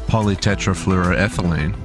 polytetrafluoroethylene.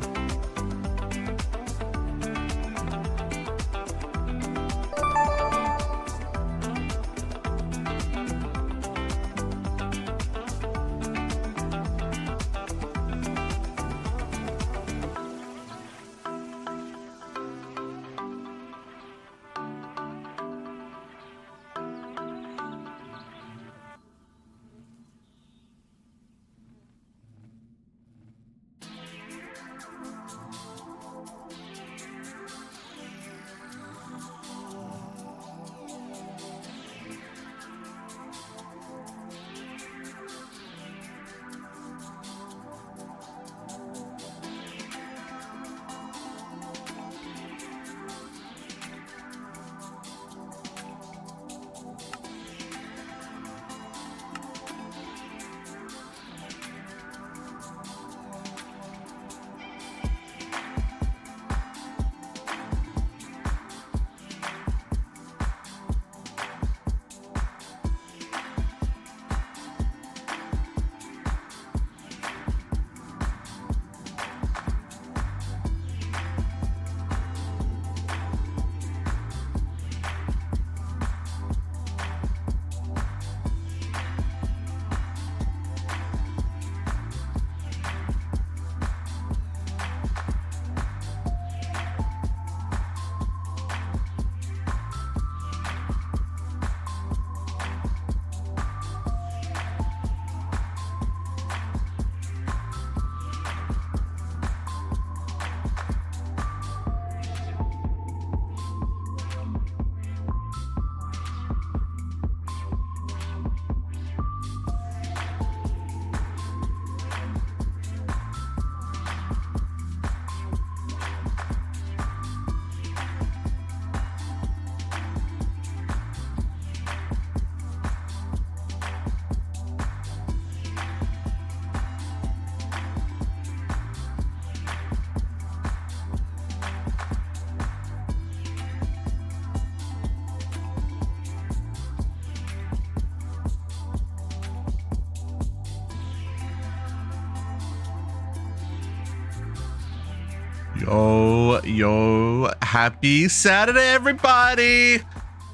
Yo, happy Saturday, everybody.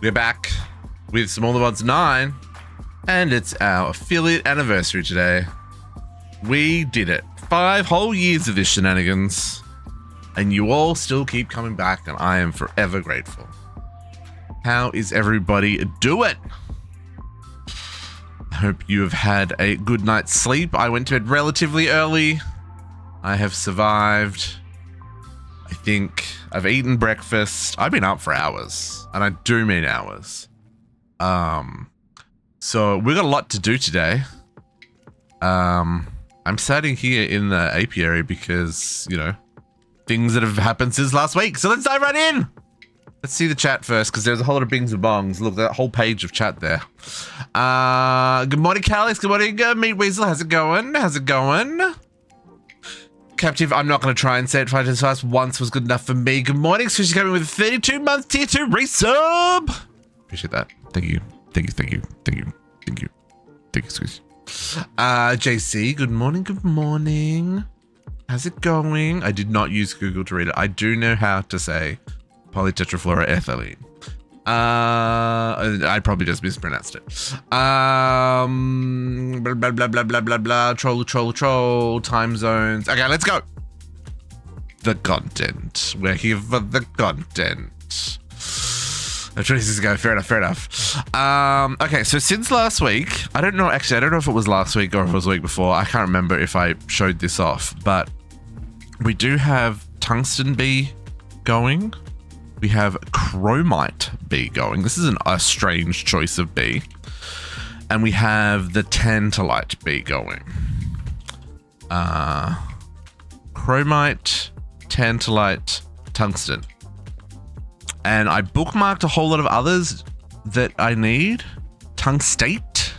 We're back with Smaller VODS 9, and it's our affiliate anniversary today. We did it. 5 whole years of this shenanigans, and you all still keep coming back, and I am forever grateful. How is everybody doing? I hope you have had a good night's sleep. I went to bed relatively early. I have survived. I think I've eaten breakfast. I've been up for hours, and I do mean hours. So we've got a lot to do today. I'm sitting here in the apiary because, you know, things that have happened since last week. So let's dive right in. Let's see the chat first, because there's a whole lot of bings and bongs. Look, that whole page of chat there. Good morning, Calix. Good morning, Meat Weasel. How's it going? How's it going? Captive, I'm not going to try and say it 5 times fast. Once was good enough for me. Good morning. Sushi's coming with a 32 month tier 2 resub. Appreciate that. Thank you. Thank you. Thank you. Thank you. Thank you. Thank you, Sush. JC, good morning. Good morning. How's it going? I did not use Google to read it. I do know how to say polytetrafluoroethylene. I probably just mispronounced it. Blah, blah, blah, blah, blah, blah, blah. Troll. Time zones. Okay, let's go. The content. We're here for the content. Oh, 26 ago. Fair enough. Okay, so since last week, I don't know if it was last week or if it was the week before. I can't remember if I showed this off, but we do have tungsten bee going. We have chromite bee going. This is a strange choice of bee. And we have the tantalite bee going. Chromite, tantalite, tungsten. And I bookmarked a whole lot of others that I need. Tungstate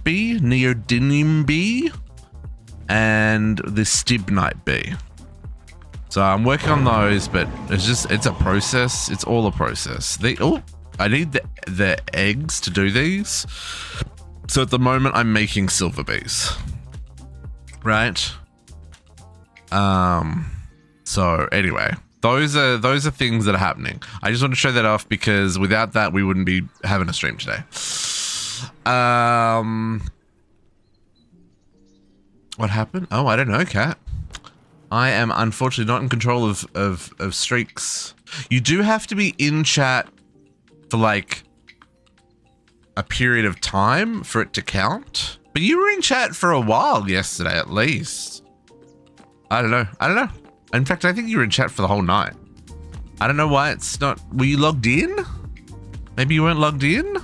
bee, neodymium bee, and the stibnite bee. So I'm working on those, but it's a process. It's all a process. I need the eggs to do these. So at the moment I'm making silver bees. right? So anyway, those are things that are happening. I just want to show that off because without that, we wouldn't be having a stream today. What happened? Oh, I don't know, Kat. I am unfortunately not in control of streaks. You do have to be in chat for like a period of time for it to count. But you were in chat for a while yesterday, at least. I don't know. In fact, I think you were in chat for the whole night. I don't know why it's not. Were you logged in? Maybe you weren't logged in?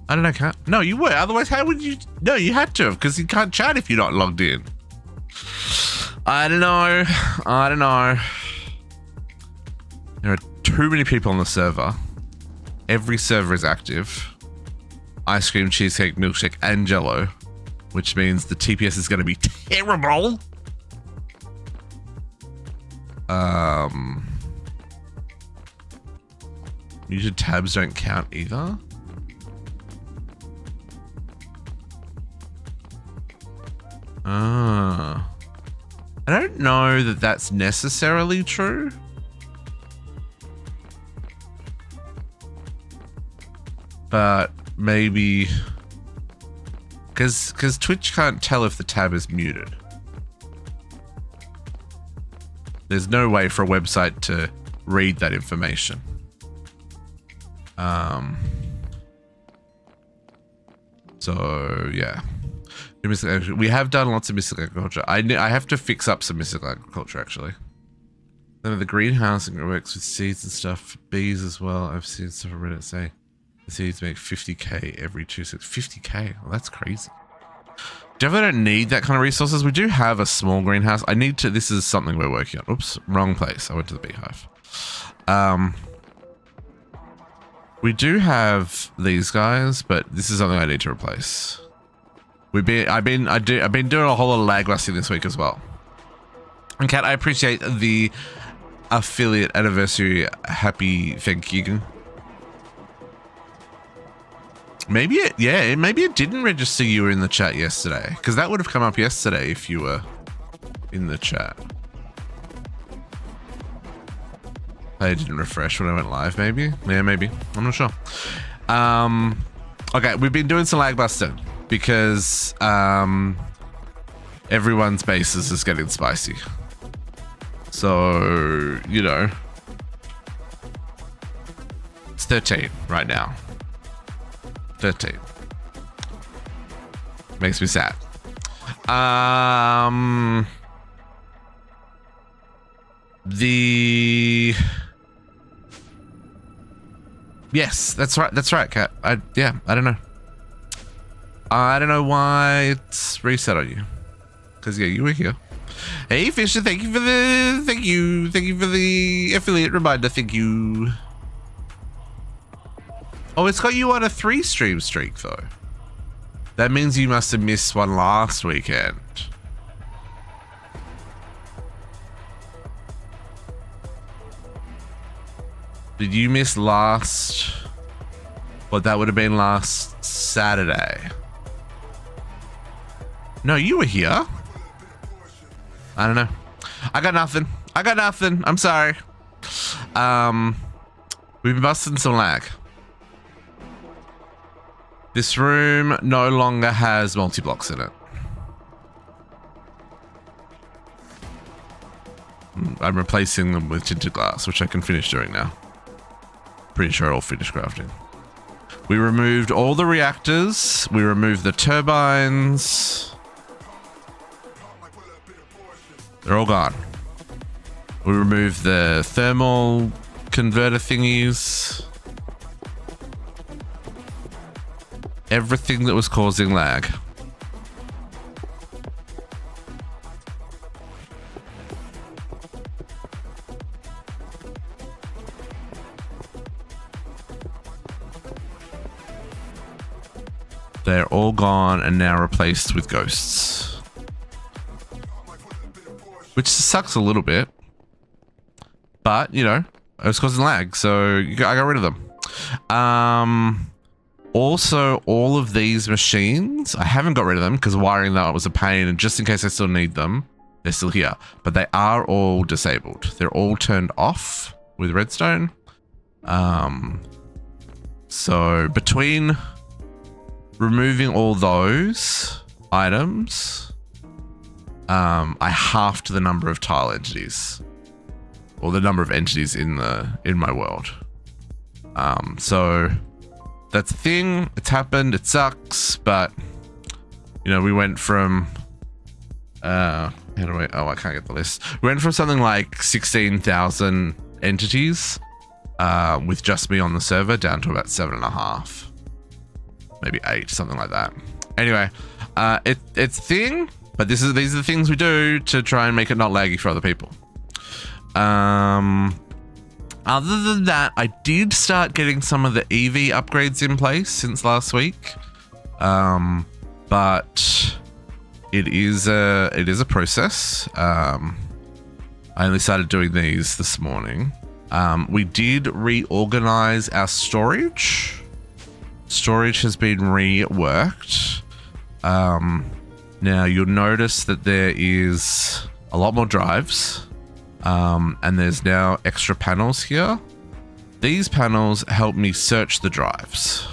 I don't know, Kat. No, you were. Otherwise, how would you? No, you had to have, because you can't chat if you're not logged in. I don't know. There are too many people on the server. Every server is active. Ice cream, cheesecake, milkshake, and Jello, which means the TPS is going to be terrible. Muted tabs don't count either. I don't know that that's necessarily true. But maybe because Twitch can't tell if the tab is muted. There's no way for a website to read that information. So yeah, we have done lots of mystical agriculture. I have to fix up some mystical agriculture actually. Then the greenhouse works with seeds and stuff, bees as well. I've seen stuff on Reddit say the seeds make 50k every 2 6. 50k, well, that's crazy. Definitely don't need that kind of resources. We do have a small greenhouse. I need to. This is something we're working on. Oops, wrong place. I went to the beehive. We do have these guys, but this is something I need to replace. I've been doing a whole lot of lag rusting this week as well. And Kat, I appreciate the affiliate anniversary. Happy thank you. Maybe it didn't register you were in the chat yesterday, because that would have come up yesterday if you were in the chat. I didn't refresh when I went live, maybe? Yeah, maybe. I'm not sure. Okay, we've been doing some lag busting because everyone's bases is getting spicy. So, you know, it's 13 right now. 13. Makes me sad. Yes, that's right, Kat. I don't know. I don't know why it's reset on you. Because yeah, you were here. Hey Fisher, thank you for the affiliate reminder. Thank you. Oh, it's got you on a 3 stream streak though. That means you must have missed one last weekend. Did you miss last? Well, that would have been last Saturday. No, you were here. I don't know. I got nothing. I'm sorry. We've been busting some lag. This room no longer has multi-blocks in it. I'm replacing them with tinted glass, which I can finish doing now. Pretty sure I'll finish crafting. We removed all the reactors. We removed the turbines. They're all gone. We removed the thermal converter thingies. Everything that was causing lag. They're all gone and now replaced with ghosts. Which sucks a little bit. But, you know, it was causing lag, so I got rid of them. Also, all of these machines, I haven't got rid of them because wiring them was a pain, and just in case I still need them, they're still here. But they are all disabled. They're all turned off with redstone. So between removing all those items, I halved the number of tile entities, or the number of entities in my world. So that's a thing. It's happened. It sucks, but you know, we went from how do I? Oh, I can't get the list. We went from something like 16,000 entities with just me on the server down to about 7.5, maybe 8, something like that. Anyway, it's a thing, but these are the things we do to try and make it not laggy for other people. Other than that, I did start getting some of the EV upgrades in place since last week, but it is a process. I only started doing these this morning. We did reorganize our storage. Storage has been reworked. Now you'll notice that there is a lot more drives. And there's now extra panels here. These panels help me search the drives.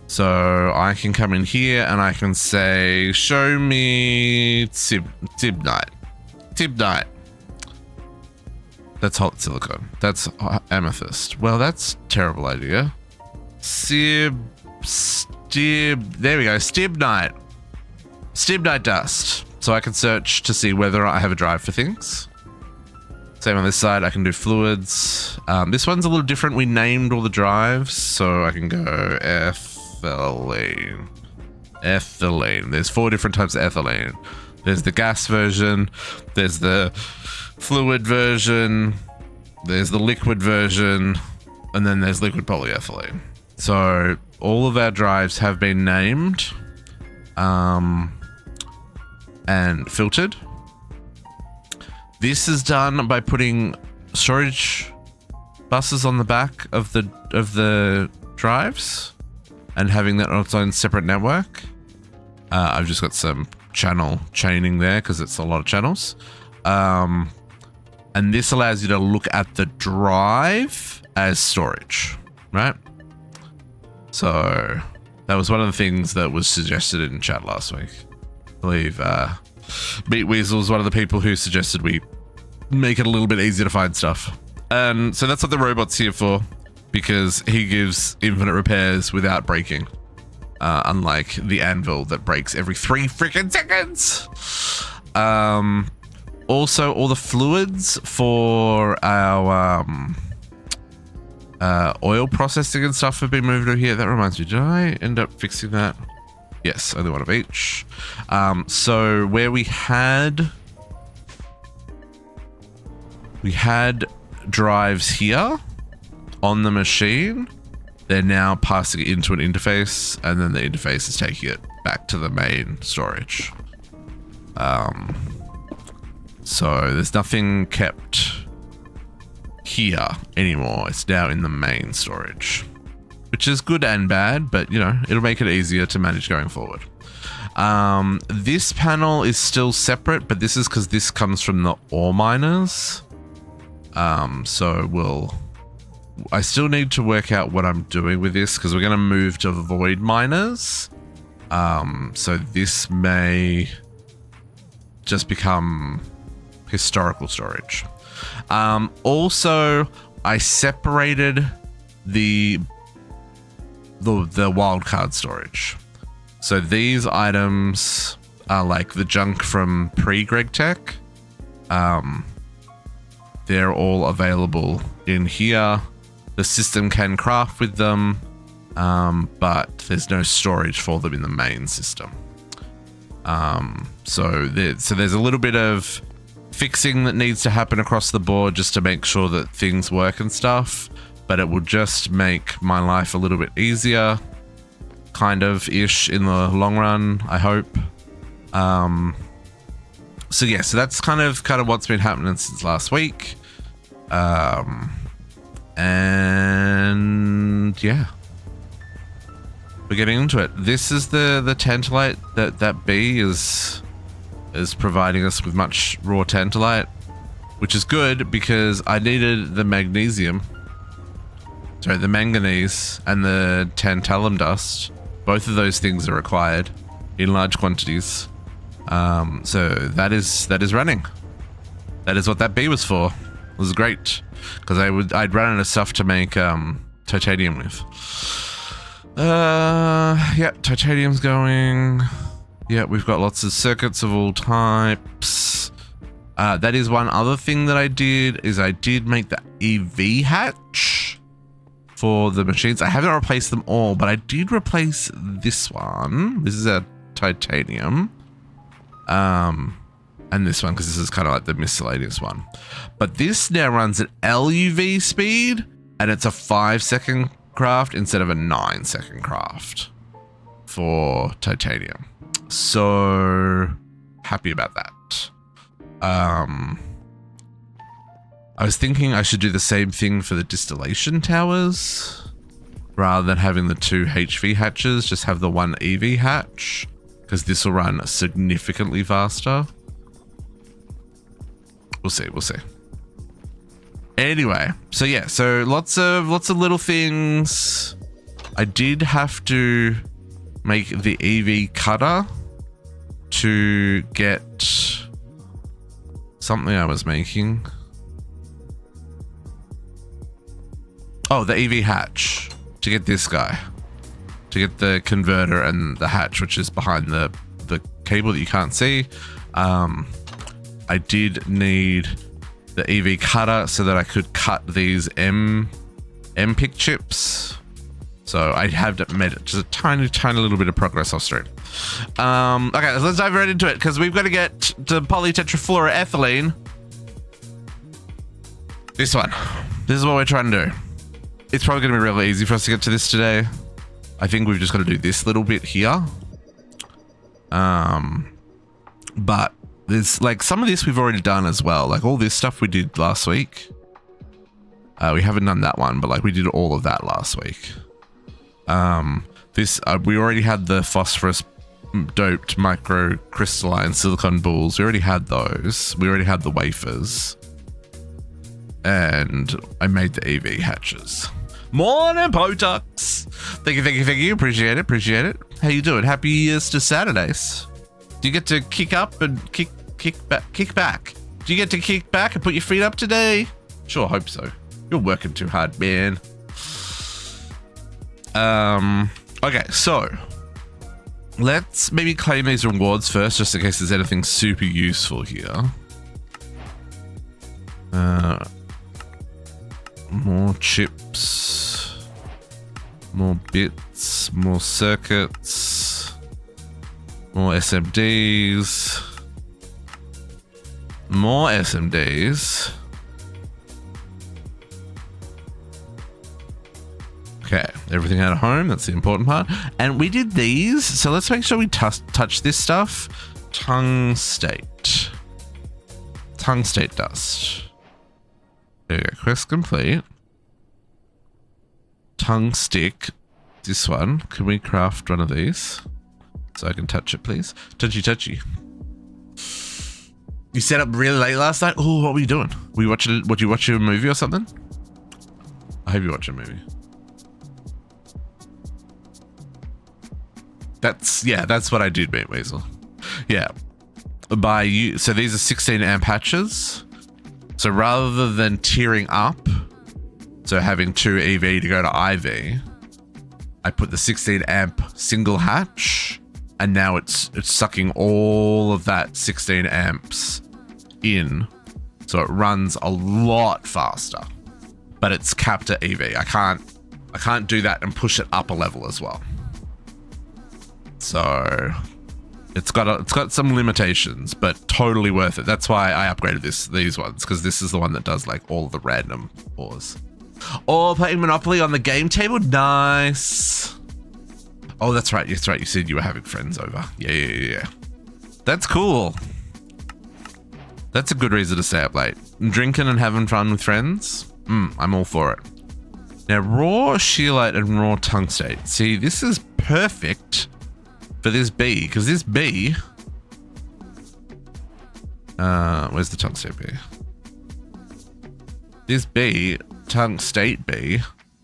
So I can come in here and I can say, show me Tibnite. Tibnite. That's hot silicon. That's amethyst. Well, that's a terrible idea. There we go. Stibnite. Stibnite dust. So I can search to see whether I have a drive for things. Same on this side, I can do fluids. This one's a little different. We named all the drives, so I can go ethylene. Ethylene. There's 4 different types of ethylene. There's the gas version, there's the fluid version, there's the liquid version, and then there's liquid polyethylene. So all of our drives have been named and filtered. This is done by putting storage buses on the back of the drives and having that on its own separate network. I've just got some channel chaining there because it's a lot of channels. And this allows you to look at the drive as storage, right? So that was one of the things that was suggested in chat last week. I believe Meat Weasel was one of the people who suggested we make it a little bit easier to find stuff. And so that's what the robot's here for, because he gives infinite repairs without breaking. Unlike the anvil that breaks every 3 freaking seconds. Also, all the fluids for our oil processing and stuff have been moved over here. That reminds me, did I end up fixing that? Yes, only one of each. So where we had drives here on the machine, they're now passing it into an interface, and then the interface is taking it back to the main storage. So there's nothing kept here anymore. It's now in the main storage, which is good and bad, but you know, it'll make it easier to manage going forward. This panel is still separate, but this is because this comes from the ore miners. So I still need to work out what I'm doing with this, because we're going to move to void miners. So this may just become historical storage. Also, I separated the wildcard storage. So these items are like the junk from pre-Greg Tech. They're all available in here. The system can craft with them, but there's no storage for them in the main system. So there's a little bit of fixing that needs to happen across the board just to make sure that things work and stuff, but it will just make my life a little bit easier, kind of ish, in the long run, I hope. So yeah, so that's kind of what's been happening since last week. And yeah, we're getting into it. This is the tantalite that B is providing us with much raw tantalite, which is good because I needed the magnesium. Sorry, the manganese and the tantalum dust. Both of those things are required in large quantities. So that is running. That is what that B was for. It was great because I'd run out of stuff to make titanium with. Yeah, titanium's going. Yeah, we've got lots of circuits of all types. That is one other thing that I did is I did make the EV hatch for the machines. I haven't replaced them all, but I did replace this one. This is a titanium. And this one, because this is kind of like the miscellaneous one. But this now runs at LUV speed, and it's a 5-second craft instead of a 9-second craft for titanium. So happy about that. I was thinking I should do the same thing for the distillation towers. Rather than having the 2 HV hatches, just have the 1 EV hatch, because this will run significantly faster. We'll see, we'll see. Anyway, so yeah, so lots of little things. I did have to make the EV cutter to get something I was making. Oh, the EV hatch to get this guy, to get the converter and the hatch, which is behind the cable that you can't see. I did need the EV cutter so that I could cut these MPIC chips. So I have made it just a tiny little bit of progress off stream. Okay, so let's dive right into it because we've got to get to polytetrafluoroethylene. This one. This is what we're trying to do. It's probably going to be really easy for us to get to this today. I think we've just got to do this little bit here. But there's like some of this we've already done as well. Like all this stuff we did last week. We haven't done that one, but like we did all of that last week. We already had the phosphorus doped microcrystalline silicon balls. We already had those. We already had the wafers. And I made the EV hatches. Morning, Potux. Thank you. Appreciate it. How you doing? Happy Easter Saturdays. Do you get to kick up and kick back? Do you get to kick back and put your feet up today? Sure, hope so. You're working too hard, man. Okay, so let's maybe claim these rewards first, just in case there's anything super useful here. More chips, more bits, more circuits, more SMDs, more SMDs. Okay, everything out of home, that's the important part. And we did these, so let's make sure we touch this stuff. Tungstate dust. There we go, quest complete. Tungstick, this one. Can we craft one of these? So I can touch it, please. Touchy. You set up really late last night? Oh, what were you doing? Would you watch a movie or something? I hope you watch a movie. That's what I did, mate, Weasel. Yeah. So these are 16 amp hatches. So rather than tiering up, so having 2 EV to go to IV, I put the 16 amp single hatch, and now it's sucking all of that 16 amps in. So it runs a lot faster, but it's capped at EV. I can't do that and push it up a level as well. So it's got some limitations, but totally worth it. That's why I upgraded these ones, because this is the one that does like all the random ores. Oh, playing Monopoly on the game table, nice. Oh, that's right. You said you were having friends over. Yeah. That's cool. That's a good reason to stay up late. Drinking and having fun with friends. I'm all for it. Now, raw scheelite and raw tungstate. See, this is perfect for this B, because this B... where's the tungstate B? This B, tungstate B,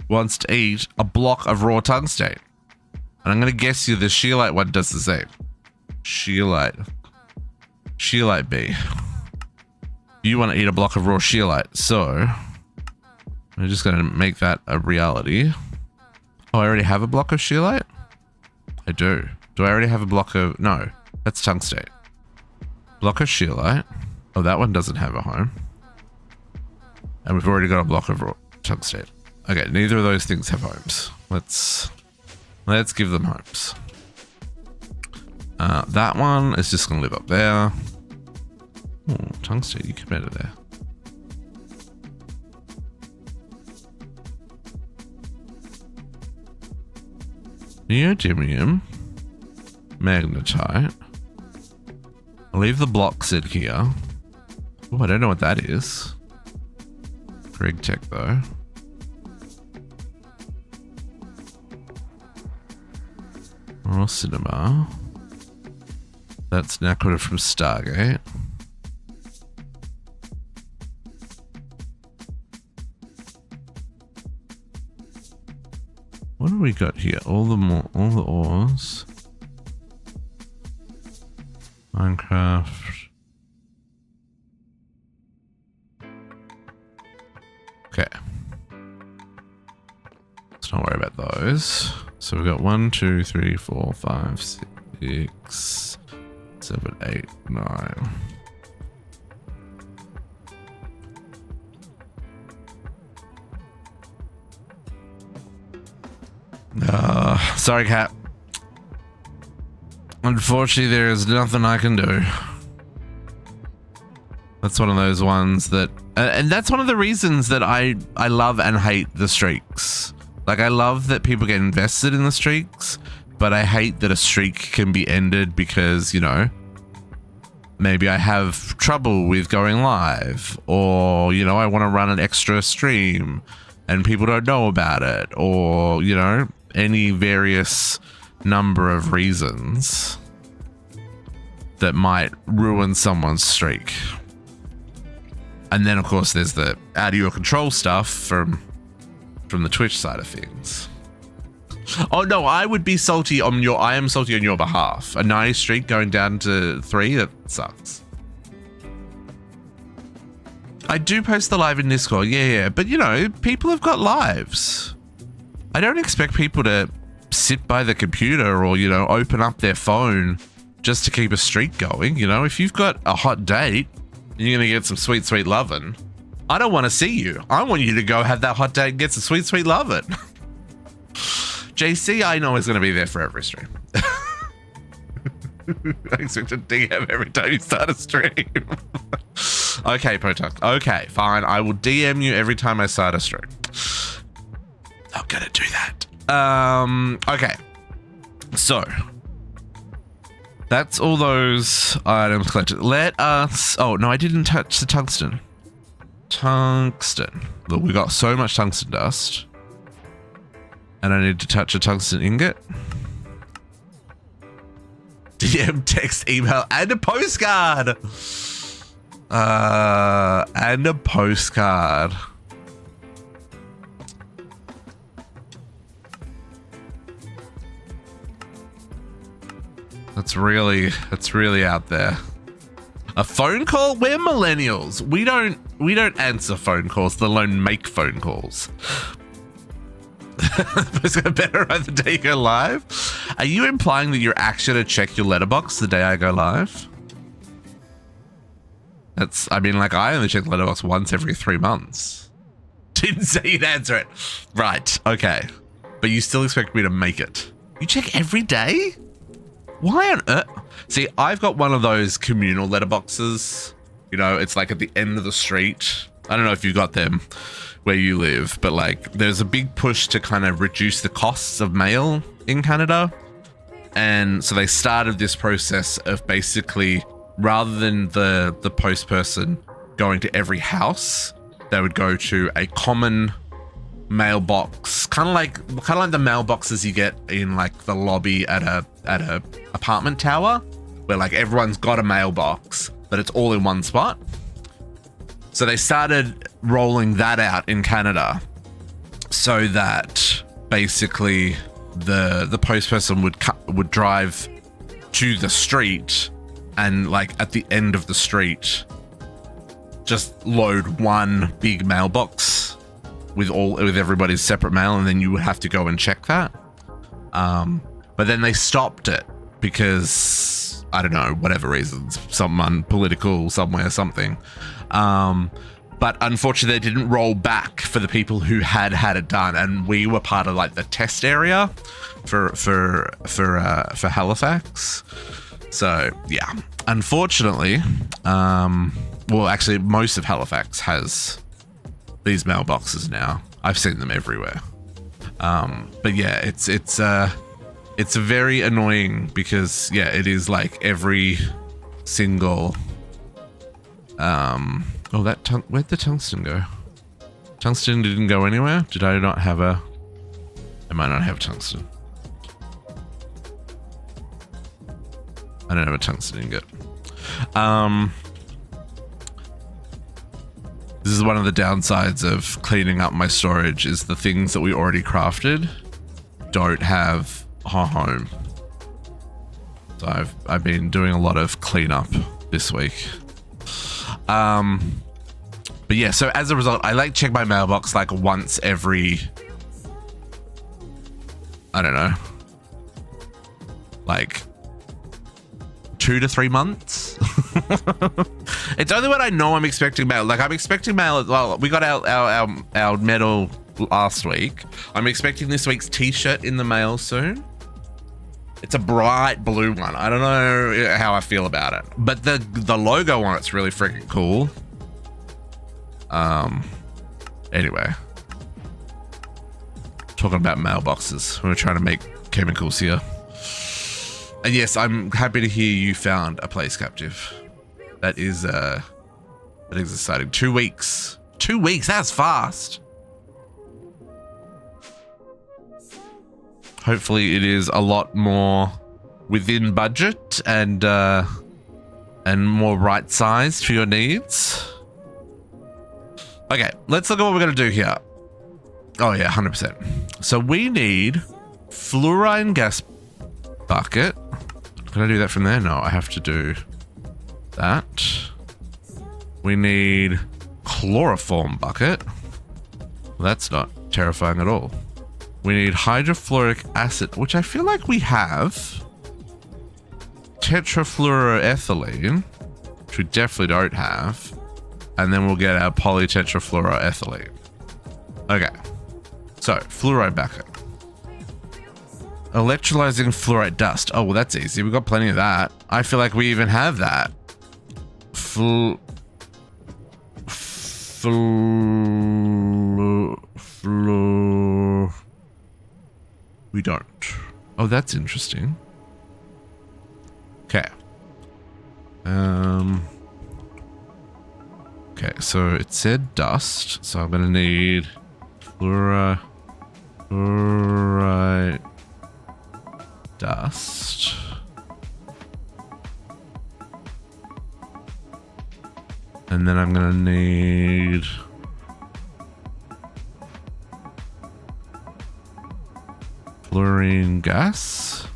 wants to eat a block of raw tungstate. And I'm going to guess you the scheelite one does the same. Scheelite B. You want to eat a block of raw scheelite, so I'm just going to make that a reality. Oh, I already have a block of scheelite? I do. Do I already have a block of... No, that's tungstate. Block of scheelite. Oh, that one doesn't have a home. And we've already got a block of raw tungstate. Okay, neither of those things have homes. Let's give them homes. That one is just going to live up there. Oh, tungstate, you come out of there. Neodymium, magnetite. I'll leave the blocks in here. Oh, I don't know what that is. Greg Tech though. Raw cinema. That's Nakoda from Stargate. What do we got here? All the ores. Minecraft. Okay. Let's not worry about those. So we've got 1, 2, 3, 4, 5, 6, 7, 8, 9. Sorry, Cat. Unfortunately, there is nothing I can do. That's one of those ones that... and that's one of the reasons that I love and hate the streaks. Like, I love that people get invested in the streaks, but I hate that a streak can be ended because, you know, maybe I have trouble with going live, or, you know, I want to run an extra stream and people don't know about it, or, you know, any various number of reasons that might ruin someone's streak. And then, of course, there's the out of your control stuff from the Twitch side of things. Oh no, I would be salty on your... I am salty on your behalf. A 90 streak going down to 3, that sucks. I do post the live in Discord, yeah, but you know, people have got lives. I don't expect people to sit by the computer or, you know, open up their phone just to keep a streak going. You know, if you've got a hot date and you're going to get some sweet, sweet lovin', I don't want to see you. I want you to go have that hot date and get some sweet, sweet lovin'. JC, I know is going to be there for every stream. I expect a DM every time you start a stream. Okay, Potok. Okay, fine. I will DM you every time I start a stream. Not gonna do that. Okay. So that's all those items collected. Let us... Oh, no, I didn't touch the tungsten. Tungsten. Look, we got so much tungsten dust. And I need to touch a tungsten ingot. DM, text, email, and a postcard. And a postcard. That's really out there. A phone call? We're millennials. We don't answer phone calls, let alone make phone calls. It's better on the day you go live. Are you implying that you're actually going to check your letterbox the day I go live? I mean, like, I only check the letterbox once every 3 months. Didn't say you'd answer it. Right, okay. But you still expect me to make it. You check every day? Why on earth? See, I've got one of those communal letterboxes. You know, it's like at the end of the street. I don't know if you got them where you live, but like there's a big push to kind of reduce the costs of mail in Canada. And so they started this process of basically, rather than the post person going to every house, they would go to a common mailbox, kind of like the mailboxes you get in like the lobby at a apartment tower, where like everyone's got a mailbox, but it's all in one spot. So they started rolling that out in Canada, so that basically the post person would drive to the street, and like at the end of the street, just load one big mailbox with everybody's separate mail, and then you would have to go and check that. But then they stopped it because I don't know, whatever reasons, someone political somewhere, something. But unfortunately, they didn't roll back for the people who had it done, and we were part of like the test area for Halifax. So yeah, unfortunately, well, actually, most of Halifax has these mailboxes now. I've seen them everywhere. But yeah, it's very annoying because yeah, it is like every single. Oh, where'd the tungsten go? Tungsten didn't go anywhere. Did I not have a? I might not have tungsten. I don't have a tungsten ingot. This is one of the downsides of cleaning up my storage, is the things that we already crafted don't have a home. So I've been doing a lot of cleanup this week. But yeah, so as a result, I like check my mailbox like once every, I don't know, like 2 to 3 months. It's only when I know I'm expecting mail. Like I'm expecting mail. Well, we got our medal last week. I'm expecting this week's t-shirt in the mail soon. It's a bright blue one. I don't know how I feel about it, but the logo on it's really freaking cool. Anyway, talking about mailboxes. We're trying to make chemicals here. And yes, I'm happy to hear you found a place, captive. That is exciting. 2 weeks. 2 weeks. That's fast. Hopefully it is a lot more within budget and more right sized for your needs. Okay, let's look at what we're going to do here. Oh yeah, 100%. So we need fluorine gas bucket. Can I do that from there? No, I have to do that. We need chloroform bucket. Well, that's not terrifying at all. We need hydrofluoric acid, which I feel like we have. Tetrafluoroethylene, which we definitely don't have. And then we'll get our polytetrafluoroethylene. Okay. So, fluoride bucket. Electrolyzing fluorite dust. Oh, well, that's easy. We've got plenty of that. I feel like we even have that. We don't. Oh, that's interesting. Okay. Okay, so it said dust, so I'm gonna need fluorite dust. And then I'm gonna need fluorine gas.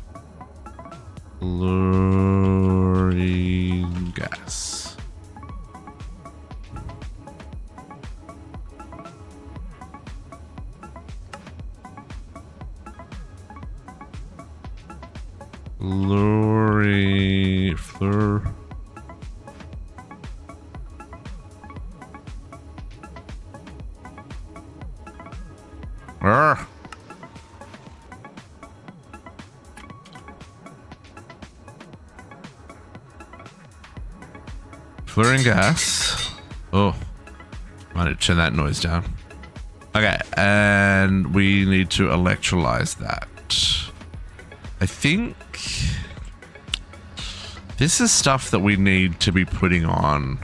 Fluorine gas. Fluorine gas. Oh, might have to turn that noise down. Okay, and we need to electrolyze that. I think this is stuff that we need to be putting on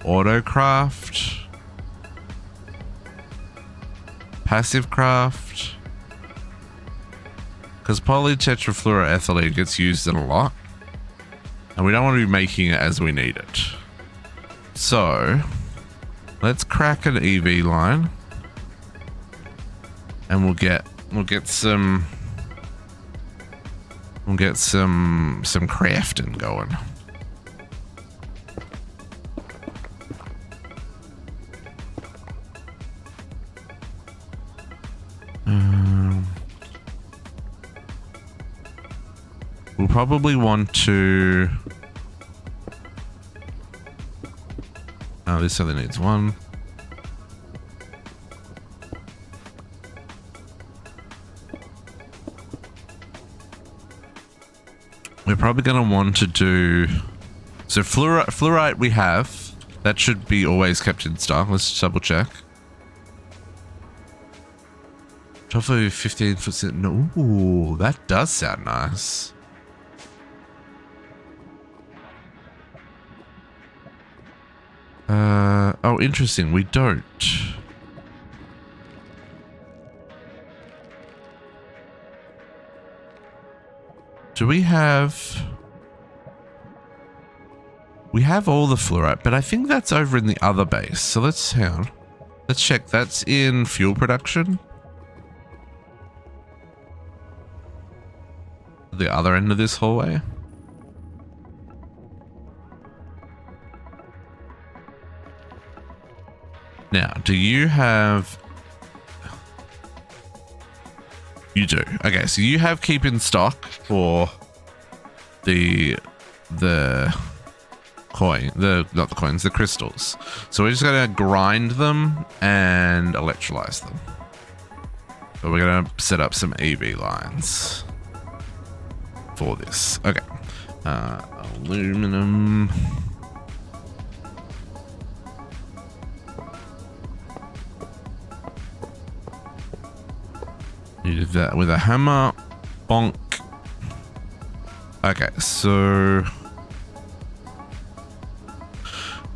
Autocraft. passive craft. Because polytetrafluoroethylene gets used in a lot. And we don't want to be making it as we need it. So, let's crack an EV line. And we'll get some crafting going. We'll probably want to... Oh, this only needs one. We're probably going to want to do... So fluorite we have. That should be always kept in stock. Let's double check. Tofu 15%. No, ooh, that does sound nice. Oh, interesting. We don't. Do we have... We have all the fluorite, but I think that's over in the other base. So let's hang on. Let's check. That's in fuel production. The other end of this hallway. Now, do you have... You do. Okay, so you have keep in stock for the coin, not the coins, the crystals. So we're just gonna grind them and electrolyze them. So we're gonna set up some EV lines for this. Okay. Aluminum. You did that with a hammer. Bonk. Okay, so...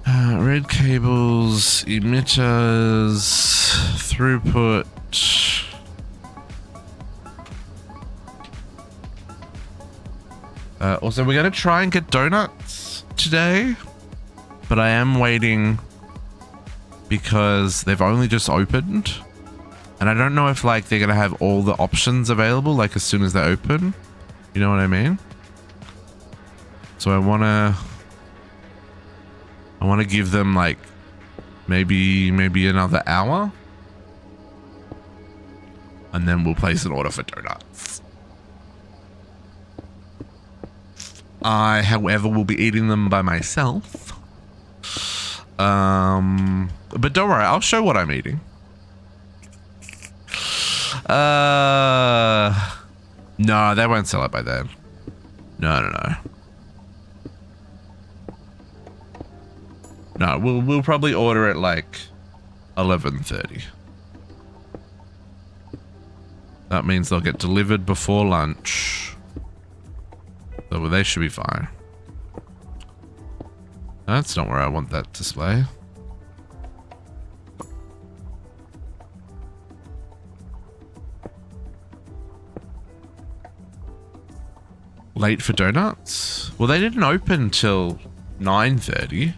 red cables, emitters, throughput. Also, we're going to try and get donuts today. But I am waiting because they've only just opened. And I don't know if like they're going to have all the options available like as soon as they open. You know what I mean? So I want to give them like maybe another hour. And then we'll place an order for donuts. I, however, will be eating them by myself. But don't worry, I'll show what I'm eating. No, they won't sell it by then. No. No, we'll probably order it like 11:30. That means they'll get delivered before lunch. So they should be fine. That's not where I want that display. Late for donuts? Well, they didn't open till 9:30.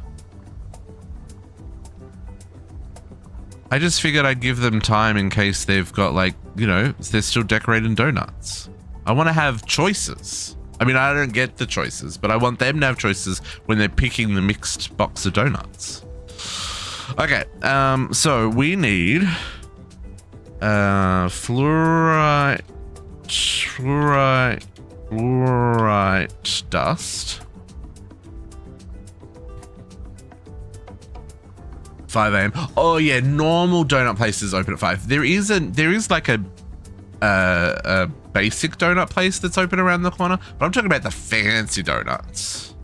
I just figured I'd give them time in case they've got like, you know, they're still decorating donuts. I want to have choices. I mean, I don't get the choices, but I want them to have choices when they're picking the mixed box of donuts. Okay, so we need fluorite dust. 5 AM. Oh yeah, normal donut places open at 5. There is like a basic donut place that's open around the corner, but I'm talking about the fancy donuts.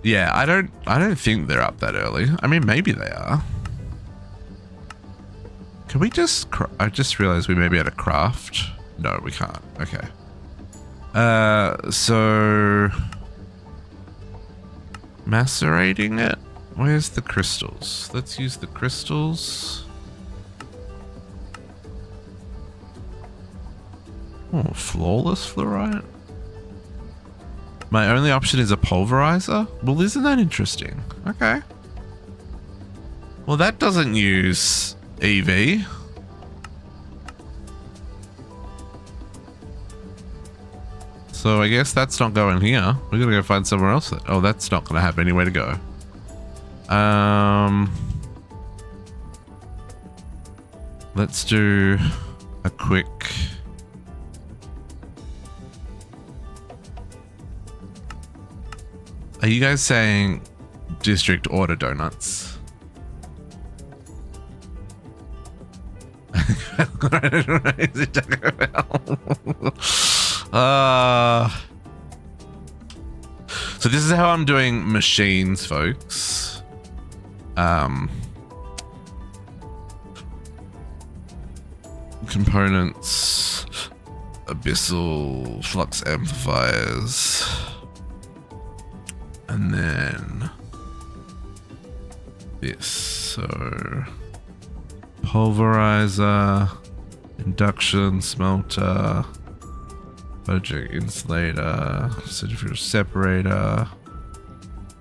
Yeah, I don't think they're up that early. I mean, maybe they are. Can we just... I just realized we may be able to craft. No, we can't. Okay. So... macerating it? Where's the crystals? Let's use the crystals. Oh, flawless fluorite. My only option is a pulverizer? Well, isn't that interesting? Okay. Well, that doesn't use EV. So I guess that's not going here. We're gonna go find somewhere else. Oh, that's not gonna have anywhere to go. Let's do a quick. Are you guys saying district order donuts? I don't know what is it talking about. So this is how I'm doing machines, folks. Components, abyssal flux amplifiers, and then this. So pulverizer, induction smelter, project insulator, centrifugal separator,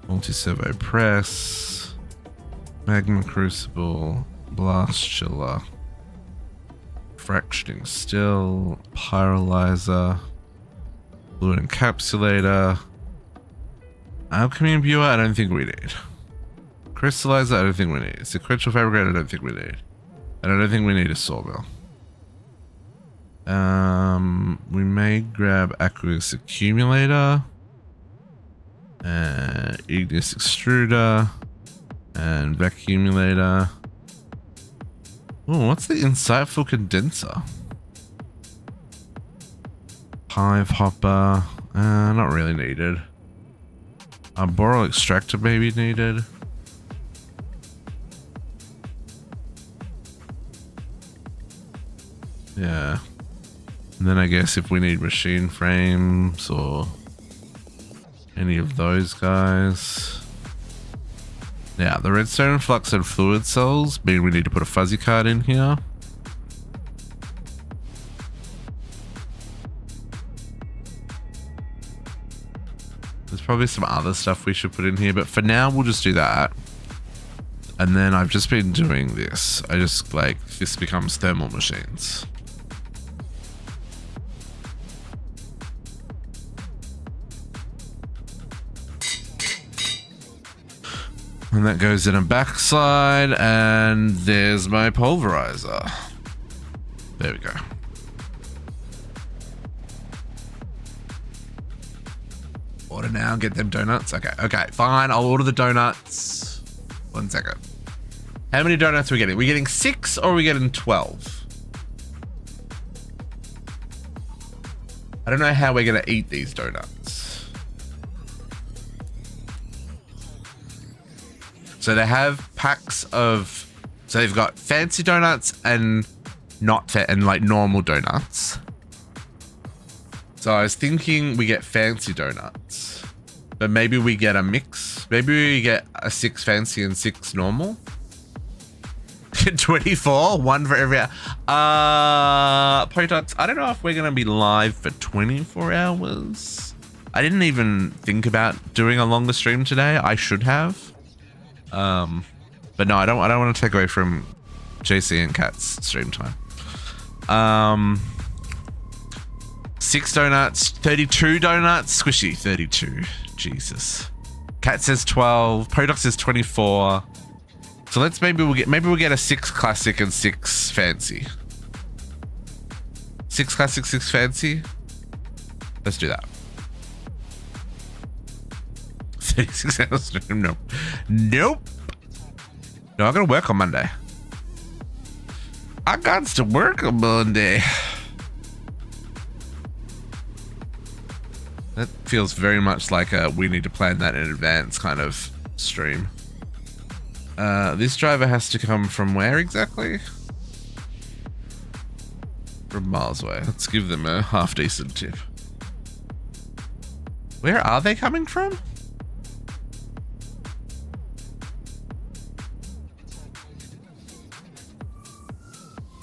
multi-servo press, magma crucible, blast chiller, fractioning still, pyrolyzer, fluid encapsulator, alchemy imbuer, I don't think we need. Crystallizer, I don't think we need. Sequential fabricator, I don't think we need. And I don't think we need a sawmill. We may grab aqueous accumulator, and igneous extruder, and vacuumulator. Oh, what's the insightful condenser? Hive hopper, not really needed. A boral extractor maybe needed. Yeah. And then I guess if we need machine frames or any of those guys. Now, the redstone flux and fluid cells mean we need to put a fuzzy card in here. There's probably some other stuff we should put in here, but for now we'll just do that. And then I've just been doing this. I just like, this becomes thermal machines. And that goes in a backside, and there's my pulverizer. There we go. Order now, get them donuts. Okay, fine. I'll order the donuts. 1 second. How many donuts are we getting? We're getting 6 or are we getting 12? I don't know how we're going to eat these donuts. So they have packs of, so they've got fancy donuts and not and like normal donuts. So I was thinking we get fancy donuts, but maybe we get a mix. Maybe we get a 6 fancy and 6 normal. 24, 1 for every hour. Potox, I don't know if we're going to be live for 24 hours. I didn't even think about doing a longer stream today. I should have. But no, I don't want to take away from JC and Kat's stream time. 6 donuts, 32 donuts, squishy, 32. Jesus. Kat says 12. Podox says 24. So let's maybe we'll get a 6 classic and 6 fancy. 6 classic, 6 fancy. Let's do that. 36 hours stream. Nope. No, I'm gonna work on Monday. I got to work on Monday. That feels very much like a we need to plan that in advance kind of stream. This driver has to come from where exactly? From miles away. Let's give them a half decent tip. Where are they coming from?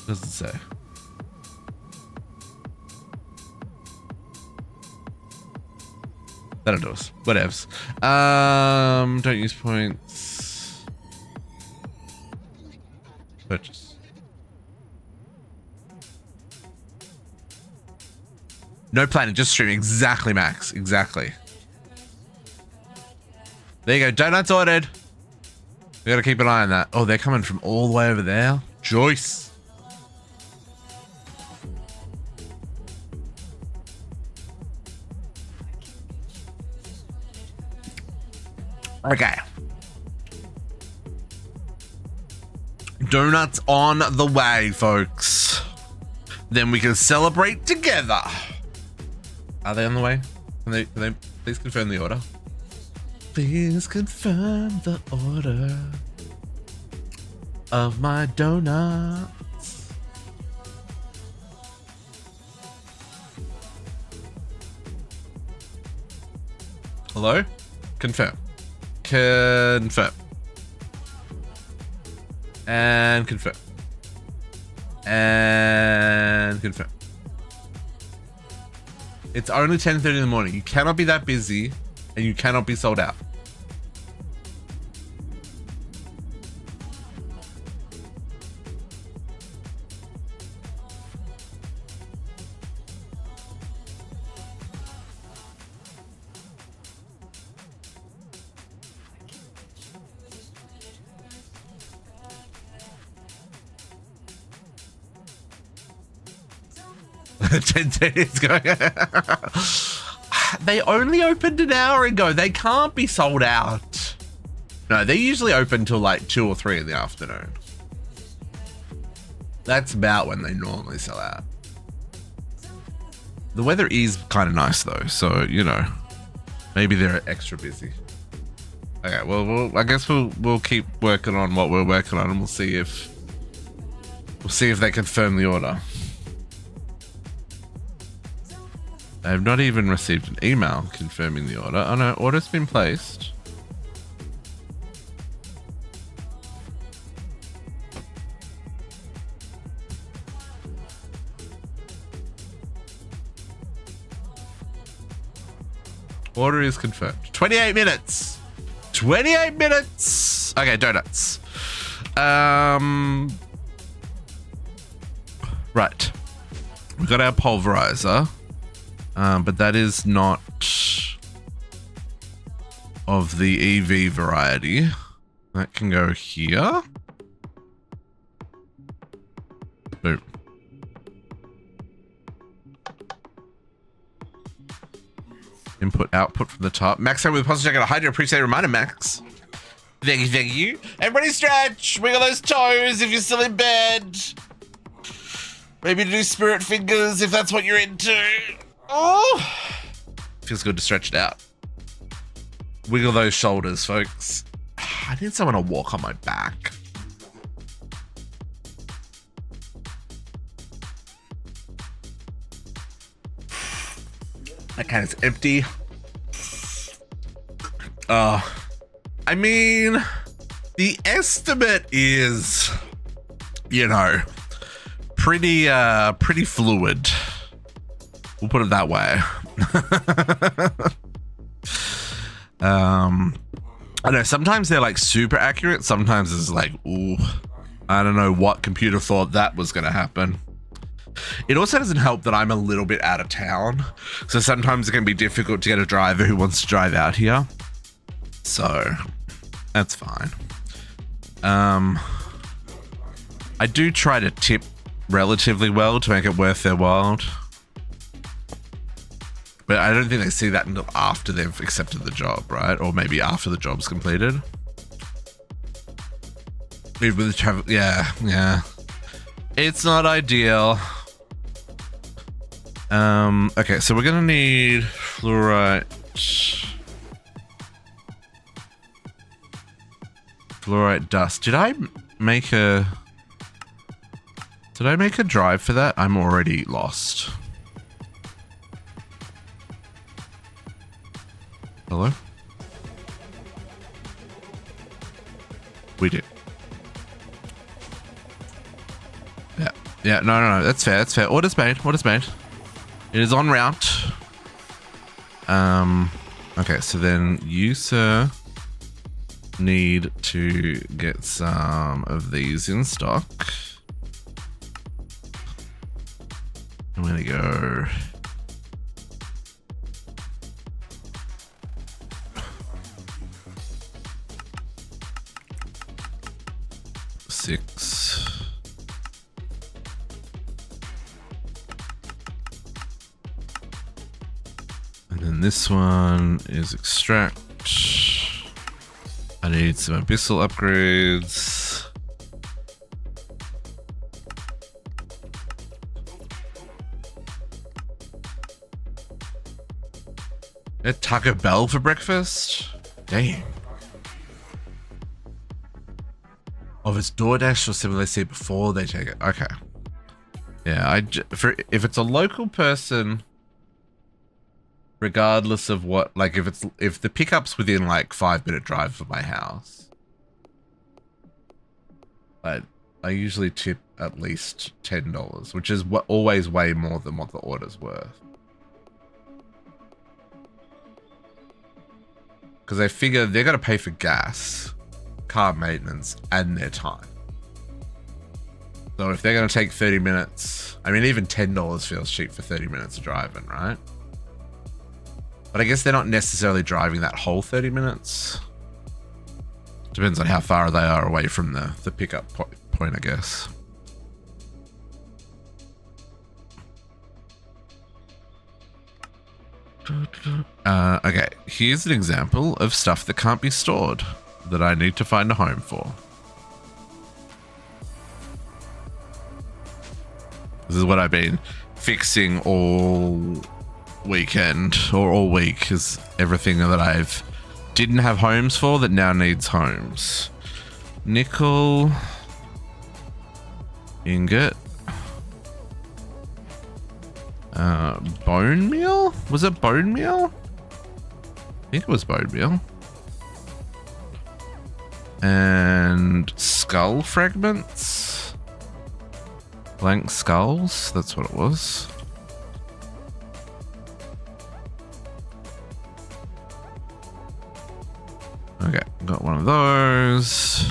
What does it say? That'll do us. Whatevs. Don't use points. Purchase. No planning, just streaming. Exactly, Max. Exactly. There you go. Donuts ordered. We gotta keep an eye on that. Oh, they're coming from all the way over there. Joyce. Okay. Donuts on the way, folks. Then we can celebrate together. Are they on the way? Can they please confirm the order? Please confirm the order of my donuts. Hello? Confirm. Confirm. And confirm. And confirm. It's only 10:30 in the morning. You cannot be that busy and you cannot be sold out. It's going. They only opened an hour ago. They can't be sold out. No, they usually open till like 2 or 3 in the afternoon. That's about when they normally sell out. The weather is kind of nice though, so you know, maybe they're extra busy. Okay, well, I guess we'll keep working on what we're working on, and we'll see if they confirm the order. I have not even received an email confirming the order. Oh no, order's been placed. Order is confirmed. 28 minutes. 28 minutes. Okay, donuts. Right. We got our pulverizer. But that is not of the EV variety. That can go here. Boom. Input, output from the top. Max with a positive check. I do appreciate a reminder, Max. Thank you, thank you. Everybody stretch. Wiggle those toes if you're still in bed. Maybe do spirit fingers if that's what you're into. Oh, feels good to stretch it out. Wiggle those shoulders, folks. I need someone to walk on my back. That can is empty. I mean, the estimate is, you know, pretty fluid. We'll put it that way. I know sometimes they're like super accurate. Sometimes it's like, ooh, I don't know what computer thought that was going to happen. It also doesn't help that I'm a little bit out of town. So sometimes it can be difficult to get a driver who wants to drive out here. So that's fine. I do try to tip relatively well to make it worth their while. But I don't think they see that until after they've accepted the job, right? Or maybe after the job's completed. With the travel, yeah. It's not ideal. Okay, so we're gonna need fluorite dust. Did I make a drive for that? I'm already lost. Hello? We did. Yeah. Yeah, no, that's fair, that's fair. Order's made, order's made. It is en route. Okay, so then you, sir, need to get some of these in stock. I'm gonna go... six. And then this one is extract. I need some abyssal upgrades. A Taco Bell for breakfast? Damn. Oh, if it's DoorDash or similar, see before they take it. Okay. Yeah, if it's a local person, regardless of what, like if the pickup's within like 5-minute drive from my house, I usually tip at least $10, which is always way more than what the order's worth. Because I figure they're gonna pay for gas, car maintenance, and their time. So if they're going to take 30 minutes, I mean, even $10 feels cheap for 30 minutes of driving, right? But I guess they're not necessarily driving that whole 30 minutes. Depends on how far they are away from the pickup point, I guess. Okay, here's an example of stuff that can't be stored that I need to find a home for. This is what I've been fixing all weekend or all week, is everything that I've didn't have homes for that now needs homes. Nickel ingot. Bone meal? Was it bone meal? I think it was bone meal. And skull fragments. Blank skulls, that's what it was. Okay, got one of those.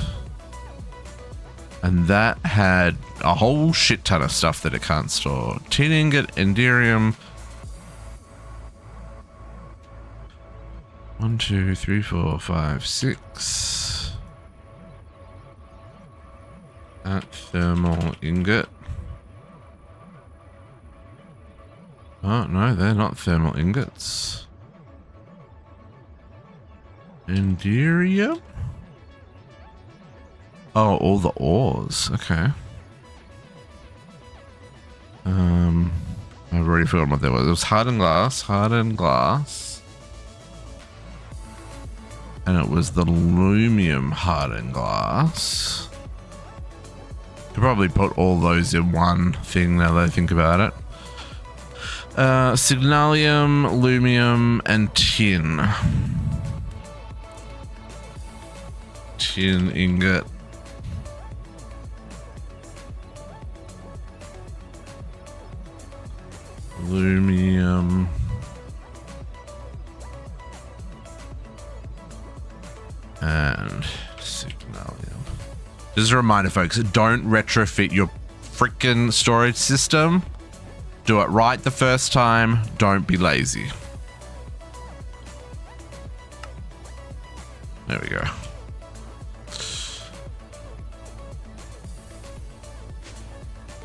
And that had a whole shit ton of stuff that it can't store. Tin ingot, enderium. 1, 2, 3, 4, 5, 6. That thermal ingot. Oh, no, they're not thermal ingots. Enderium? Oh, all the ores. Okay. I've already forgotten what that was. It was hardened glass. And it was the aluminum hardened glass. Could probably put all those in one thing now that I think about it. Signalium, aluminum, and tin. Tin ingot. Aluminum. And signalium. Just a reminder, folks, don't retrofit your freaking storage system. Do it right the first time. Don't be lazy. There we go.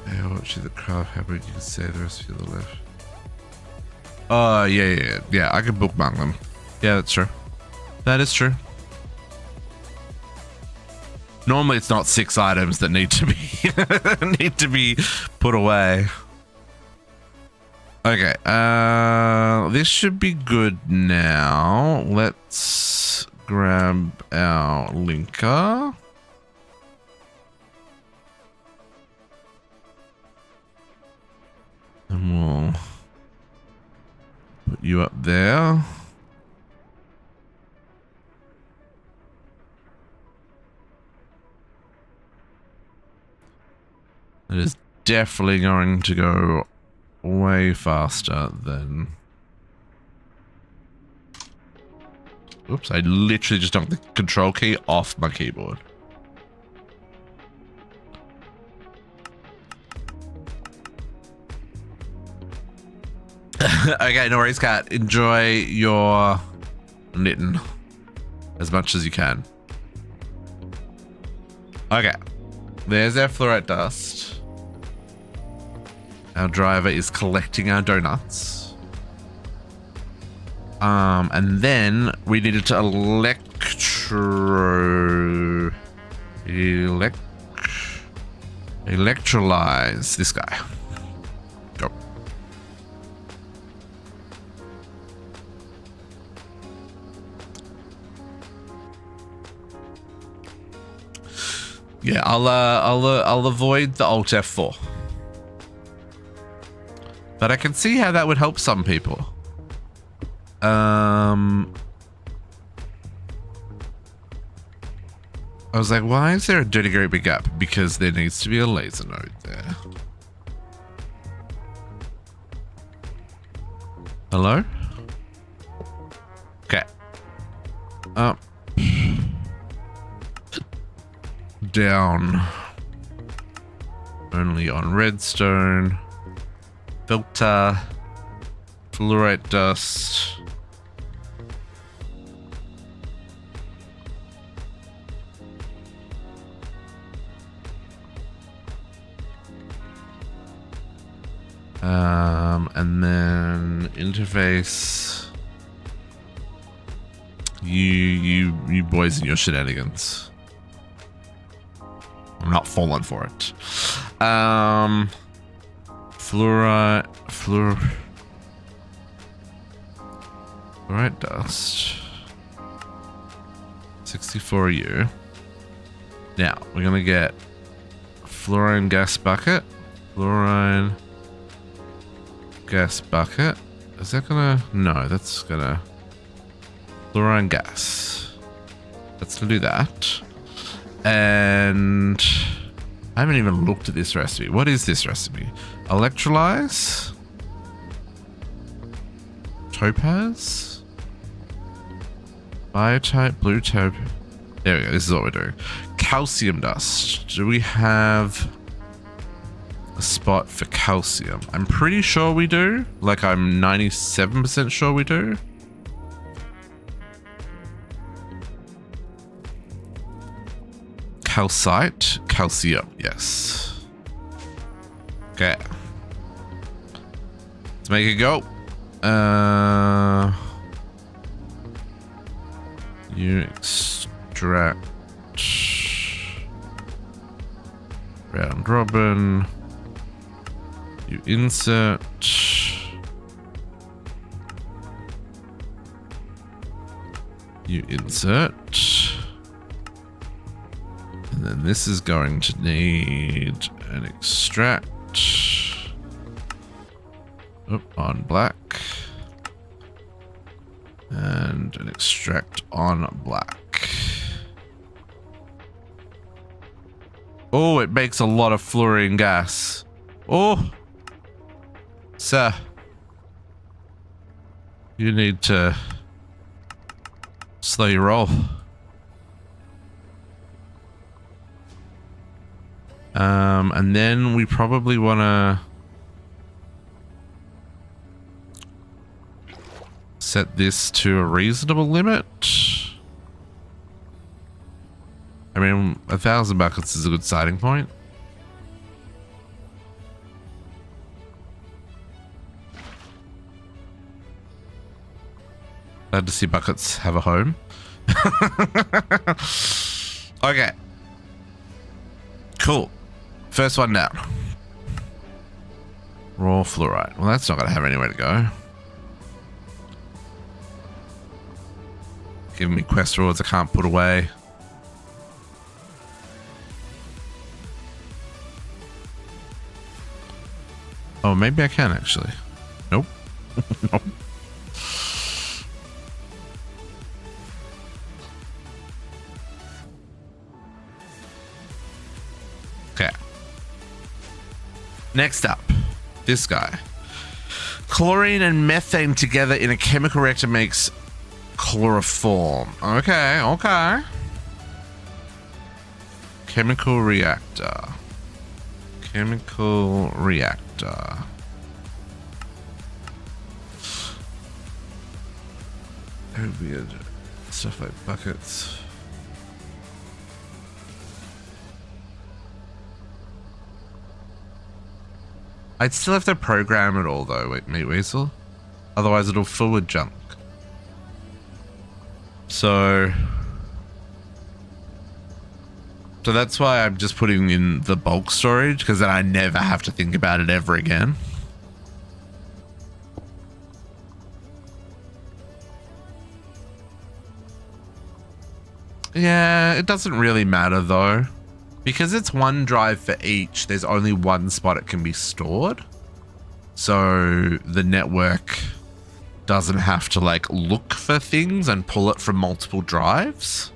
Yeah, what should the craft habit? You can say the rest of the left. Yeah. I could bookmark them. Yeah, that's true. That is true. Normally, it's not 6 items that need to be put away. Okay, this should be good now. Let's grab our linker. And we'll put you up there. That is definitely going to go way faster than... Oops, I literally just knocked the control key off my keyboard. Okay, no worries, cat. Enjoy your knitting as much as you can. Okay, there's our fluorite dust. Our driver is collecting our donuts. And then we needed to electrolyze this guy. Go. Yeah, I'll avoid the Alt F4. But I can see how that would help some people. I was like, why is there a dirty great big gap? Because there needs to be a laser node there. Hello? Okay. Up. Down. Only on redstone. Filter. Fluorite dust. And then interface. You boys and your shenanigans. I'm not falling for it. Fluorite dust. 64U. Now we're gonna get fluorine gas bucket. Fluorine gas bucket. Is that gonna... No, that's gonna... Fluorine gas. Let's do that. And... I haven't even looked at this recipe. What is this recipe? Electrolyze? Topaz? Biotite, blue taupe. There we go, this is what we're doing. Calcium dust. Do we have a spot for calcium? I'm pretty sure we do. Like, I'm 97% sure we do. Calcite, calcium, yes. Okay. Let's make it go. You extract round robin. You insert. You insert. And then this is going to need an extract. On black. And an extract on black. Oh, it makes a lot of fluorine gas. Oh. Sir. You need to slow your roll. And then we probably want to set this to a reasonable limit. I mean, 1,000 buckets is a good starting point. Glad to see buckets have a home. Okay. Cool. First one down. Raw fluorite. Well, that's not going to have anywhere to go. Giving me quest rewards I can't put away. Oh, maybe I can actually. Nope. Nope. Okay. Next up, this guy. Chlorine and methane together in a chemical reactor makes chloroform. Okay, okay. Chemical reactor. Chemical reactor. Oh, weird. Stuff like buckets. I'd still have to program it all though, wait, Meat Weasel. Otherwise it'll fill with junk. So that's why I'm just putting in the bulk storage, because then I never have to think about it ever again. Yeah, it doesn't really matter though. Because it's one drive for each, there's only one spot it can be stored. So the network doesn't have to like look for things and pull it from multiple drives.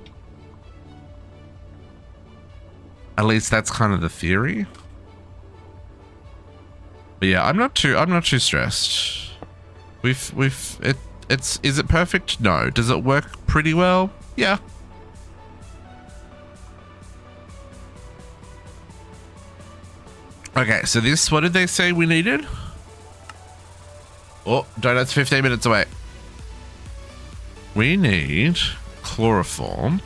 At least that's kind of the theory. But yeah, I'm not too stressed. Is it perfect? No. Does it work pretty well? Yeah. Okay, so this, what did they say we needed? Oh, donut's 15 minutes away. We need chloroform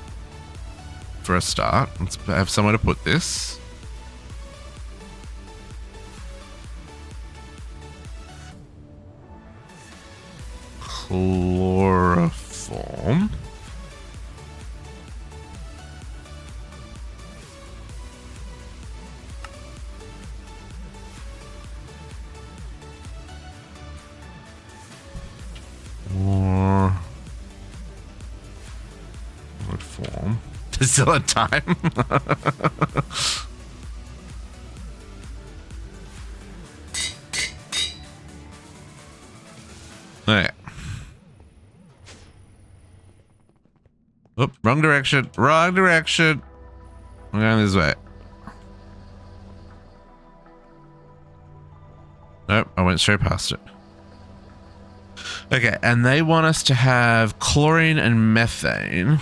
for a start. Let's have somewhere to put this. Chloroform. Or what form? There's still a time. Alright. Oop, wrong direction. Wrong direction. I'm going this way. Nope, I went straight past it. Okay, and they want us to have chlorine and methane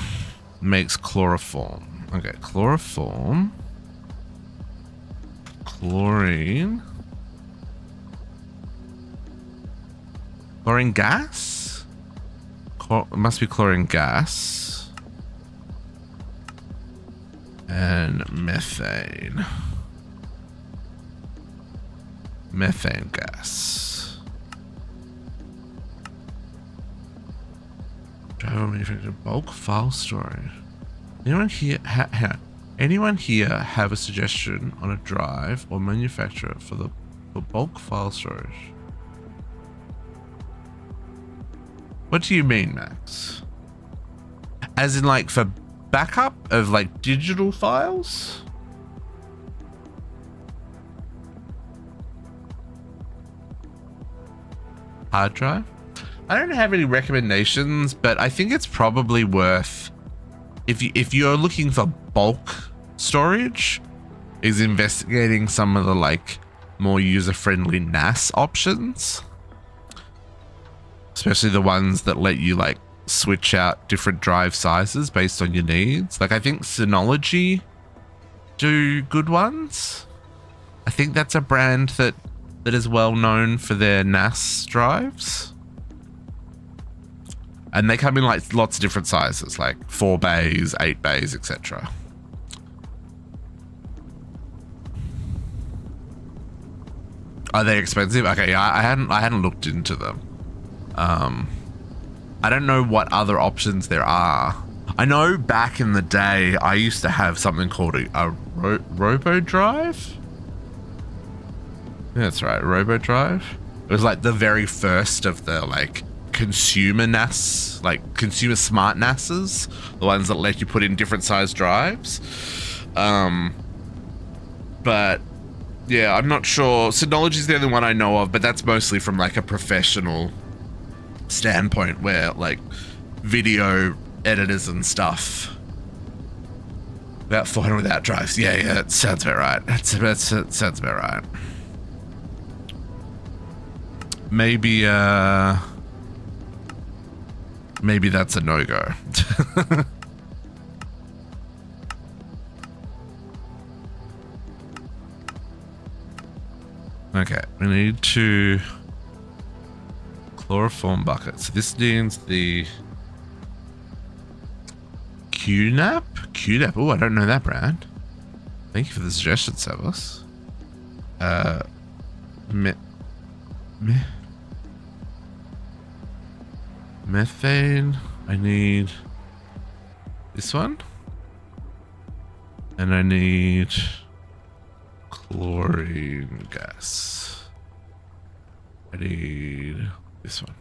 makes chloroform. Okay, chloroform. Chlorine. Chlorine gas? It must be chlorine gas. And methane. Methane gas. Driver manufactured bulk file storage. Anyone here have a suggestion on a drive or manufacturer for bulk file storage? What do you mean, Max? As in like for backup of like digital files? Hard drive? I don't have any recommendations, but I think it's probably worth, if you're looking for bulk storage, is investigating some of the like more user-friendly NAS options, especially the ones that let you like switch out different drive sizes based on your needs. Like I think Synology do good ones. I think that's a brand that is well known for their NAS drives. And they come in like lots of different sizes, like 4 bays, 8 bays, etc. Are they expensive? Okay, yeah, I hadn't looked into them. I don't know what other options there are. I know back in the day, I used to have something called a Robo Drive. Yeah, that's right, Robo Drive. It was like the very first of the like consumer NAS, like consumer smart NASs, the ones that let you put in different size drives. But yeah, I'm not sure. Synology is the only one I know of, but that's mostly from like a professional standpoint where like video editors and stuff. About 400 without drives. Yeah, that sounds about right. That sounds about right. maybe that's a no-go. Okay, we need to chloroform bucket. So this needs the QNAP? QNAP. Oh, I don't know that brand. Thank you for the suggestion, Savos. Methane. I need this one. And I need chlorine gas. I need this one.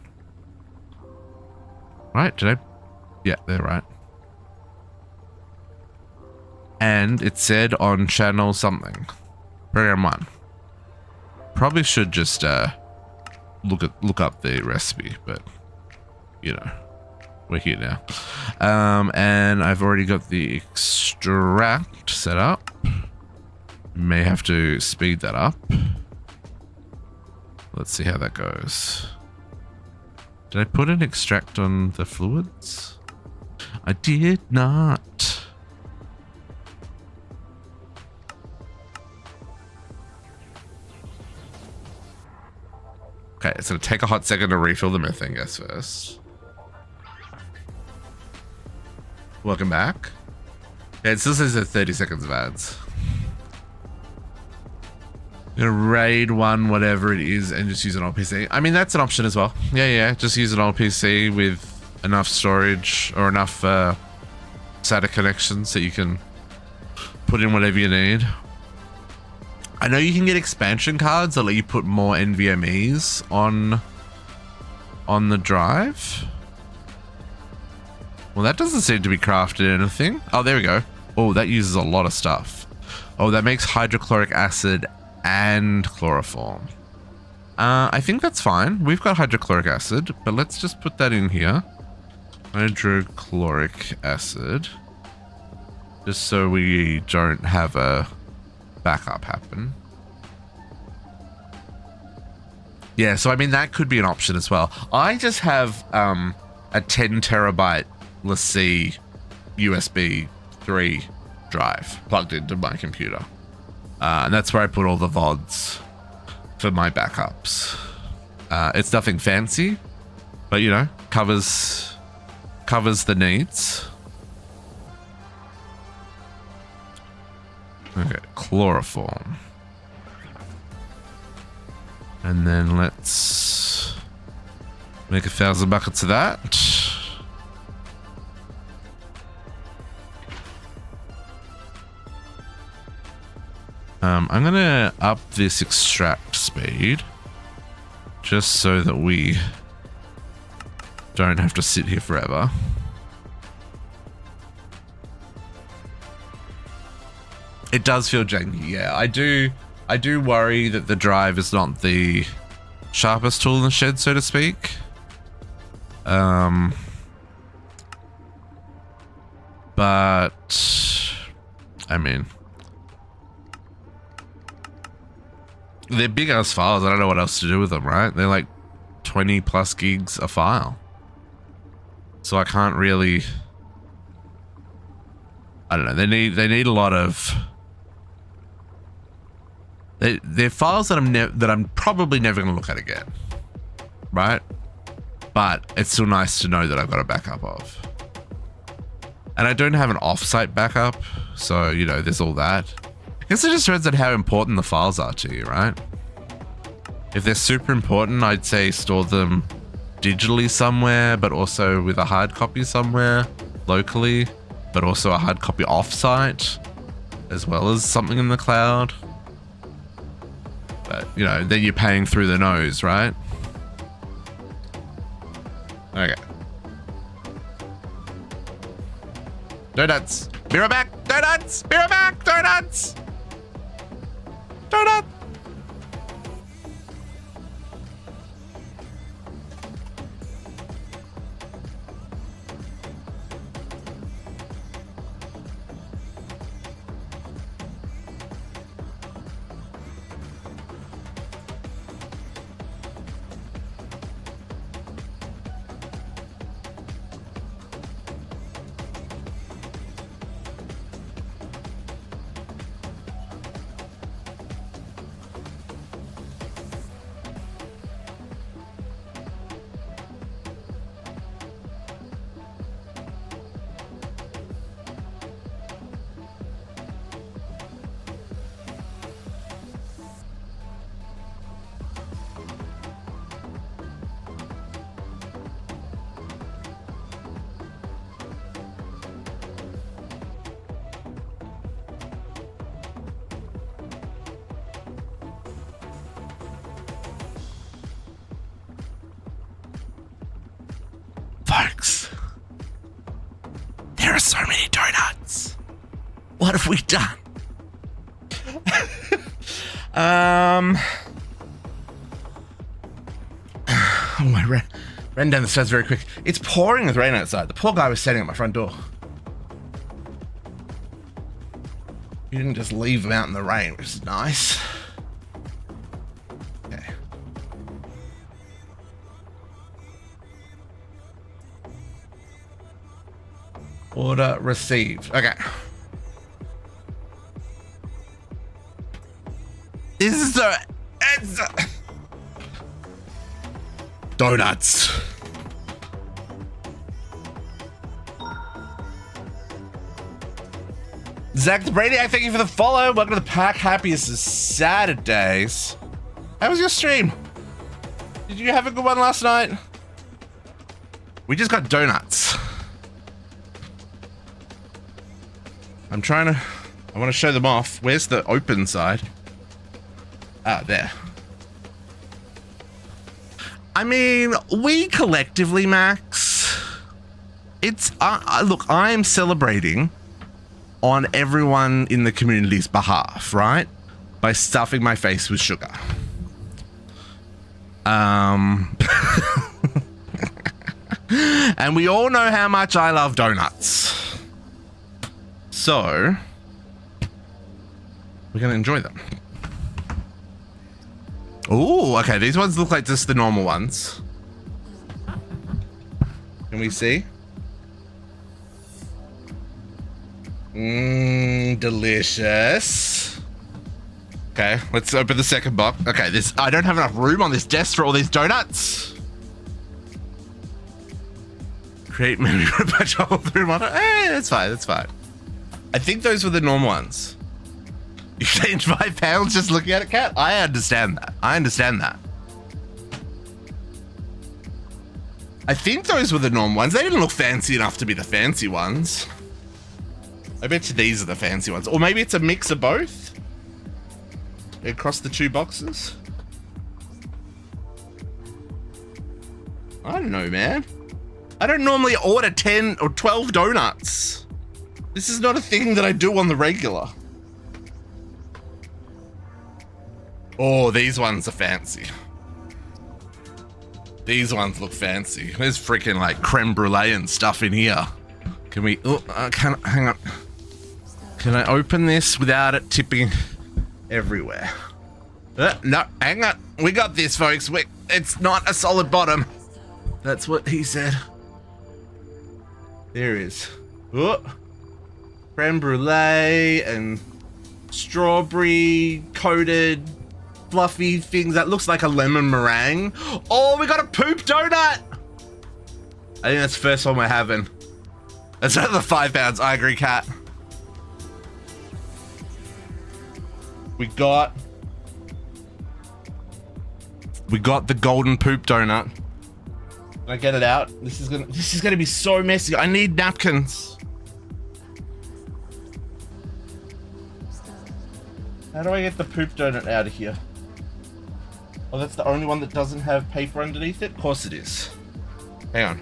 Right? Did I? Yeah, they're right. And it said on channel something. Program 1. Probably should just look up the recipe, but you know, we're here now. And I've already got the extract set up. May have to speed that up. Let's see how that goes. Did I put an extract on the fluids? I did not. Okay, it's gonna take a hot second to refill the methane gas first. Welcome back. Yeah, it still says 30 seconds of ads. I'm gonna raid one, whatever it is, and just use an old PC. I mean, that's an option as well. Yeah, just use an old PC with enough storage or enough SATA connections that you can put in whatever you need. I know you can get expansion cards that let you put more NVMEs on the drive. Well, that doesn't seem to be crafted anything. Oh, there we go. Oh, that uses a lot of stuff. Oh, that makes hydrochloric acid and chloroform. I think that's fine. We've got hydrochloric acid, but let's just put that in here. Hydrochloric acid. Just so we don't have a backup happen. Yeah, so I mean, that could be an option as well. I just have a 10 terabyte, let's see, USB 3 drive plugged into my computer. And that's where I put all the VODs for my backups. It's nothing fancy, but you know, covers the needs. Okay, chloroform. And then let's make 1,000 buckets of that. I'm gonna up this extract speed just so that we don't have to sit here forever. It does feel janky, yeah. I do worry that the drive is not the sharpest tool in the shed, so to speak. But I mean, they're big ass files. I don't know what else to do with them, right? They're like 20 plus gigs a file. So I can't really, I don't know. They need a lot of, they're files that I'm probably never going to look at again, right? But it's still nice to know that I've got a backup of. And I don't have an offsite backup, so you know, there's all that. I guess it just depends on how important the files are to you, right? If they're super important, I'd say store them digitally somewhere, but also with a hard copy somewhere locally, but also a hard copy offsite, as well as something in the cloud. But you know, then you're paying through the nose, right? Okay. Donuts! Be right back! Donuts! Be right back! Donuts! Donut! What have we done? Oh, I ran down the stairs very quick. It's pouring with rain outside. The poor guy was standing at my front door. You didn't just leave him out in the rain, which is nice. Okay. Order received. Okay. This is the... It's... Donuts. Zach the Brainiac, thank you for the follow. Welcome to the pack. Happiest of Saturdays. How was your stream? Did you have a good one last night? We just got donuts. I want to show them off. Where's the open side? Ah, there. I mean, we collectively, Max, it's, look, I am celebrating on everyone in the community's behalf, right? By stuffing my face with sugar. And we all know how much I love donuts. So, we're gonna enjoy them. Oh, okay, these ones look like just the normal ones. Can we see? Delicious. Okay, let's open the second box. Okay, I don't have enough room on this desk for all these donuts. Create memory for a patch hole through one. Hey, that's fine, that's fine. I think those were the normal ones. You changed 5 pounds just looking at it, Cat? I understand that. I understand that. I think those were the normal ones. They didn't look fancy enough to be the fancy ones. I bet you these are the fancy ones. Or maybe it's a mix of both? Across the 2 boxes? I don't know, man. I don't normally order 10 or 12 donuts. This is not a thing that I do on the regular. Oh, these ones are fancy. These ones look fancy. There's freaking like creme brulee and stuff in here. Can we, hang on. Can I open this without it tipping everywhere? No, hang on. We got this, folks. It's not a solid bottom. That's what he said. There is. Oh, creme brulee and strawberry coated fluffy things that looks like a lemon meringue. Oh, we got a poop donut. I think that's the first one we're having. That's another 5 pounds. I agree, Cat. We got the golden poop donut. Can I get it out? This is gonna be so messy. I need napkins. How do I get the poop donut out of here? Oh, that's the only one that doesn't have paper underneath it? Of course it is. Hang on.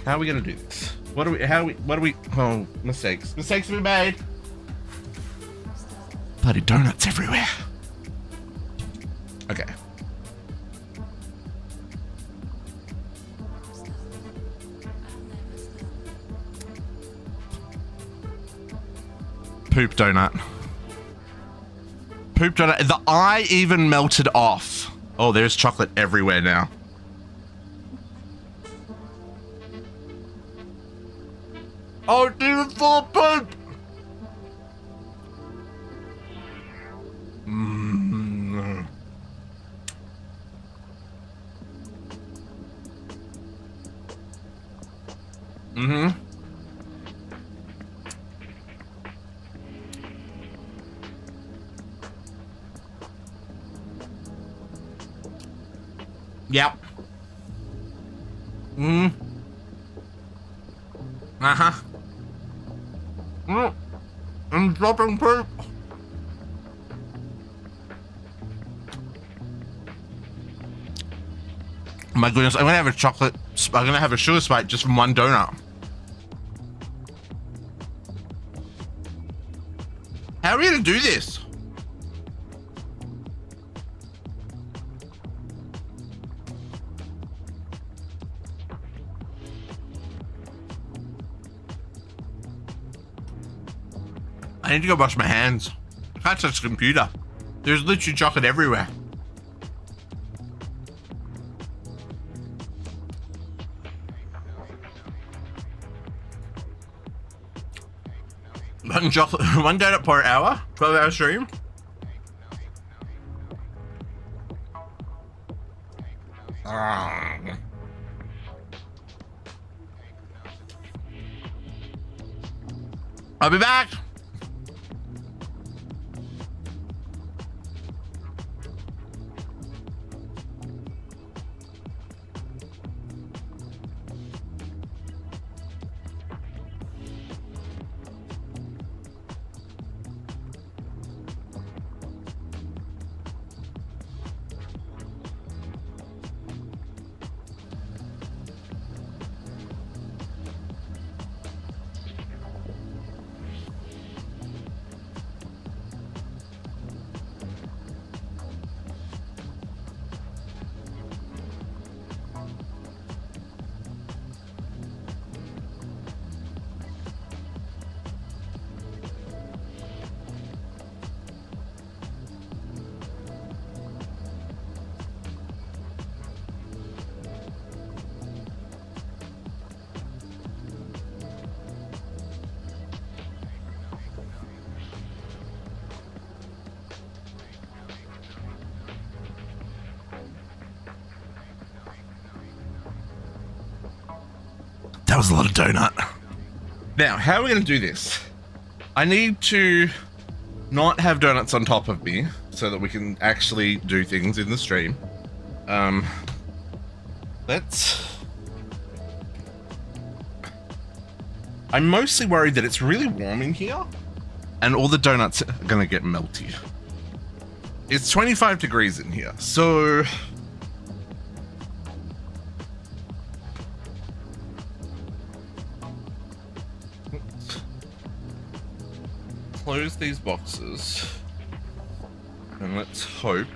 How are we gonna do this? What are we, oh, mistakes. Mistakes we made. Bloody donuts everywhere. Okay. Poop donut. Poop donut. The eye even melted off. Oh, there's chocolate everywhere now. Oh, it's even full of poop. Mm. Mm-hmm. Yep. Mm. Uh-huh. Mm. I'm dropping poop. My goodness, I'm gonna have a sugar spike just from one donut. we gonna do this? I need to go wash my hands. I can't touch the computer. There's literally chocolate everywhere. One chocolate, one donut per hour, 12-hour stream. I'll be back. That was a lot of donut. Now, how are we going to do this? I need to not have donuts on top of me so that we can actually do things in the stream. I'm mostly worried that it's really warm in here and all the donuts are going to get melty. It's 25 degrees in here, so... Close these boxes and let's hope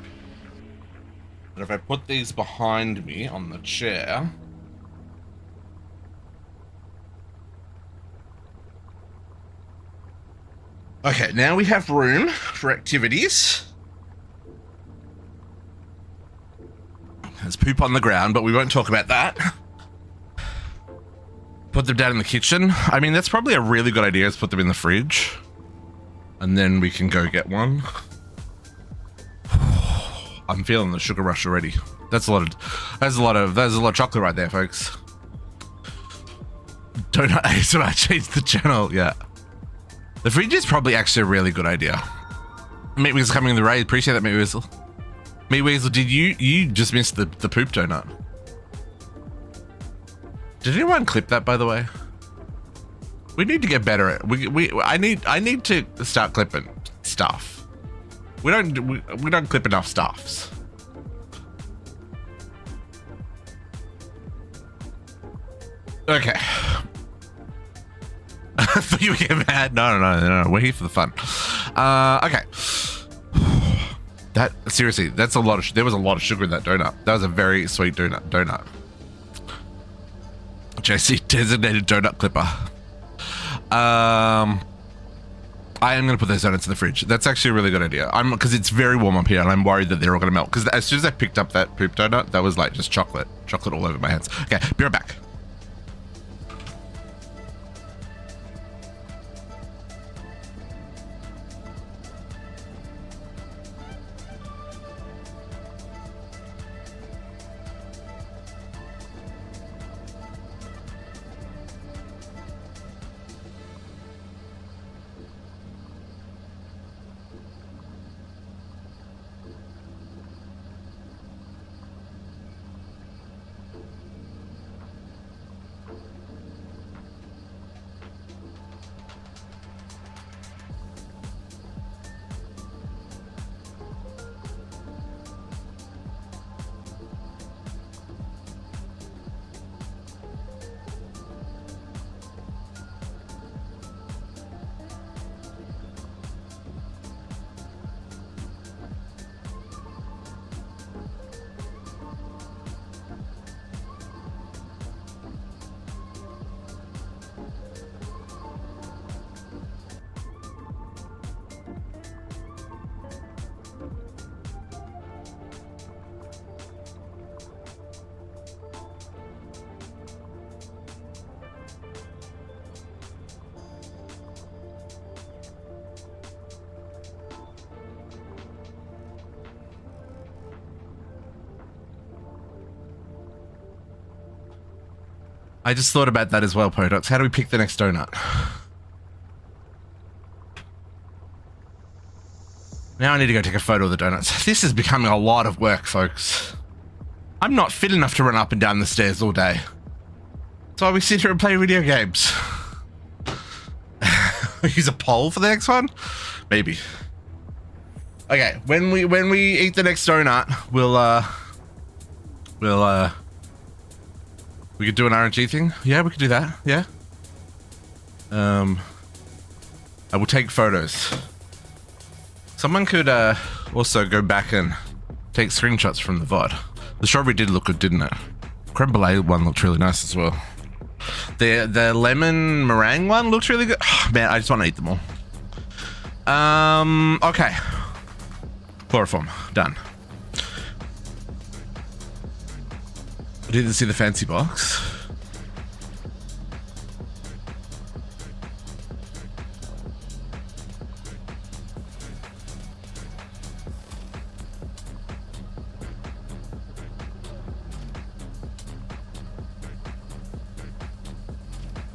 that if I put these behind me on the chair, okay, now we have room for activities. There's poop on the ground, but we won't talk about that. Put them down in the kitchen. I mean, that's probably a really good idea, is put them in the fridge. And then we can go get one. I'm feeling the sugar rush already. That's a lot of chocolate right there, folks. Donut ASMR change the channel, yeah. The fridge is probably actually a really good idea. Meat Weasel coming in the raid. Appreciate that, Meat Weasel. Meat Weasel, did you just missed the poop donut? Did anyone clip that, by the way? We need to get better at I need to start clipping stuff. We don't clip enough stuffs. Okay. I thought you were getting mad. No. We're here for the fun. Okay. That seriously, that's a lot of. There was a lot of sugar in that donut. That was a very sweet donut. JC designated donut clipper. I am going to put those donuts in the fridge. That's actually a really good idea. Because it's very warm up here and I'm worried that they're all going to melt. Because as soon as I picked up that poop donut, that was like just chocolate all over my hands. Okay, be right back. I just thought about that as well, Podox. How do we pick the next donut? Now I need to go take a photo of the donuts. This is becoming a lot of work, folks. I'm not fit enough to run up and down the stairs all day. That's why we sit here and play video games. Use a poll for the next one? Maybe. Okay, when we eat the next donut, we could do an RNG thing. Yeah, we could do that. Yeah. I will take photos. Someone could also go back and take screenshots from the VOD. The strawberry did look good, didn't it? Creme brulee one looked really nice as well. The lemon meringue one looks really good. Oh, man, I just want to eat them all. Okay. Chloroform, done. I didn't see the fancy box.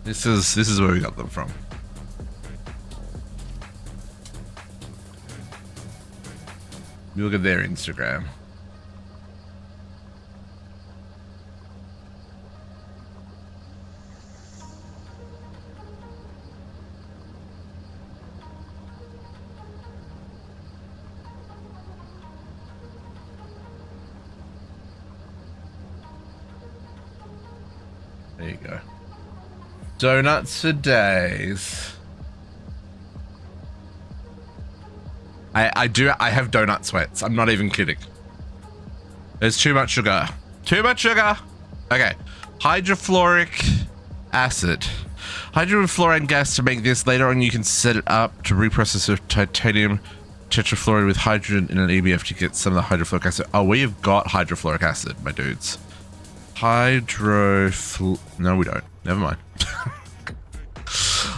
This is where we got them from. You look at their Instagram. There you go. Donuts for days. I have donut sweats. I'm not even kidding. There's too much sugar. Too much sugar. Okay. Hydrofluoric acid. Hydrofluoride gas to make this. Later on you can set it up to reprocess the titanium tetrafluoride with hydrogen in an EBF to get some of the hydrofluoric acid. Oh, we have got hydrofluoric acid, my dudes. No, we don't. Never mind.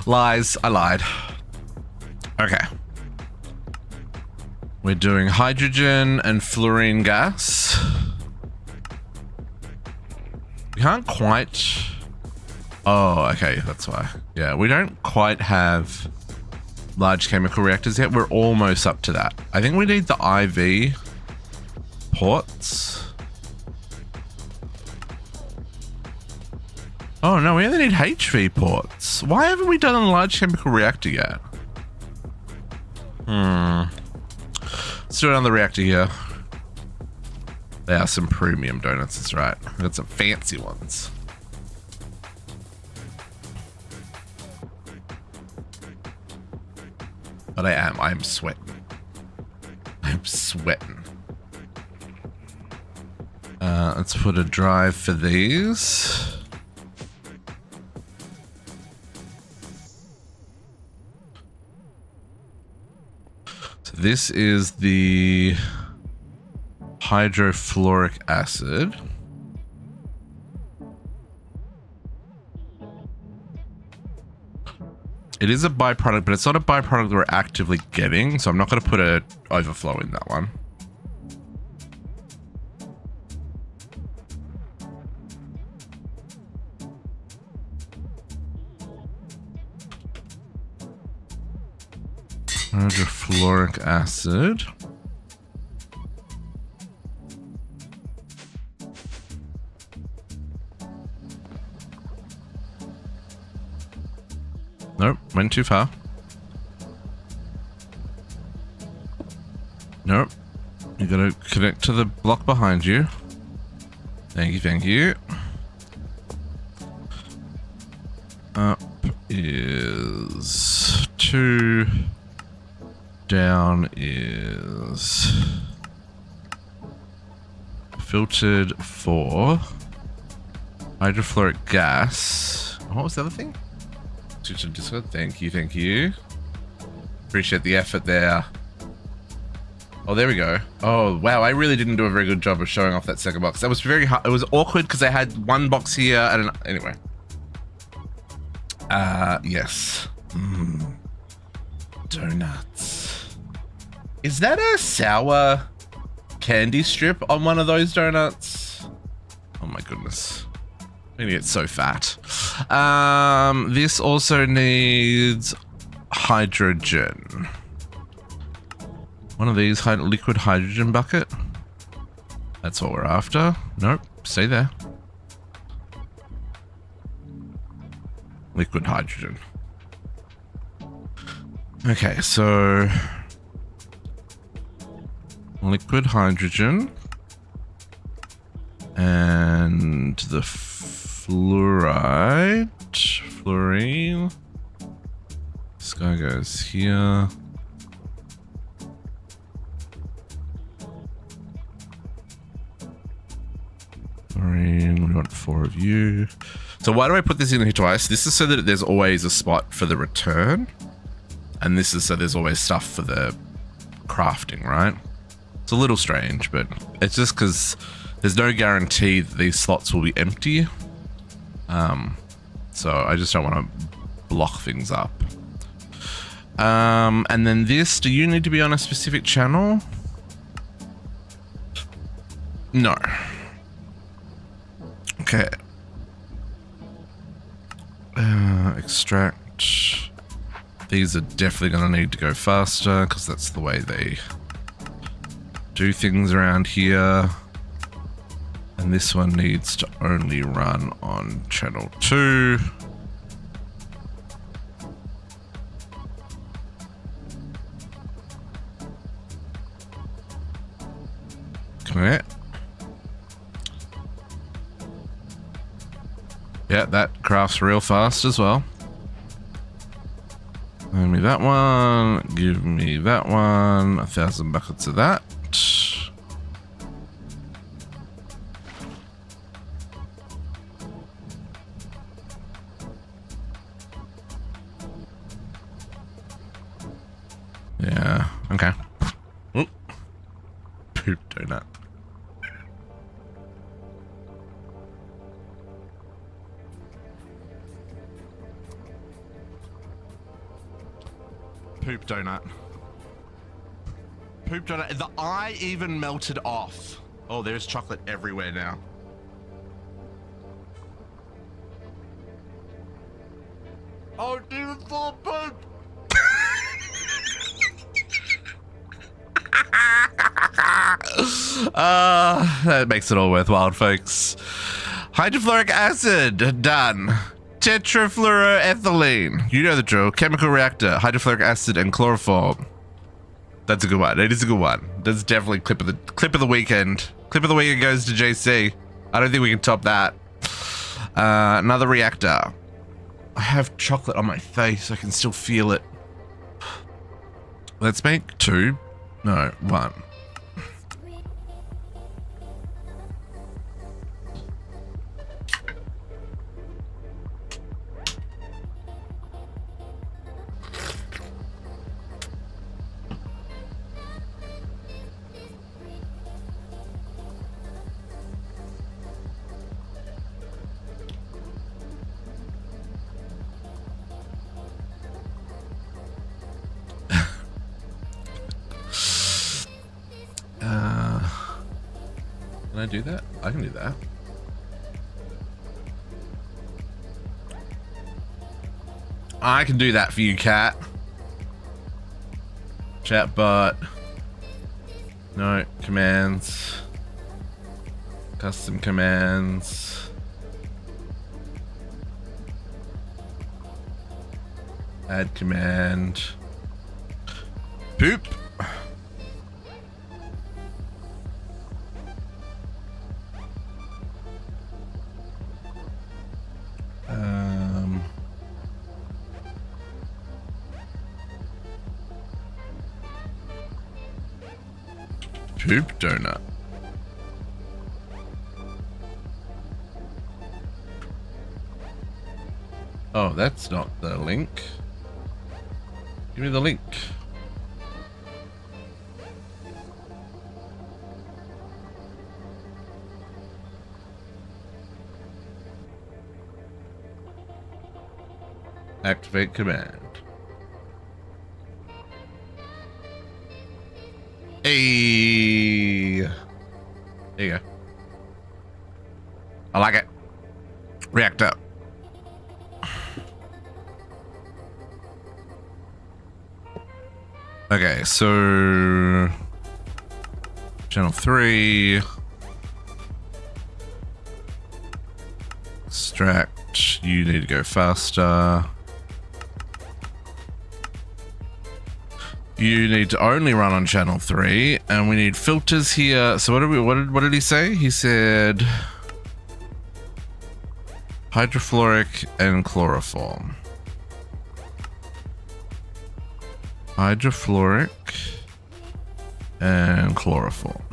Lies. I lied. Okay. We're doing hydrogen and fluorine gas. We can't quite... Oh, okay. That's why. Yeah, we don't quite have large chemical reactors yet. We're almost up to that. I think we need the IV ports. Oh no, we only need HV ports. Why haven't we done a large chemical reactor yet? Let's do it on the reactor here. They are some premium donuts, that's right. We got some fancy ones. But I'm sweating. I'm sweating. Let's put a drive for these. This is the hydrofluoric acid. It is a byproduct, but it's not a byproduct that we're actively getting, so I'm not going to put an overflow in that one. Hydrofluoric acid. Nope, went too far. Nope. You gotta connect to the block behind you. Thank you, thank you. Up is 2. Down is filtered for hydrofluoric gas. What was the other thing? Switch to Discord. Thank you, thank you. Appreciate the effort there. Oh, there we go. Oh, wow. I really didn't do a very good job of showing off that second box. That was very hard. It was awkward because I had one box here and anyway. Yes. Donuts. Is that a sour candy strip on one of those donuts? Oh my goodness. Maybe it's so fat. This also needs hydrogen. One of these liquid hydrogen bucket. That's what we're after. Nope, stay there. Liquid hydrogen. Okay, so liquid hydrogen and the fluorine. This guy goes here. Fluorine, we want 4 of you. So why do I put this in here twice? This is so that there's always a spot for the return. And this is so there's always stuff for the crafting, right? It's a little strange, but it's just because there's no guarantee that these slots will be empty. So I just don't want to block things up. And then this, do you need to be on a specific channel? No. Okay. Extract. These are definitely going to need to go faster because that's the way they do things around here. And this one needs to only run on channel 2. Okay. Yeah, that crafts real fast as well. Give me that one. Give me that one. 1,000 buckets of that. Yeah, okay. Oop. Poop donut. Poop donut. Poop donut. The eye even melted off. Oh, there's chocolate everywhere now. Oh, dude, it's full of poop. That makes it all worthwhile, folks. Hydrofluoric acid, done. Tetrafluoroethylene, you know the drill. Chemical reactor, hydrofluoric acid, and chloroform. That's a good one. It is a good one. That's definitely clip of the weekend. Clip of the weekend goes to JC. I don't think we can top that. Another reactor. I have chocolate on my face. I can still feel it. Let's make 2. No, 1. Can I do that? I can do that. I can do that for you, cat. Chatbot. No, commands. Custom commands. Add command. Poop. Poop donut. Oh, that's not the link. Give me the link. Activate command. Hey. There you go. I like it. Okay, so channel 3. Extract. You need to go faster. You need to only run on channel 3, and we need filters here. So what did he say? He said hydrofluoric and chloroform. Hydrofluoric and chloroform.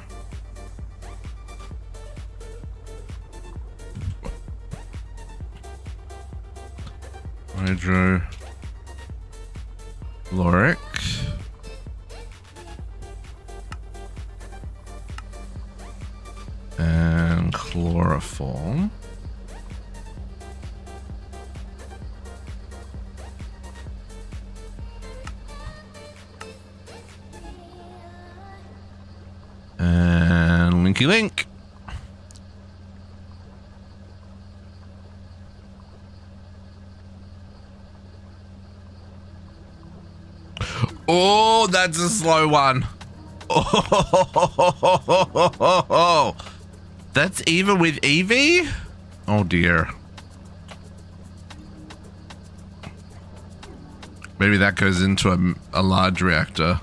Hydrofluoric and chloroform. And linky link. Oh, that's a slow one. Oh, that's even with Evie? Oh dear. Maybe that goes into a large reactor.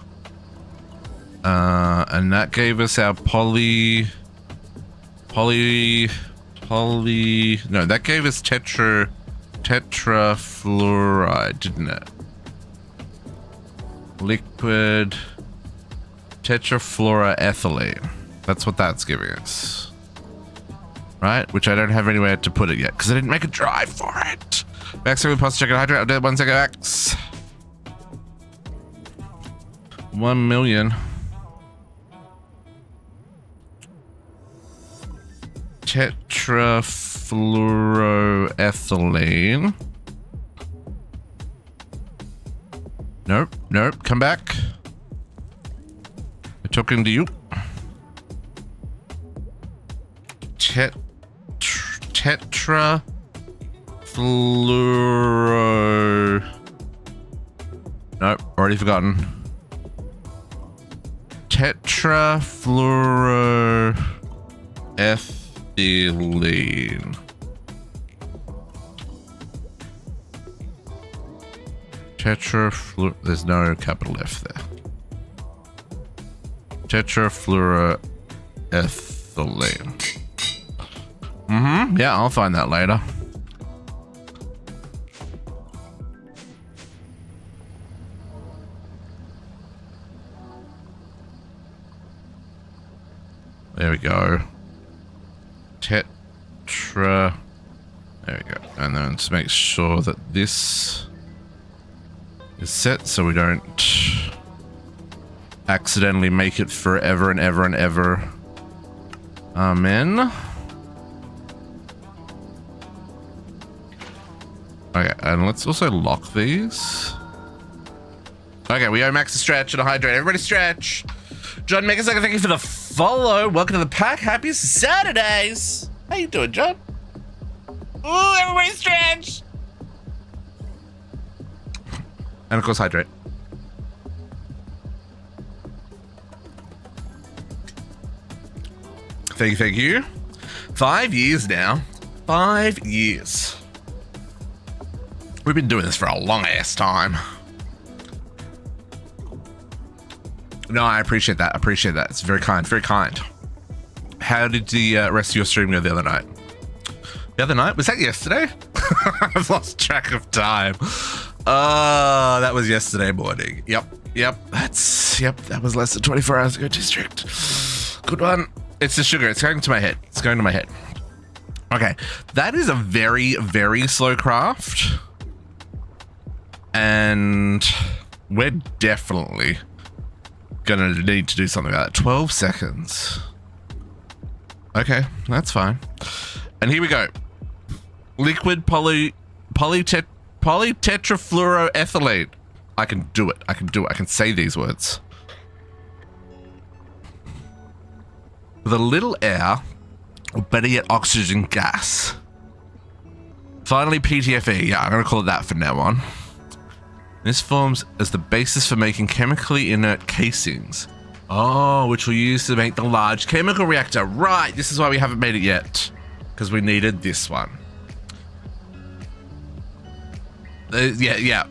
And that gave us our no, that gave us tetrafluoride, didn't it? Liquid tetrafluoroethylene. That's what that's giving us. Right? Which I don't have anywhere to put it yet, because I didn't make a drive for it. Max, pulse check and hydrate, update 1 second max. 1 million. Tetrafluoroethylene. Nope, nope, come back. I'm talking to you. Tetrafluoro. Nope, already forgotten. Tetrafluoroethylene. There's no capital F there. Tetrafluoroethylene. Yeah, I'll find that later. There we go. There we go. And then let's make sure that this is set so we don't accidentally make it forever and ever and ever. Amen. Okay, and let's also lock these. Okay, we owe Max a stretch and a hydrate. Everybody stretch. John Megasaka, thank you for the follow. Welcome to the pack. Happy Saturdays. How you doing, John? Ooh, everybody stretch. And of course, hydrate. Thank you. 5 years now. 5 years. We've been doing this for a long ass time. No, I appreciate that. It's very kind, very kind. How did the rest of your stream go the other night? The other night? Was that yesterday? I've lost track of time. That was yesterday morning. Yep. That was less than 24 hours ago, District. Good one. It's the sugar. It's going to my head. Okay. That is a very, very slow craft. And we're definitely gonna need to do something about it. 12 seconds. Okay, that's fine. And here we go. Liquid polytetrafluoroethylene. I can do it. I can say these words. With a little air, or better yet, oxygen gas. Finally, PTFE. Yeah, I'm gonna call it that from now on. This forms as the basis for making chemically inert casings. Oh, which we'll use to make the large chemical reactor. Right, this is why we haven't made it yet. Because we needed this one. Yeah.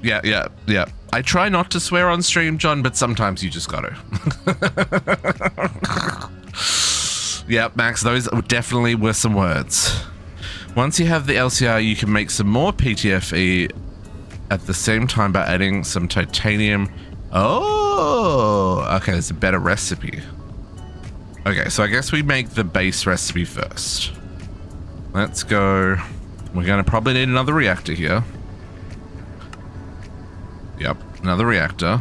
I try not to swear on stream, John, but sometimes you just gotta. Yeah, Max, those definitely were some words. Once you have the LCR, you can make some more PTFE at the same time by adding some titanium. Oh, okay, there's a better recipe. Okay, so I guess we make the base recipe first. Let's go. We're gonna probably need another reactor here. Yep, another reactor.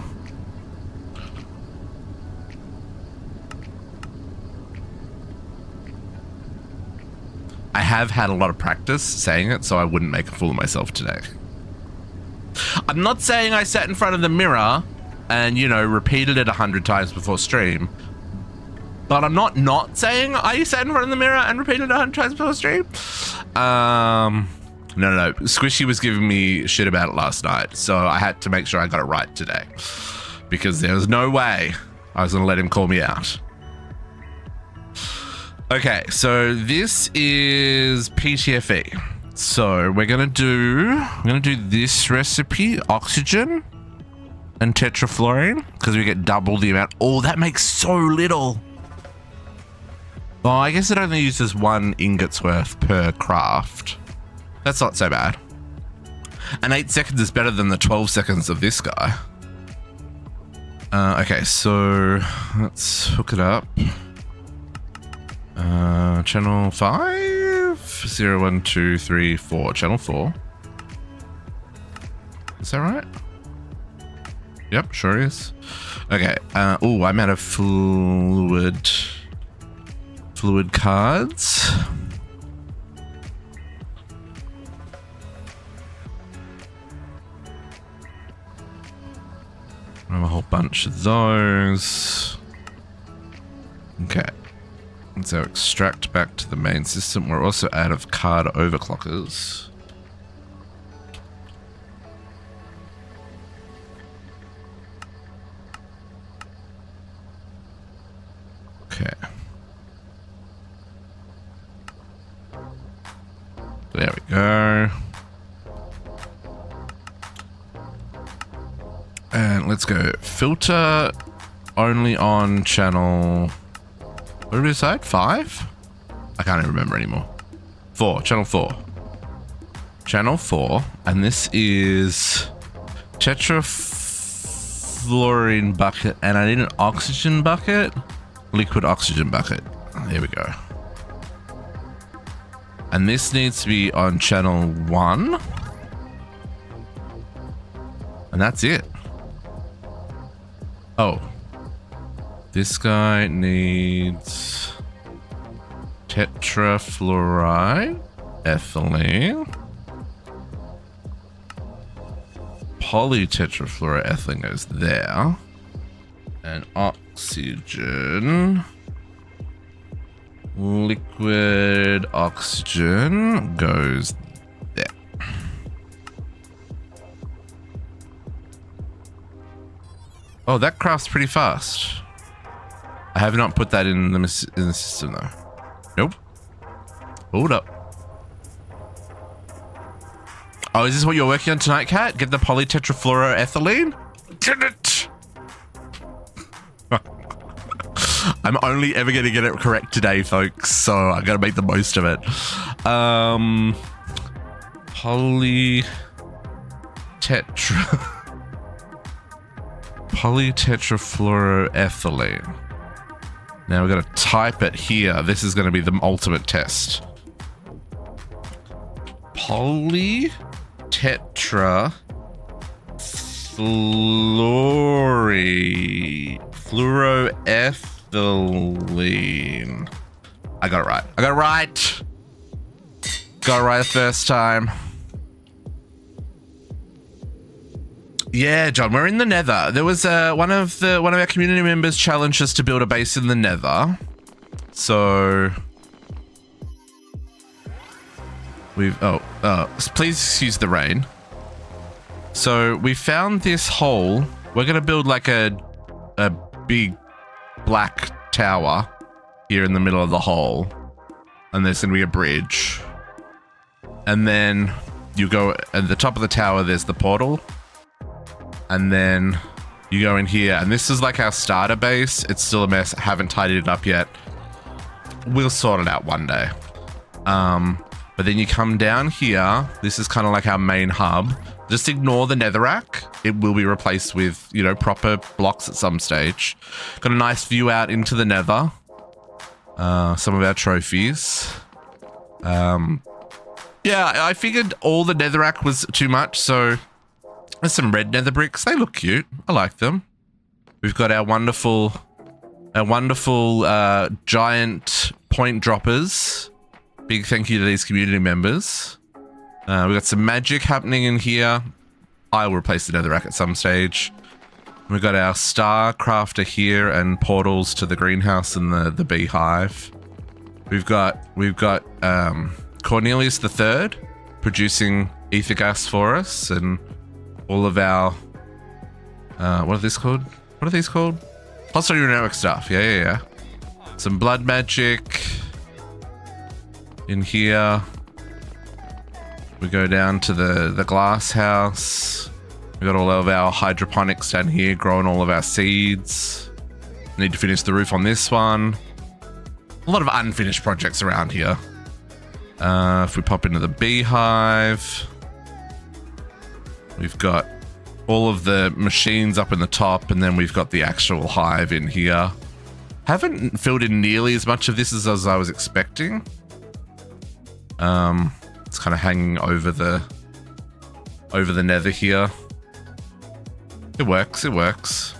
I have had a lot of practice saying it, so I wouldn't make a fool of myself today. I'm not saying I sat in front of the mirror and, you know, repeated it 100 times before stream, but I'm not saying I sat in front of the mirror and repeated it 100 times before stream. No. Squishy was giving me shit about it last night, so I had to make sure I got it right today because there was no way I was going to let him call me out. Okay, so this is PTFE. So we're gonna do this recipe, oxygen and tetrafluorine, because we get double the amount. Oh, that makes so little. Oh, I guess it only uses 1 ingot's worth per craft. That's not so bad. And 8 seconds is better than the 12 seconds of this guy. Okay, so let's hook it up. Channel 5, 0, 1, 2, 3, 4. Channel 4. Is that right? Yep, sure is. Okay. Oh, I'm out of fluid cards. I have a whole bunch of those. Okay. So extract back to the main system. We're also out of card overclockers. Okay. There we go. And let's go filter only on channel. What did we decide? 5? I can't even remember anymore. 4. Channel 4. Channel 4. And this is tetrafluorine bucket. And I need an oxygen bucket. Liquid oxygen bucket. Here we go. And this needs to be on channel 1. And that's it. Oh. This guy needs tetrafluoroethylene. Polytetrafluoroethylene goes there. And oxygen. Liquid oxygen goes there. Oh, that crafts pretty fast. I have not put that in the system though. Nope. Hold up. Oh, is this what you're working on tonight, Kat? Get the polytetrafluoroethylene? Get it! I'm only ever going to get it correct today, folks, so I got to make the most of it. Polytetrafluoroethylene. Now we're going to type it here. This is going to be the ultimate test. Polytetrafluoroethylene. I got it right. I got it right. Got it right the first time. Yeah, John, we're in the Nether. There was one of our community members challenged us to build a base in the Nether. So we've please excuse the rain. So we found this hole. We're going to build like a big black tower here in the middle of the hole. And there's going to be a bridge. And then you go at the top of the tower, there's the portal. And then you go in here. And this is like our starter base. It's still a mess. Haven't tidied it up yet. We'll sort it out one day. But then you come down here. This is kind of like our main hub. Just ignore the netherrack. It will be replaced with, you know, proper blocks at some stage. Got a nice view out into the nether. Some of our trophies. Yeah, I figured all the netherrack was too much, so there's some red nether bricks. They look cute. I like them. We've got our wonderful giant point droppers. Big thank you to these community members. We've got some magic happening in here. I will replace the netherrack at some stage. We've got our star crafter here and portals to the greenhouse and the beehive. We've got Cornelius III producing ether gas for us, and all of our what are these called? What are these called? Hostile network stuff. Yeah. Some blood magic in here. We go down to the glass house. We got all of our hydroponics down here, growing all of our seeds. Need to finish the roof on this one. A lot of unfinished projects around here. If we pop into the beehive, we've got all of the machines up in the top, and then we've got the actual hive in here. Haven't filled in nearly as much of this as I was expecting. It's kind of hanging over the nether here. It works.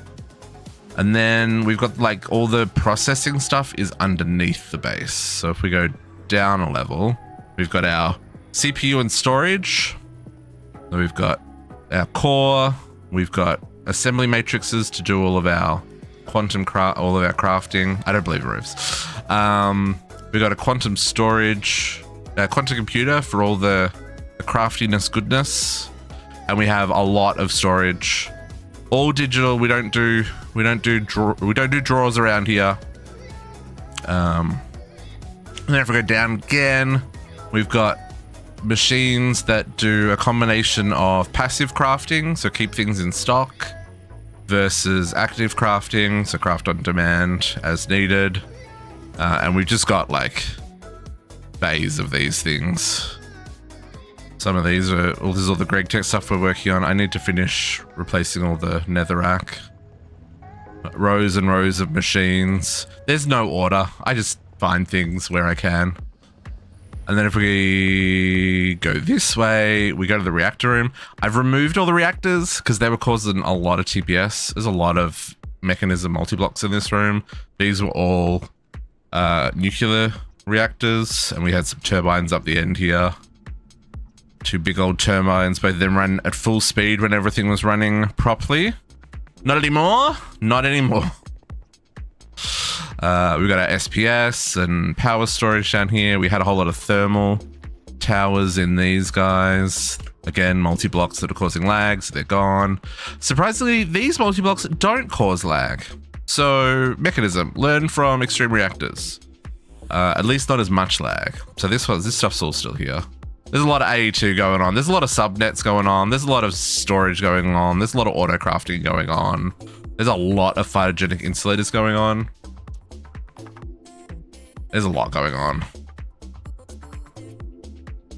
And then we've got like all the processing stuff is underneath the base. So if we go down a level, we've got our CPU and storage. So we've got our core. We've got assembly matrices to do all of our all of our crafting. I don't believe it roofs. We've got a quantum storage, quantum computer for all the craftiness goodness, and we have a lot of storage. All digital. We don't do drawers around here. And then if we go down again, we've got machines that do a combination of passive crafting, so keep things in stock, versus active crafting, so craft on demand as needed. And we've just got like bays of these things. Some of these are this is all the Greg Tech stuff we're working on. I need to finish replacing all the netherrack. Rows and rows of machines. There's no order. I just find things where I can. And then if we go this way, we go to the reactor room. I've removed all the reactors because they were causing a lot of TPS. There's a lot of mechanism multi-blocks in this room. These were all nuclear reactors, and we had some turbines up the end here. Two big old turbines, both of them ran at full speed when everything was running properly. Not anymore. Not anymore. We've got our SPS and power storage down here. We had a whole lot of thermal towers in these guys. Again, multi-blocks that are causing lag, so they're gone. Surprisingly, these multi-blocks don't cause lag. So, mechanism, learn from extreme reactors. At least not as much lag. So this stuff's all still here. There's a lot of AE2 going on. There's a lot of subnets going on. There's a lot of storage going on. There's a lot of auto crafting going on. There's a lot of photogenic insulators going on. There's a lot going on.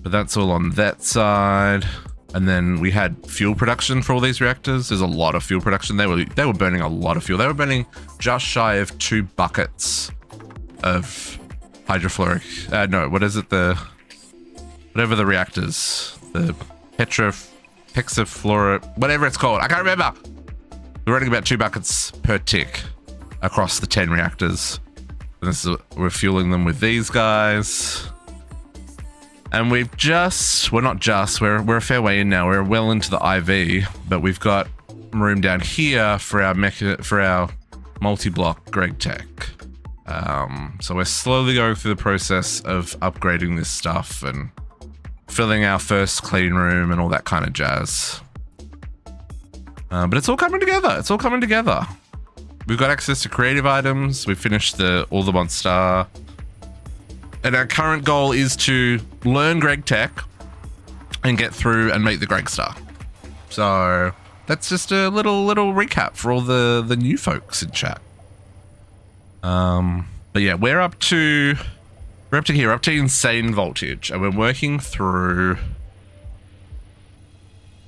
But that's all on that side. And then we had fuel production for all these reactors. There's a lot of fuel production. They were burning a lot of fuel. They were burning just shy of 2 buckets of hydrofluoric. No, what is it? Whatever the reactors, the hexafluoro, whatever it's called. I can't remember. We're running about 2 buckets per tick across the 10 reactors. And we're fueling them with these guys. And we're a fair way in now. We're well into the IV, but we've got room down here for our multi-block Greg Tech. So we're slowly going through the process of upgrading this stuff and filling our first clean room and all that kind of jazz. But it's all coming together. It's all coming together. We've got access to creative items. We've finished all the monster. And our current goal is to learn Greg Tech and get through and make the Greg Star. So that's just a little recap for all the new folks in chat. But yeah, we're up to insane voltage, and we're working through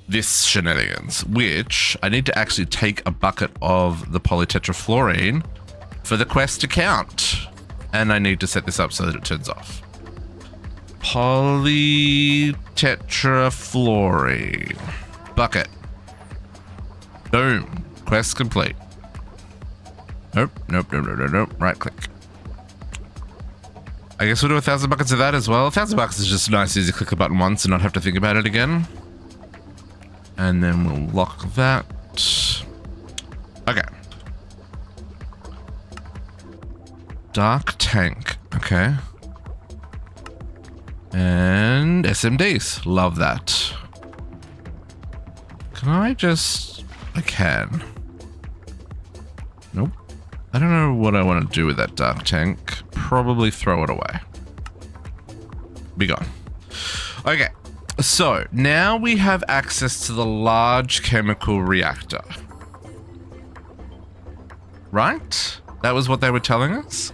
this shenanigans, which I need to actually take a bucket of the polytetrafluorine for the quest to count. And I need to set this up so that it turns off. Polytetrafluorine. Bucket. Boom. Quest complete. Nope. Right click. I guess we'll do 1,000 buckets of that as well. 1,000 buckets is just nice, easy. Click the button once and not have to think about it again. And then we'll lock that. Okay. Dark tank. Okay. And SMDs. Love that. Can I just... I can. Nope. I don't know what I want to do with that dark tank. Probably throw it away. Be gone. Okay. So now we have access to the large chemical reactor. Right? That was what they were telling us?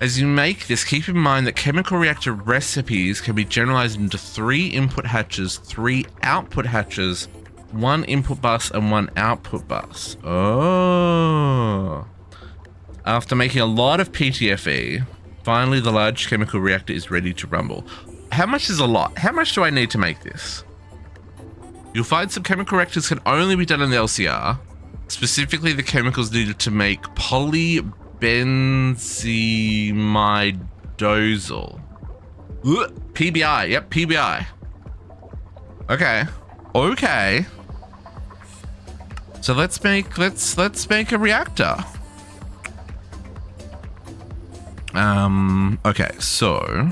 As you make this, keep in mind that chemical reactor recipes can be generalized into 3 input hatches, 3 output hatches, 1 input bus, and 1 output bus. Oh. After making a lot of PTFE, finally the large chemical reactor is ready to rumble. How much is a lot? How much do I need to make this? You'll find some chemical reactors can only be done in the LCR. Specifically, the chemicals needed to make polybenzimidazole. PBI. Yep, PBI. Okay. Okay. So let's make a reactor. Okay, so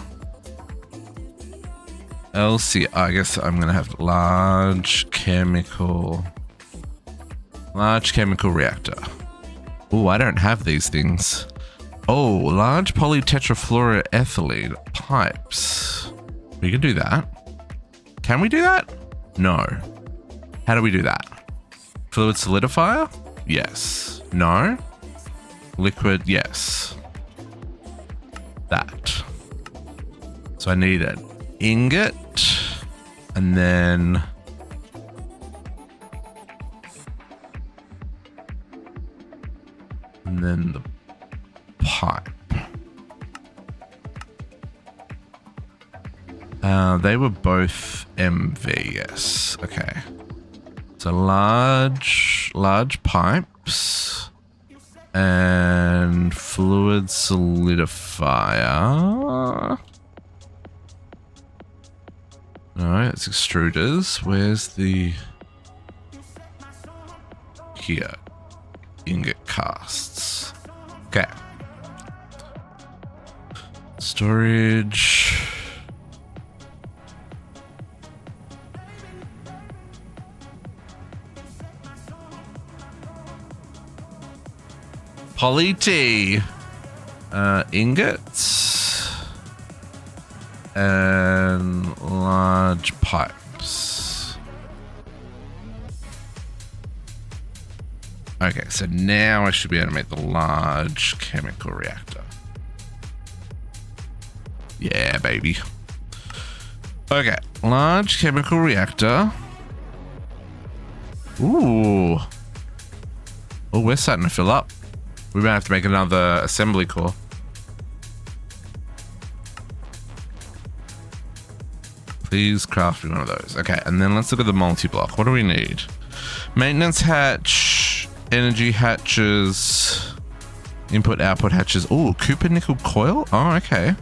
LC, I guess I'm gonna have large chemical reactor. Oh, I don't have these things. Oh, large polytetrafluoroethylene pipes. We can do that. Can we do that? No. How do we do that? Fluid solidifier? Yes. No. Liquid? Yes. That. So I need an ingot and then the pipe. They were both MV, yes. Okay. So large pipes and fluid solidifier. No, it's extruders. Where's the... Here. Ingot casts. Okay. Storage. Poly T. Ingots. And large pipes. Okay, so now I should be able to make the large chemical reactor. Yeah, baby. Okay, large chemical reactor. Ooh. Oh, we're starting to fill up. We might have to make another assembly core. Please craft me one of those. Okay, and then let's look at the multi-block. What do we need? Maintenance hatch, energy hatches, input output hatches. Oh, Cooper nickel coil? Oh, okay.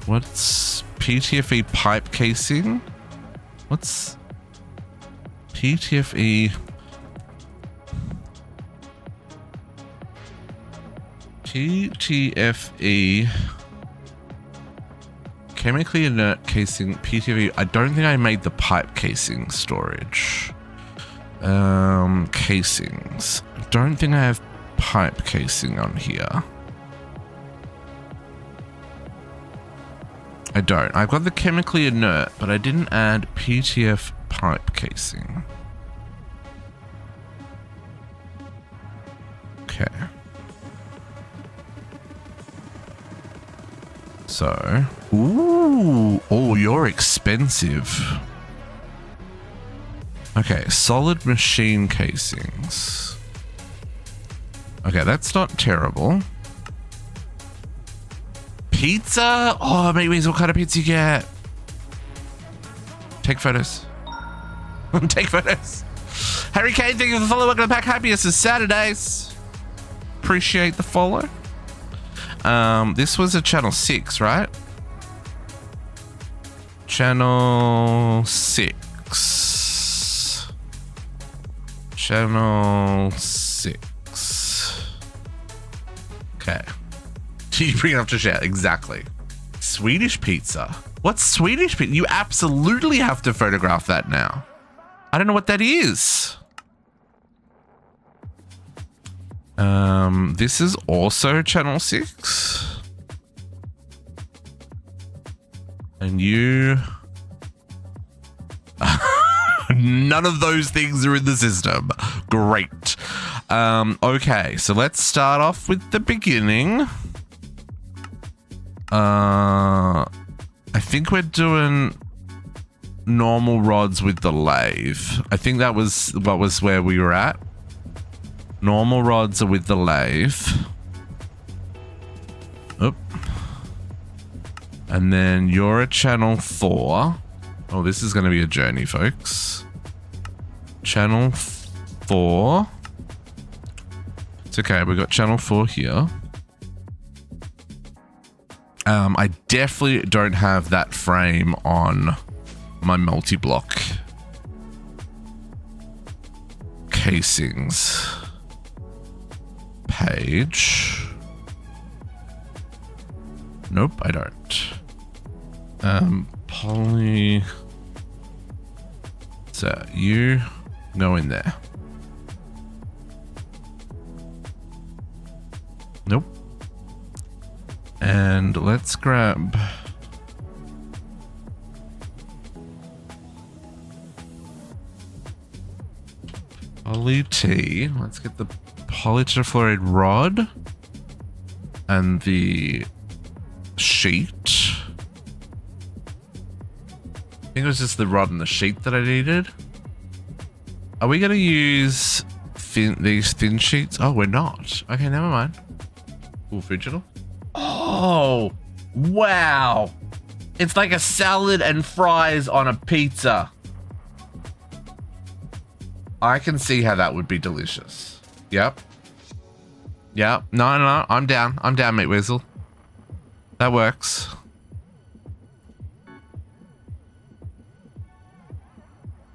What's PTFE pipe casing? What's PTFE? PTFE chemically inert casing, PTV. I don't think I made the pipe casing storage. Casings. I don't think I have pipe casing on here. I don't. I've got the chemically inert, but I didn't add PTF pipe casing. Okay. So, ooh, oh, you're expensive. Okay, solid machine casings. Okay, that's not terrible. Pizza? Oh, maybe what kind of pizza you get? Take photos. Take photos. Harry Kane, thank you for the follow. Welcome to the pack. Happiest is Saturdays. Appreciate the follow. This was a channel 6, right? Channel 6. Channel 6. Okay. You bring it up to share. Exactly. Swedish pizza. What's Swedish pizza? You absolutely have to photograph that now. I don't know what that is. This is also channel 6. And you... None of those things are in the system. Great. Okay, so let's start off with the beginning. I think we're doing normal rods with the lathe. I think that was where we were at. Normal rods are with the lathe. Oop. And then you're a channel 4. Oh, this is going to be a journey, folks. Channel 4. It's okay. We got channel 4 here. I definitely don't have that frame on my multi-block casings page. Nope, I don't. Poly. So you go in there. Nope. And let's grab Poly T. Let's get the polytetrafluoride rod and the sheet. I think it was just the rod and the sheet that I needed. Are we going to use these thin sheets? Oh, we're not. Okay, never mind. Cool, digital. Oh, wow. It's like a salad and fries on a pizza. I can see how that would be delicious. Yep. Yep. No, I'm down. I'm down, Meat Weasel. That works.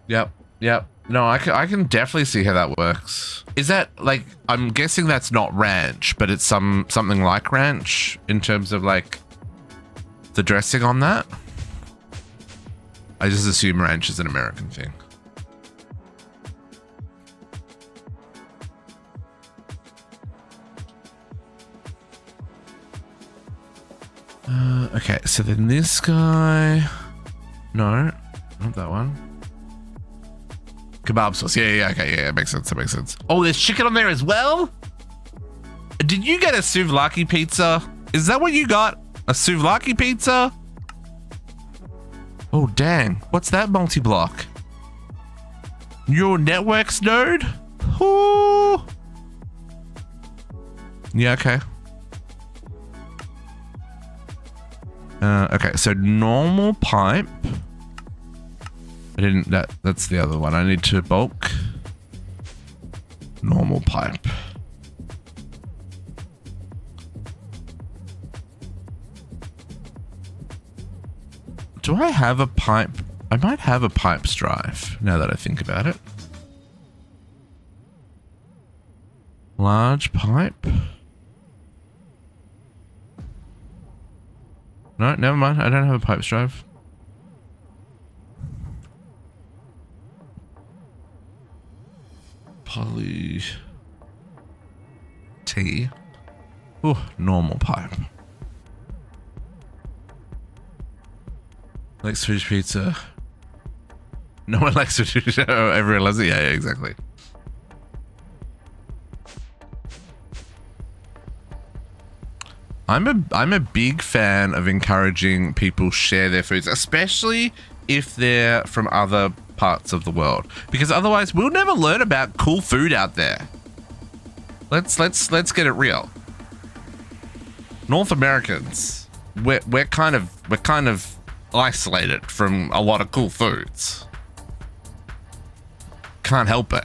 Yep. Yep. No, I can definitely see how that works. Is that like, I'm guessing that's not ranch, but it's something like ranch in terms of like the dressing on that? I just assume ranch is an American thing. Okay, so then this guy... No, not that one. Kebab sauce. Yeah, okay, yeah, makes sense, that makes sense. Oh, there's chicken on there as well? Did you get a souvlaki pizza? Is that what you got? A souvlaki pizza? Oh, dang. What's that multi-block? Neural networks node? Ooh. Yeah, okay. Okay, so normal pipe. I didn't, that's the other one. I need to bulk. Normal pipe. Do I have a pipe? I might have a pipes drive now that I think about it. Large pipe. No, never mind. I don't have a pipes drive. Poly T. Ooh, normal pipe. Like Swedish pizza. No one likes Swedish pizza. Oh, everyone loves it. Yeah, exactly. I'm a big fan of encouraging people share their foods, especially if they're from other parts of the world, because otherwise we'll never learn about cool food out there. Let's get it real. North Americans, we're kind of isolated from a lot of cool foods. Can't help it.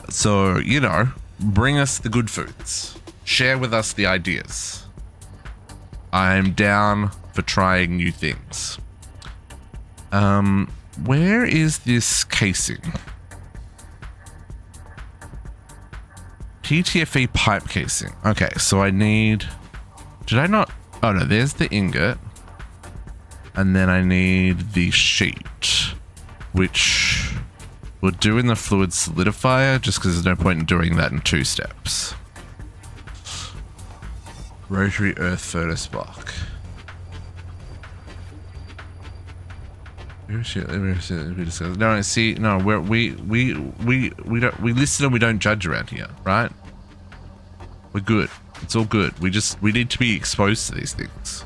So, you know, bring us the good foods. Share with us the ideas. I'm down for trying new things. Where is this casing? PTFE pipe casing. Okay, so I need... Did I not... Oh no, there's the ingot. And then I need the sheet, which we'll do in the fluid solidifier, just because there's no point in doing that in 2 steps. Rotary earth furnace block. No, see, no, we listen and we don't judge around here, right? We're good. It's all good. We need to be exposed to these things.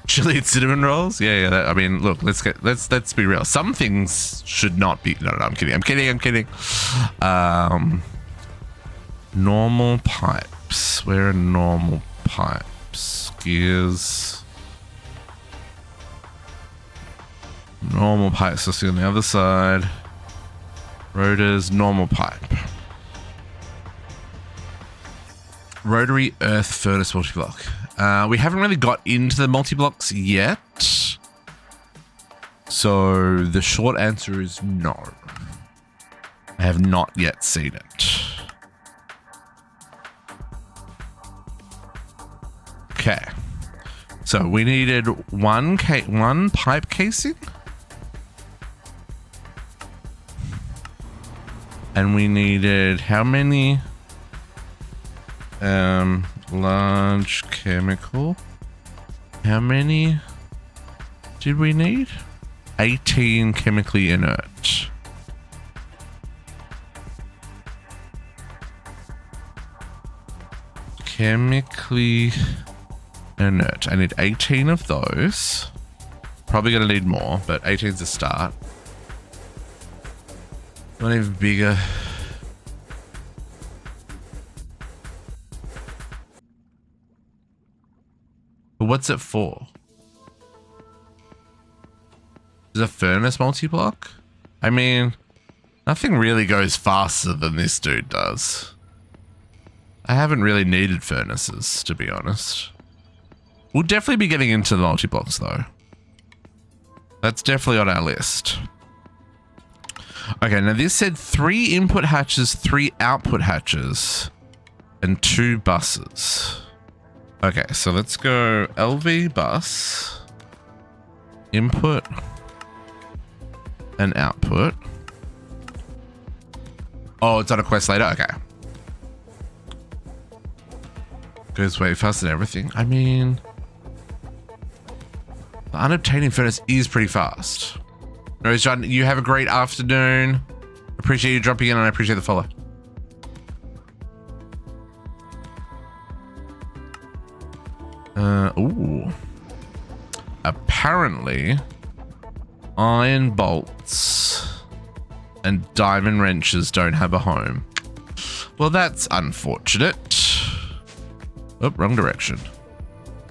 Chili and cinnamon rolls? Yeah. I mean, look, let's be real. Some things should not be. No, I'm kidding. Normal pipes. Where are normal pipes? Gears. Normal pipes. Let's see on the other side. Rotors. Normal pipe. Rotary earth furnace multi-block. We haven't really got into the multi-blocks yet. So the short answer is no. I have not yet seen it. Okay. So we needed one pipe casing. And we needed how many? Large chemical. How many did we need? 18 chemically inert. Chemically inert. I need 18 of those. Probably gonna need more, but 18's a start. Not even bigger. But what's it for? Is it a furnace multi-block? I mean, nothing really goes faster than this dude does. I haven't really needed furnaces, to be honest. We'll definitely be getting into the multi-blocks though. That's definitely on our list. Okay, now this said 3 input hatches, 3 output hatches, and 2 buses. Okay, so let's go LV bus, input, and output. Oh, it's on a quest later? Okay. Goes way faster than everything. I mean, the unobtaining furnace is pretty fast. No, John, you have a great afternoon. Appreciate you dropping in and I appreciate the follow. Ooh. Apparently, iron bolts and diamond wrenches don't have a home. Well, that's unfortunate. Oh, wrong direction.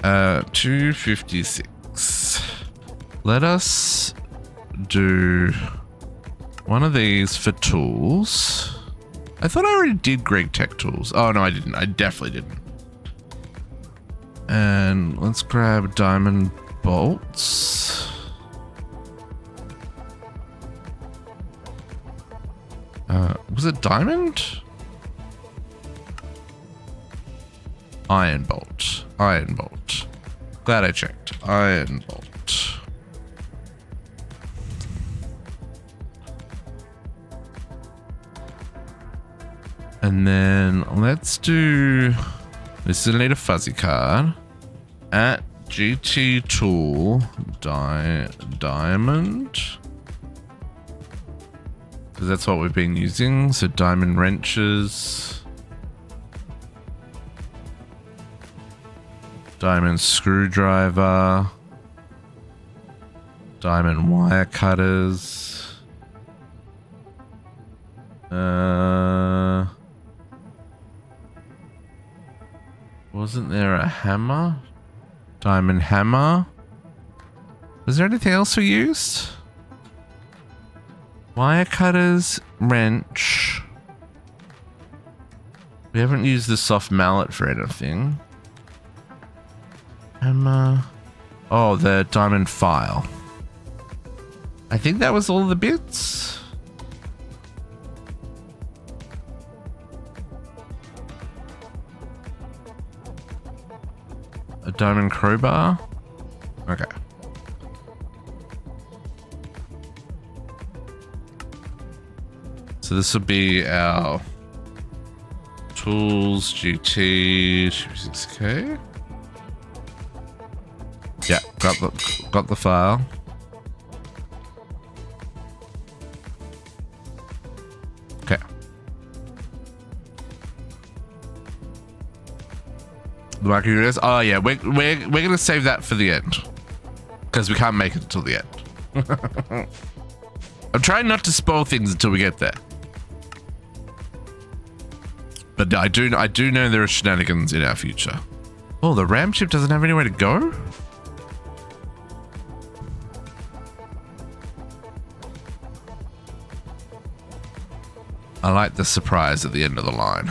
256. Let us do one of these for tools. I thought I already did Greg Tech tools. Oh, no, I didn't. I definitely didn't. And let's grab diamond bolts. Was it diamond? Iron bolt. Iron bolt. Glad I checked. Iron bolt. And then let's do... This will need a fuzzy card. At GT tool diamond. Because that's what we've been using. So diamond wrenches. Diamond screwdriver. Diamond wire cutters. Wasn't there a hammer? Diamond hammer. Was there anything else we used? Wire cutters, wrench. We haven't used the soft mallet for anything. Hammer. Oh, the diamond file. I think that was all the bits. A diamond crowbar. Okay. So this will be our tools GT 26K. Yeah, got the file. Okay. The market units. Oh yeah, we're gonna save that for the end because we can't make it until the end. I'm trying not to spoil things until we get there. But I do know there are shenanigans in our future. Oh, the ram ship doesn't have anywhere to go? I like the surprise at the end of the line.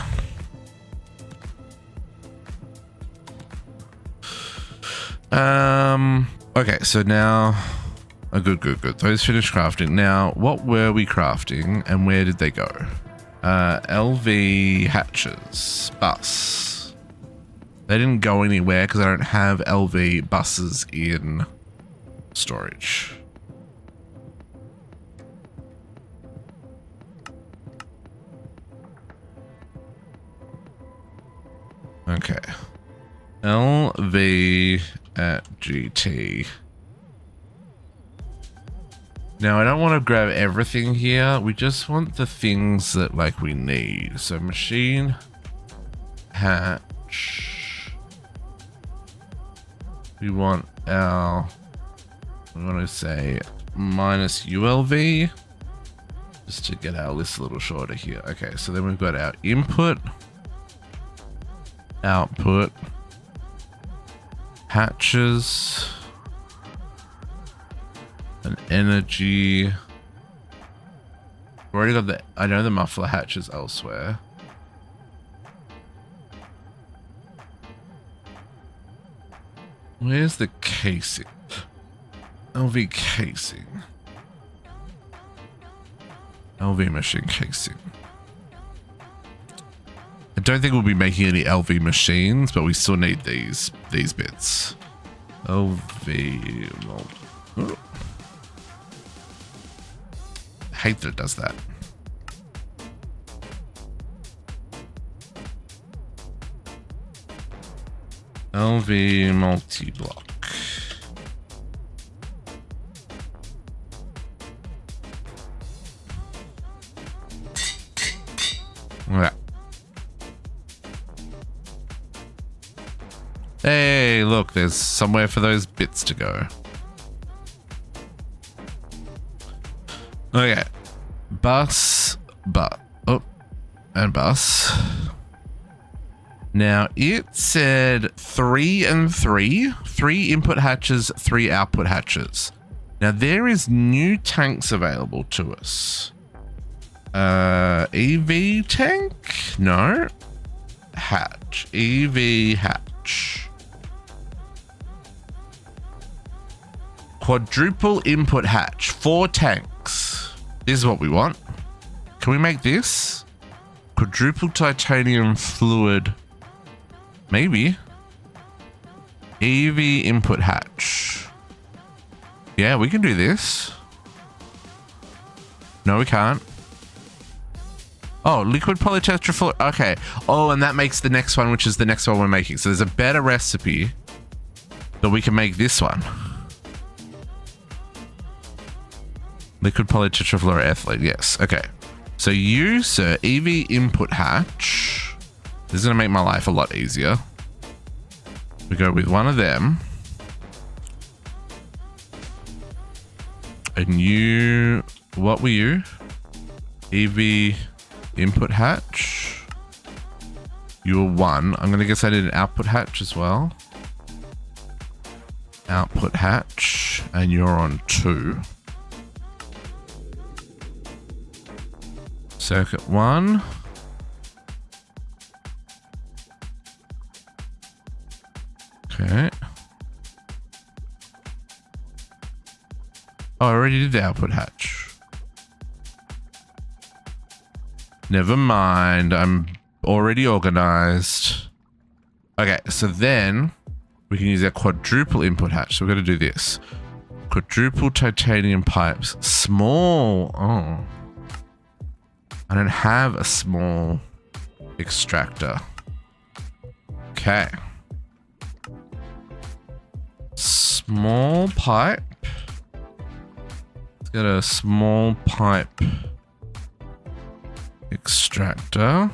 Okay, so now... Oh, good. Those finished crafting. Now, what were we crafting and where did they go? LV hatches. Bus. They didn't go anywhere because I don't have LV buses in storage. Okay. LV at GT. Now, I don't want to grab everything here. We just want the things that, like, we need. So, machine, hatch. We want our, we want to say, minus ULV. Just to get our list a little shorter here. Okay, so then we've got our input, output, hatches, an energy. We've already got the, I know the muffler hatches elsewhere. Where's the casing? LV casing. LV machine casing. I don't think we'll be making any LV machines, but we still need these bits. LV. Oh. I hate that it does that. LV multi-block. Yeah. Hey, look, there's somewhere for those bits to go. Okay. Bus, and bus. Now, it said 3 and 3. 3 input hatches, 3 output hatches. Now, there is new tanks available to us. EV tank? No. Hatch. EV hatch. Quadruple input hatch. 4 tanks. This is what we want. Can we make this? Quadruple titanium fluid Maybe. EV input hatch. Yeah, we can do this. No, we can't. Oh, liquid polytetrafluoroethylene. Okay. Oh, and that makes the next one, which is the next one we're making. So there's a better recipe that we can make this one. Liquid polytetrafluoroethylene. Yes. Okay. So you, sir, EV input hatch. This is going to make my life a lot easier. We go with one of them. And you, what were you? EV input hatch. You were 1. I'm going to guess I did an output hatch as well. Output hatch. And you're on 2. Circuit 1. Okay. Oh, I already did the output hatch. Never mind. I'm already organized. Okay, so then we can use our quadruple input hatch. So we're going to do this. Quadruple titanium pipes. Small. Oh. I don't have a small extractor. Okay. Small pipe. Let's get a small pipe extractor.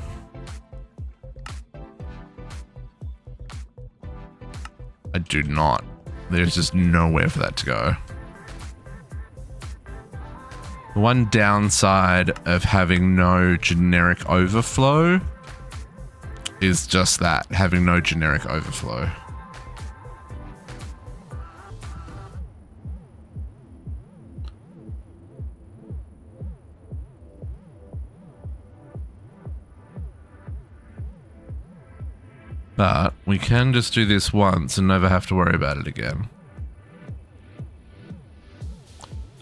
I do not. There's just nowhere for that to go. The one downside of having no generic overflow is just that, having no generic overflow. But we can just do this once and never have to worry about it again.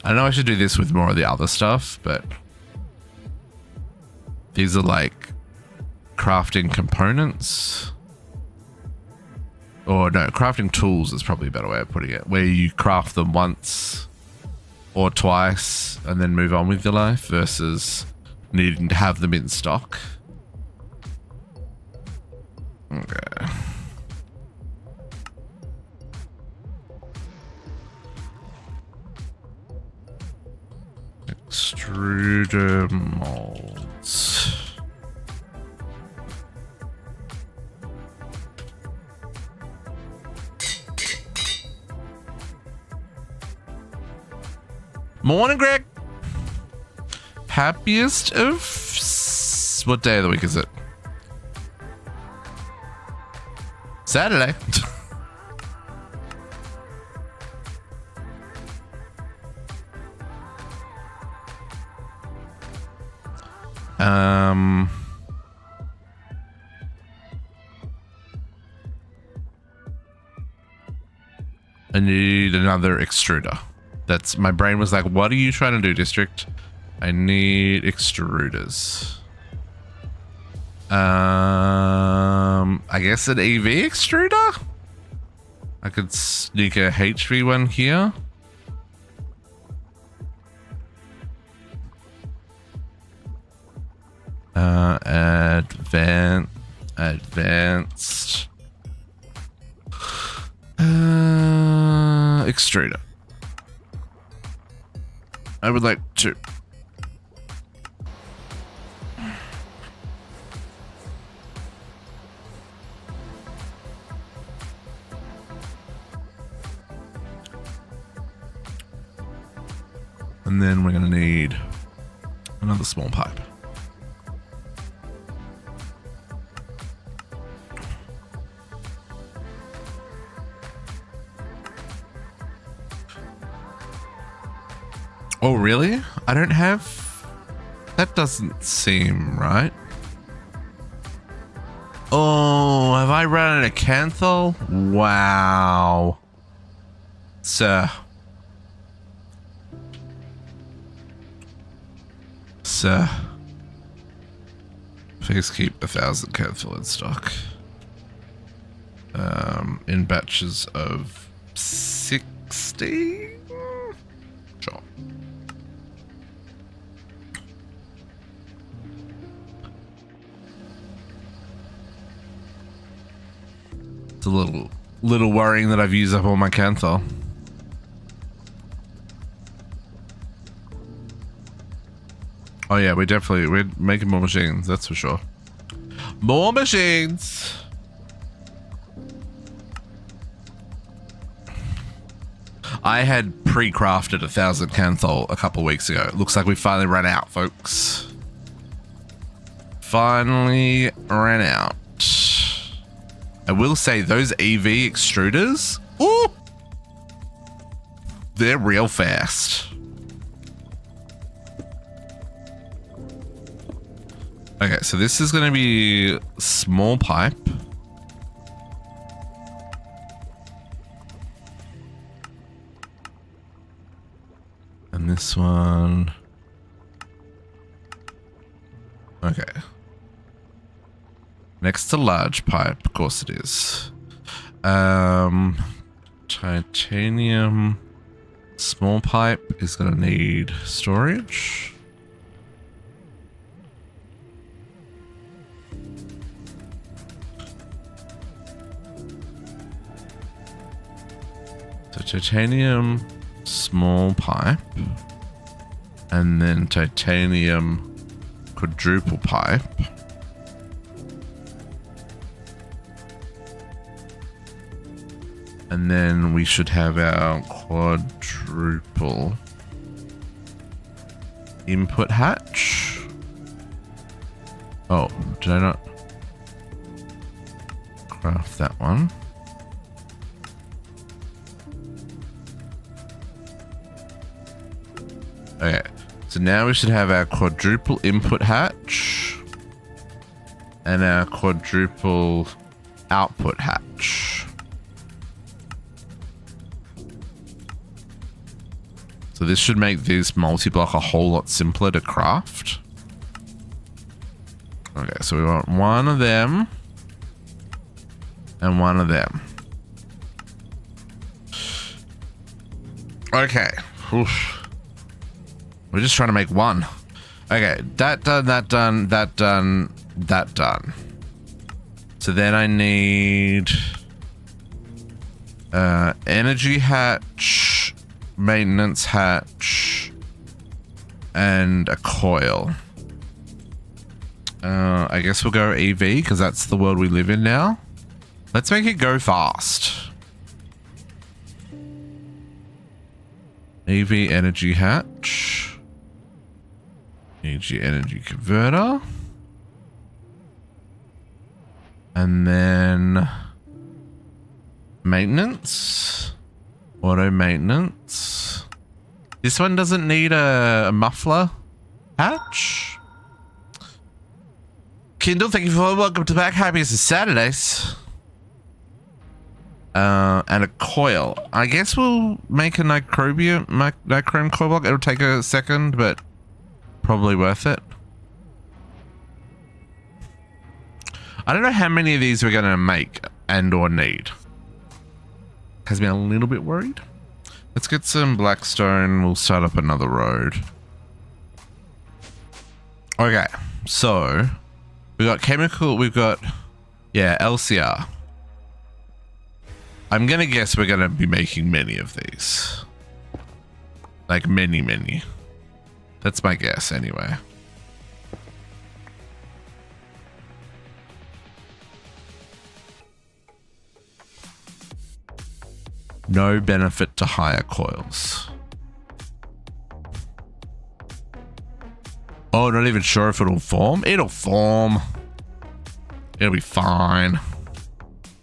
I know I should do this with more of the other stuff, but these are like crafting components. Or no, crafting tools is probably a better way of putting it, where you craft them once or twice and then move on with your life versus needing to have them in stock. Okay. Extruder molds. Morning, Greg. Happiest of... What day of the week is it? Saturday. I need another extruder. That's, my brain was like, what are you trying to do, District? I need extruders. I guess an EV extruder? I could sneak a HV one here. Advanced extruder. I would like to. And then we're going to need another small pipe. Oh, really? I don't have... That doesn't seem right. Oh, have I run out of Canthol? Wow. Sir. Please keep 1,000 Canthol in stock. in batches of 60. Sure. It's a little worrying that I've used up all my Canthol. Oh yeah, we're making more machines, that's for sure. More machines. I had pre-crafted 1,000 Canthol a couple weeks ago. Looks like we finally ran out, folks. Finally ran out. I will say those EV extruders, ooh, they're real fast. Okay, so this is going to be small pipe. And this one. Okay. Next to large pipe, of course it is. Titanium small pipe is going to need storage. So titanium small pipe, and then titanium quadruple pipe. And then we should have our quadruple input hatch. Oh, did I not craft that one? Okay, so now we should have our quadruple input hatch and our quadruple output hatch. So this should make this multi-block a whole lot simpler to craft. Okay, so we want one of them and one of them. Okay. Oof. We're just trying to make one. Okay, that done, that done, that done, that done. So then I need energy hatch, maintenance hatch, and a coil. I guess we'll go EV because that's the world we live in now. Let's make it go fast. EV energy hatch. Energy converter. And then maintenance. Auto maintenance. This one doesn't need a muffler hatch. Kindle, thank you for welcome to back. Happy as Saturdays. And a coil. I guess we'll make a nichrome coil block. It'll take a second, but probably worth it. I don't know how many of these we're going to make and or need. Has me a little bit worried. Let's get some blackstone. We'll start up another road. Okay, so we got chemical. We've got, yeah, LCR. I'm going to guess we're going to be making many of these. Like many. That's my guess anyway. No benefit to higher coils. Oh, not even sure if it'll form. It'll form. It'll be fine.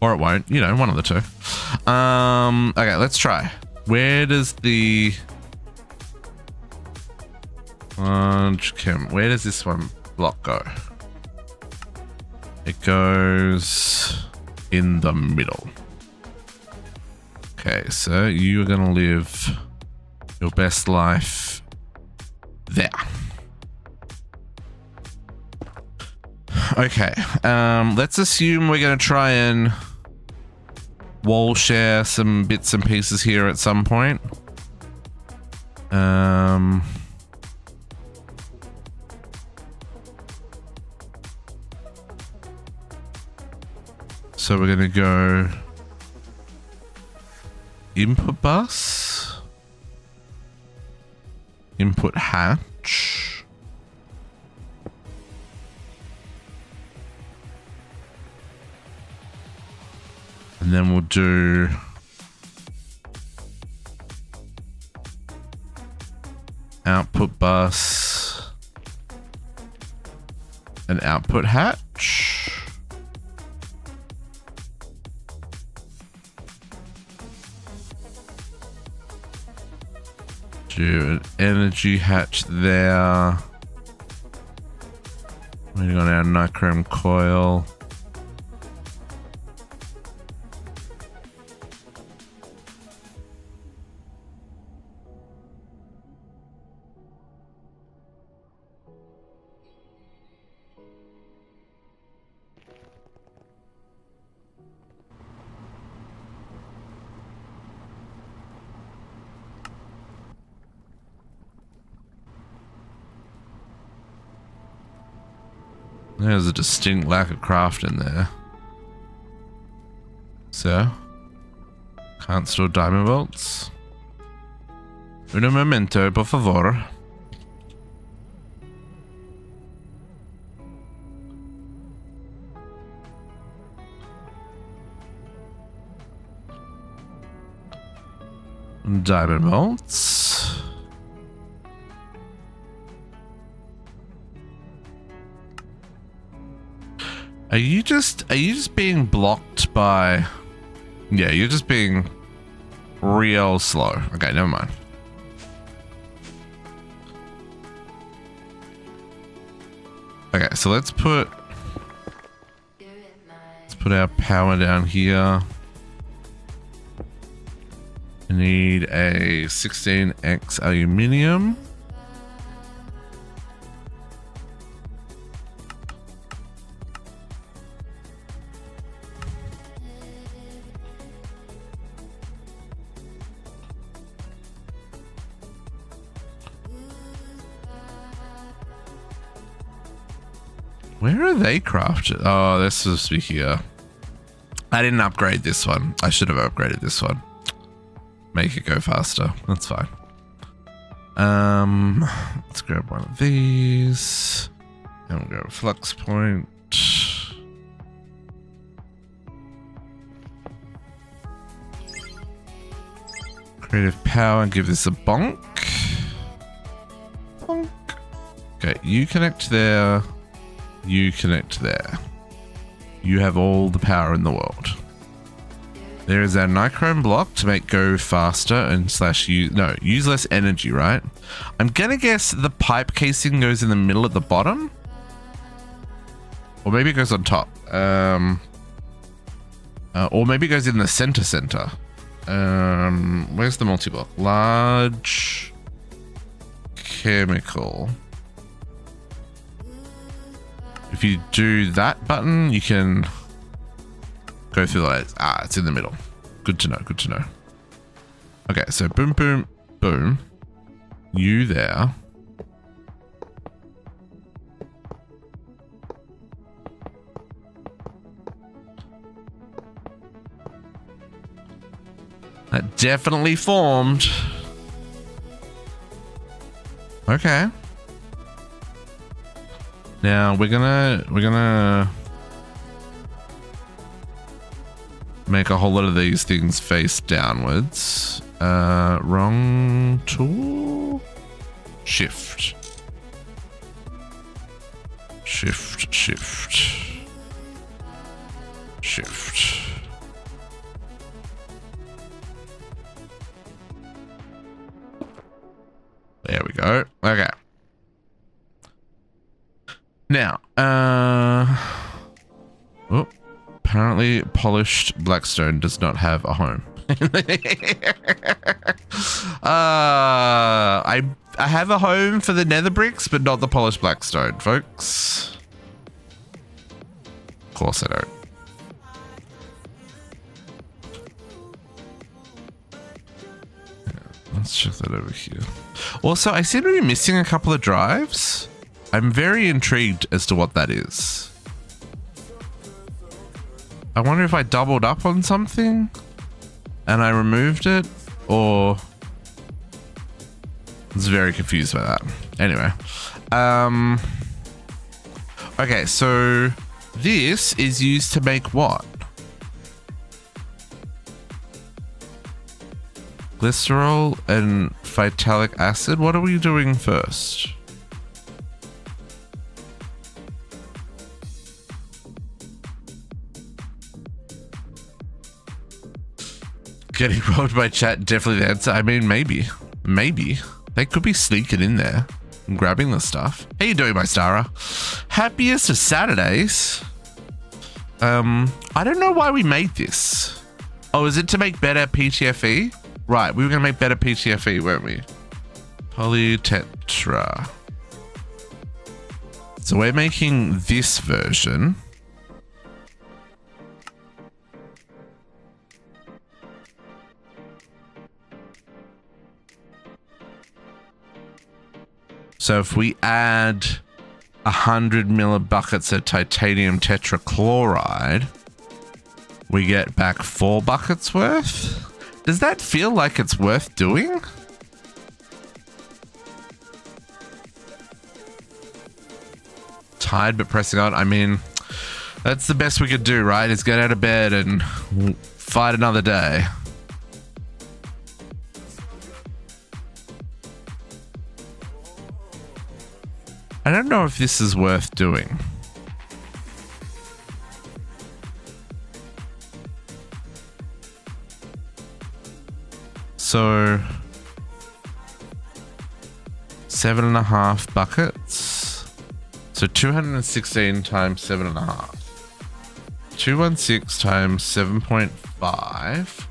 Or it won't, you know, one of the two. Okay, let's try. Where does the where does this one block go? It goes in the middle. Okay, so you are gonna live your best life there. Okay, let's assume we're gonna try and wall share some bits and pieces here at some point. So we're gonna go input bus, input hatch, and then we'll do output bus and output hatch. Do an energy hatch there. Waiting on our nichrome coil. There's a distinct lack of craft in there. So, can't store diamond bolts. Un momento, por favor. Diamond bolts. Are you just being blocked by... Yeah, you're just being real slow. Okay, never mind. Okay, so let's put our power down here. I need a 16x aluminium. Where are they crafted? Oh, this is supposed to be here. I didn't upgrade this one. I should have upgraded this one. Make it go faster. That's fine. Let's grab one of these. And we'll go to flux point. Creative power, give this a bonk. Bonk. Okay, you connect there. You connect there. You have all the power in the world. There is our nichrome block to make go faster and use less energy, right? I'm gonna guess the pipe casing goes in the middle at the bottom. Or maybe it goes on top. Or maybe it goes in the center. Where's the multi-block? Large chemical. If you do that button, you can go through the lights. Ah, it's in the middle. Good to know, good to know. Okay, so boom, boom, boom. You there. That definitely formed. Okay. Now we're gonna make a whole lot of these things face downwards. Wrong tool. Shift. Shift. There we go. Okay. Now, apparently polished blackstone does not have a home. I have a home for the nether bricks, but not the polished blackstone, folks. Of course I don't. Let's check that over here. Also, I seem to be missing a couple of drives. I'm very intrigued as to what that is. I wonder if I doubled up on something and I removed it, or I was very confused by that. Anyway, okay, so this is used to make what? Glycerol and phytalic acid. What are we doing first? Getting robbed by chat, definitely the answer. I mean, maybe. They could be sneaking in there and grabbing the stuff. How you doing, my Stara? Happiest of Saturdays. I don't know why we made this. Oh, is it to make better PTFE? Right, we were going to make better PTFE, weren't we? Polytetra. So we're making this version. So if we add 100 millibuckets of titanium tetrachloride, we get back 4 buckets worth. Does that feel like it's worth doing? Tired but pressing on. I mean, that's the best we could do, right? Is get out of bed and fight another day. I don't know if this is worth doing. So 7.5 buckets. So 216 times 7.5. 216 times 7.5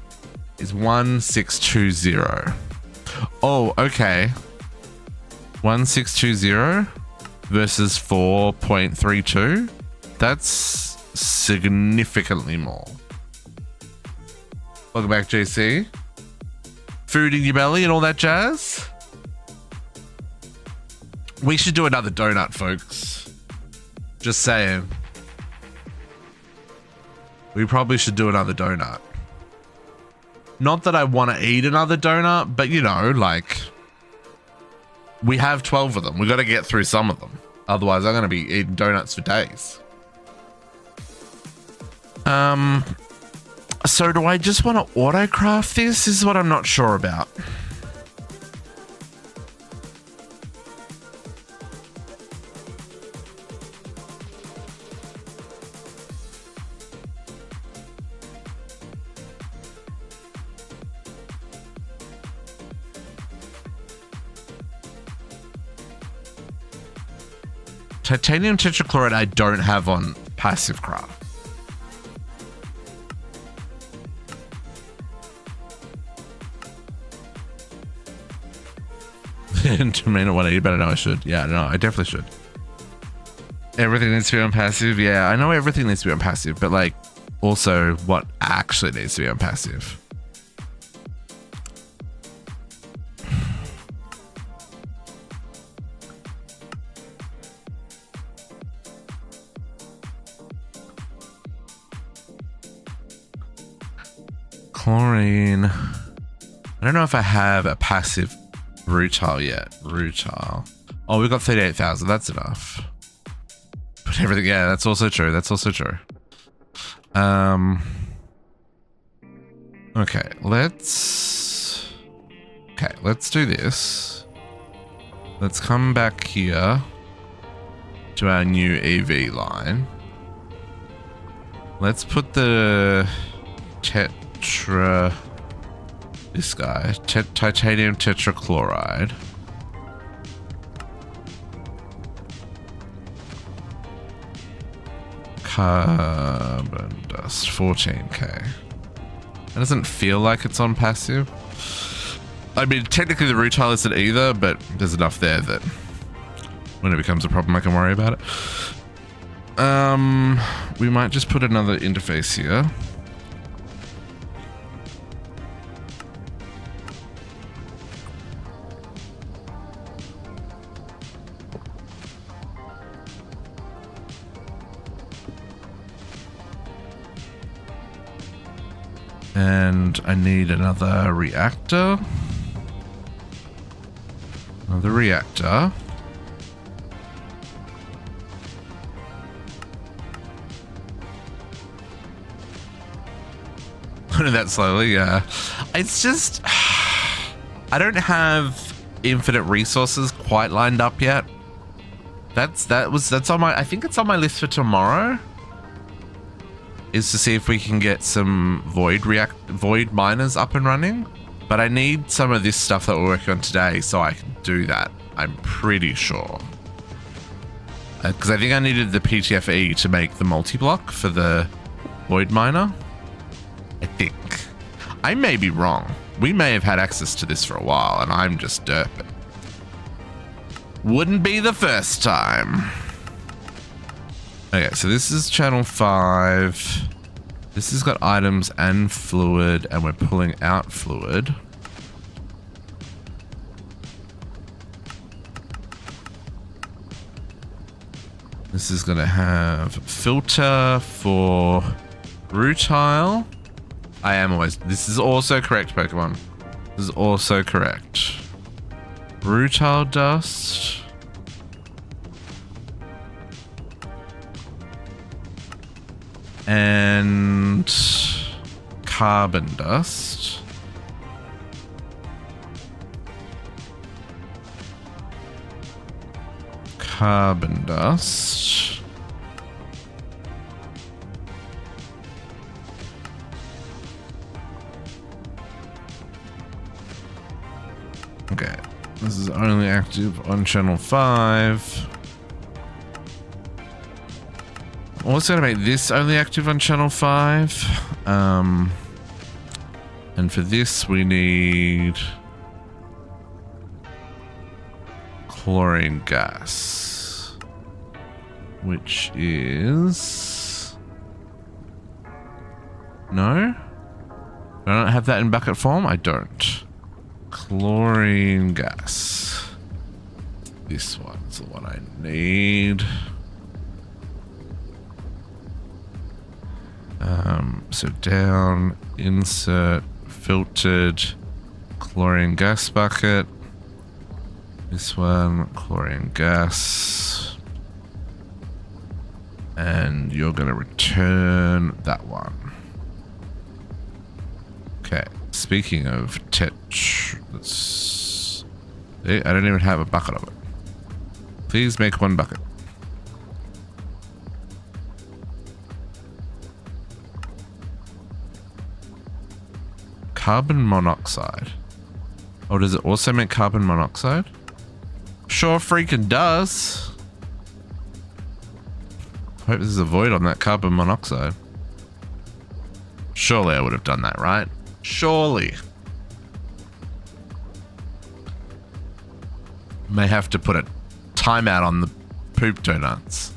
is 1620. Oh, okay. 1620 versus 4.32. That's significantly more. Welcome back, JC. Food in your belly and all that jazz. We should do another donut, folks. Just saying. We probably should do another donut. Not that I want to eat another donut, but you know, like, we have 12 of them. We got to get through some of them. Otherwise, I'm going to be eating donuts for days. So do I just want to autocraft this? This is what I'm not sure about. Titanium tetrachloride I don't have on passive craft. To me, not want to eat, but I know I should. Yeah, no, I definitely should. Everything needs to be on passive. Yeah, I know everything needs to be on passive, but like also what actually needs to be on passive. Chlorine. I don't know if I have a passive rutile yet. Rutile. Oh, we've got 38,000. That's enough. But everything, yeah, that's also true. That's also true. Okay, let's do this. Let's come back here to our new EV line. Let's put the this guy, titanium tetrachloride. Carbon dust, 14k. That doesn't feel like it's on passive. I mean, technically the rutile isn't either, but there's enough there that when it becomes a problem, I can worry about it. We might just put another interface here. And I need another reactor. Another reactor. That slowly, yeah. It's just I don't have infinite resources quite lined up yet. That's on my, I think it's on my list for tomorrow. Is to see if we can get some void miners up and running. But I need some of this stuff that we're working on today so I can do that. I'm pretty sure. Because I think I needed the PTFE to make the multi-block for the void miner. I think. I may be wrong. We may have had access to this for a while and I'm just derping. Wouldn't be the first time. Okay, so this is channel 5. This has got items and fluid and we're pulling out fluid. This is going to have filter for rutile. I am always... This is also correct, Pokemon. This is also correct. Rutile dust. And carbon dust. Carbon dust. Okay, this is only active on channel 5. I'm also going to make this only active on channel 5. And for this we need chlorine gas, which is... No? Do I not have that in bucket form? I don't. Chlorine gas. This one's the one I need. So down, insert, filtered, chlorine gas bucket. This one, chlorine gas. And you're going to return that one. Okay, speaking of let's... I don't even have a bucket of it. Please make one bucket. Carbon monoxide. Oh, does it also make carbon monoxide? Sure freaking does. Hope there's a void on that carbon monoxide. Surely I would have done that, right? Surely. May have to put a timeout on the poop donuts.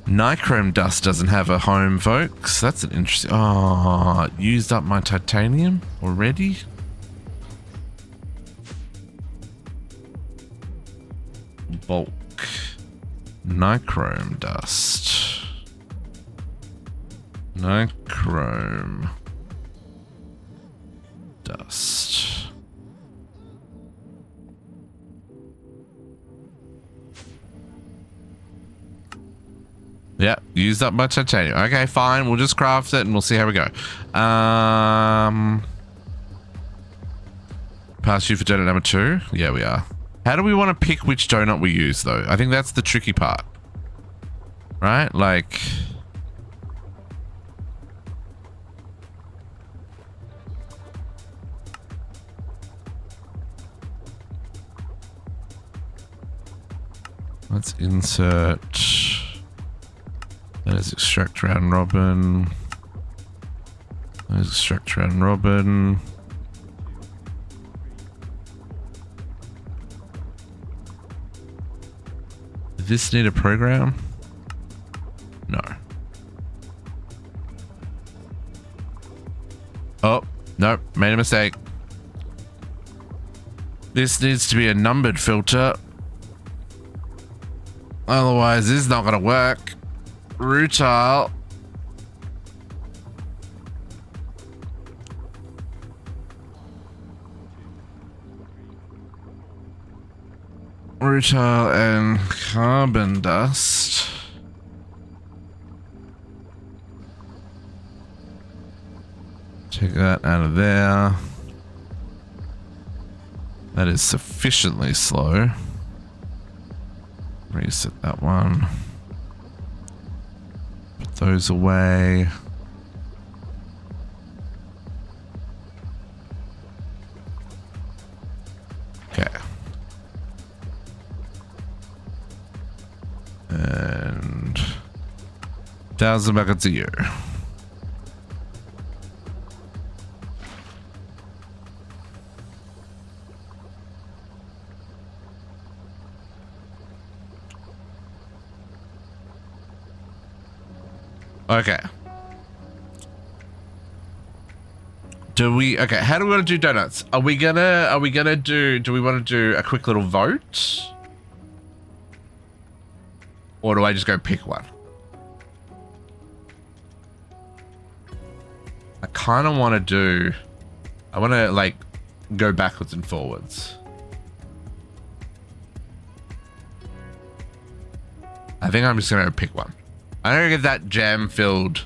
Nichrome dust doesn't have a home, folks. That's an interesting... Oh, used up my titanium already? Bulk. Nichrome dust. Nichrome dust. Yeah, used up my titanium. Okay, fine. We'll just craft it and we'll see how we go. Pass you for donut number 2? Yeah, we are. How do we want to pick which donut we use, though? I think that's the tricky part. Right? Like... Let's insert... That is extract round robin. That is extract round robin. Does this need a program? No. Oh, no, made a mistake. This needs to be a numbered filter. Otherwise, this is not going to work. Rutile. Rutile and carbon dust. Take that out of there. That is sufficiently slow. Reset that one. Put those away. Okay. And 1,000 back at 0. Okay. Okay, how do we want to do donuts? Do we want to do a quick little vote? Or do I just go pick one? I kind of want to like go backwards and forwards. I think I'm just going to pick one. I'm going to get that jam-filled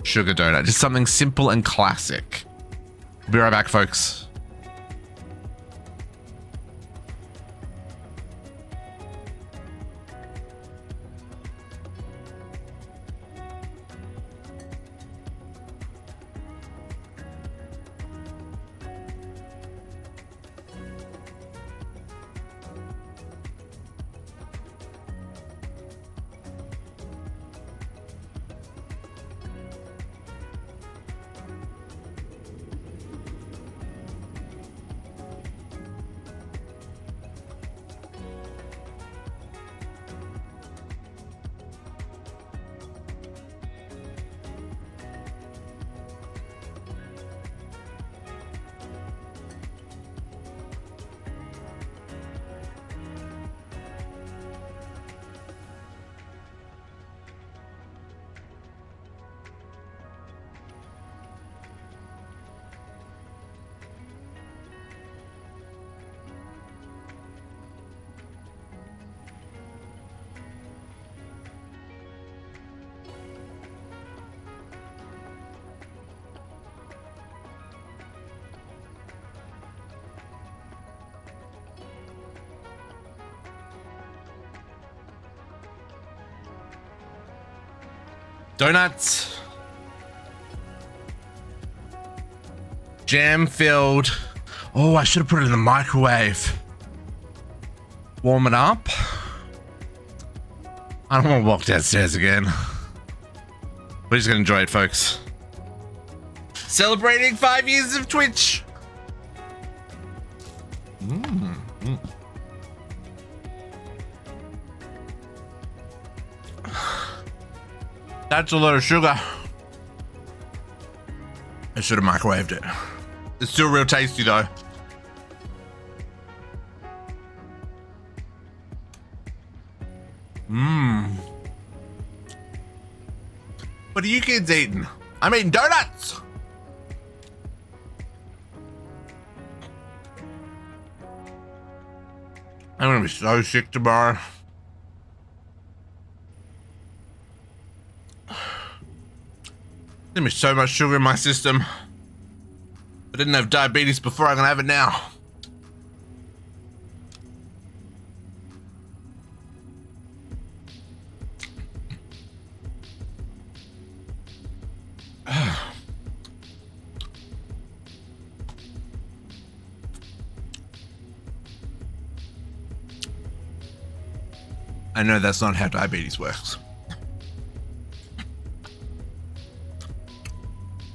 sugar donut. Just something simple and classic. Be right back, folks. Donuts. Jam filled. Oh, I should have put it in the microwave. Warm it up. I don't want to walk downstairs again. We're just gonna enjoy it, folks. Celebrating 5 years of Twitch. That's a lot of sugar. I should have microwaved it. It's still real tasty though. What are you kids eating? I'm eating donuts. I'm gonna be so sick tomorrow. There's so much sugar in my system. I didn't have diabetes before, I'm gonna have it now. I know that's not how diabetes works.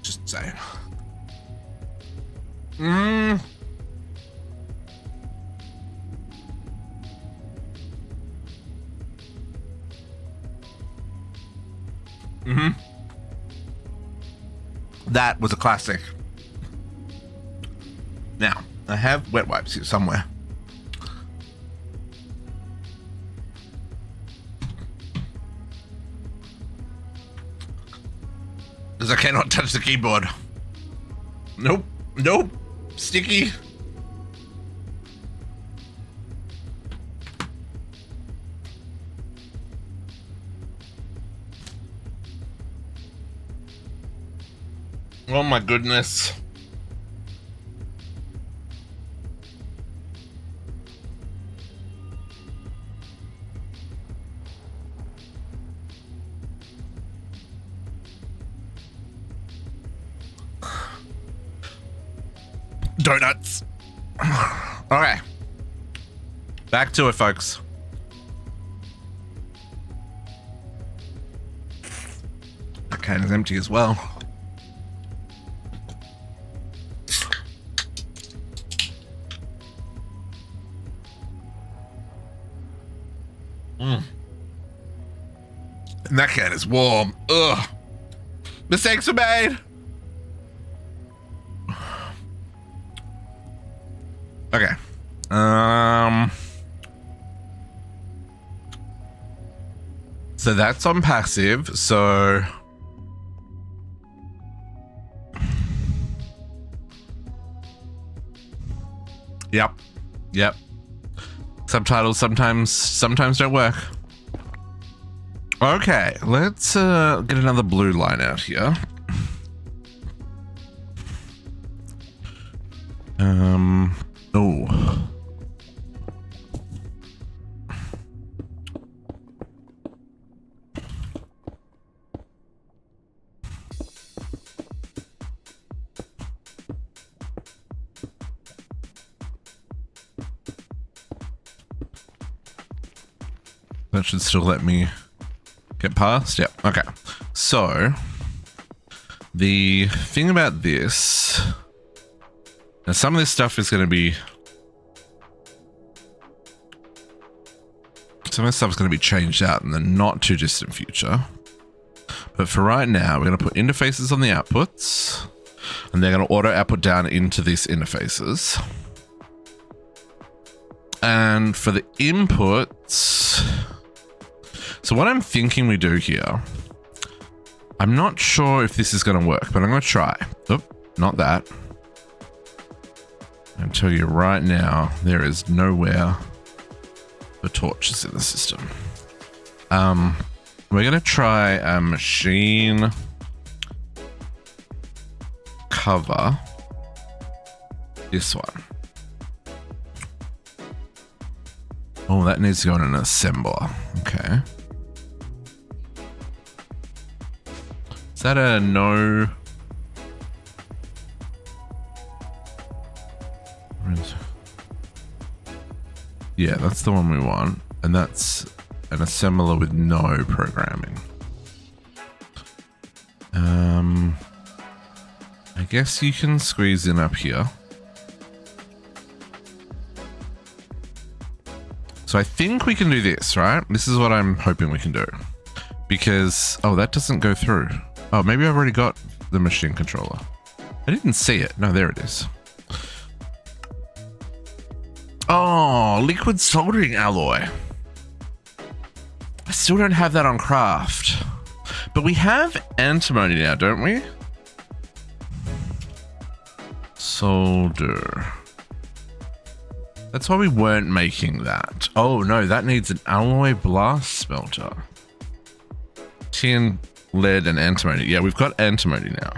Just saying. That was a classic. Now, I have wet wipes here somewhere. because I cannot touch the keyboard. Nope. Nope. Sticky. Oh my goodness. Donuts. Okay. Back to it, folks. The can is empty as well. And that can is warm. Ugh. Mistakes were made. Okay. So that's on passive. So yep. Subtitles sometimes don't work. Okay, let's get another blue line out here. Oh. That should still let me get past. Yep. Okay. So the thing about this, now some of this stuff is going to be, some of this stuff is going to be changed out in the not too distant future. But for right now, we're going to put interfaces on the outputs, and they're going to auto output down into these interfaces. And for the inputs, so what I'm thinking we do here, I'm not sure if this is going to work, but I'm going to try. Oh, not that. I'll tell you right now, there is nowhere for torches in the system. We're going to try a machine cover this one. Oh, that needs to go in an assembler. Okay. Is that a no? Yeah, that's the one we want. And that's an assembler with no programming. I guess you can squeeze in up here. So I think we can do this, right? This is what I'm hoping we can do. Because, oh, that doesn't go through. Oh, maybe I've already got the machine controller. I didn't see it. No, there it is. Oh, liquid soldering alloy. I still don't have that on craft. But we have antimony now, don't we? Solder. That's why we weren't making that. Oh no, that needs an alloy blast smelter. Tin, lead, and antimony. Yeah, we've got antimony now.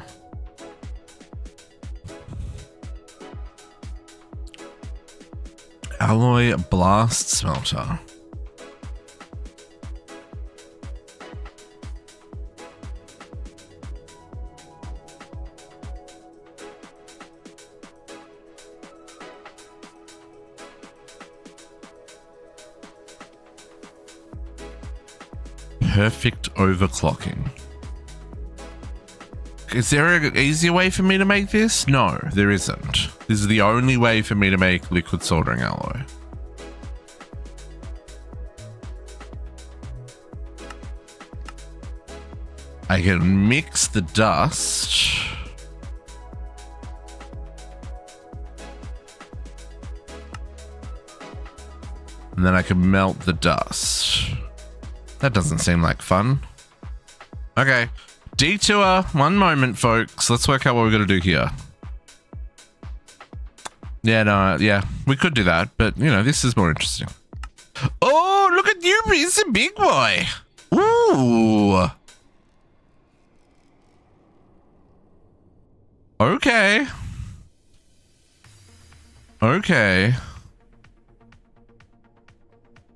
Alloy blast smelter. Perfect overclocking. Is there an easier way for me to make this? No, there isn't. This is the only way for me to make liquid soldering alloy. I can mix the dust. And then I can melt the dust. That doesn't seem like fun. Okay, Detour. One moment, folks. Let's work out what we're going to do here. Yeah, no, yeah. We could do that, but, you know, this is more interesting. Oh, look at you. He's a big boy. Ooh. Okay. Okay.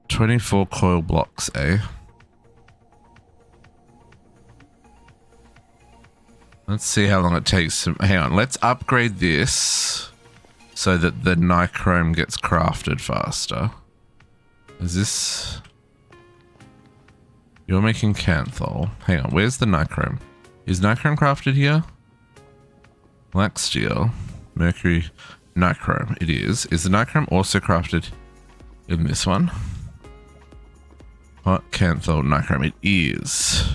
24 coil blocks, eh? Let's see how long it takes to... Hang on, let's upgrade this so that the nichrome gets crafted faster. Is this... You're making canthol. Hang on, where's the nichrome? Is nichrome crafted here? Black steel, mercury, nichrome. It is. Is the nichrome also crafted in this one? Hot canthol, nichrome. It is.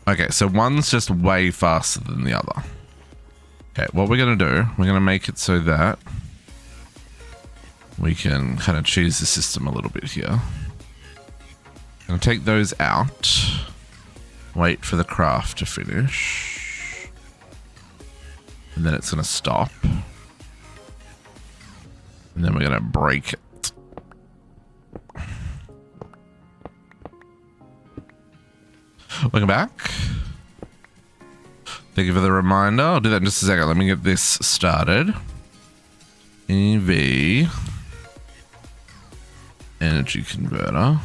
Okay, so one's just way faster than the other. Okay, what we're going to do, we're going to make it so that we can kind of cheese the system a little bit here. I'm going to take those out. Wait for the craft to finish. And then it's going to stop. And then we're going to break it. Welcome back. Thank you for the reminder. I'll do that in just a second. Let me get this started. EV energy converter.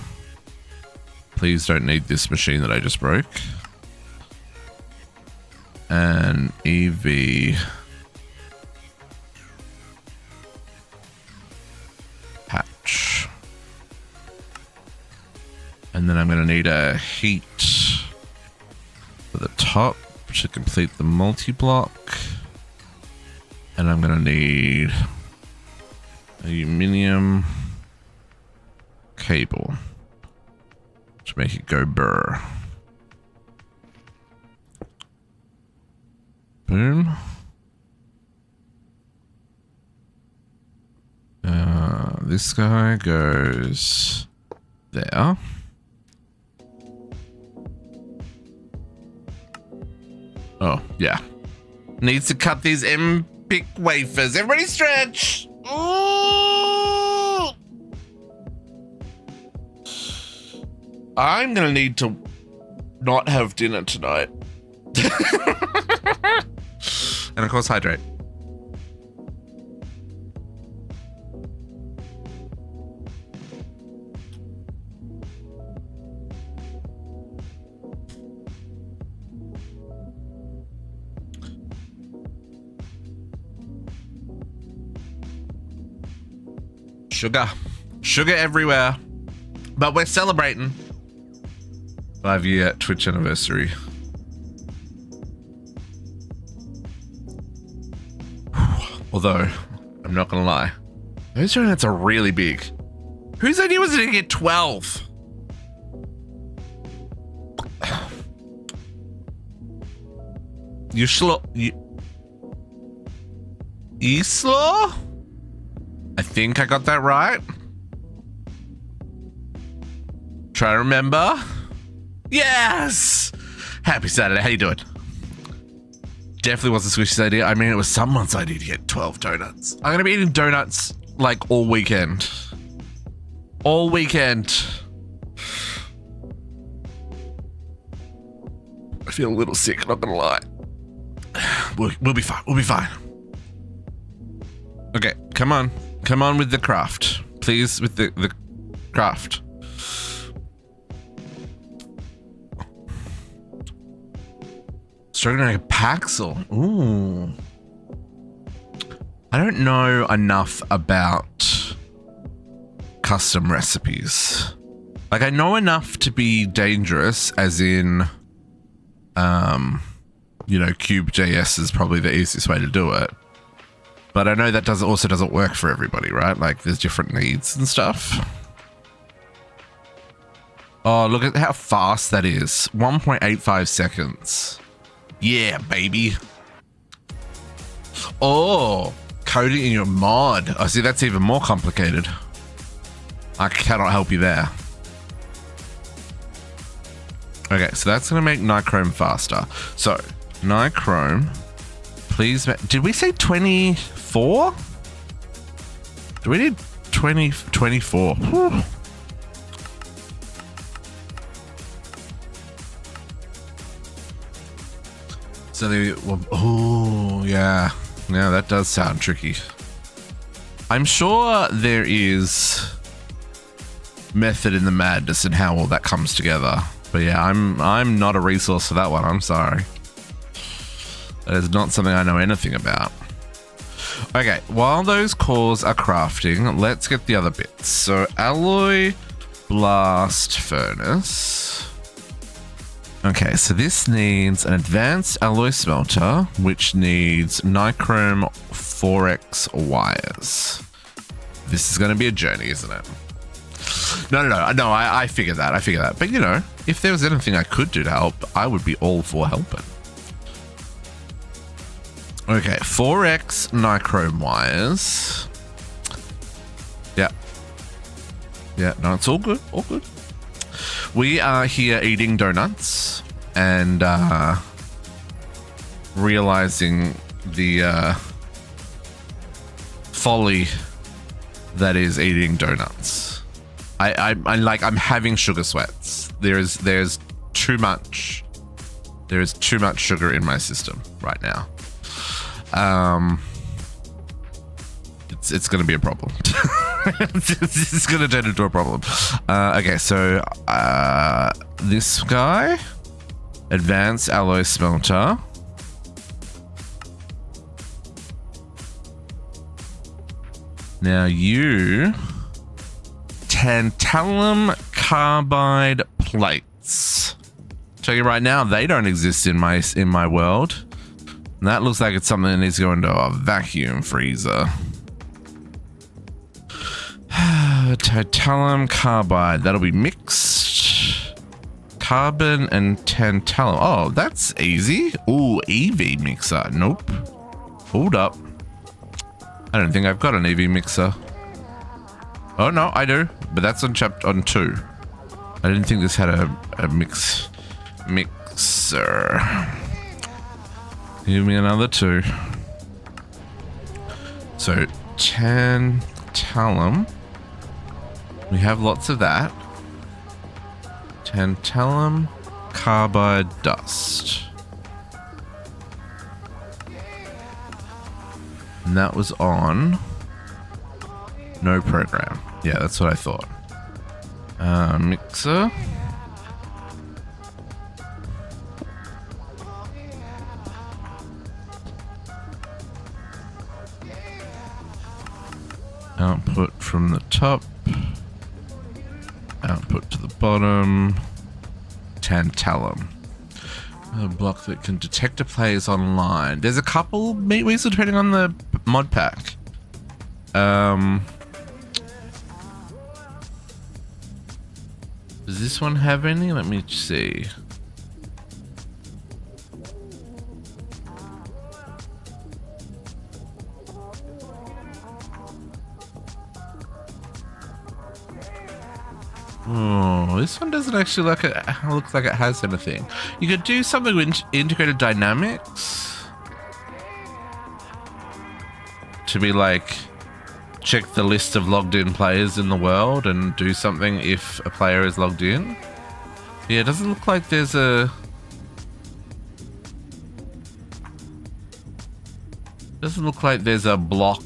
Please don't need this machine that I just broke. And EV patch. And then I'm going to need a heat for the top to complete the multi-block. And I'm going to need aluminium cable to make it go burr. Boom. This guy goes there. Oh, yeah. Needs to cut these MP wafers. Everybody stretch. Ooh. I'm gonna need to not have dinner tonight. And of course, hydrate. Sugar. Sugar everywhere. But we're celebrating. 5-year Twitch anniversary. Although, I'm not gonna lie. Those donuts are really big. Whose idea was it to get 12? Isla? I think I got that right. Try to remember. Yes! Happy Saturday. How you doing? Definitely wasn't Squishy's idea. I mean, it was someone's idea to get 12 donuts. I'm going to be eating donuts like all weekend. All weekend. I feel a little sick, not going to lie. We'll be fine. We'll be fine. Okay, come on. Come on with the craft. Please, with the craft. Struggling like a Paxel. Ooh. I don't know enough about custom recipes. Like, I know enough to be dangerous, as in, you know, Cube.js is probably the easiest way to do it. But I know that also doesn't work for everybody, right? Like, there's different needs and stuff. Oh, look at how fast that is. 1.85 seconds. Yeah, baby. Oh, coding in your mod. I see, that's even more complicated. I cannot help you there. Okay, so that's going to make nichrome faster. So, nichrome, please. Did we say 24? Do we need 24? Whew. So they, well, oh yeah, that does sound tricky. I'm sure there is method in the madness and how all that comes together. But yeah, I'm not a resource for that one. I'm sorry. That is not something I know anything about. Okay, while those cores are crafting, let's get the other bits. So alloy blast furnace. Okay, so this needs an advanced alloy smelter, which needs nichrome 4x wires. This is going to be a journey, isn't it? No, I figured that. But you know, if there was anything I could do to help, I would be all for helping. Okay, 4x nichrome wires. Yeah, no, it's all good, We are here eating donuts and realizing the folly that is eating donuts. I'm having sugar sweats. There's too much. There is too much sugar in my system right now. It's going to be a problem. It's going to turn into a problem. Okay, so this guy, advanced alloy smelter. Now you, tantalum carbide plates. Tell you right now, they don't exist in my world. And that looks like it's something that needs to go into a vacuum freezer. Tantalum carbide, that'll be mixed. Carbon and tantalum. Oh, that's easy. Ooh, EV mixer. Nope. Hold up. I don't think I've got an EV mixer. Oh no, I do, but that's on chapter on 2. I didn't think this had a mixer. Give me another 2. So tantalum. We have lots of that. Tantalum carbide dust. And that was on no program. Yeah, that's what I thought. Mixer. Output from the top. Output to the bottom. Tantalum. A block that can detect a player's online. There's a couple, maybe depending on the mod pack. Does this one have any? Let me see. Oh, this one doesn't actually look like it has anything. You could do something with integrated dynamics to be like, check the list of logged in players in the world and do something if a player is logged in. Yeah, it doesn't look like there's a... Doesn't look like there's a block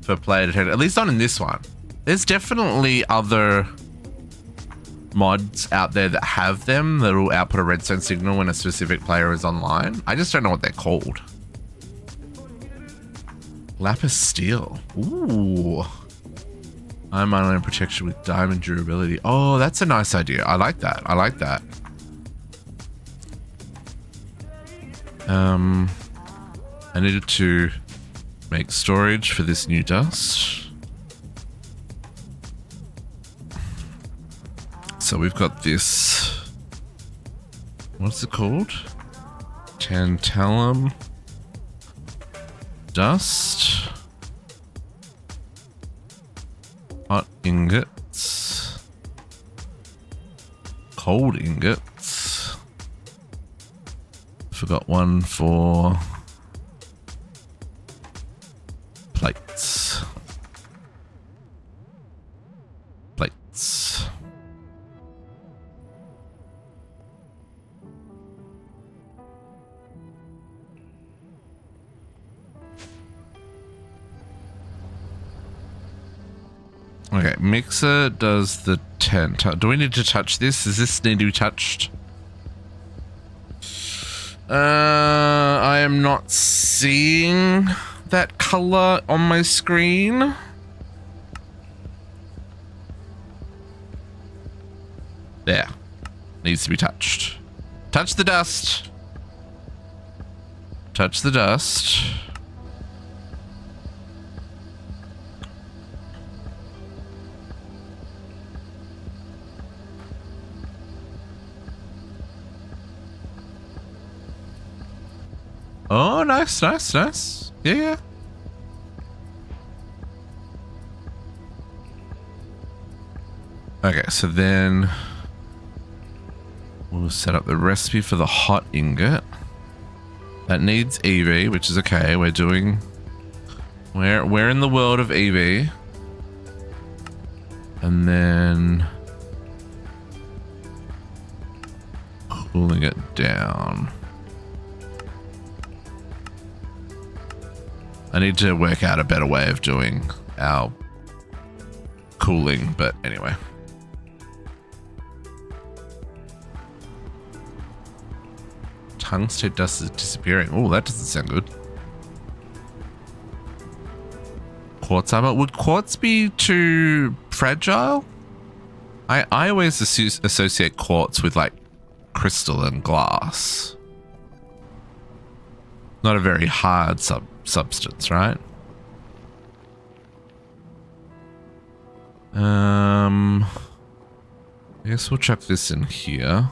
for player detected, at least not in this one. There's definitely other mods out there that have them that will output a redstone signal when a specific player is online. I just don't know what they're called. Lapis steel. Ooh. Iron and protection with diamond durability. Oh, that's a nice idea. I like that. I like that. I needed to make storage for this new dust. So we've got this, what's it called? Tantalum dust, hot ingots, cold ingots, Forgot one for plates. Plates. Okay, mixer does the 10. Do we need to touch this? Does this need to be touched? I am not seeing that color on my screen. There. Needs to be touched. Touch the dust. Touch the dust. Oh, nice, nice, nice. Yeah, yeah. Okay, so then we'll set up the recipe for the hot ingot. That needs EV, which is okay. We're doing... We're in the world of EV. And then... cooling it down. I need to work out a better way of doing our cooling, but anyway. Tungsten dust is disappearing. Oh, that doesn't sound good. Quartz armor. Would quartz be too fragile? I always associate quartz with like crystal and glass. Not a very hard substance, right? I guess we'll chuck this in here.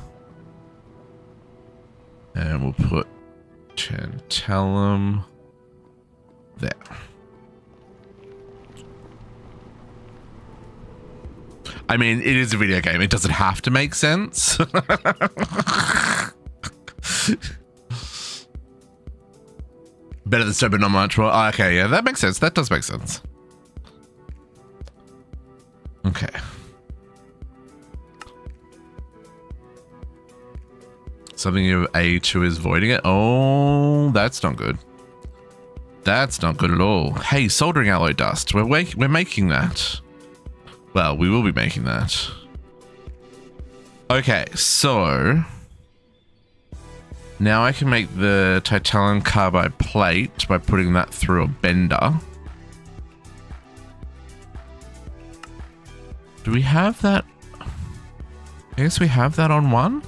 And we'll put tantalum there. I mean, it is a video game. It doesn't have to make sense. Better than so, but not much. Well, okay, yeah, that makes sense. That does make sense. Okay. Something of A2 is voiding it. Oh, that's not good. That's not good at all. Hey, soldering alloy dust. We're making that. Well, we will be making that. Okay, so now I can make the titanium carbide plate by putting that through a bender. Do we have that? I guess we have that on one.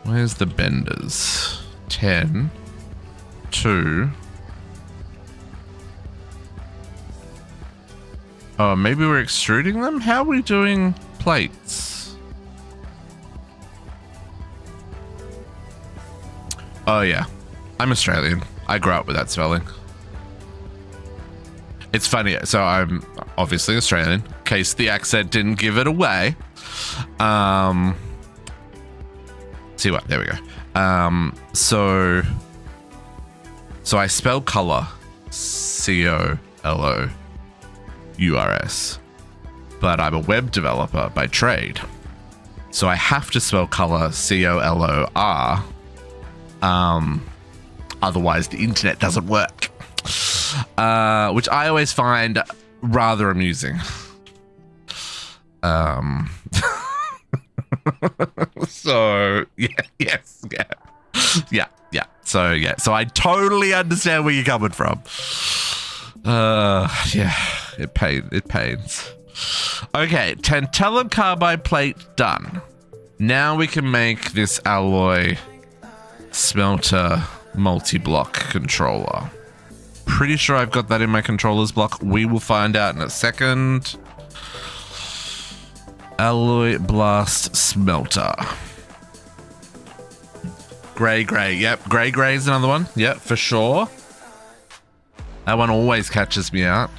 Where's the benders? 10, 2. Oh, maybe we're extruding them? How are we doing plates? Oh yeah, I'm Australian. I grew up with that spelling. It's funny, so I'm obviously Australian, in case the accent didn't give it away. See what? There we go. So I spell color C-O-L-O-U-R-S, but I'm a web developer by trade, so I have to spell color C-O-L-O-R. Otherwise the internet doesn't work, which I always find rather amusing. So yeah. So I totally understand where you're coming from. Yeah, it pains. Okay, tantalum carbide plate done. Now we can make this alloy smelter multi-block controller. Pretty sure I've got that in my controllers block. We will find out in a second. Alloy blast smelter. Gray. Yep, gray is another one. Yep, for sure. That one always catches me out.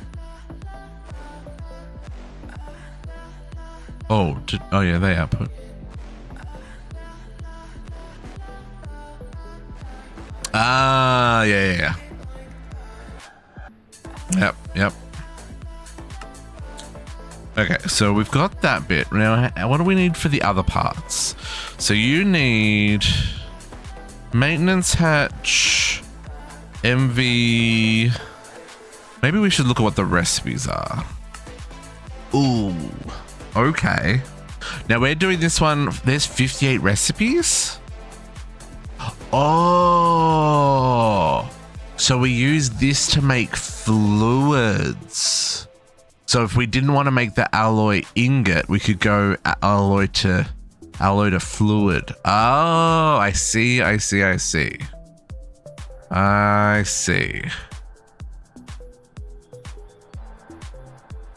Oh yeah, they output. Ah, yeah. Yep. Okay, so we've got that bit. Now, what do we need for the other parts? So you need maintenance hatch, MV. Maybe we should look at what the recipes are. Ooh, okay. Now we're doing this one. There's 58 recipes. Oh, so we use this to make fluids. So if we didn't want to make the alloy ingot, we could go alloy to fluid. Oh, I see.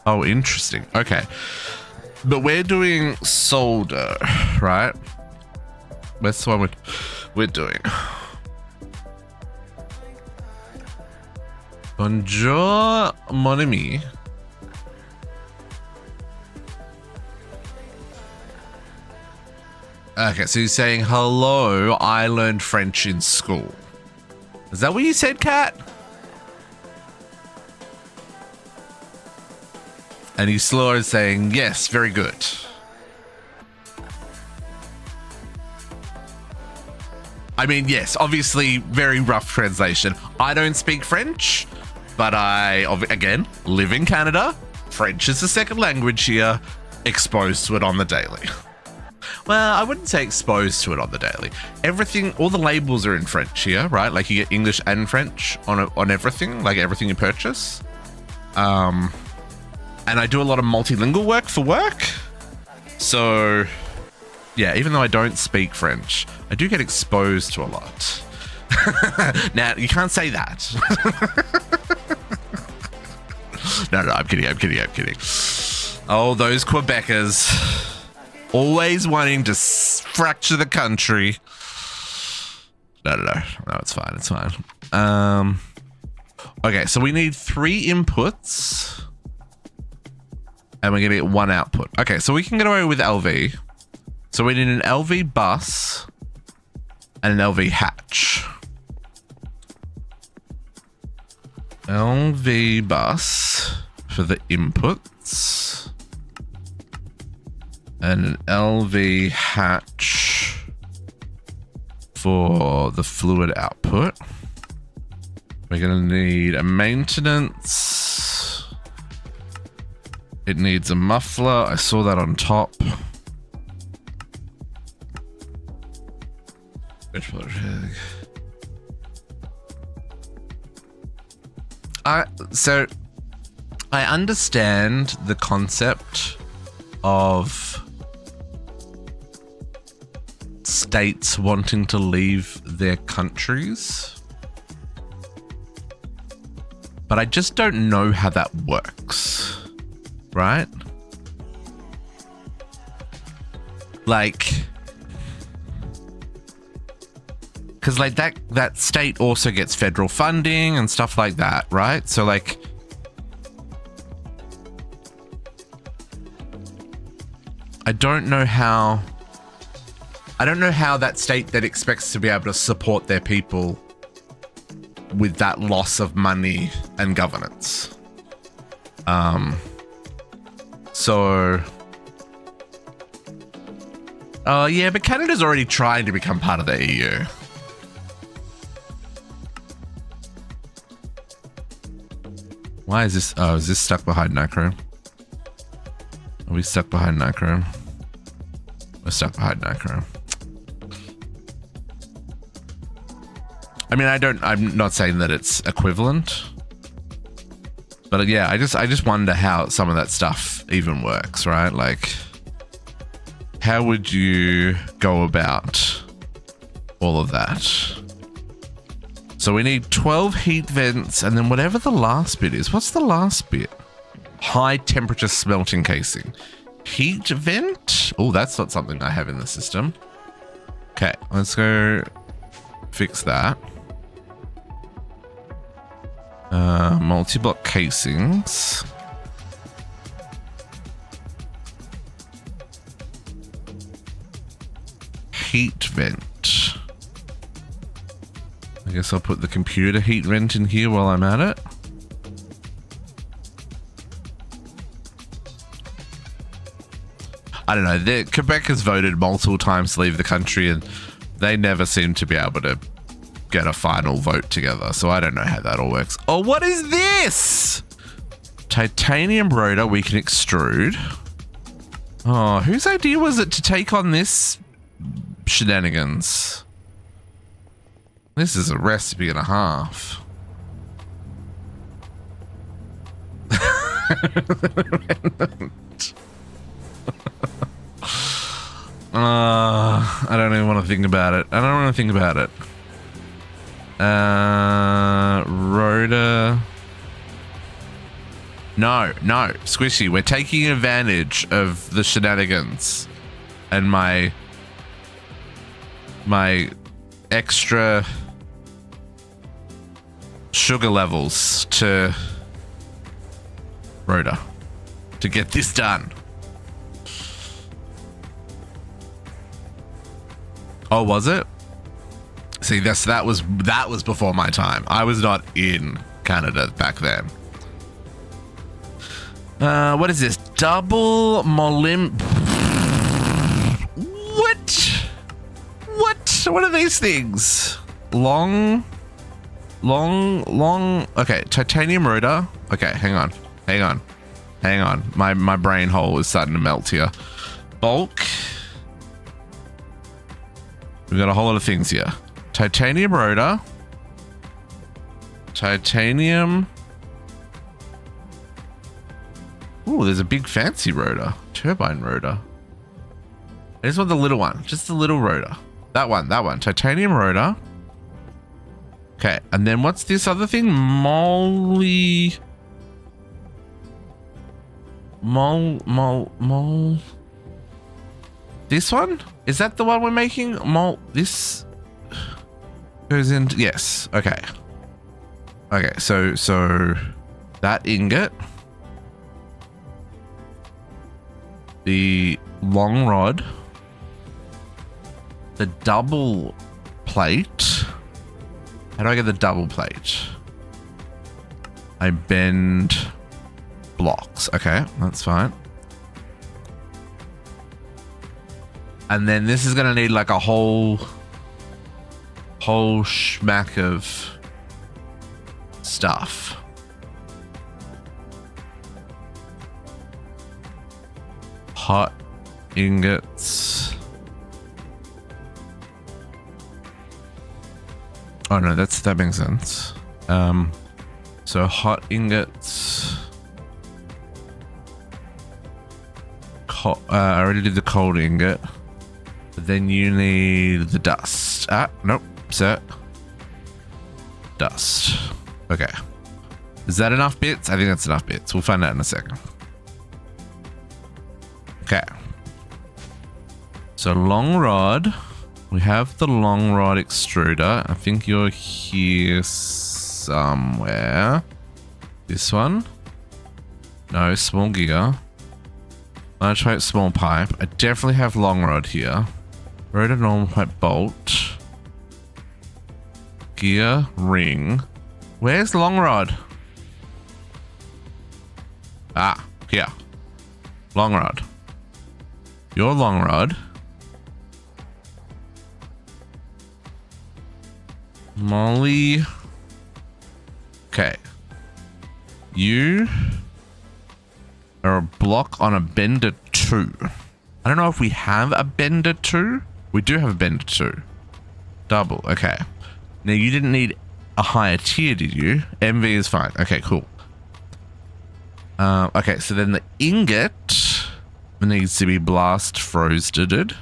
Oh, interesting. Okay. But we're doing solder, right? That's the one we're doing. Bonjour, mon ami. Okay, so you're saying, hello, I learned French in school. Is that what you said, Kat? And he's slow is saying, yes, very good. I mean, yes, obviously, very rough translation. I don't speak French, but I, again, live in Canada. French is the second language here, exposed to it on the daily. Well, I wouldn't say exposed to it on the daily. Everything, all the labels are in French here, right? Like you get English and French on everything, like everything you purchase. And I do a lot of multilingual work for work. So, yeah, even though I don't speak French, I do get exposed to a lot. Now, you can't say that. No, I'm kidding. Oh, those Quebecers. Always wanting to fracture the country. No, it's fine. Okay, so we need 3 inputs. And we're going to get 1 output. Okay, so we can get away with LV. So we need an LV bus and an LV hatch. LV bus for the inputs. And an LV hatch for the fluid output. We're going to need a maintenance. It needs a muffler. I saw that on top. So I understand the concept of states wanting to leave their countries, but I just don't know how that works, right? Like, because like that state also gets federal funding and stuff like that, right? So like, I don't know how that state that expects to be able to support their people with that loss of money and governance. Yeah, but Canada's already trying to become part of the EU. Why is this? Oh, is this stuck behind Nacro? Are we stuck behind Nacro? We're stuck behind Nacro. I mean, I'm not saying that it's equivalent, but yeah, I just wonder how some of that stuff even works, right? Like, how would you go about all of that? So we need 12 heat vents, and then whatever the last bit is. What's the last bit? High temperature smelting casing. Heat vent? Oh, that's not something I have in the system. Okay, let's go fix that. Multi-block casings. Heat vent. I guess I'll put the computer heat vent in here while I'm at it. I don't know. Quebec has voted multiple times to leave the country, and they never seem to be able to get a final vote together. So I don't know how that all works. Oh, what is this? Titanium rotor we can extrude. Oh, whose idea was it to take on this shenanigans? This is a recipe and a half. I don't even want to think about it. I don't want to think about it. Rhoda. No, Squishy. We're taking advantage of the shenanigans and my extra sugar levels to Rhoda to get this done. Oh, was it? See, that was before my time. I was not in Canada back then. What is this? Double molim. What are these things? Long. Okay, titanium rotor. Okay, hang on. My brain hole is starting to melt here. Bulk. We've got a whole lot of things here. Titanium rotor. Titanium. Ooh, there's a big fancy rotor. Turbine rotor. I just want the little one. Just the little rotor. That one. Titanium rotor. Okay, and then what's this other thing? This one? Is that the one we're making? This goes into, yes. Okay. Okay, so that ingot, the long rod, the double plate. How do I get the double plate? I bend blocks. Okay, that's fine. And then this is gonna need like a whole schmack of stuff. Hot ingots. Oh no, that makes sense. So hot ingots. I already did the cold ingot. But then you need the dust. Nope. Set. Dust. Okay. Is that enough bits? I think that's enough bits. We'll find out in a second. Okay. So long rod. We have the long rod extruder. I think you're here somewhere. This one. No, small gear. Large pipe, small pipe. I definitely have long rod here. Rotor, normal pipe, bolt. Gear, ring. Where's long rod? Here. Long rod. Your long rod. Molly. Okay. You are a block on a bender 2. I don't know if we have a bender 2. We do have a bender 2. Double. Okay. Now you didn't need a higher tier, did you? MV is fine. Okay, cool. Okay, so then the ingot needs to be blast frosted.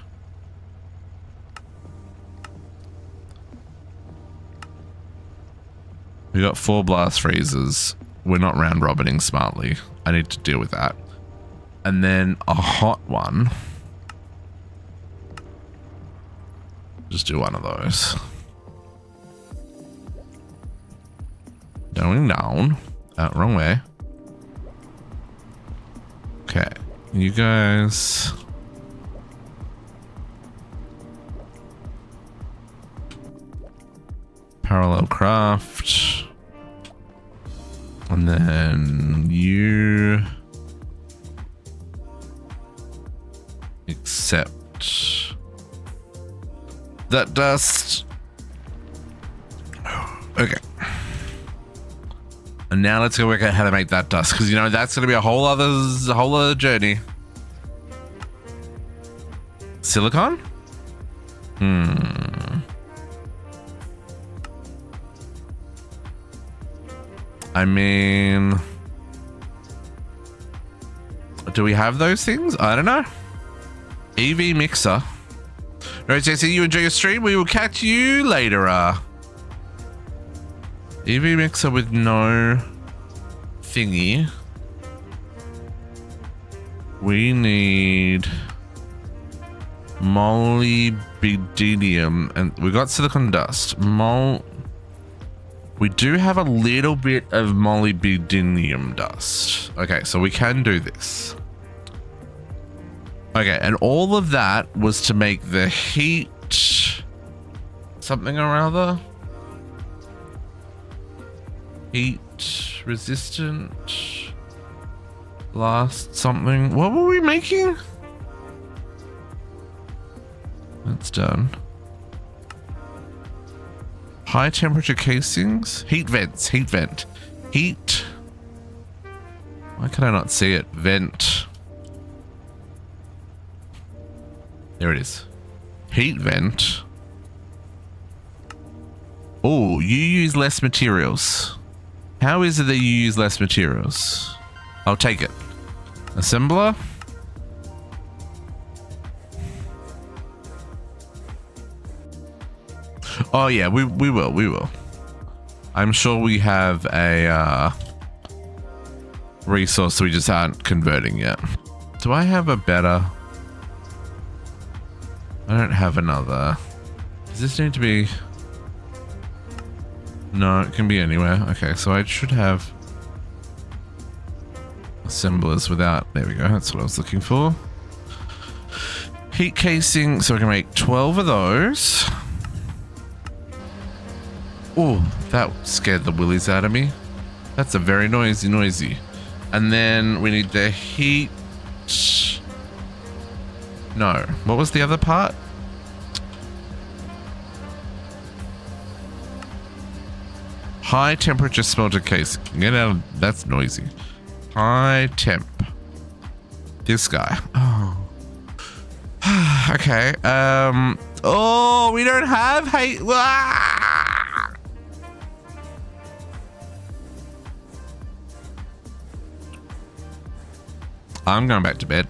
We got 4 blast freezers. We're not round robining smartly. I need to deal with that. And then a hot one. Just do one of those. Going down. Wrong way. Okay. You guys. Parallel craft. And then you accept that dust. Okay. And now let's go work out how to make that dust, because you know that's gonna be a whole other journey. Silicon? I mean, do we have those things? I don't know. EV mixer. Right, JC, you enjoy your stream. We will catch you later. EV mixer with no thingy. We need molybdenum, and we got silicon dust. We do have a little bit of molybdenum dust. Okay, so we can do this. Okay, and all of that was to make the heat something or other. Heat resistant. Blast something. What were we making? That's done. High temperature casings. Heat vents. Heat vent. Heat. Why can I not see it? Vent. There it is. Heat vent. Oh, you use less materials. How is it that you use less materials? I'll take it. Assembler. Oh yeah, we will. I'm sure we have a resource we just aren't converting yet. Do I have a better? I don't have another. Does this need to be? No, it can be anywhere. Okay, so I should have assemblers without. There we go. That's what I was looking for. Heat casing. So I can make 12 of those. Oh, that scared the willies out of me. That's a very noisy. And then we need the heat. No. What was the other part? High temperature smelter casing. Get out of, that's noisy. High temp. This guy. Oh. Okay. Oh, we don't have hate. I'm going back to bed.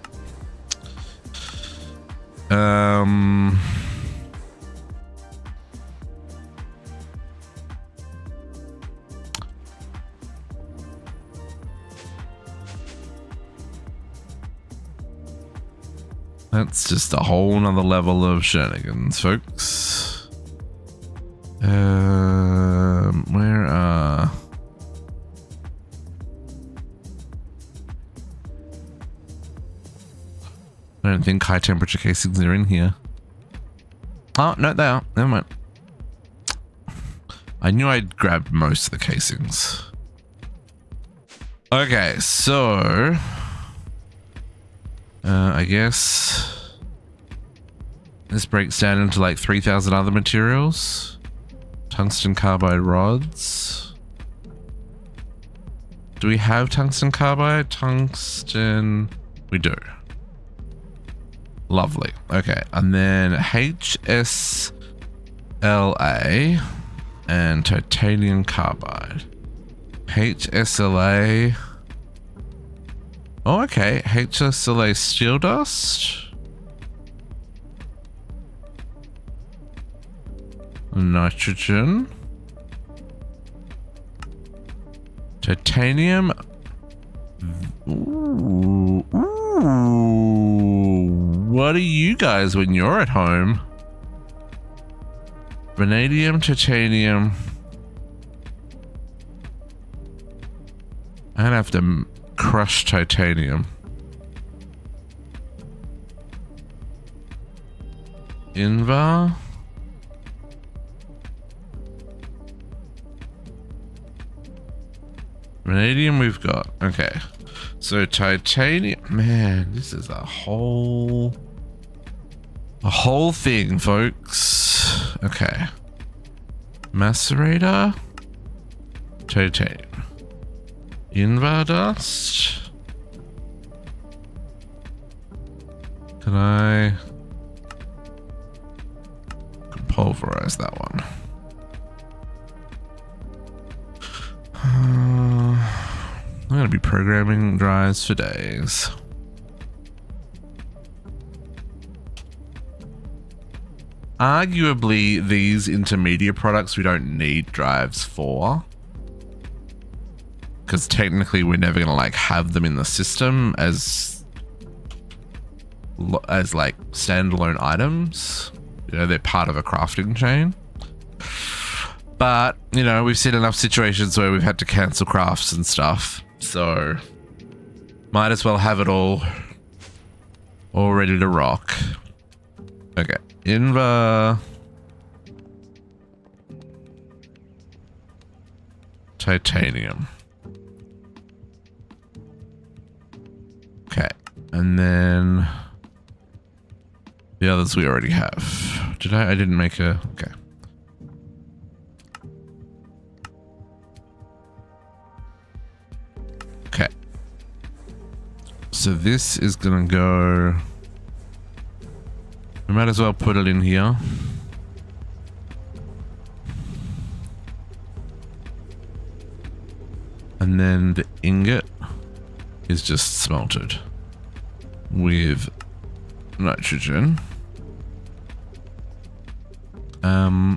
That's just a whole nother level of shenanigans, folks. Where are... I don't think high temperature casings are in here. Oh, no, they are. Never mind. I knew I'd grabbed most of the casings. Okay, so... I guess... this breaks down into like 3,000 other materials. Tungsten carbide rods. Do we have tungsten carbide? Tungsten... we do. Lovely. Okay, and then HSLA and titanium carbide. HSLA. Oh, okay. HSLA steel dust. Nitrogen. Titanium. Ooh. What are you guys when you're at home? Vanadium, titanium. I'm gonna have to crush titanium. Invar. Vanadium we've got. Okay. So titanium. Man, this is a whole thing, folks. Okay. Macerator. Titanium. Invar dust. Can I pulverize that one? I'm going to be programming drives for days. Arguably, these intermediate products we don't need drives for, because technically we're never going to like have them in the system as like standalone items. You know, they're part of a crafting chain. But, you know, we've seen enough situations where we've had to cancel crafts and stuff. So, might as well have it all ready to rock. Okay. Invar. Titanium. Okay. And then the others we already have. Did I didn't make a... Okay. Okay. So this is gonna go... We might as well put it in here. And then the ingot is just smelted with nitrogen.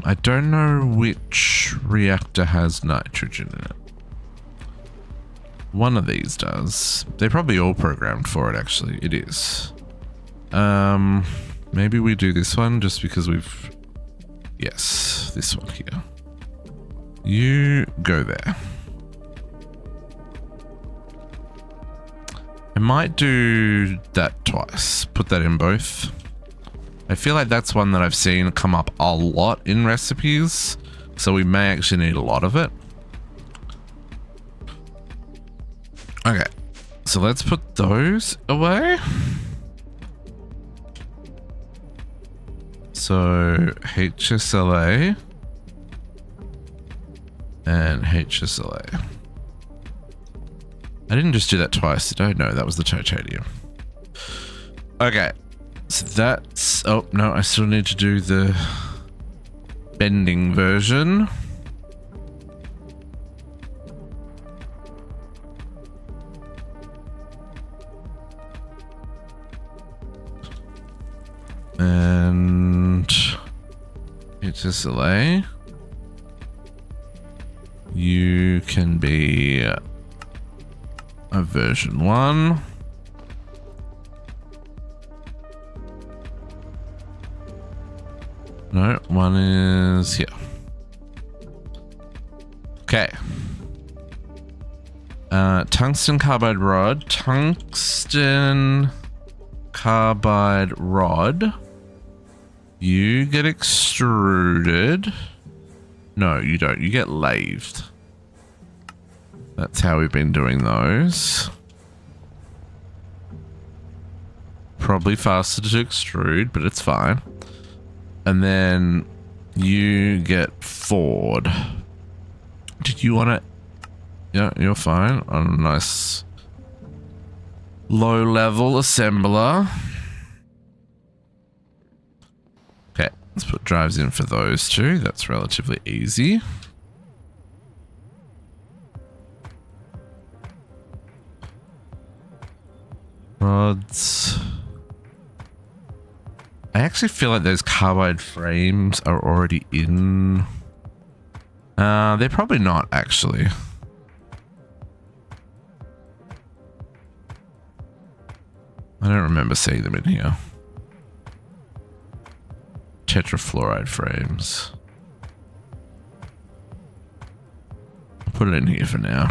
I don't know which reactor has nitrogen in it. One of these does. They're probably all programmed for it, actually. It is. Maybe we do this one just because we've... Yes, this one here. You go there. I might do that twice. Put that in both. I feel like that's one that I've seen come up a lot in recipes, so we may actually need a lot of it. Okay, so let's put those away. So HSLA and HSLA. I didn't just do that twice, did I? No, that was the titanium. Okay, so that's... Oh, no, I still need to do the bending version. And HSLA. You can be a version 1. No, one is here. Okay. Tungsten carbide rod. Tungsten carbide rod. You get extruded. No, you don't. You get lathed. That's how we've been doing those. Probably faster to extrude, but it's fine. And then you get forward. Did you want it? Yeah, you're fine. On a nice low level assembler. Okay, let's put drives in for those two. That's relatively easy. Rods. I actually feel like those carbide frames are already in. They're probably not, actually. I don't remember seeing them in here. Tetrafluoride frames. I'll put it in here for now.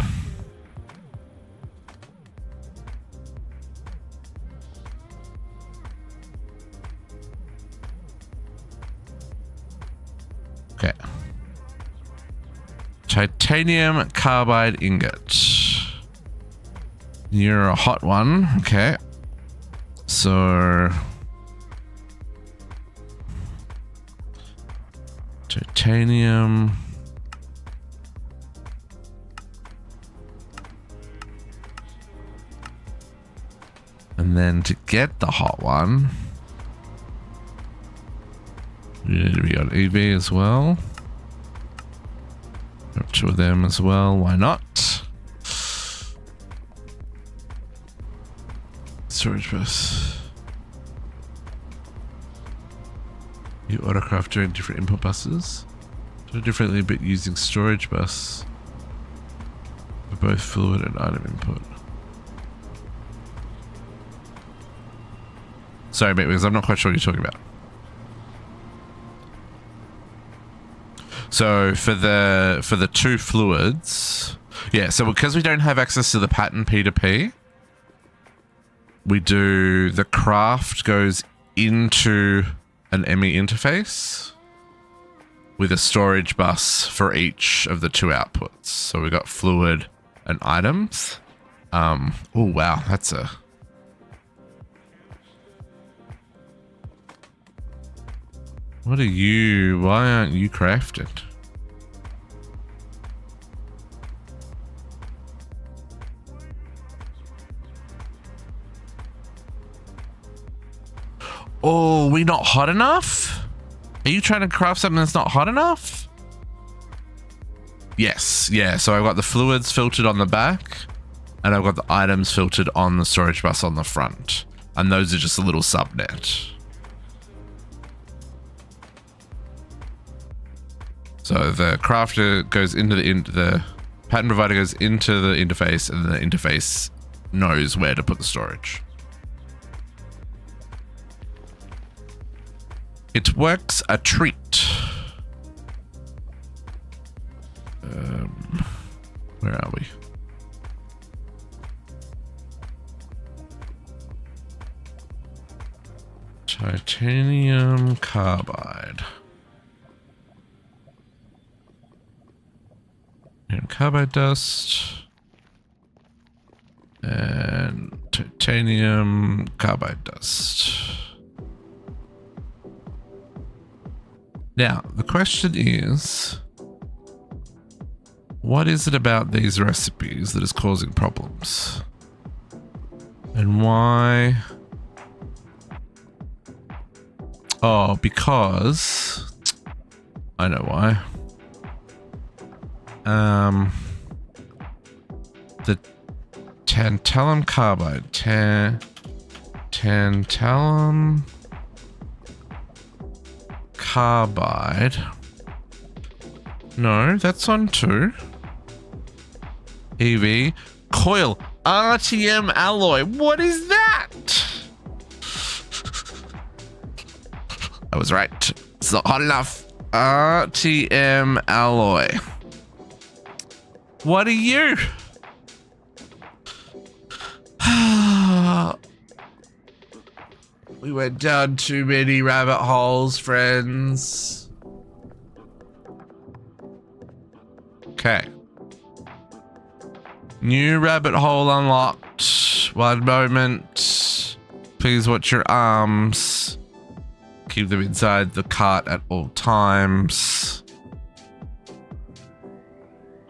Okay. Titanium carbide ingot. You're a hot one. Okay. So titanium. And then to get the hot one, we need to be on EV as well. Got two of them as well. Why not? Storage bus. You autocraft during different input buses. Do it differently, but using storage bus for both fluid and item input. Sorry, mate, because I'm not quite sure what you're talking about. So for the two fluids, yeah. So because we don't have access to the pattern P2P, we do the craft goes into an ME interface with a storage bus for each of the two outputs. So we got fluid and items. Oh wow, that's a. What are you? Why aren't you crafted? Oh, we not hot enough? Are you trying to craft something that's not hot enough? Yes, yeah. So I've got the fluids filtered on the back, and I've got the items filtered on the storage bus on the front, and those are just a little subnet. So the crafter goes into the pattern provider goes into the interface, and the interface knows where to put the storage. It works a treat. Where are we? Titanium carbide. And carbide dust. And titanium carbide dust. Now, the question is, what is it about these recipes that is causing problems? And why? Oh, because I know why. The tantalum carbide, tantalum carbide. No, that's on 2. EV coil RTM alloy. What is that? I was right. It's not hot enough. RTM alloy. What are you? We went down too many rabbit holes, friends. Okay. New rabbit hole unlocked. One moment. Please watch your arms. Keep them inside the cart at all times.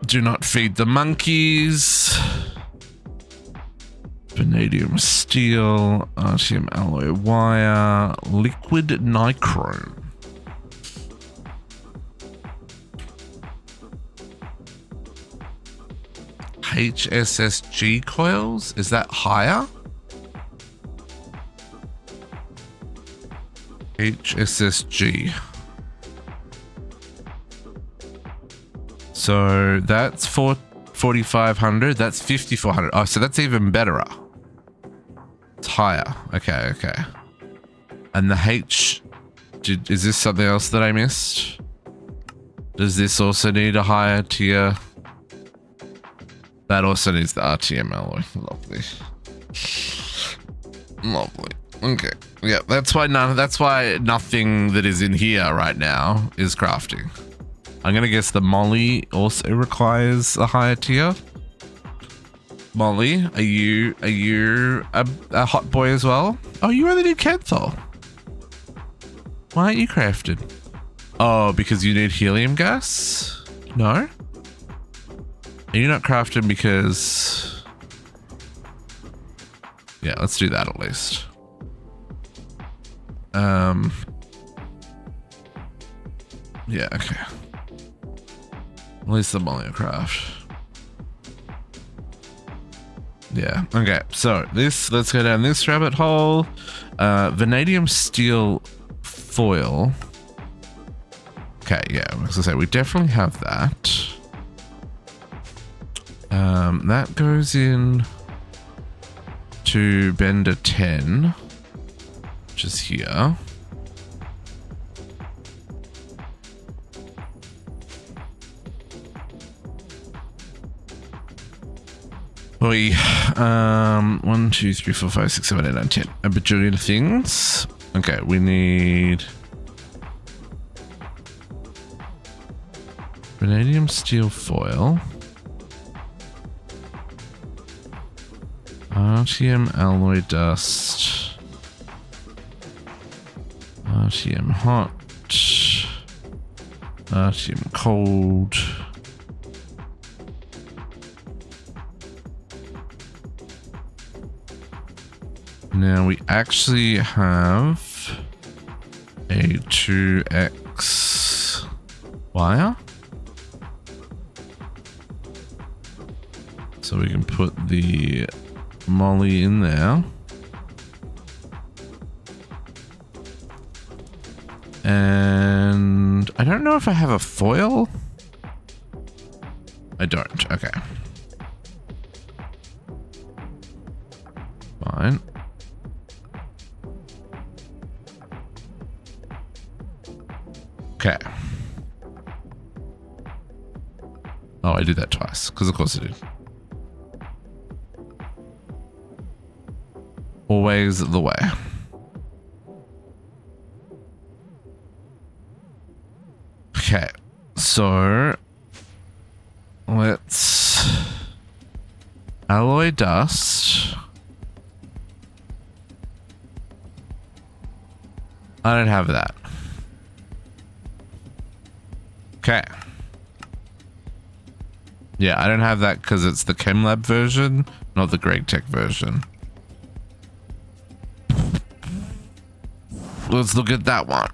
Do not feed the monkeys. Vanadium steel, RTM alloy wire, liquid nichrome. HSSG coils? Is that higher? HSSG. So that's 4,500. That's 5,400. Oh, so that's even better. It's higher. Okay, okay. And the H... is this something else that I missed? Does this also need a higher tier? That also needs the RTM alloy. Lovely. Lovely. Okay. Yeah, that's why nothing that is in here right now is crafting. I'm gonna guess the moly also requires a higher tier. Molly, are you a hot boy as well? Oh, you only did Kenthal. Why aren't you crafted? Oh, because you need helium gas? No? Are you not crafted because... Yeah, let's do that at least. Yeah, okay. At least the Molly will craft. Yeah, okay, so let's go down this rabbit hole. Vanadium steel foil. Okay, yeah, I was gonna say, we definitely have that. That goes in to Bender 10, which is here. We 1, 2, 3, 4, 5, 6, 7, 8, 9, 10. A bajillion things. Okay, we need vanadium steel foil, RTM alloy dust, RTM hot, RTM cold. Now we actually have a 2x wire. So we can put the Molly in there. And I don't know if I have a foil. I don't. Okay. Fine. Okay. Oh, I did that twice, because of course I did. Always the way. Okay, so let's alloy dust. I don't have that. Okay. Yeah, I don't have that because it's the ChemLab version, not the GregTech version. Let's look at that one.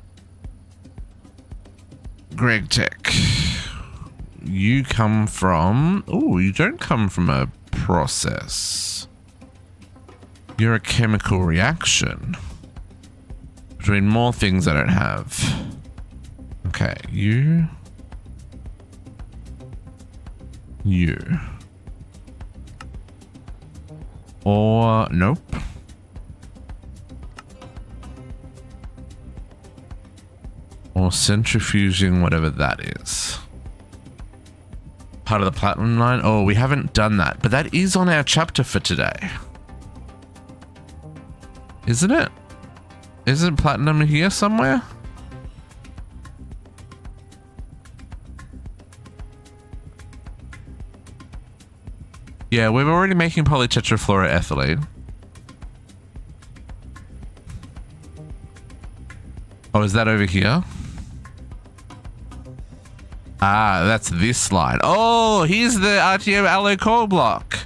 GregTech. You come from... Oh, you don't come from a process. You're a chemical reaction. Between more things I don't have. Okay, you... Or... Nope. Or centrifuging, whatever that is. Part of the platinum line? Oh, we haven't done that. But that is on our chapter for today. Isn't it? Isn't platinum here somewhere? Yeah, we're already making polytetrafluoroethylene. Oh, is that over here? Ah, that's this line. Oh, here's the RTM alloy core block.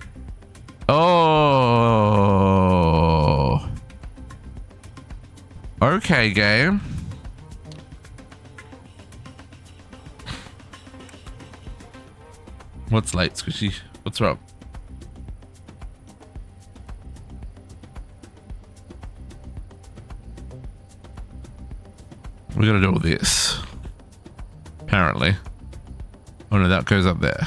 Oh. Okay, game. What's late, Squishy? What's wrong? We gotta do all this. Apparently. Oh no, that goes up there.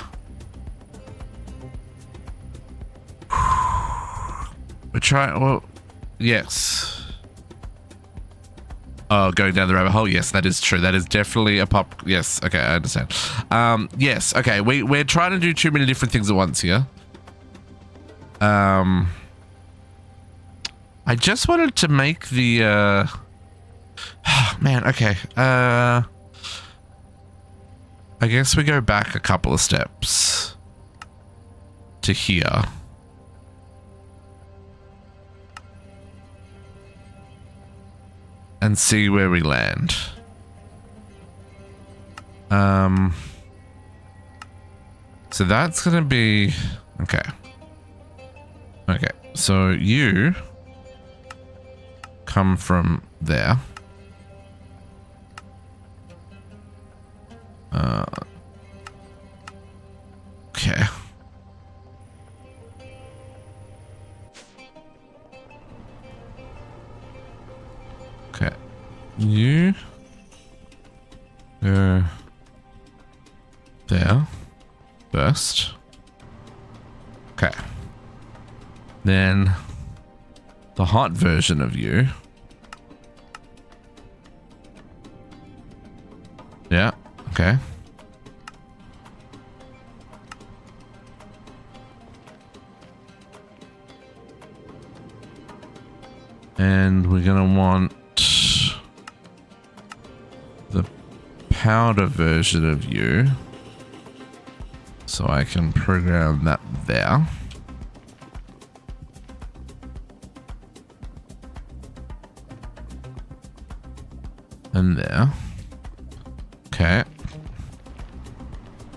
We're trying, well, yes. Oh, going down the rabbit hole? Yes, that is true. That is definitely a pop. Yes, okay, I understand. Yes, okay, we're trying to do too many different things at once here. I just wanted to make the, man, okay. I guess we go back a couple of steps to here. and see where we land. So that's gonna be okay. Okay, so you come from there. Okay. Okay. You go there first. Okay. Then the hot version of you. Yeah, okay. And we're gonna want the powder version of you. So I can program that there. And there. Okay.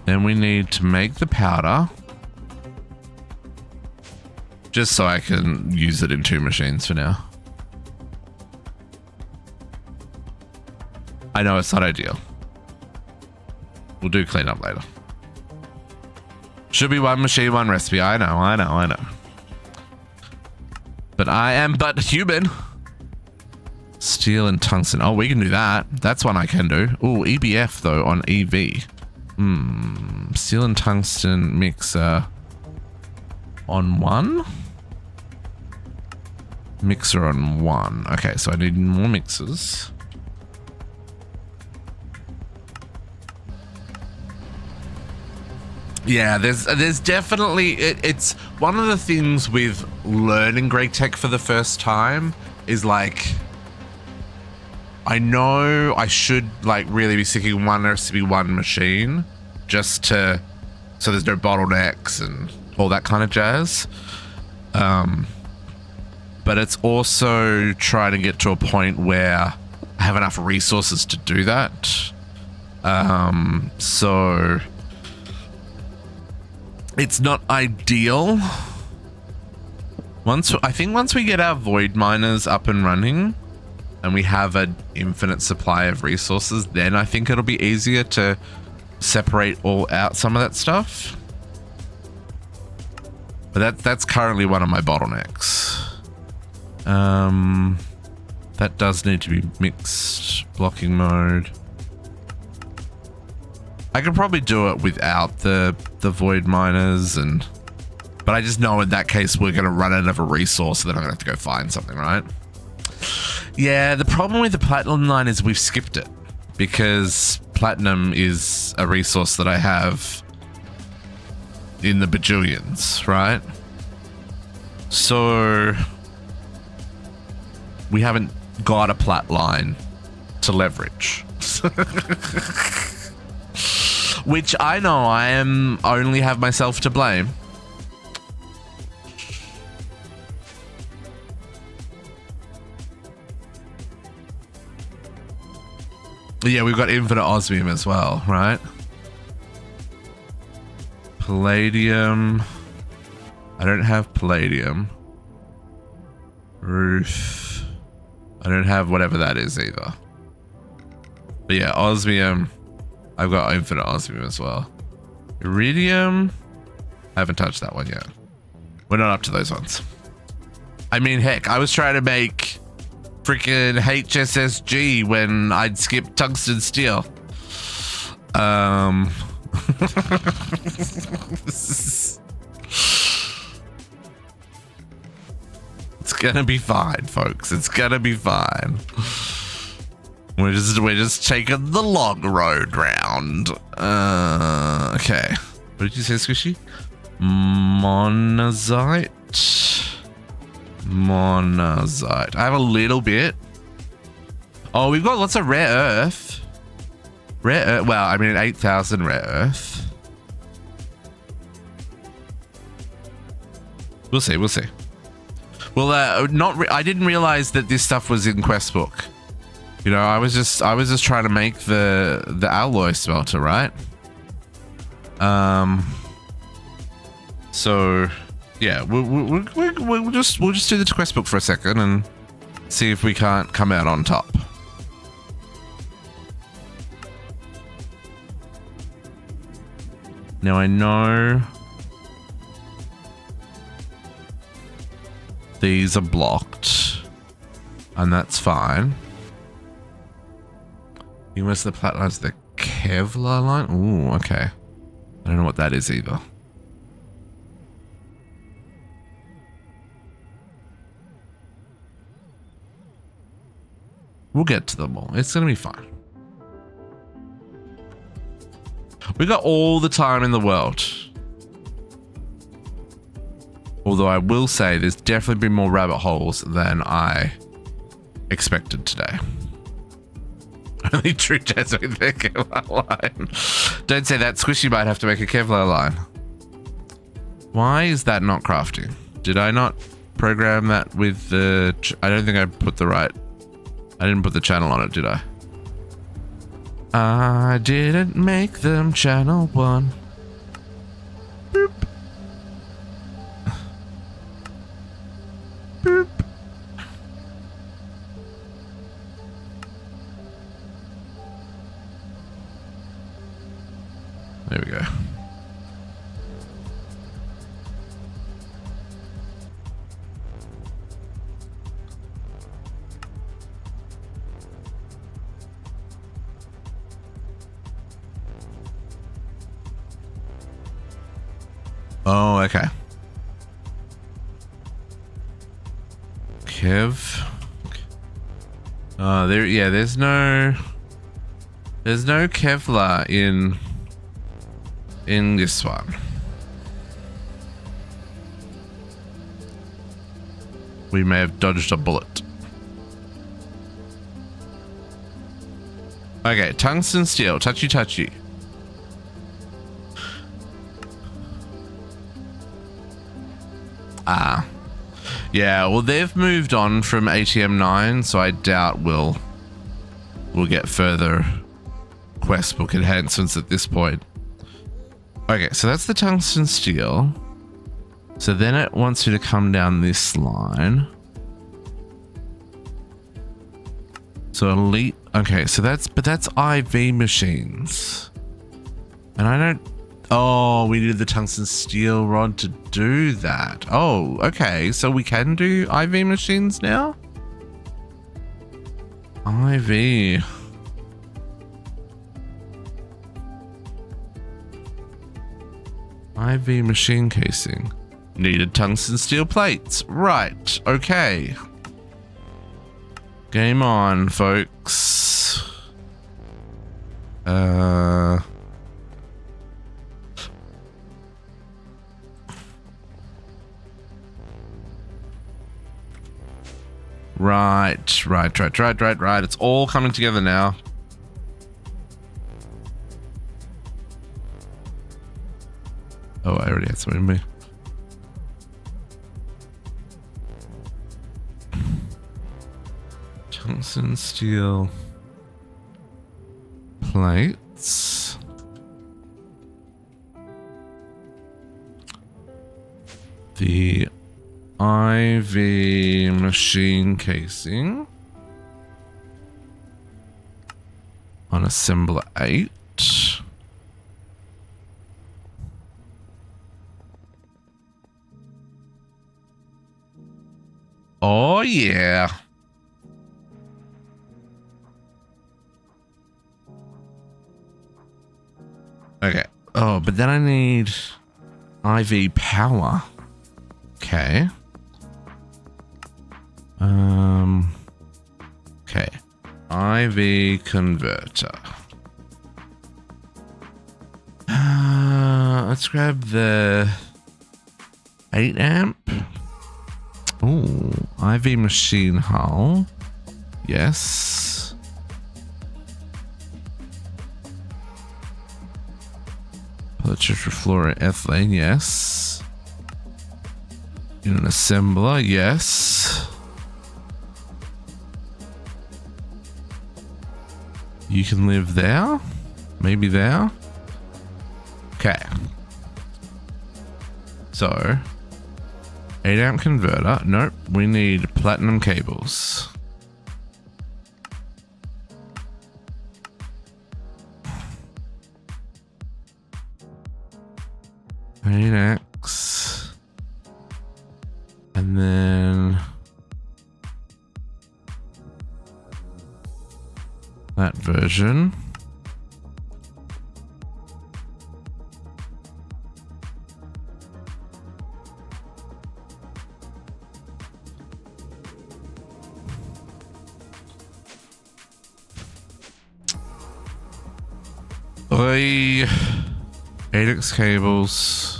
Then we need to make the powder. Just so I can use it in 2 machines for now. I know it's not ideal. We'll do cleanup later. Should be 1 machine, 1 recipe. I know. But I am but human. Steel and tungsten. Oh, we can do that. That's one I can do. Oh, EBF though on EV. Steel and tungsten mixer on 1. Mixer on 1. Okay, so I need more mixers. Yeah, there's definitely it's one of the things with learning Great Tech for the first time is like I know I should like really be sticking 1 recipe, 1 machine just to so there's no bottlenecks and all that kind of jazz. But it's also trying to get to a point where I have enough resources to do that. So it's not ideal. I think once we get our void miners up and running and we have an infinite supply of resources, then I think it'll be easier to separate all out some of that stuff. But that's currently one of my bottlenecks. That does need to be mixed blocking mode. I could probably do it without the void miners, but I just know in that case we're going to run out of a resource, so then I'm going to have to go find something, right? Yeah, the problem with the platinum line is we've skipped it because platinum is a resource that I have in the bajillions, right? So we haven't got a plat line to leverage. Which I know I only have myself to blame. Yeah, we've got infinite osmium as well, right? Palladium. I don't have palladium. Ruth. I don't have whatever that is either. But yeah, osmium. I've got infinite osmium as well. Iridium. I haven't touched that one yet. We're not up to those ones. I mean, heck, I was trying to make freaking HSSG when I'd skip tungsten steel. It's gonna be fine, folks. It's gonna be fine. We're just taking the long road round. Okay. What did you say, Squishy? Monazite. Monazite. I have a little bit. Oh, we've got lots of rare earth. Rare earth. Well, I mean, 8,000 rare earth. We'll see. We'll see. Well, I didn't realize that this stuff was in quest book. You know, I was just trying to make the alloy smelter, right? So yeah, we'll just do the quest book for a second and see if we can't come out on top. Now I know these are blocked, and that's fine. You must the platinize the Kevlar line. Ooh, okay. I don't know what that is either. We'll get to them all. It's gonna be fine. We got all the time in the world. Although I will say there's definitely been more rabbit holes than I expected today. Only true jazz with the Kevlar line. Don't say that. Squishy might have to make a Kevlar line. Why is that not crafting? Did I not program that with the... I don't think I put the right... I didn't put the channel on it, did I? I didn't make them channel 1. Boop. Boop. There we go. Oh, okay. Kev. There. Yeah, there's no Kevlar in this one. We may have dodged a bullet. Okay, tungsten steel, touchy touchy. Ah. Yeah, well they've moved on from ATM 9, so I doubt we'll get further quest book enhancements at this point. Okay, so that's the tungsten steel. So then it wants you to come down this line. So elite, okay, so that's IV machines. And I don't, oh, we needed the tungsten steel rod to do that. Oh, okay, so we can do IV machines now? IV. IV machine casing. Needed tungsten steel plates. Right, okay. Game on, folks. Right. It's all coming together now. Oh, I already had something in me. Tungsten steel plates. The IV machine casing on assembler 8. Oh yeah. Okay. Oh, but then I need IV power. Okay. Okay. IV converter. Let's grab the 8 amp. Oh, IV machine hull. Yes. Polytetrafluoroethylene. Yes. In an assembler. Yes. you can live there. Maybe there. Okay. So, 8 amp converter. Nope, we need platinum cables. X, and then that version. Oi, 8X cables.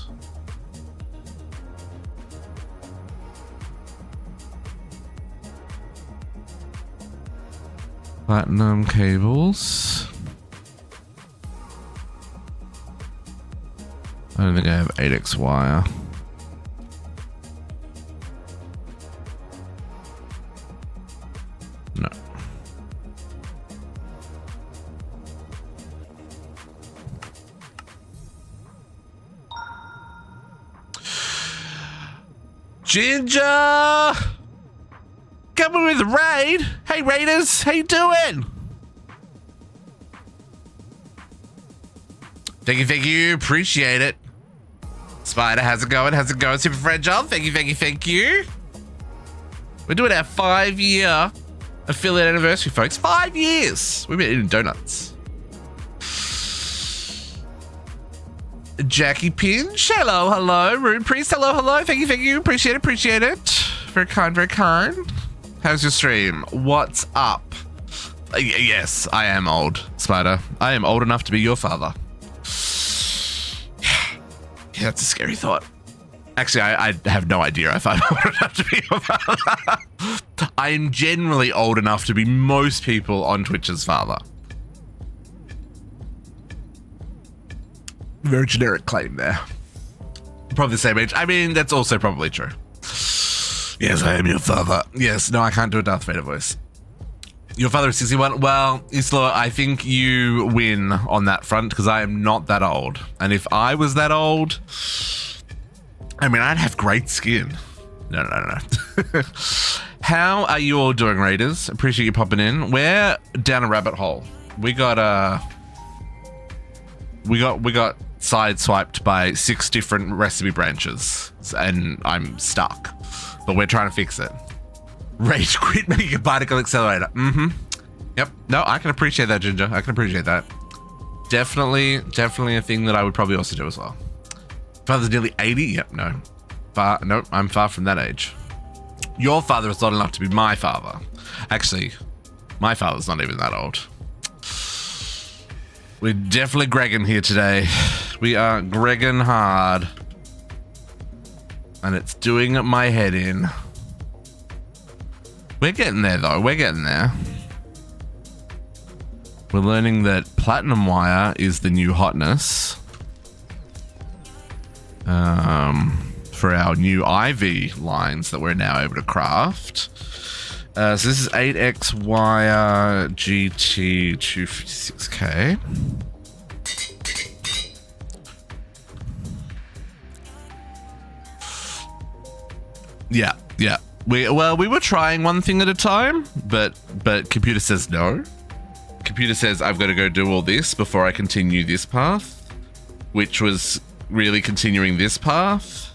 Platinum cables. I don't think I have 8X wire. No. Ginger! Coming with a raid. Hey raiders, how you doing? Thank you, appreciate it. Spider, how's it going? How's it going? Super Fragile, thank you. We're doing our 5-year affiliate anniversary, folks. 5 years. We've been eating donuts. Jackie Pinch, hello. Rude Priest, hello. Thank you, appreciate it. Very kind. How's your stream? What's up? Yes, I am old, Spider. I am old enough to be your father. Yeah, that's a scary thought. Actually, I have no idea if I'm old enough to be your father. I am generally old enough to be most people on Twitch's father. Very generic claim there. Probably the same age. I mean, that's also probably true. Yes, I am your father. Yes, no, I can't do a Darth Vader voice. Your father is 61. Well, Isla, I think you win on that front because I am not that old. And if I was that old, I mean, I'd have great skin. No. How are you all doing, Raiders? Appreciate you popping in. We're down a rabbit hole. We got sideswiped by 6 different recipe branches, and I'm stuck. But we're trying to fix it. Rage quit making a particle accelerator. Yep. No, I can appreciate that, Ginger. I can appreciate that. Definitely a thing that I would probably also do as well. Father's nearly 80? Yep, no. Nope, I'm far from that age. Your father is not enough to be my father. Actually, my father's not even that old. We're definitely Gregging here today. We are Gregging hard. And it's doing my head in. We're getting there though, we're learning that platinum wire is the new hotness. For our new IV lines that we're now able to craft. So this is 8X wire GT 256K. Yeah. We were trying one thing at a time, but computer says no. Computer says I've got to go do all this before I continue this path, which was really continuing this path.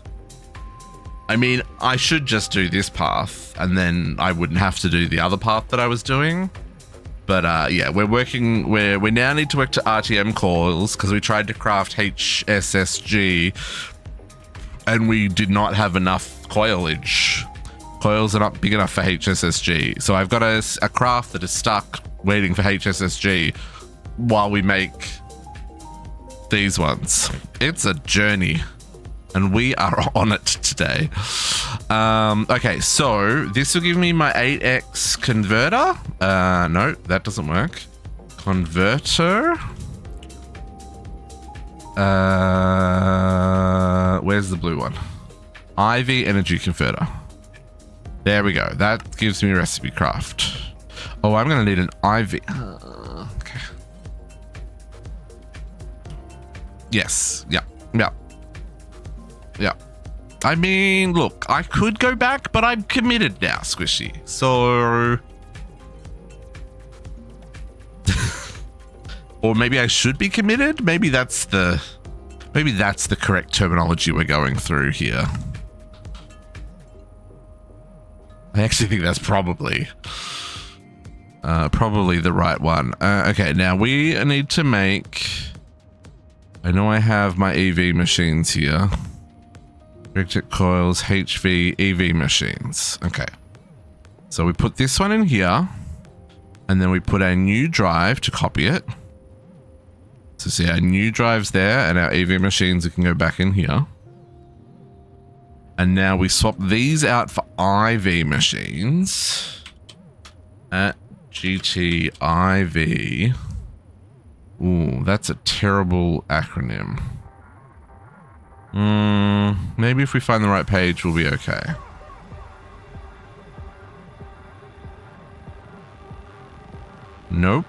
I mean, I should just do this path and then I wouldn't have to do the other path that I was doing. But yeah, we now need to work to RTM coils because we tried to craft HSSG and we did not have enough coilage. Coils are not big enough for HSSG. So I've got a craft that is stuck waiting for HSSG while we make these ones. It's a journey and we are on it today. Okay, so this will give me my 8X converter. No, that doesn't work. Converter. Where's the blue one? IV energy converter. There we go. That gives me recipe craft. Oh, I'm going to need an IV. Okay. Yes. Yeah. Yeah. Yeah. I mean, look, I could go back, but I'm committed now, Squishy. So... or maybe I should be committed? Maybe that's the correct terminology we're going through here. I actually think that's probably the right one. Okay, now we need to make... I know I have my EV machines here. Electric coils, HV, EV machines. Okay. So we put this one in here. And then we put our new drive to copy it. So see, our new drive's there, and our EV machines can go back in here. And now we swap these out for IV machines. At GTIV. Ooh, that's a terrible acronym. Maybe if we find the right page, we'll be okay. Nope.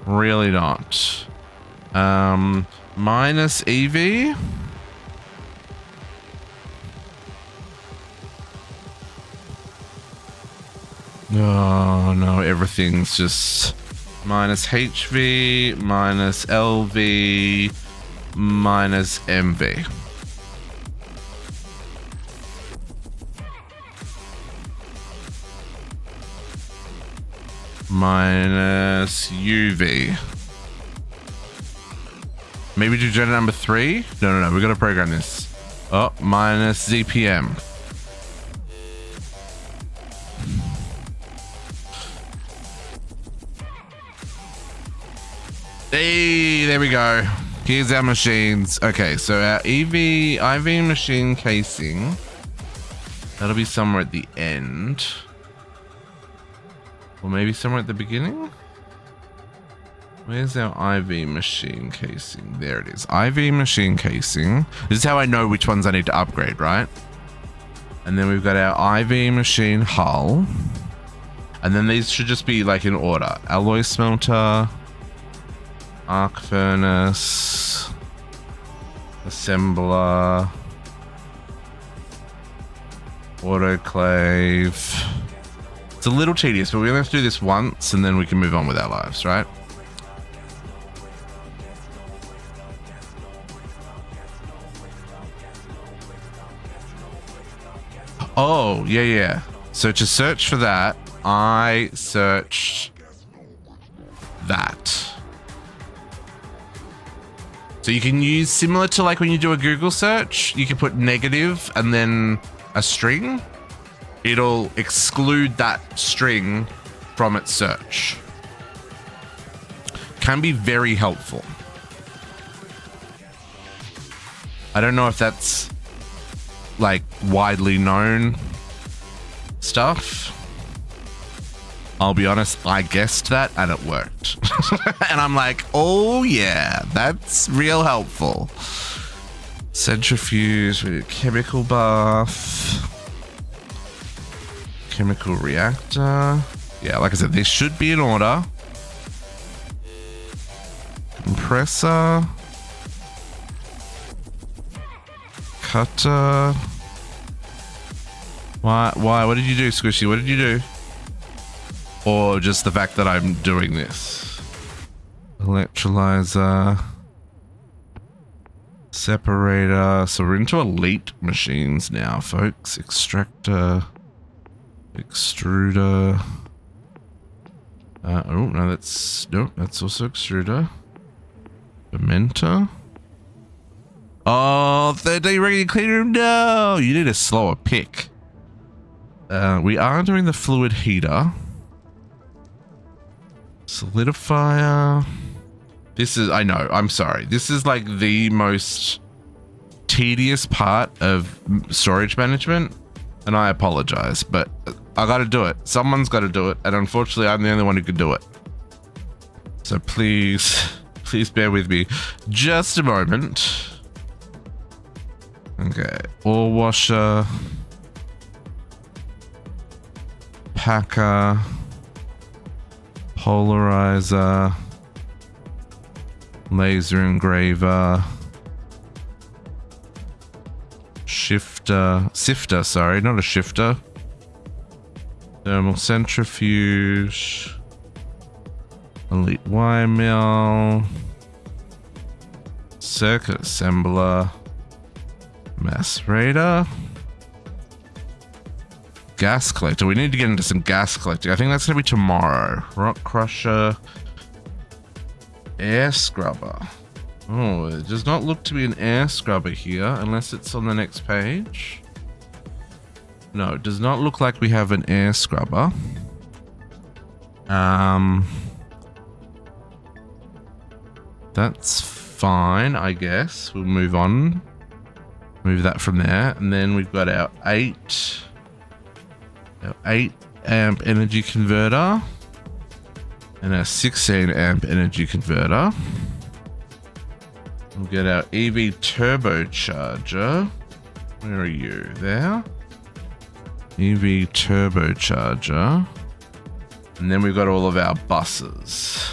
Really not. Minus EV. Oh no, everything's just minus HV, minus LV, minus MV. Minus UV. Maybe do generator number 3? No, we gotta program this. Oh, minus ZPM. Hey, there we go. Here's our machines. Okay, so our IV machine casing, that'll be somewhere at the end. Or maybe somewhere at the beginning? Where's our IV machine casing? There it is. IV machine casing. This is how I know which ones I need to upgrade, right? And then we've got our IV machine hull. And then these should just be like in order. Alloy smelter, arc furnace, assembler, autoclave. It's a little tedious, but we only have to do this once and then we can move on with our lives, right? Oh, yeah. So to search for that, I searched that. So you can use, similar to like when you do a Google search, you can put negative and then a string. It'll exclude that string from its search. Can be very helpful. I don't know if that's like widely known stuff. I'll be honest, I guessed that and it worked. And I'm like, oh yeah, that's real helpful. Centrifuge, chemical bath, chemical reactor. Yeah, like I said, they should be in order. Compressor. Cutter. Why? What did you do, Squishy? What did you do? Or just the fact that I'm doing this? Electrolyzer. Separator. So we're into elite machines now, folks. Extractor. Extruder. Oh, no, that's also extruder. Fermenter. Oh, third day ready to clean room. No, you need a slower pick. We are doing the fluid heater. Solidifier. This is, I know, I'm sorry. This is like the most tedious part of storage management. And I apologize, but I gotta do it. Someone's gotta do it. And unfortunately, I'm the only one who can do it. So please bear with me just a moment. Okay, ore washer, packer, polarizer, laser engraver, sifter, sorry, not a shifter. Thermal centrifuge. Elite wire mill. Circuit assembler. Macerator. Gas collector. We need to get into some gas collecting. I think that's going to be tomorrow. Rock crusher. Air scrubber. Oh, it does not look to be an air scrubber here, unless it's on the next page. No, it does not look like we have an air scrubber. That's fine, I guess. We'll move on. Move that from there. And then we've got our 8 amp energy converter. And our 16 amp energy converter. We'll get our EV turbocharger. Where are you? There. EV turbocharger. And then we've got all of our buses.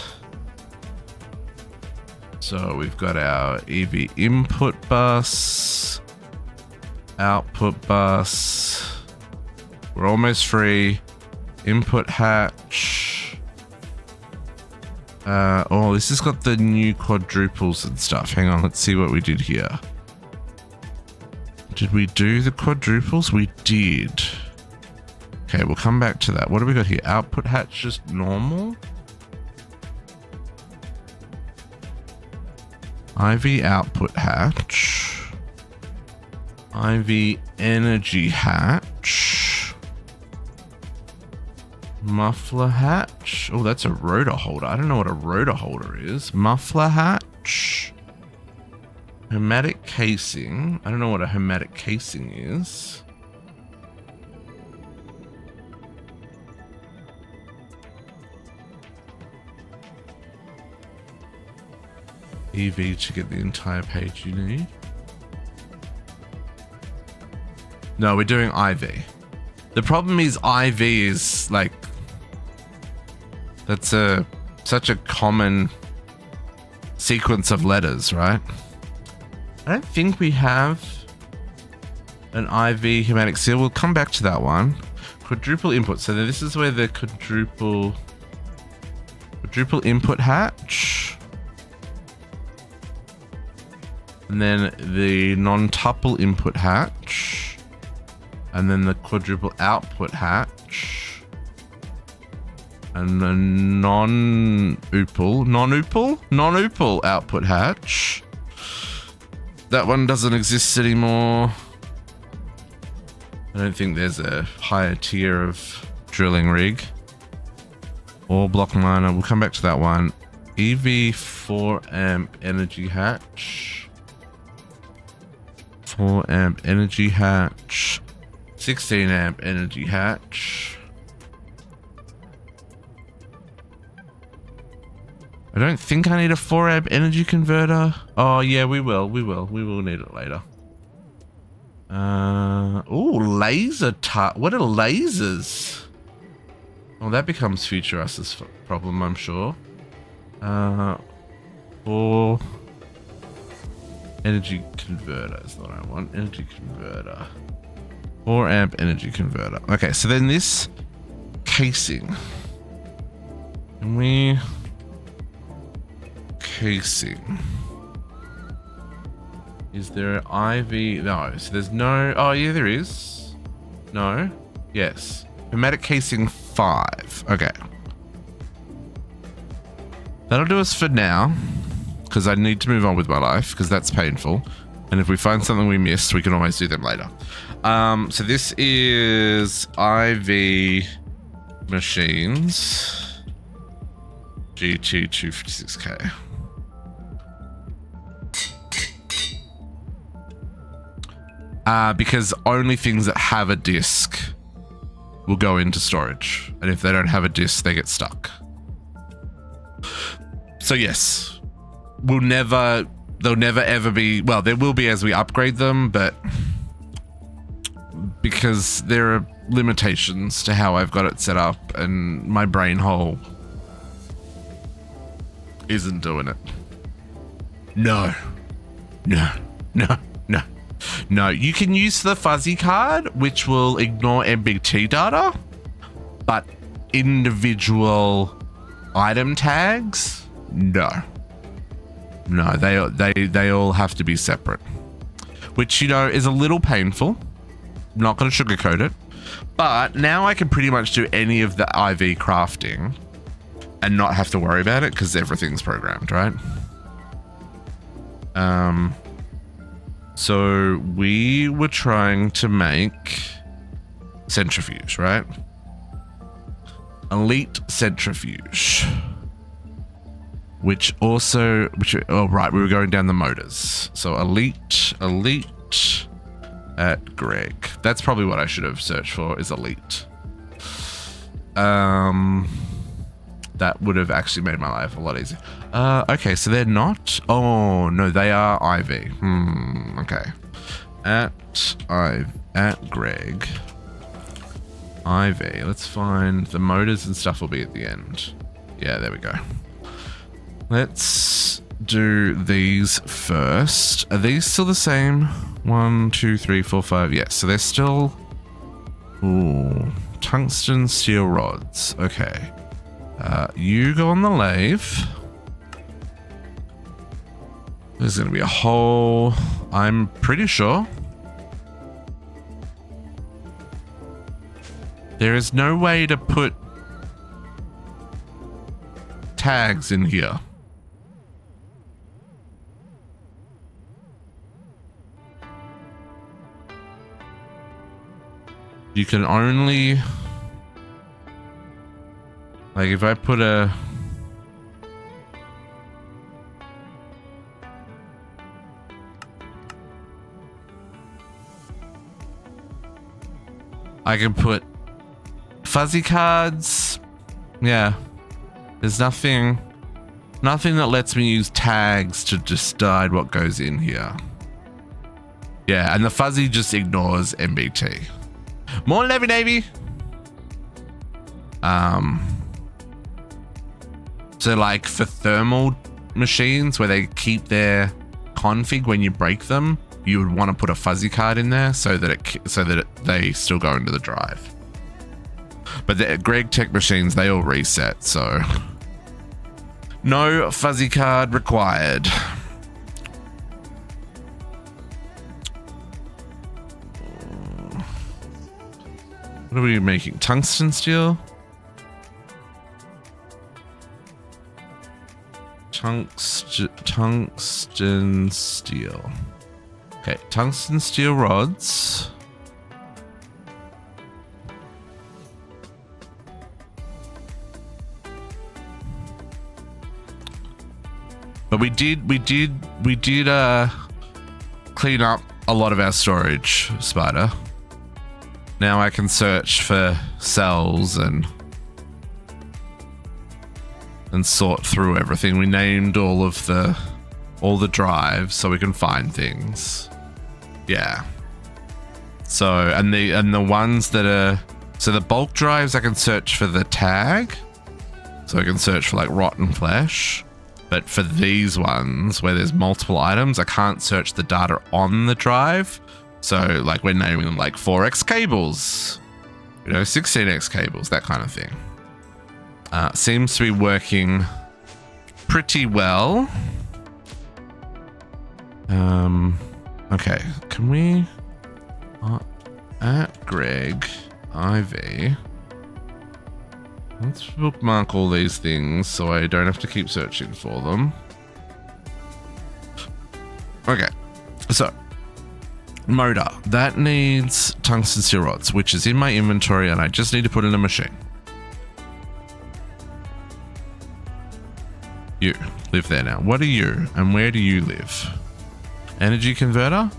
So we've got our EV input bus, output bus. We're almost free. Input hatch. Oh, this has got the new quadruples and stuff. Hang on, let's see what we did here. Did we do the quadruples? We did. Okay, we'll come back to that. What do we got here? Output hatch, just normal. IV output hatch. IV energy hatch. Muffler hatch. Oh, that's a rotor holder. I don't know what a rotor holder is. Muffler hatch. Hermetic casing. I don't know what a hermetic casing is. EV to get the entire page you need. No, we're doing IV. The problem is IV is like, that's such a common sequence of letters, right? I don't think we have an IV hermetic seal. We'll come back to that one. Quadruple input. So this is where the quadruple input hatch. And then the non-tuple input hatch. And then the quadruple output hatch. And the non-oople output hatch. That one doesn't exist anymore. I don't think there's a higher tier of drilling rig. Or block miner. We'll come back to that one. EV 4 amp energy hatch. 4 amp energy hatch. 16 amp energy hatch. I don't think I need a 4 amp energy converter. Oh yeah, we will need it later. Oh, laser what are lasers? Oh, that becomes future us's problem, I'm sure. 4 energy converter is what I want. Energy converter. 4 amp energy converter. Okay, so then this casing. Can we... Casing. Is there an IV? No, so there's no... Oh, yeah, there is. No. Yes. Hermetic casing 5. Okay. That'll do us for now, because I need to move on with my life, because that's painful. And if we find something we missed, we can always do them later. So this is IV machines. GT256K. Because only things that have a disk will go into storage. And if they don't have a disk, they get stuck. So yes, they'll never ever be, well, there will be as we upgrade them, but because there are limitations to how I've got it set up and my brain hole isn't doing it. No. No, you can use the fuzzy card, which will ignore MBT data, but individual item tags, no. No, they all have to be separate, which, you know, is a little painful. I'm not going to sugarcoat it, but now I can pretty much do any of the IV crafting and not have to worry about it because everything's programmed, right? So we were trying to make centrifuge, right? Elite centrifuge. Oh, right, we were going down the motors. So elite at Greg. That's probably what I should have searched for, is elite. That would have actually made my life a lot easier. Okay, so they're not. Oh no, they are IV. Okay. At Greg. IV. Let's find the motors and stuff will be at the end. Yeah, there we go. Let's do these first. Are these still the same? 1, 2, 3, 4, 5. Yes, so they're still. Ooh, tungsten steel rods. Okay. You go on the lathe. There's going to be a hole, I'm pretty sure. There is no way to put tags in here. You can only, like, if I put a, I can put fuzzy cards. Yeah, there's nothing that lets me use tags to decide what goes in here. Yeah, and the fuzzy just ignores MBT. More Navy Navy. So like for thermal machines where they keep their config when you break them, you would want to put a fuzzy card in there so that they still go into the drive. But the Greg Tech machines, they all reset, so no fuzzy card required. What are we making? Tungsten steel? Tungsten steel. Okay, tungsten steel rods. But we did clean up a lot of our storage, Spider. Now I can search for cells and sort through everything. We named all the drives so we can find things. Yeah. So and the ones that are, so the bulk drives I can search for the tag. So I can search for like rotten flesh. But for these ones where there's multiple items, I can't search the data on the drive. So like we're naming them like 4x cables, you know, 16x cables, that kind of thing. Seems to be working pretty well. Okay, can we at Greg IV? Let's bookmark all these things so I don't have to keep searching for them. Okay, so motor, that needs tungsten steel rods, which is in my inventory and I just need to put in a machine. You live there now. What are you and where do you live? Energy converter?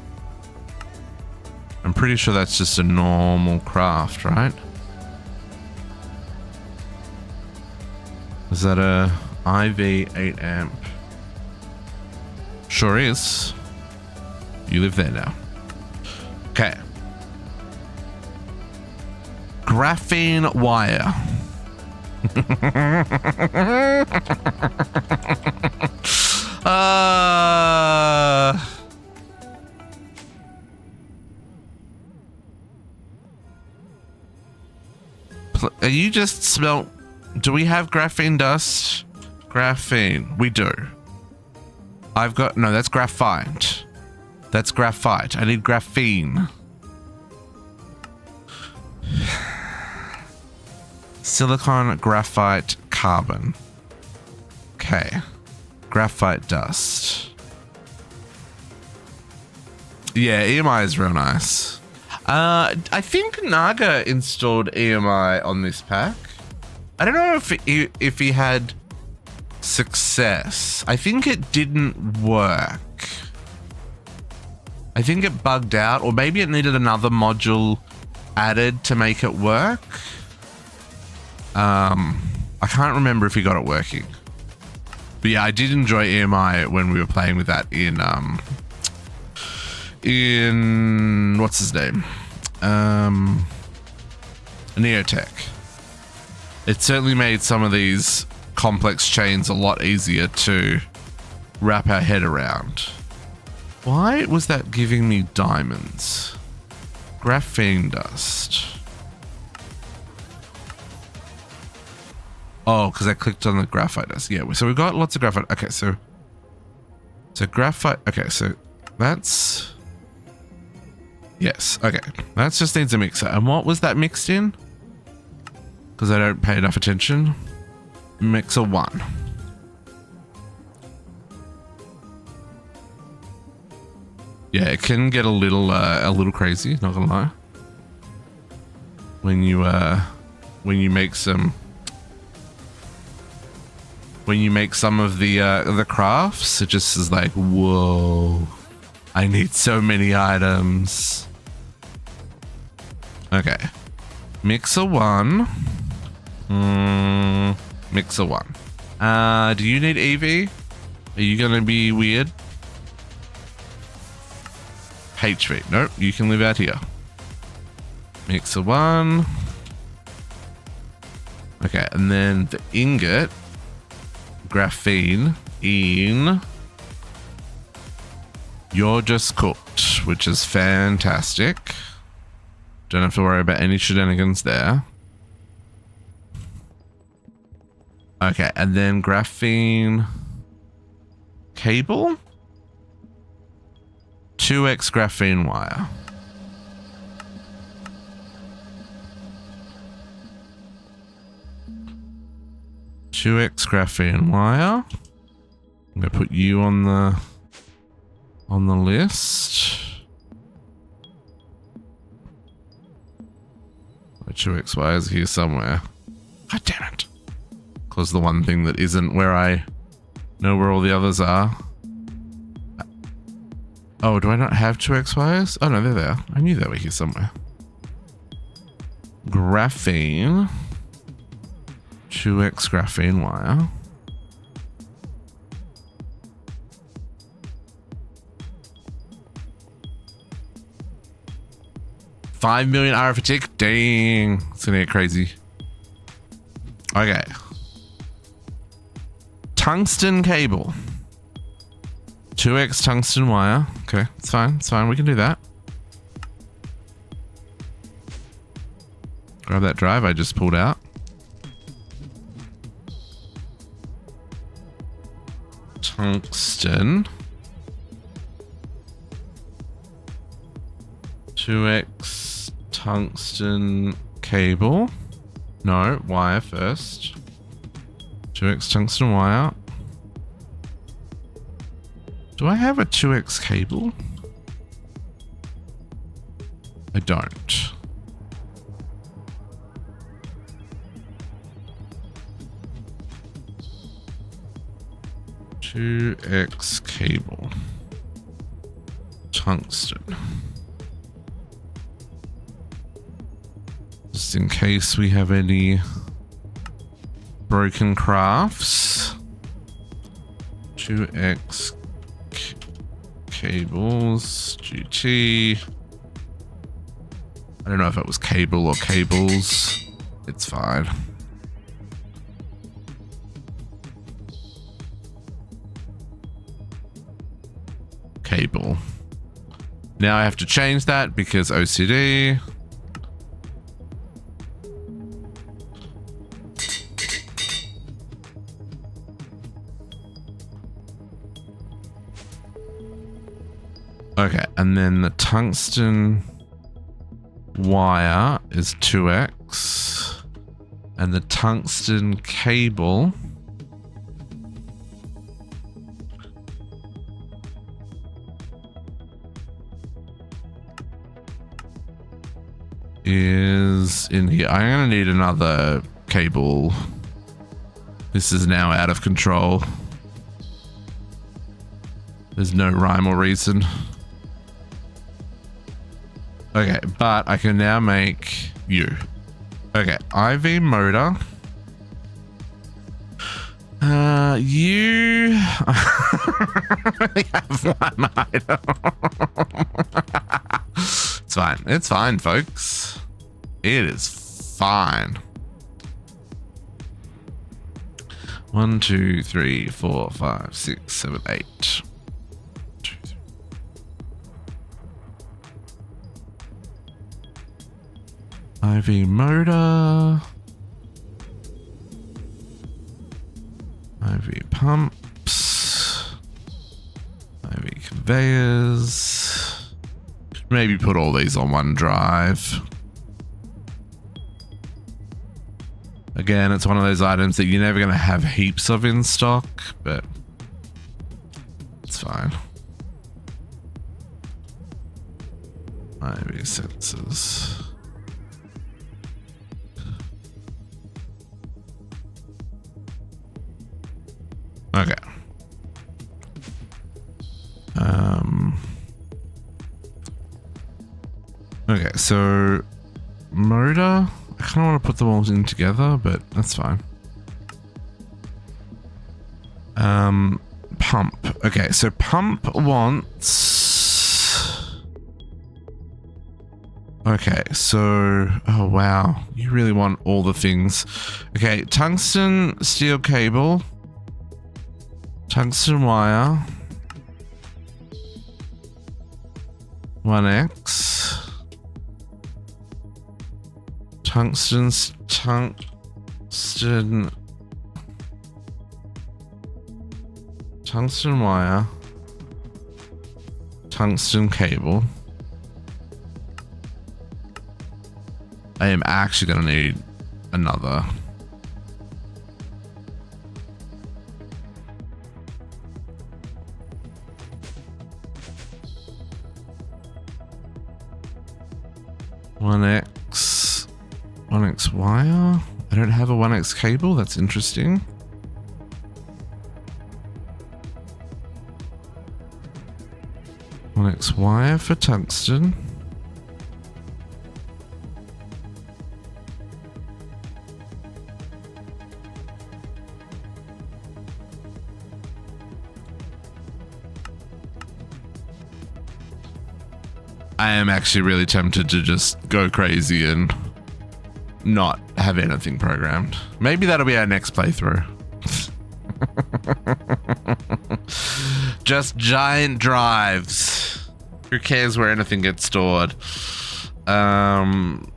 I'm pretty sure that's just a normal craft, right? Is that a IV 8 amp? Sure is. You live there now. Okay. Graphene wire. Are you just smelt? Do we have graphene dust? Graphene. We do. I've got... No, that's graphite. That's graphite. I need graphene. Silicon, graphite, carbon. Okay. Graphite dust. Yeah, EMI is real nice. I think Naga installed EMI on this pack. I don't know if he had success. I think it didn't work. I think it bugged out, or maybe it needed another module added to make it work. I can't remember if he got it working. But yeah, I did enjoy EMI when we were playing with that in what's his name? Neotech. It certainly made some of these complex chains a lot easier to wrap our head around. Why was that giving me diamonds? Graphene dust. Oh, because I clicked on the graphite dust. Yeah, so we've got lots of graphite. Okay, so graphite. Okay, so that's... Yes, okay. That just needs a mixer. And what was that mixed in? Because I don't pay enough attention. Mixer 1. Yeah, it can get a little crazy, not gonna lie. When you make some of the crafts, it just is like, whoa, I need so many items. Okay. Mixer 1. Mixer 1. Do you need EV? Are you gonna be weird? HV. Nope, you can live out here. Mixer 1. Okay, and then the ingot. Graphene in. You're just cooked, which is fantastic. Don't have to worry about any shenanigans there. Okay, and then graphene cable. 2x graphene wire. X graphene wire. I'm gonna put you on the list. 2x wires here somewhere. God damn it! Cause the one thing that isn't where I know where all the others are. Oh, do I not have 2x wires? Oh no, they're there. I knew they were here somewhere. Graphene. 2x graphene wire. $5 million RF a tick? Dang. It's gonna get crazy. Okay. Tungsten cable. 2x tungsten wire. Okay, it's fine. It's fine. We can do that. Grab that drive I just pulled out. Tungsten. 2x tungsten cable. No, wire first. 2x tungsten wire. Do I have a 2x cable? I don't. $2x cable. Tungsten. Just in case we have any broken crafts. 2x cables. GT. I don't know if it was cable or cables. It's fine. Cable. Now I have to change that because OCD. And then the tungsten wire is 2x. And the tungsten cable is in here. I'm gonna need another cable. This is now out of control. There's no rhyme or reason. Okay, but I can now make you. Okay, IV motor. You only have one item. It's fine. It's fine, folks. It is fine. 1, 2, 3, 4, 5, 6, 7, 8. 2, 3. IV motor. IV pumps. IV conveyors. Maybe put all these on one drive. Again, it's one of those items that you're never going to have heaps of in stock, but it's fine. IV sensors. Okay. Okay, so motor. I kind of want to put them all in together, but that's fine. Pump. Okay, so pump wants. Okay, so oh wow, you really want all the things. Okay, tungsten steel cable. Tungsten wire. 1x. Tungsten wire. Tungsten cable. I am actually going to need another. One X wire. I don't have a 1x cable. That's interesting. One X wire for tungsten. I am actually really tempted to just go crazy and not have anything programmed. Maybe that'll be our next playthrough. Just giant drives. Who cares where anything gets stored? 1x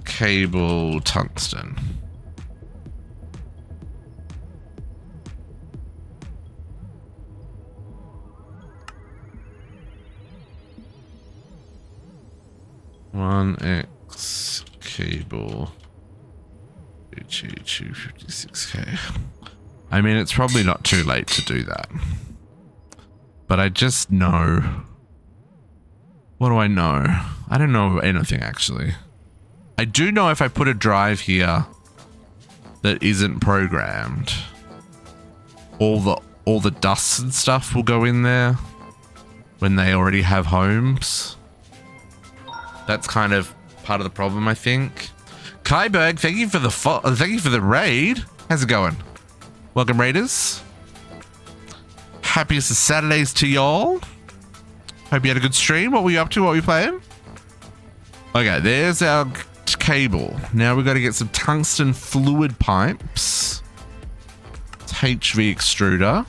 cable tungsten. One X cable. 256K. I mean, it's probably not too late to do that. But I just know. What do I know? I don't know anything, actually. I do know if I put a drive here that isn't programmed, all the dust and stuff will go in there when they already have homes. That's kind of part of the problem, I think. Kyberg, thank you for the raid. How's it going? Welcome, raiders. Happiest of Saturdays to y'all. Hope you had a good stream. What were you up to? What were you playing? Okay, there's our cable. Now we've got to get some tungsten fluid pipes. It's HV extruder.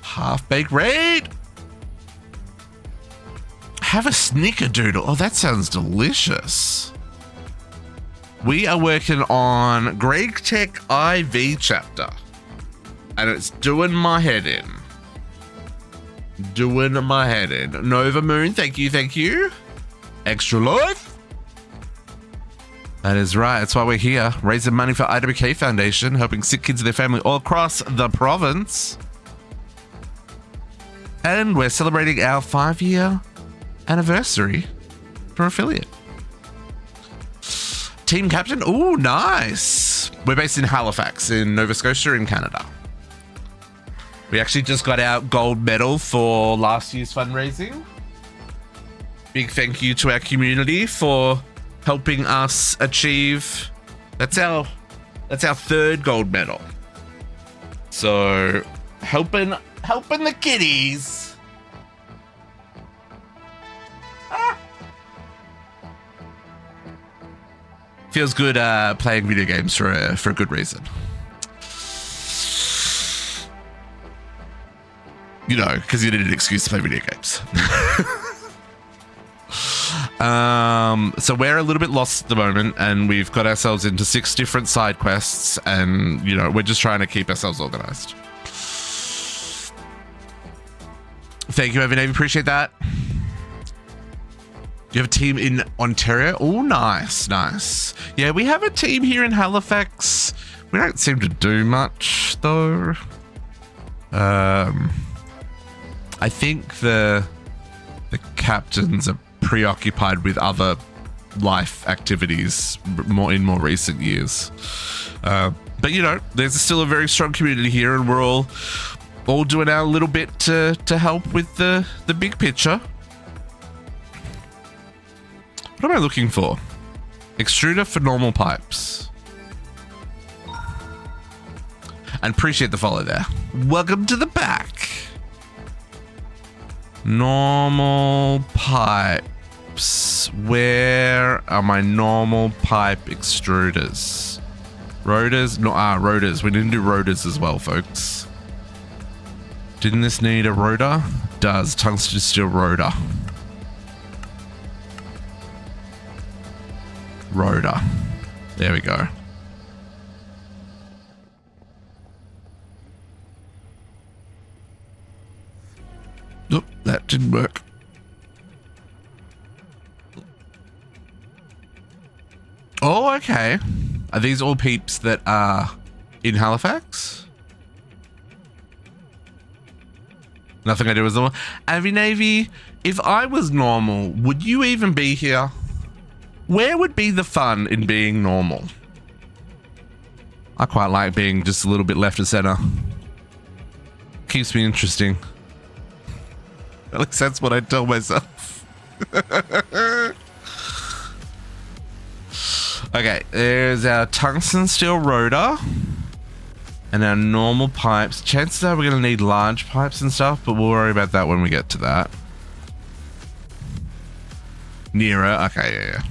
Half-baked raid. Have a snickerdoodle. Oh, that sounds delicious. We are working on Greg Tech IV chapter, and it's doing my head in. Doing my head in. Nova Moon, thank you, thank you. Extra life. That is right. That's why we're here. Raising money for IWK Foundation, helping sick kids and their family all across the province. And we're celebrating our 5-year anniversary for affiliate. Team captain. Oh, nice. We're based in Halifax in Nova Scotia in Canada. We actually just got our gold medal for last year's fundraising. Big thank you to our community for helping us achieve. That's our 3rd gold medal. So helping the kiddies. Feels good playing video games for a good reason. You know, because you need an excuse to play video games. So we're a little bit lost at the moment, and we've got ourselves into 6 different side quests, and you know, we're just trying to keep ourselves organized. Thank you, Evan. I appreciate that. You have a team in Ontario? Oh, nice, nice. Yeah, we have a team here in Halifax. We don't seem to do much, though. I think the captains are preoccupied with other life activities in more recent years. But, you know, there's still a very strong community here, and we're all doing our little bit to help with the big picture. What am I looking for? Extruder for normal pipes. And appreciate the follow there. Welcome to the back. Normal pipes. Where are my normal pipe extruders? Rotors? No, rotors. We didn't do rotors as well, folks. Didn't this need a rotor? Does. Tungsten steel rotor. Rotor. There we go. Oop, that didn't work. Oh, okay. Are these all peeps that are in Halifax? Nothing I do is normal. Avi Navy, if I was normal, would you even be here? Where would be the fun in being normal? I quite like being just a little bit left of center. Keeps me interesting. At least that's what I tell myself. Okay, there's our tungsten steel rotor and our normal pipes. Chances are we're going to need large pipes and stuff, but we'll worry about that when we get to that. Nearer. Okay, yeah.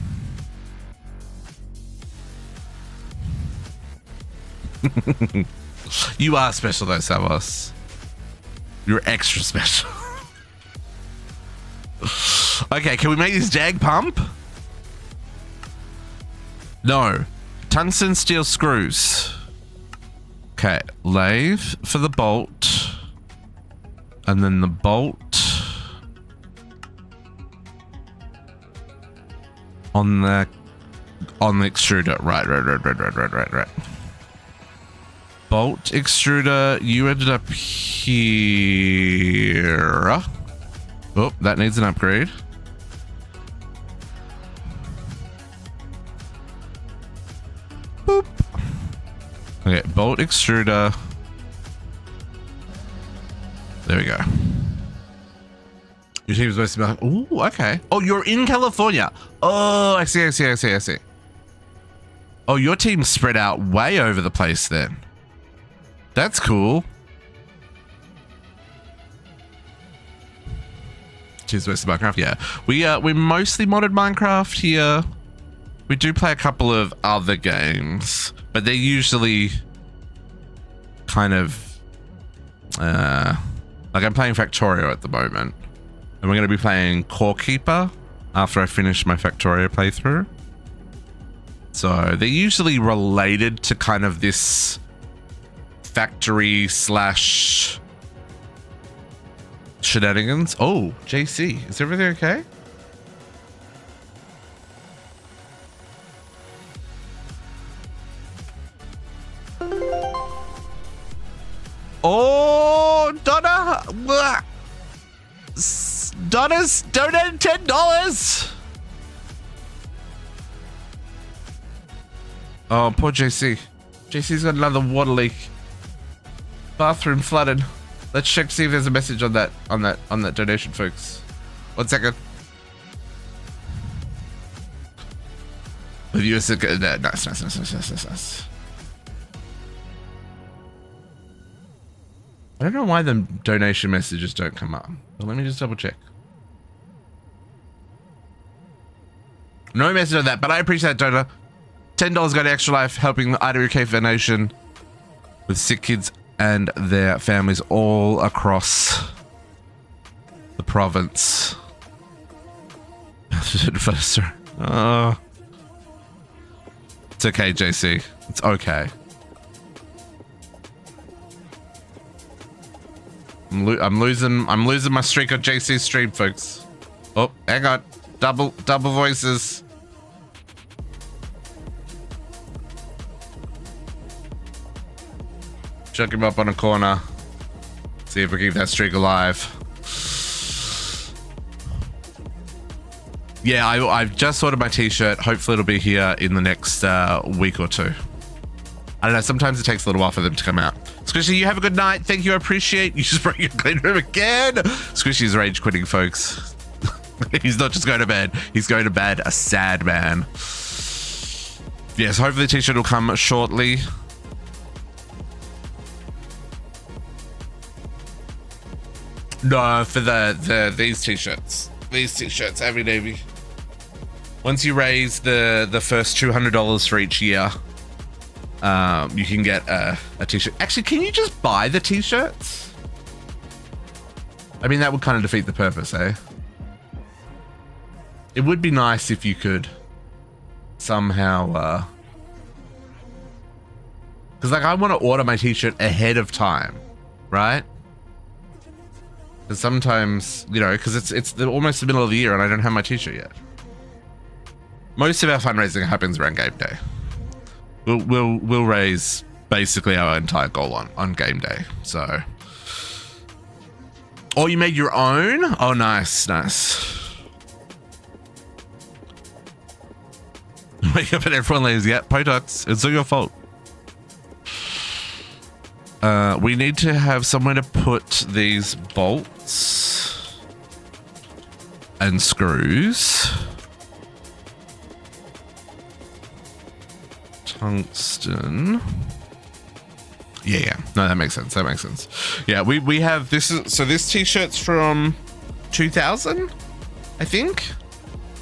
You are special though, Savos. You're extra special. Okay, can we make this jag pump? No. Tungsten steel screws. Okay, lathe for the bolt. And then the bolt on the extruder. Right. Bolt extruder, you ended up here. Oh, that needs an upgrade. Boop. Okay, bolt extruder. There we go. Your team is supposed to be like, ooh, okay. Oh, you're in California. Oh, I see. Oh, your team's spread out way over the place then. That's cool. Cheers, West of Minecraft. Yeah, we mostly modded Minecraft here. We do play a couple of other games, but they're usually kind of like I'm playing Factorio at the moment, and we're going to be playing Core Keeper after I finish my Factorio playthrough. So they're usually related to kind of this factory slash shenanigans. Oh, JC, is everything okay? Oh, Donna. Donna's donated $10. Oh, poor JC. JC's got another water leak. Bathroom flooded. Let's check to see if there's a message on that donation, folks. 1 second. The US nice. I don't know why the donation messages don't come up. But let me just double check. No message on that, but I appreciate that, donor. $10 go to Extra Life, helping the IWK Foundation with sick kids and their families all across the province. Oh. It's okay, JC. It's okay. I'm losing my streak on JC's stream, folks. Oh, hang on. Double voices. Chuck him up on a corner. See if we keep that streak alive. Yeah, I've just ordered my t-shirt. Hopefully it'll be here in the next week or two. I don't know, sometimes it takes a little while for them to come out. Squishy, you have a good night. Thank you, I appreciate you. Just bring your clean room again. Squishy's rage quitting, folks. He's not just going to bed. He's going to bed a sad man. Yes, hopefully the t-shirt will come shortly. No, for these t-shirts. These t-shirts, every Navy. Once you raise the first $200 for each year, you can get a t-shirt. Actually, can you just buy the t-shirts? I mean, that would kind of defeat the purpose, eh? It would be nice if you could somehow, because like I want to order my t-shirt ahead of time, right? Because sometimes, you know, because it's almost the middle of the year and I don't have my t-shirt yet. Most of our fundraising happens around game day. We'll raise basically our entire goal on game day. So, oh, you made your own? Oh, nice. Wake up and everyone leaves. Yeah, Potox, it's all your fault. We need to have somewhere to put these bolts and screws. Tungsten. Yeah. No, that makes sense. Yeah, we have this. So this t-shirt's from 2000, I think.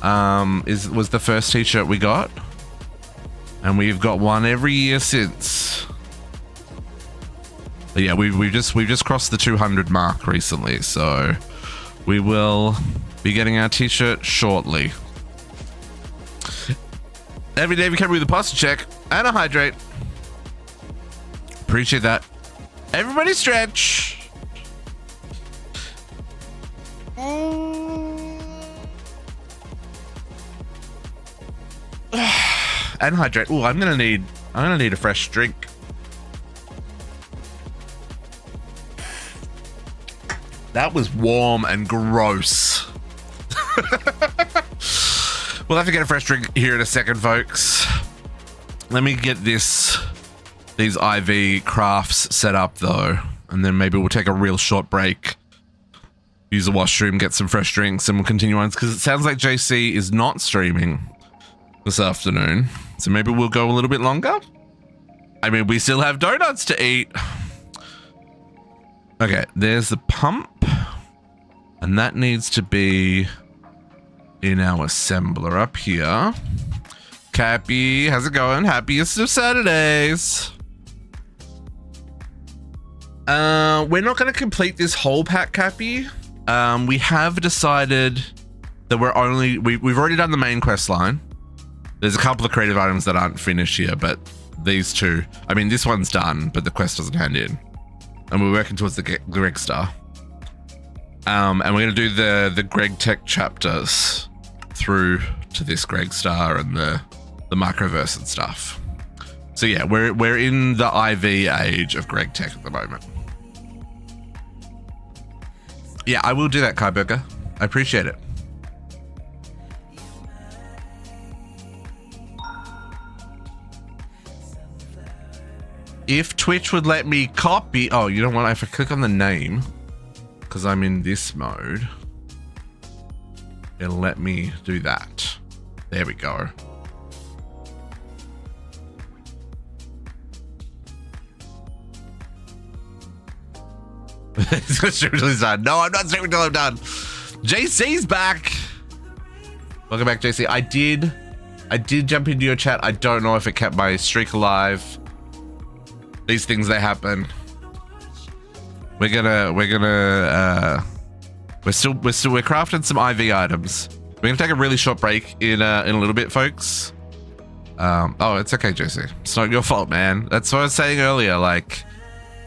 Was the first t-shirt we got, and we've got one every year since. But yeah, we've just crossed the 200 mark recently, so we will be getting our t-shirt shortly. Every day we come with a posture check and a hydrate. Appreciate that. Everybody stretch. And hydrate. Oh, I'm gonna need a fresh drink. That was warm and gross. We'll have to get a fresh drink here in a second, folks. Let me get these IV crafts set up though, and then maybe we'll take a real short break, use the washroom, get some fresh drinks, and we'll continue on, because it sounds like JC is not streaming this afternoon, so maybe we'll go a little bit longer. I mean, we still have donuts to eat. Okay, there's the pump, and that needs to be in our assembler up here. Cappy, how's it going? Happiest of Saturdays. We're not going to complete this whole pack, Cappy. We have decided that we've already done the main quest line. There's a couple of creative items that aren't finished here, but these two, I mean, this one's done, but the quest doesn't hand in. And we're working towards the Greg Star. And we're going to do the Greg Tech chapters through to this Greg Star and the microverse and stuff. So yeah, we're in the IV age of Greg Tech at the moment. Yeah, I will do that, Kai Burger. I appreciate it. If Twitch would let me copy... Oh, you know what? If I click on the name, because I'm in this mode, it'll let me do that. There we go. No, I'm not streaming until I'm done. JC's back. Welcome back, JC. I did jump into your chat. I don't know if it kept my streak alive. These things, they happen. We're crafting some IV items. We're gonna take a really short break in a little bit, folks. Oh, it's okay, JC. It's not your fault, man. That's what I was saying earlier. Like,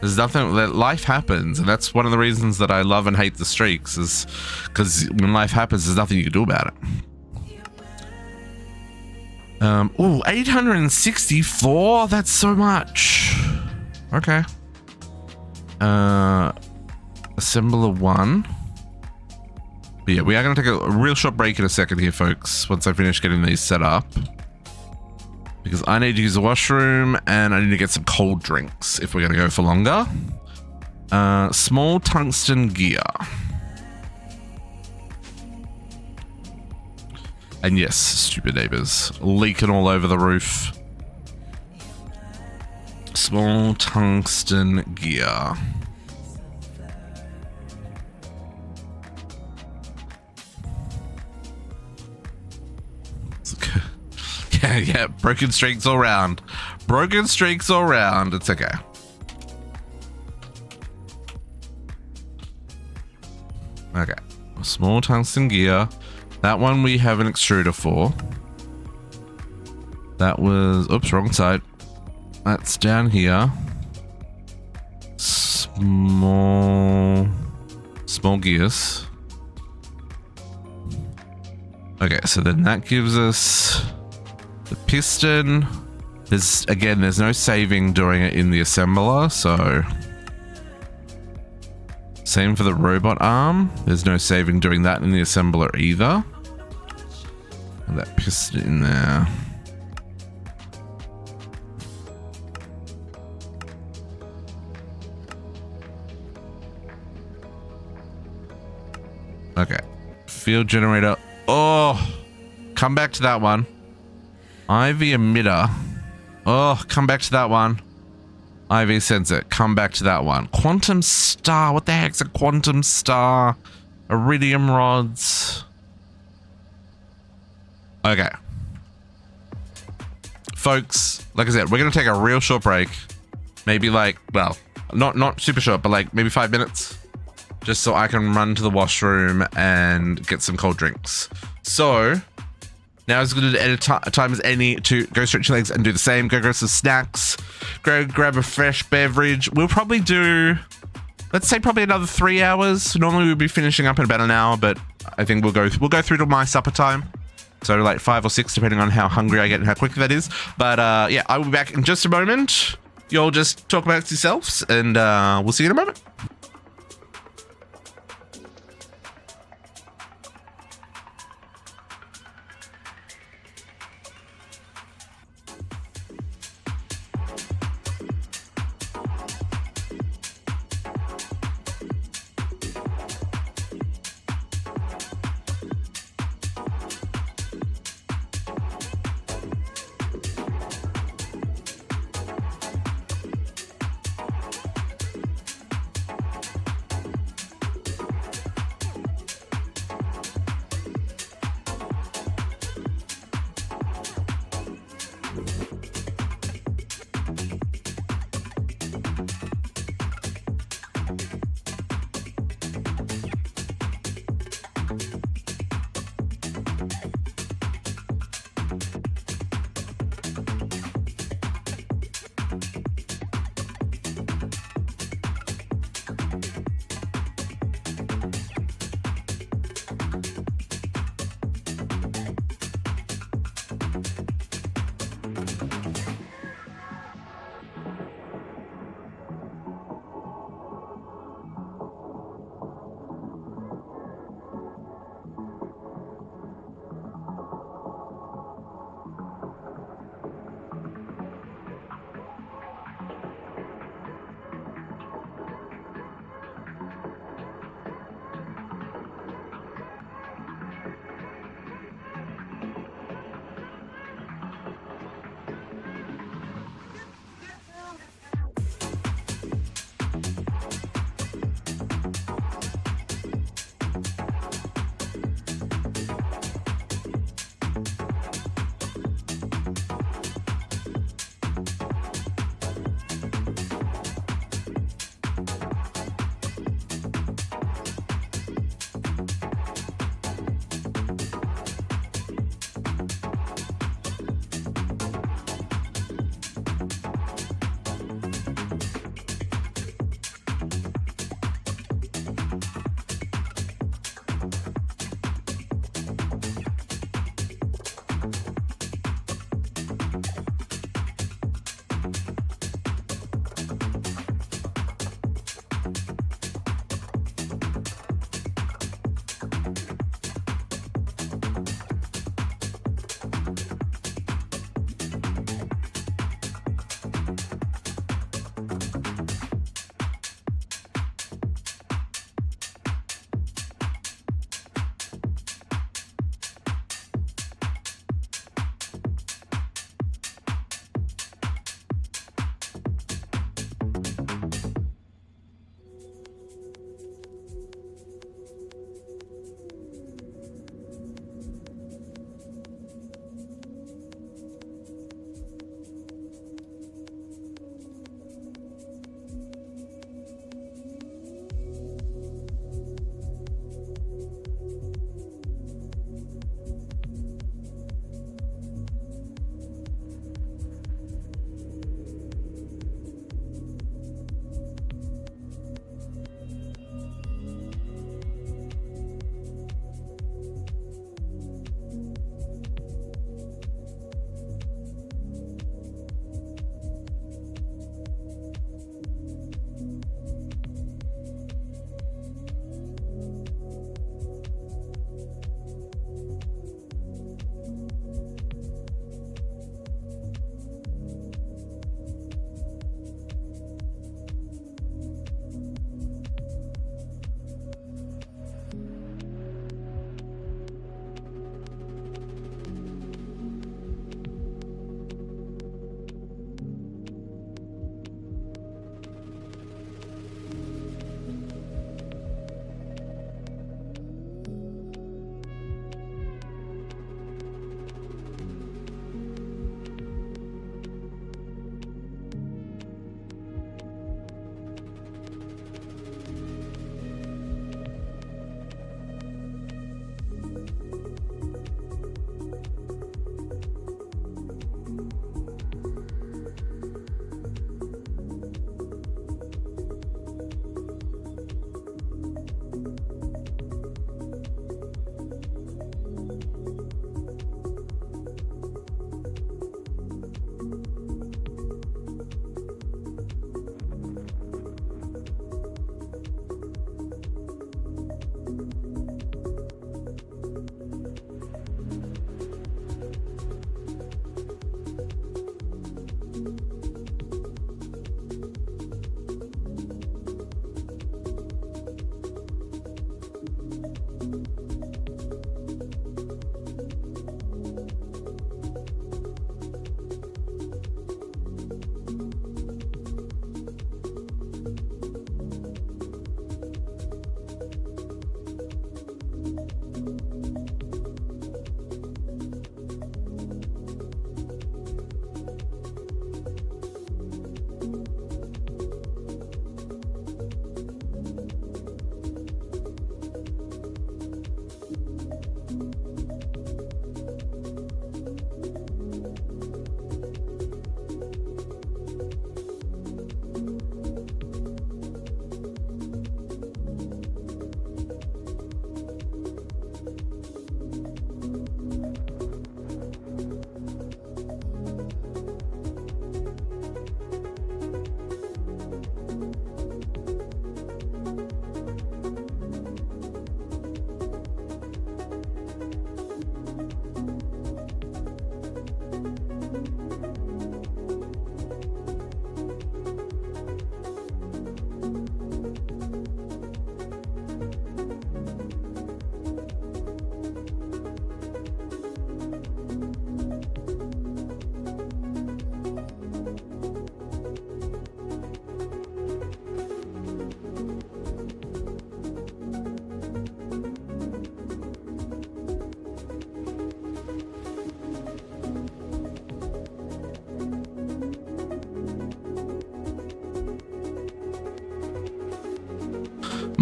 there's nothing. Life happens, and that's one of the reasons that I love and hate the streaks. Is because when life happens, there's nothing you can do about it. Oh, 864. That's so much. Okay. Assembler 1. But yeah, we are going to take a real short break in a second here, folks, once I finish getting these set up. Because I need to use the washroom, and I need to get some cold drinks if we're going to go for longer. Small tungsten gear. And yes, stupid neighbors. Leaking all over the roof. Small tungsten gear. Yeah, broken streaks all round. Broken streaks all round. It's okay. Okay. Small tungsten gear. That one we have an extruder for. That was... Oops, wrong side. That's down here. Small gears. Okay, so then that gives us the piston. There's no saving doing it in the assembler, so same for the robot arm. There's no saving doing that in the assembler either. And that piston in there. Okay. Field generator. Oh, come back to that one. IV emitter. Oh, come back to that one. IV sensor. Come back to that one. Quantum star. What the heck's a quantum star? Iridium rods. Okay. Folks, like I said, we're going to take a real short break. Maybe like, well, not super short, but like maybe 5 minutes. Just so I can run to the washroom and get some cold drinks. So now is as good a time as any to go stretch your legs and do the same. Go grab some snacks. Go grab a fresh beverage. We'll probably do, let's say probably another 3 hours. Normally we'll be finishing up in about an hour, but I think we'll go through to my supper time. So like 5 or 6, depending on how hungry I get and how quick that is. But yeah, I will be back in just a moment. You'll just talk about yourselves, and we'll see you in a moment.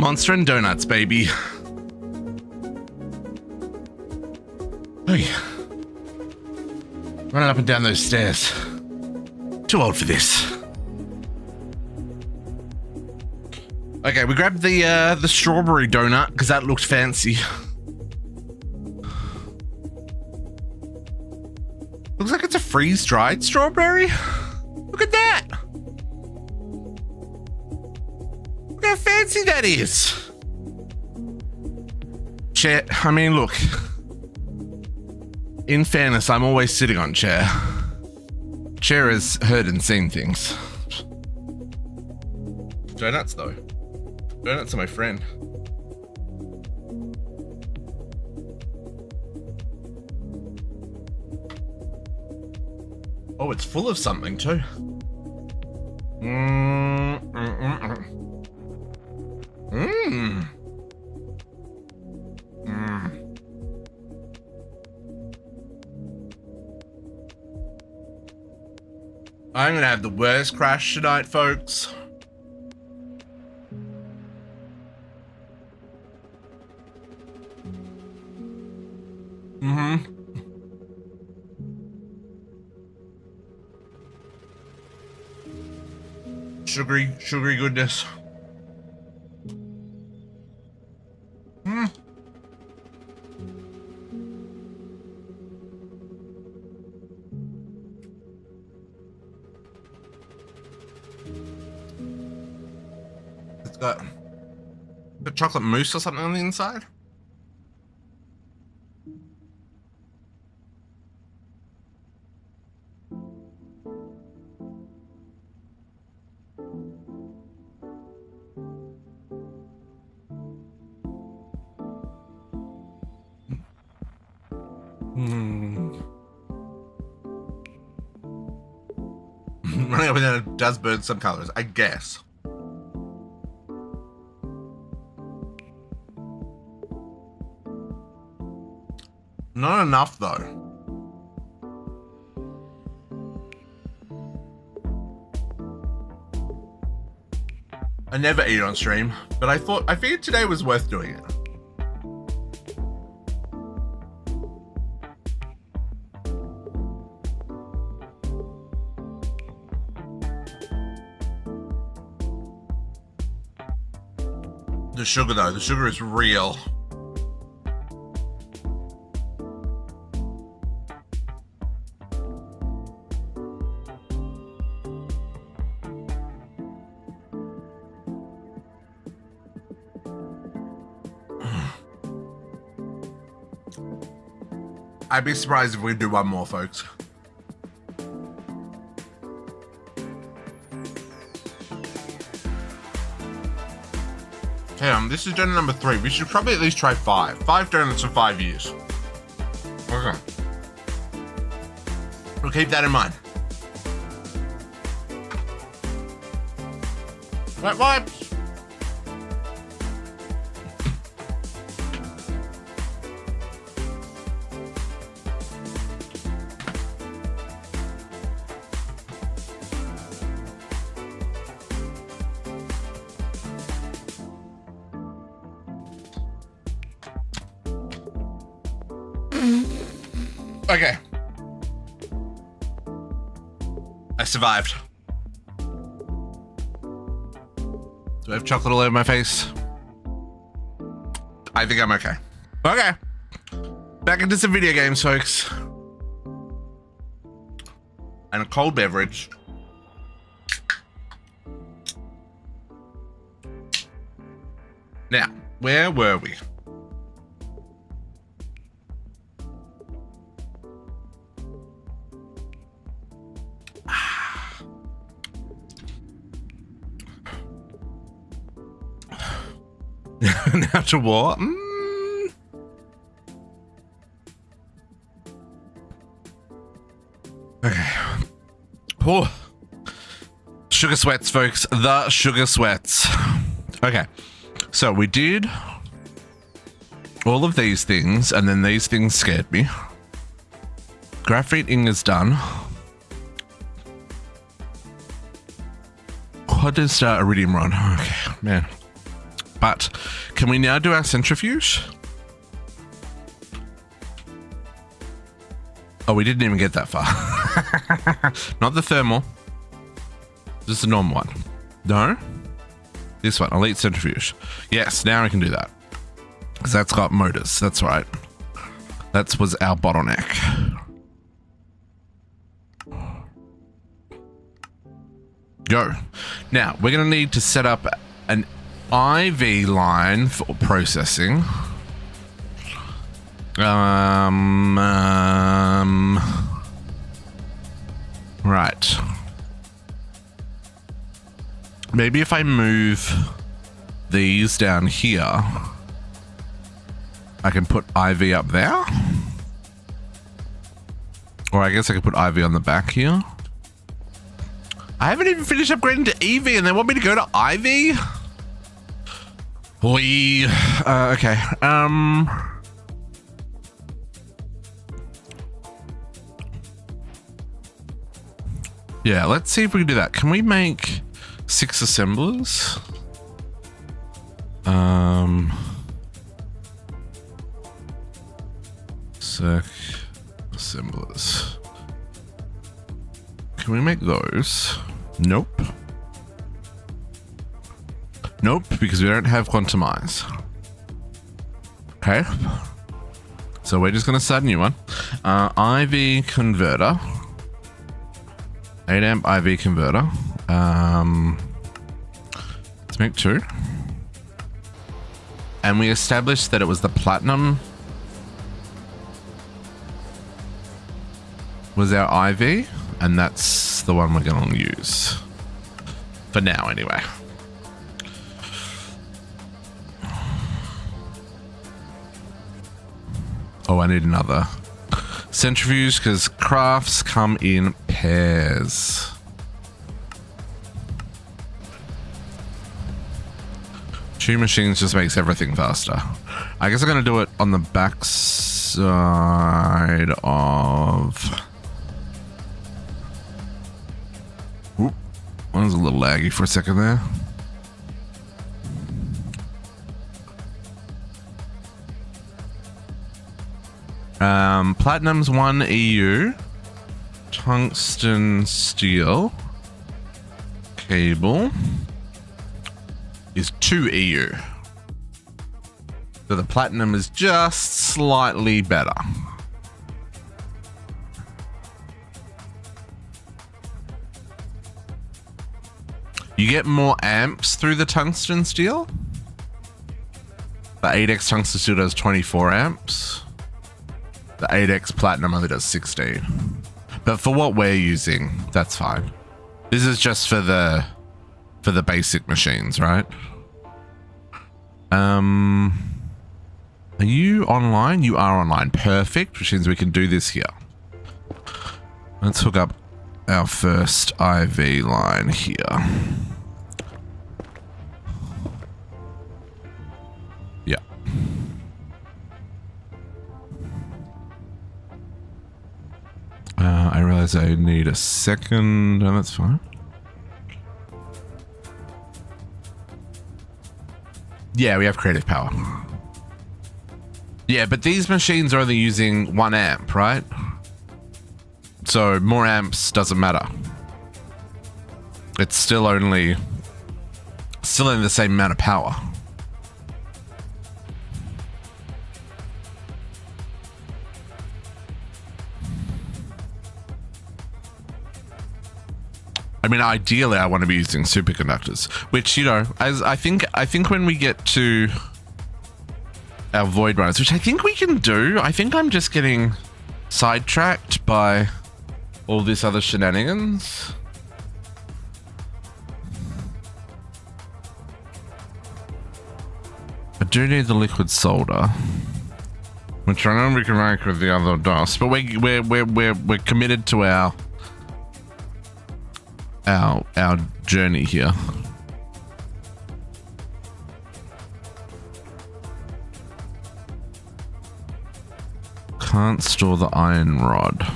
Monster and donuts, baby. Hey. Running up and down those stairs. Too old for this. Okay, we grabbed the strawberry donut because that looked fancy. Looks like it's a freeze-dried strawberry. Look at that. Look how fancy that is. Chair, I mean, look. In fairness, I'm always sitting on chair. Chair has heard and seen things. Donuts, though. Donuts are my friend. Oh, it's full of something too. I'm gonna have the worst crash tonight, folks. Sugary goodness. It's got chocolate mousse or something on the inside. Running up and down it does burn some colors, I guess. Not enough though. I never eat on stream, but I figured today was worth doing it. The sugar though, the sugar is real. I'd be surprised if we do one more, folks. Damn, this is donut number 3. We should probably at least try 5. 5 donuts for 5 years. Okay. We'll keep that in mind. Wet wipes. Okay. I survived. Do I have chocolate all over my face? I think I'm okay. Okay. Back into some video games, folks. And a cold beverage. Now, where were we? Now to war. Okay. Oh. Sugar sweats, folks. The sugar sweats. Okay. So we did all of these things, and then these things scared me. Graphite ink is done. Quad is iridium rod. Okay, man. But can we now do our centrifuge? Oh, we didn't even get that far. Not the thermal. Just the normal one. No? This one, elite centrifuge. Yes, now we can do that. Because that's got motors. That's right. That was our bottleneck. Go. Now, we're going to need to set up an IV line for processing. Right. Maybe if I move these down here, I can put IV up there. Or I guess I could put IV on the back here. I haven't even finished upgrading to EV and they want me to go to IV? Okay. Yeah, let's see if we can do that. Can we make 6 assemblers? Sec assemblers. Can we make those? Nope. Nope, because we don't have quantumize. Okay. So we're just going to start a new one. IV converter. 8 amp IV converter. Let's make 2. And we established that it was the platinum was our IV, and that's the one we're going to use. For now, anyway. Oh, I need another centrifuge because crafts come in pairs. Two machines just makes everything faster. I guess I'm going to do it on the back side of... Oop, one was a little laggy for a second there. Platinum's 1 EU. Tungsten steel cable is 2 EU. So the platinum is just slightly better. You get more amps through the tungsten steel. The 8X tungsten steel does 24 amps. The 8X platinum only does 16. But for what we're using, that's fine. This is just for the basic machines, right? Are you online? You are online. Perfect, which means we can do this here. Let's hook up our first IV line here. Yeah. I realize I need a second. No, that's fine. Yeah, we have creative power. Yeah, but these machines are only using 1 amp, right? So more amps doesn't matter. It's still only the same amount of power. I mean, ideally, I want to be using superconductors, which, you know, as I think when we get to our void runners, which I think we can do, I think I'm just getting sidetracked by all this other shenanigans. I do need the liquid solder, which I know we can make with the other dust, but we're committed to our journey here. Can't store the iron rod.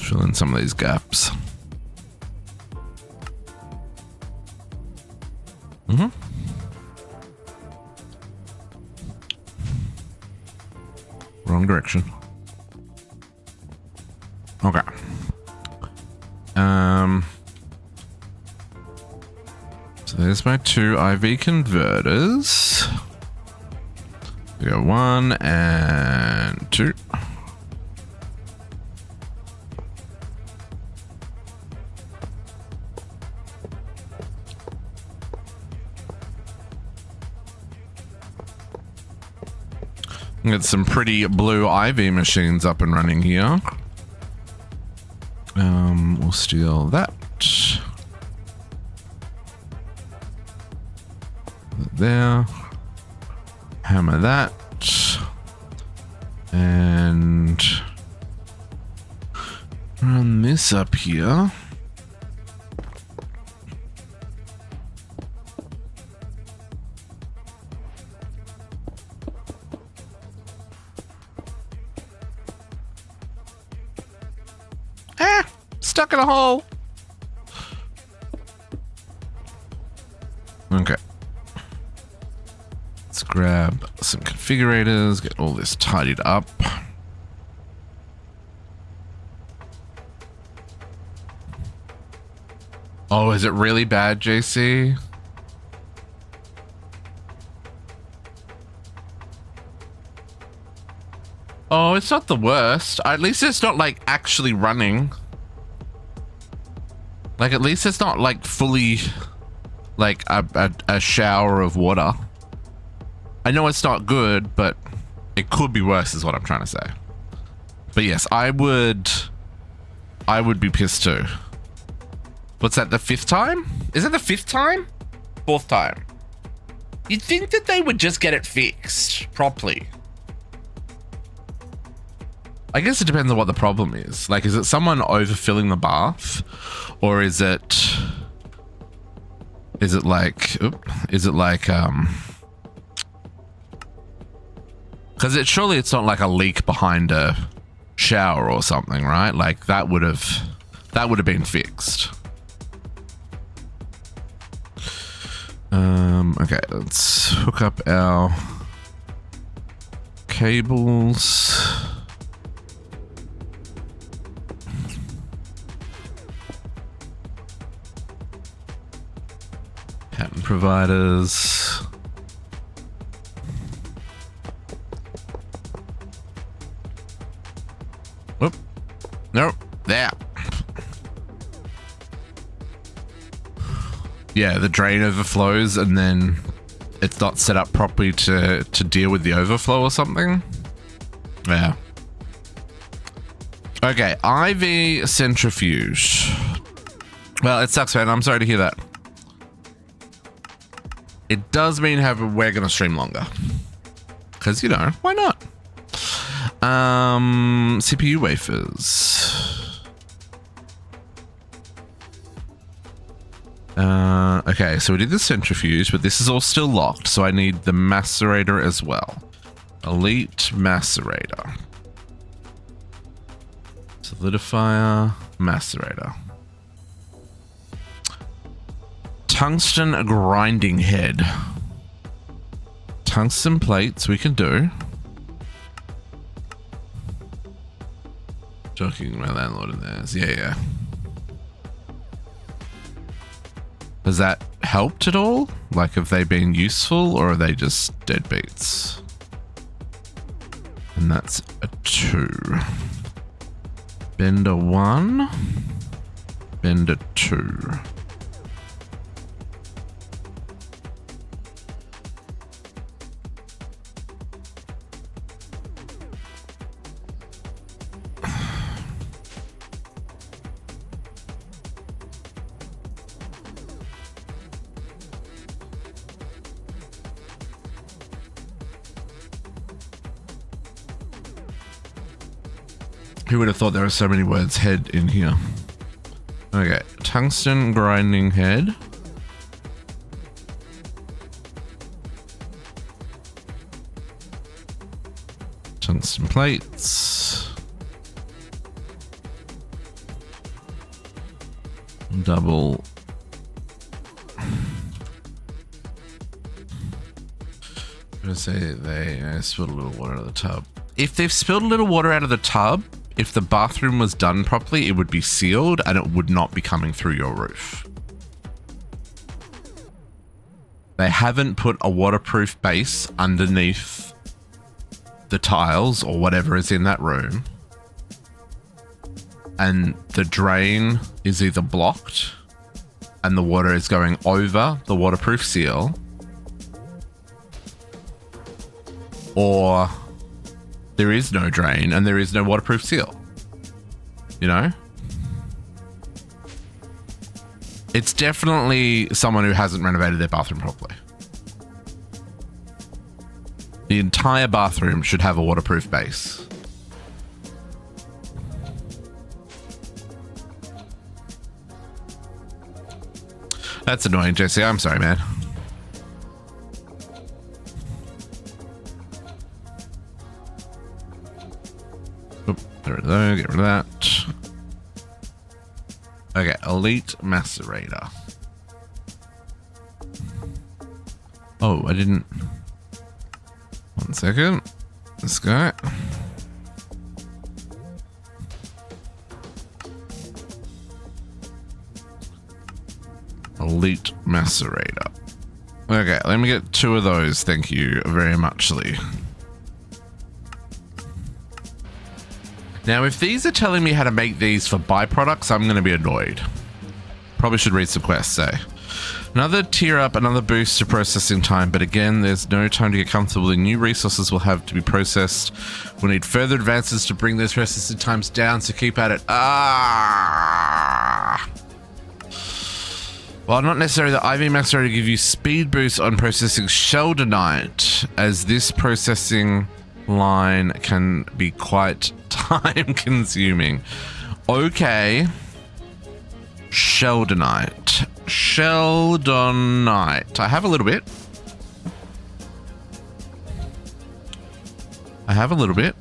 Fill in some of these gaps. Wrong direction. Okay. So there's my 2 IV converters. We got 1 and 2. Get some pretty blue IV machines up and running here. We'll steal that. There. Hammer that. And run this up here. Stuck in a hole. Okay. Let's grab some configurators, get all this tidied up. Oh, is it really bad, JC? Oh, it's not the worst. At least it's not like actually running. Like, at least it's not like fully like a shower of water. I know it's not good, but it could be worse is what I'm trying to say. But yes, I would be pissed too. What's that, the 5th time? Is it the 5th time? 4th time. You'd think that they would just get it fixed properly. I guess it depends on what the problem is. Like, is it someone overfilling the bath? Or is it like, because surely it's not like a leak behind a shower or something, right? Like that would have been fixed. Okay, let's hook up our cables. Pattern providers. Whoop. Nope. There. Yeah, the drain overflows and then it's not set up properly to deal with the overflow or something. Yeah. Okay, IV centrifuge. Well, it sucks, man. I'm sorry to hear that. It does mean we're going to stream longer. Because, you know, why not? CPU wafers. Okay, so we did the centrifuge, but this is all still locked, so I need the macerator as well. Elite macerator. Solidifier, macerator. Tungsten grinding head. Tungsten plates we can do. Talking my landlord in there. Yeah. Has that helped at all? Like, have they been useful or are they just deadbeats? And that's a 2. Bender 1. Bender 2. Who would have thought there were so many words head in here? Okay, tungsten grinding head. Tungsten plates. double. I'm gonna say they spilled a little water out of the tub. If they've spilled a little water out of the tub, if the bathroom was done properly, it would be sealed and it would not be coming through your roof. They haven't put a waterproof base underneath the tiles or whatever is in that room. And the drain is either blocked and the water is going over the waterproof seal, or there is no drain and there is no waterproof seal. You know? It's definitely someone who hasn't renovated their bathroom properly. The entire bathroom should have a waterproof base. That's annoying, Jesse. I'm sorry, man. Oop, get rid of that, get rid of that. Okay, elite macerator. Oh, I didn't. 1 second. This guy. Elite macerator. Okay, let me get 2 of those. Thank you very much, Lee. Now, if these are telling me how to make these for byproducts, I'm going to be annoyed. Probably should read some quests, eh? Another tier up, another boost to processing time, but again, there's no time to get comfortable. The new resources will have to be processed. We'll need further advances to bring those processing times down, so keep at it. While not necessarily, the IV macerator give you speed boost on processing sheldonite, as this processing line can be quite time consuming. Okay. Sheldonite. Sheldonite. I have a little bit. I have a little bit.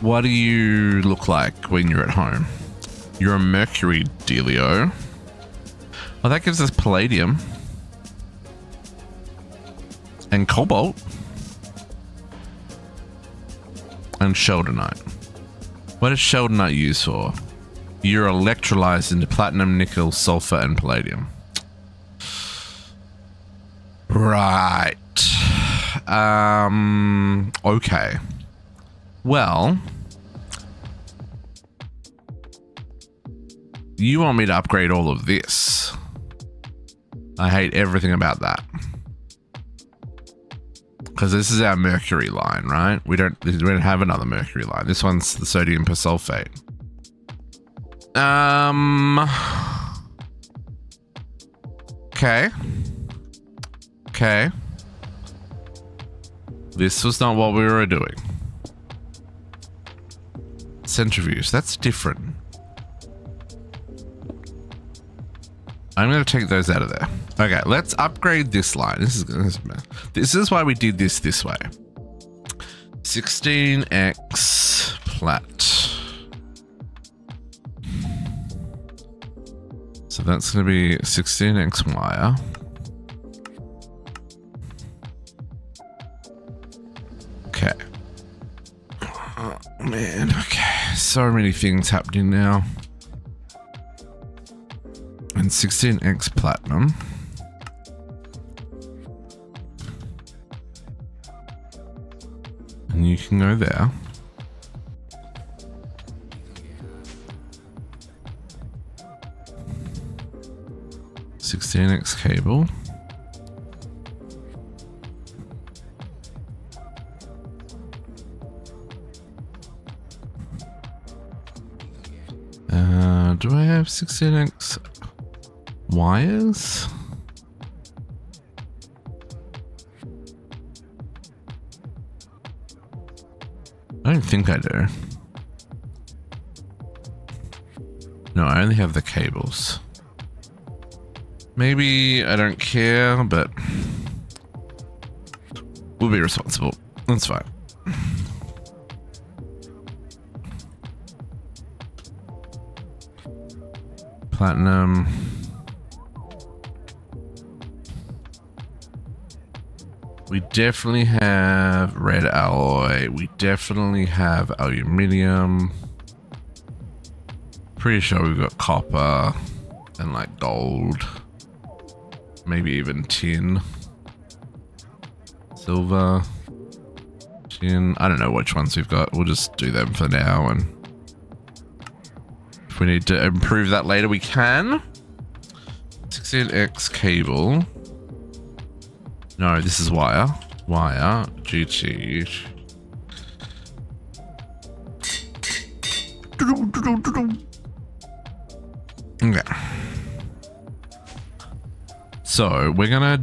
What do you look like when you're at home? You're a mercury dealio. Well, that gives us palladium and cobalt and sheldonite. What is sheldonite used for? You're electrolyzed into platinum, nickel, sulfur, and palladium. Right. Okay. Well, you want me to upgrade all of this. I hate everything about that. Because this is our mercury line, right? We don't have another mercury line. This one's the sodium persulfate. Okay. Okay. This was not what we were doing. Centrifuge, that's different. I'm going to take those out of there. Okay, let's upgrade this line. This is why we did this way. 16x plat. So that's going to be 16x wire. Okay. Oh, man, okay. So many things happening now. And 16x platinum. And you can go there. $16x cable. Do I have 16x wires? I don't think I do. No, I only have the cables. Maybe I don't care, but we'll be responsible. That's fine. Platinum. We definitely have red alloy. We definitely have aluminium. Pretty sure we've got copper and like gold. Maybe even tin. Silver. Tin. I don't know which ones we've got. We'll just do them for now, and if we need to improve that later, we can. 16X cable. No, this is wire. Wire. GT. Okay. So we're gonna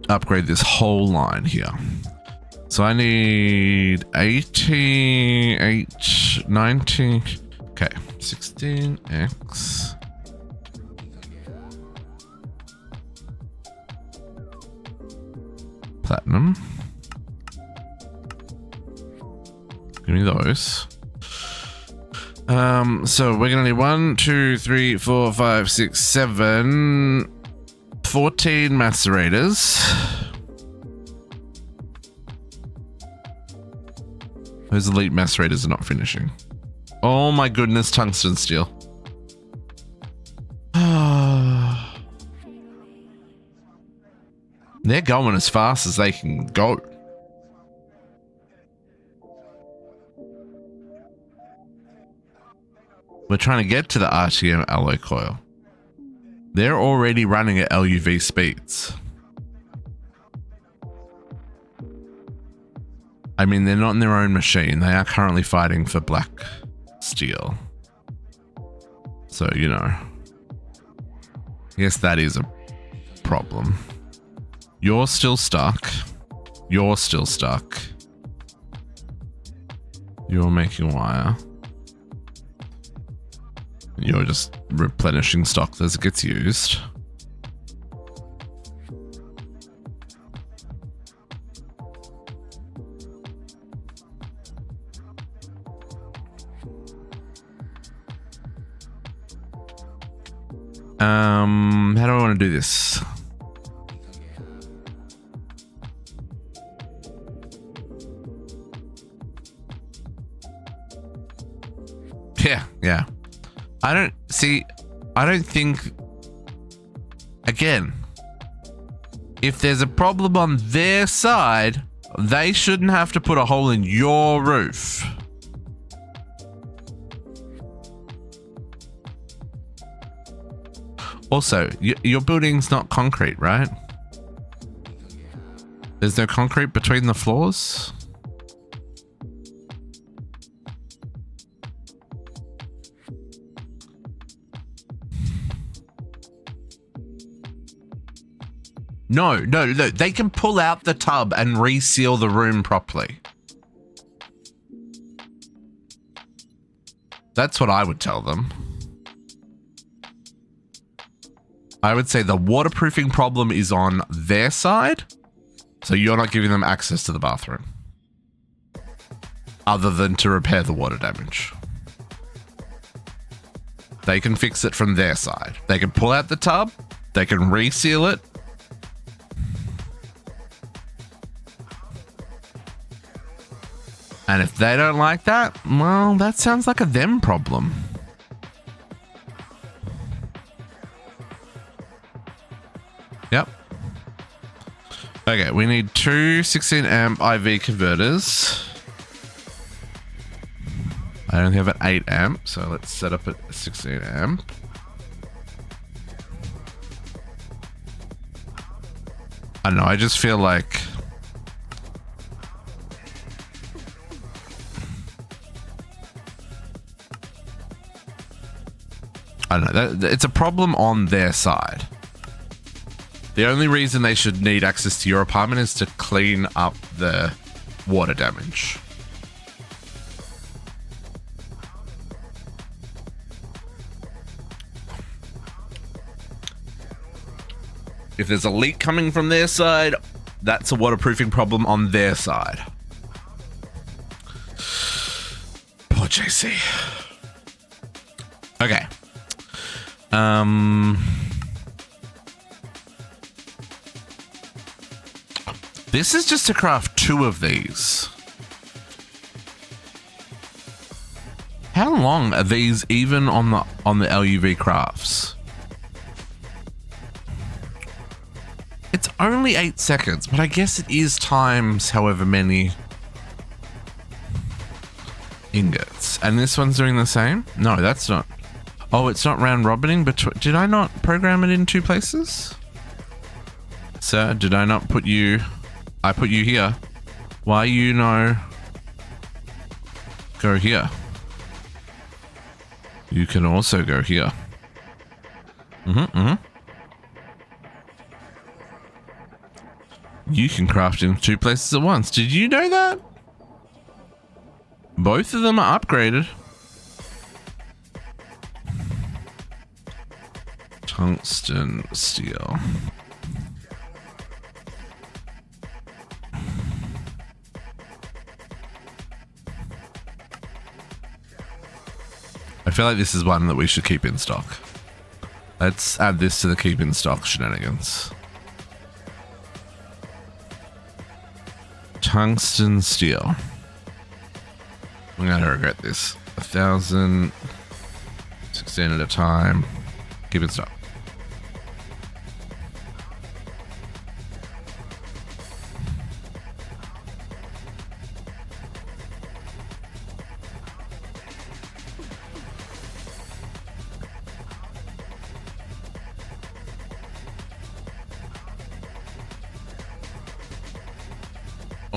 upgrade this whole line here. So I need 80, 8, 90. Okay, 16X. Platinum. Give me those. So we're gonna need 1, 2, 3, 4, 5, 6, 7, 14 macerators. Those elite macerators are not finishing. Oh my goodness, tungsten steel. They're going as fast as they can go. We're trying to get to the RTM alloy coil. They're already running at LUV speeds. I mean, they're not in their own machine. They are currently fighting for black steel. So, you know. I guess that is a problem. You're still stuck. You're still stuck. You're making wire. You're just replenishing stock as it gets used. How do I want to do this? Yeah. I don't think, again, if there's a problem on their side, they shouldn't have to put a hole in your roof. Also, your building's not concrete, right? There's no concrete between the floors? No, they can pull out the tub and reseal the room properly. That's what I would tell them. I would say the waterproofing problem is on their side, so you're not giving them access to the bathroom. Other than to repair the water damage. They can fix it from their side. They can pull out the tub, they can reseal it. And if they don't like that, well, that sounds like a them problem. Yep. Okay, we need 2 16 amp IV converters. I only have an 8 amp, so let's set up a 16 amp. I don't know, I just feel like I don't know, it's a problem on their side. The only reason they should need access to your apartment is to clean up the water damage. If there's a leak coming from their side, that's a waterproofing problem on their side. JC. Okay. This is just to craft 2 of these. How long are these even on the LUV crafts? It's only 8 seconds, but I guess it is times however many ingots. And this one's doing the same? No, that's not. Oh, it's not round robining, but did I not program it in 2 places? Sir, did I not put you... I put you here. Why you no... Go here. You can also go here. You can craft in 2 places at once. Did you know that? Both of them are upgraded. Tungsten steel. I feel like this is one that we should keep in stock. Let's add this to the keep in stock shenanigans. Tungsten steel. I'm gonna regret this. 1,000, 16 at a time. Keep in stock.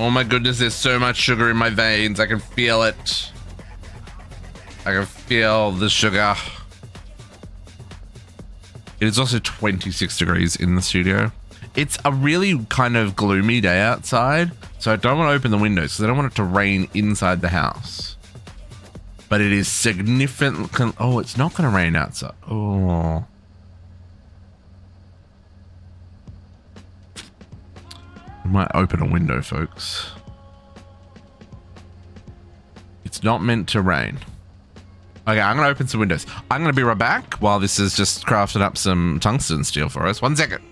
Oh my goodness, there's so much sugar in my veins. I can feel it. I can feel the sugar. It is also 26 degrees in the studio. It's a really kind of gloomy day outside, so I don't want to open the windows because I don't want it to rain inside the house. But it is significant. Oh, it's not going to rain outside. Oh. I might open a window, folks. It's not meant to rain. Okay, I'm gonna open some windows. I'm gonna be right back while this is just crafting up some tungsten steel for us. 1 second.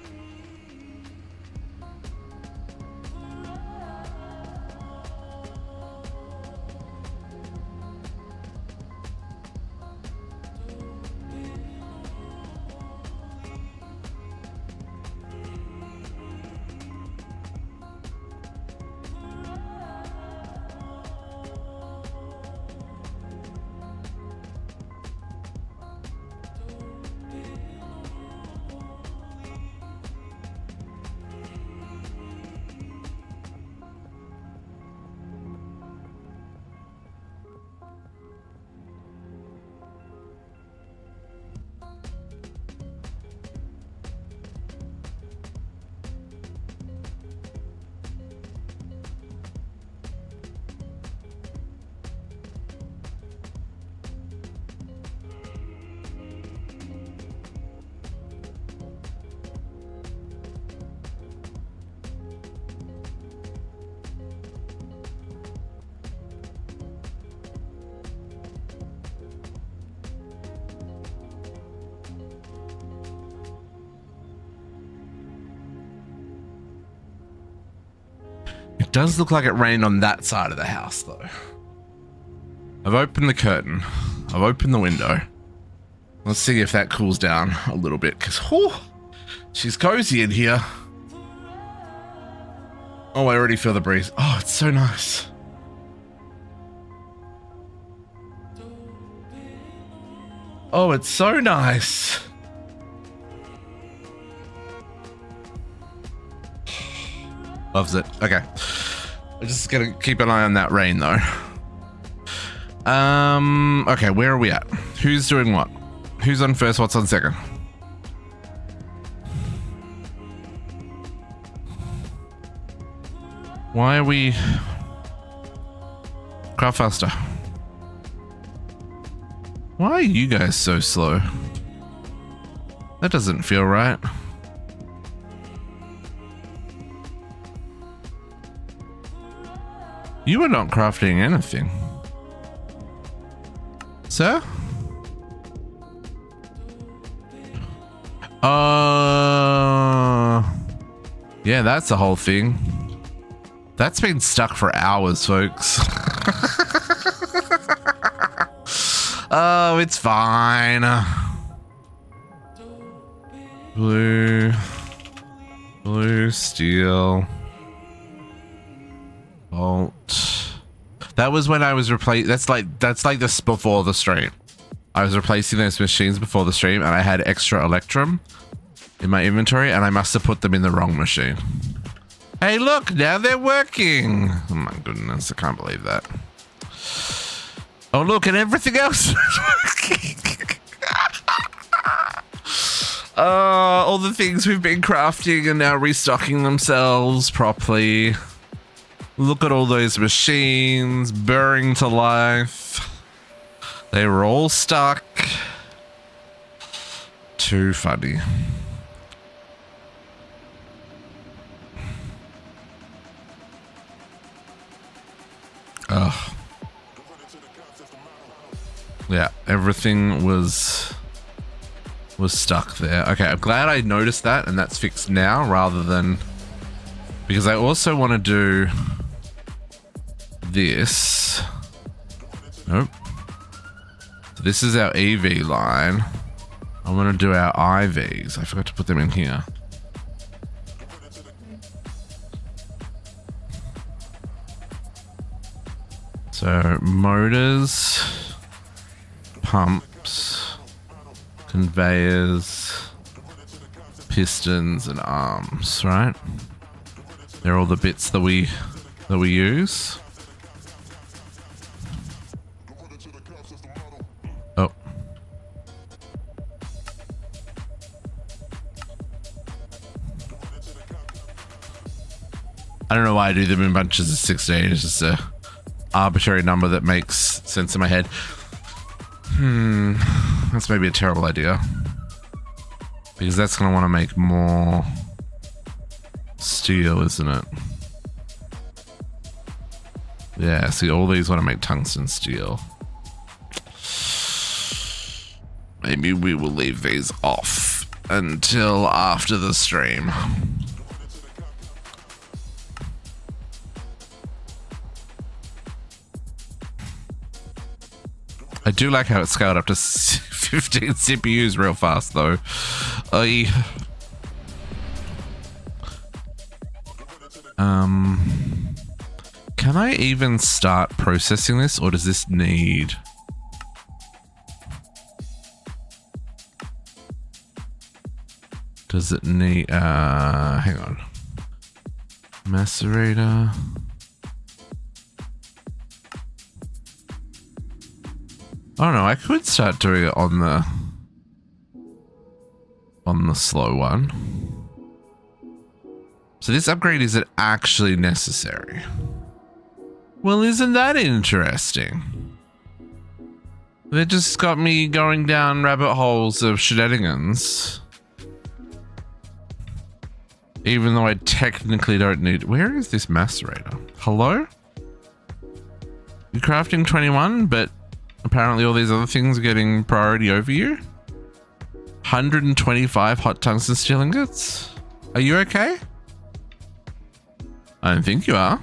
It does look like it rained on that side of the house, though. I've opened the curtain. I've opened the window. Let's see if that cools down a little bit, because she's cozy in here. Oh, I already feel the breeze. Oh, it's so nice. Oh, it's so nice. Loves it. Okay. We're just gonna keep an eye on that rain, though. Okay, where are we at? Who's doing what? Who's on first? What's on second? Why are we... Craft faster. Why are you guys so slow? That doesn't feel right. You are not crafting anything. Sir? Yeah, that's the whole thing. That's been stuck for hours, folks. Oh, it's fine. Blue steel bolt. That was when I was replacing. That's like this before the stream. I was replacing those machines before the stream, and I had extra electrum in my inventory, and I must have put them in the wrong machine. Hey, look, now they're working. Oh my goodness, I can't believe that. Oh, look, and everything else is working. All the things we've been crafting are now restocking themselves properly. Look at all those machines burring to life. They were all stuck. Too funny. Ugh. Yeah, everything was stuck there. Okay, I'm glad I noticed that and that's fixed now rather than... Because I also want to do this. Nope. So this is our EV line. I want to do our IVs. I forgot to put them in here. So motors, pumps, conveyors, pistons and arms, right? They're all the bits that we use. Oh. I don't know why I do them in bunches of 16. It's just a arbitrary number that makes sense in my head. That's maybe a terrible idea. Because that's going to want to make more steel, isn't it? Yeah, see, all these want to make tungsten steel. Maybe we will leave these off until after the stream. I do like how it scaled up to 15 CPUs real fast, though. Can I even start processing this, or does this need... Does it need... hang on. Macerator... Oh no, I could start doing it on the slow one. So this upgrade isn't actually necessary. Well, isn't that interesting? They just got me going down rabbit holes of shenanigans. Even though I technically don't need... Where is this macerator? Hello? You're crafting 21, but... Apparently all these other things are getting priority over you. 125 hot tungsten steel ingots. Are you okay? I don't think you are.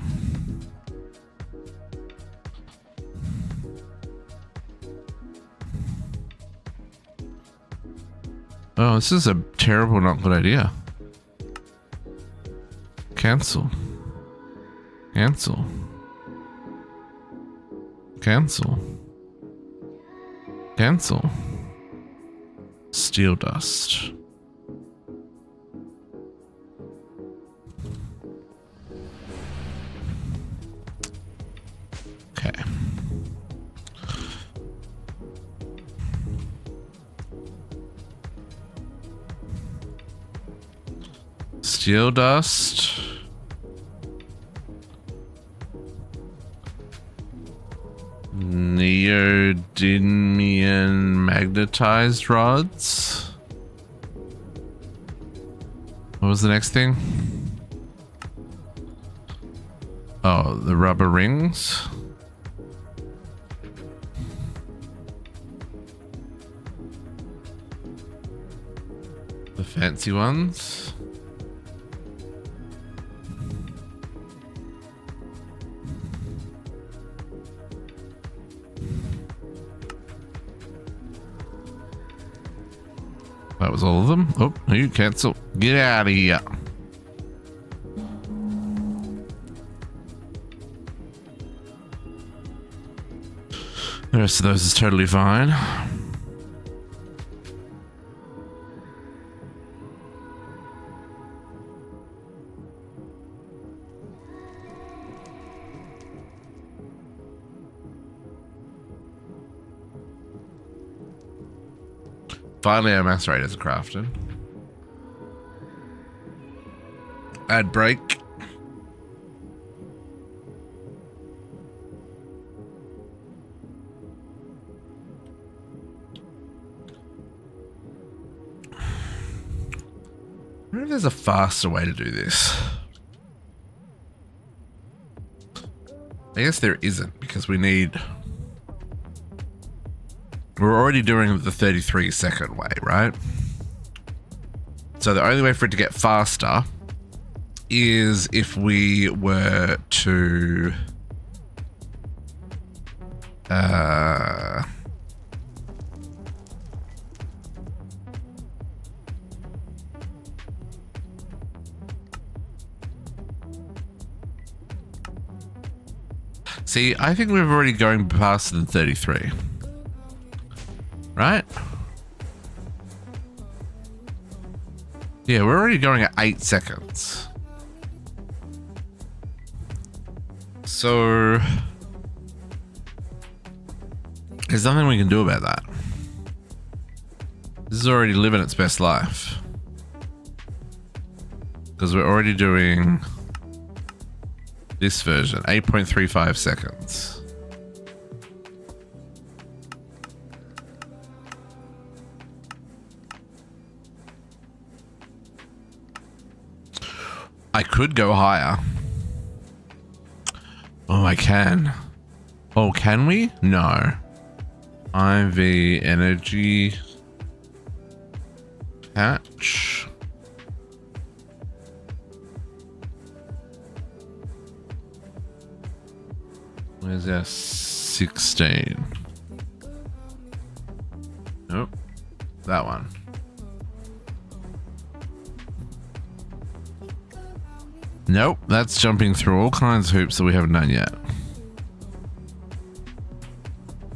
Oh, this is a terrible, not good idea. Cancel. Cancel. Cancel. Cancel. Steel dust. Okay. Steel dust. Neodymium magnetized rods. What was the next thing? Oh, the rubber rings. Fancy ones. That was all of them. Oh, you cancel. Get out of here. The rest of those is totally fine. Finally, our mass rate is crafted. Add break. I wonder if there's a faster way to do this. I guess there isn't, because we're already doing the 33-second way, right? So the only way for it to get faster is if we were to see, I think we're already going faster than 33. Right? Yeah, we're already going at 8 seconds. So there's nothing we can do about that. This is already living its best life. Because we're already doing this version, 8.35 seconds. I could go higher. Oh, I can. Oh, can we? No. IV energy patch. Where's our 16? Nope. That one. Nope, that's jumping through all kinds of hoops that we haven't done yet.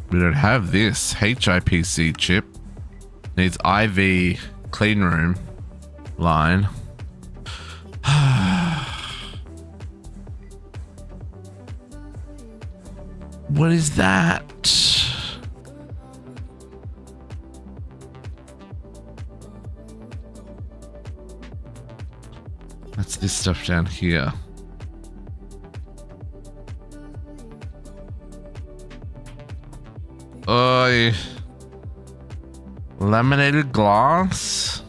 We don't have this HIPC chip. Needs IV clean room line. What is that? That's this stuff down here. Oi. Laminated glass?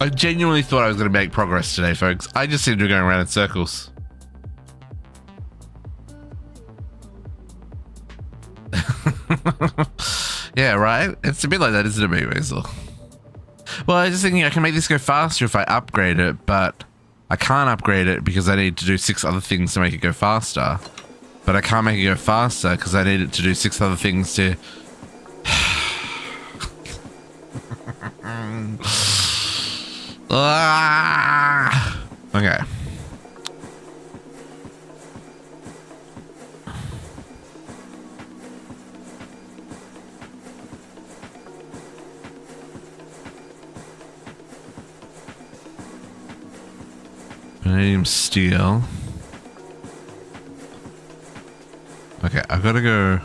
I genuinely thought I was going to make progress today, folks. I just seem to be going around in circles. Yeah, right? It's a bit like that, isn't it, me, Weasel? Well, I was just thinking I can make this go faster if I upgrade it, but I can't upgrade it because I need to do 6 other things to make it go faster. But I can't make it go faster because I need it to do 6 other things to... Okay. Vanadium steel. Okay, I've got to go.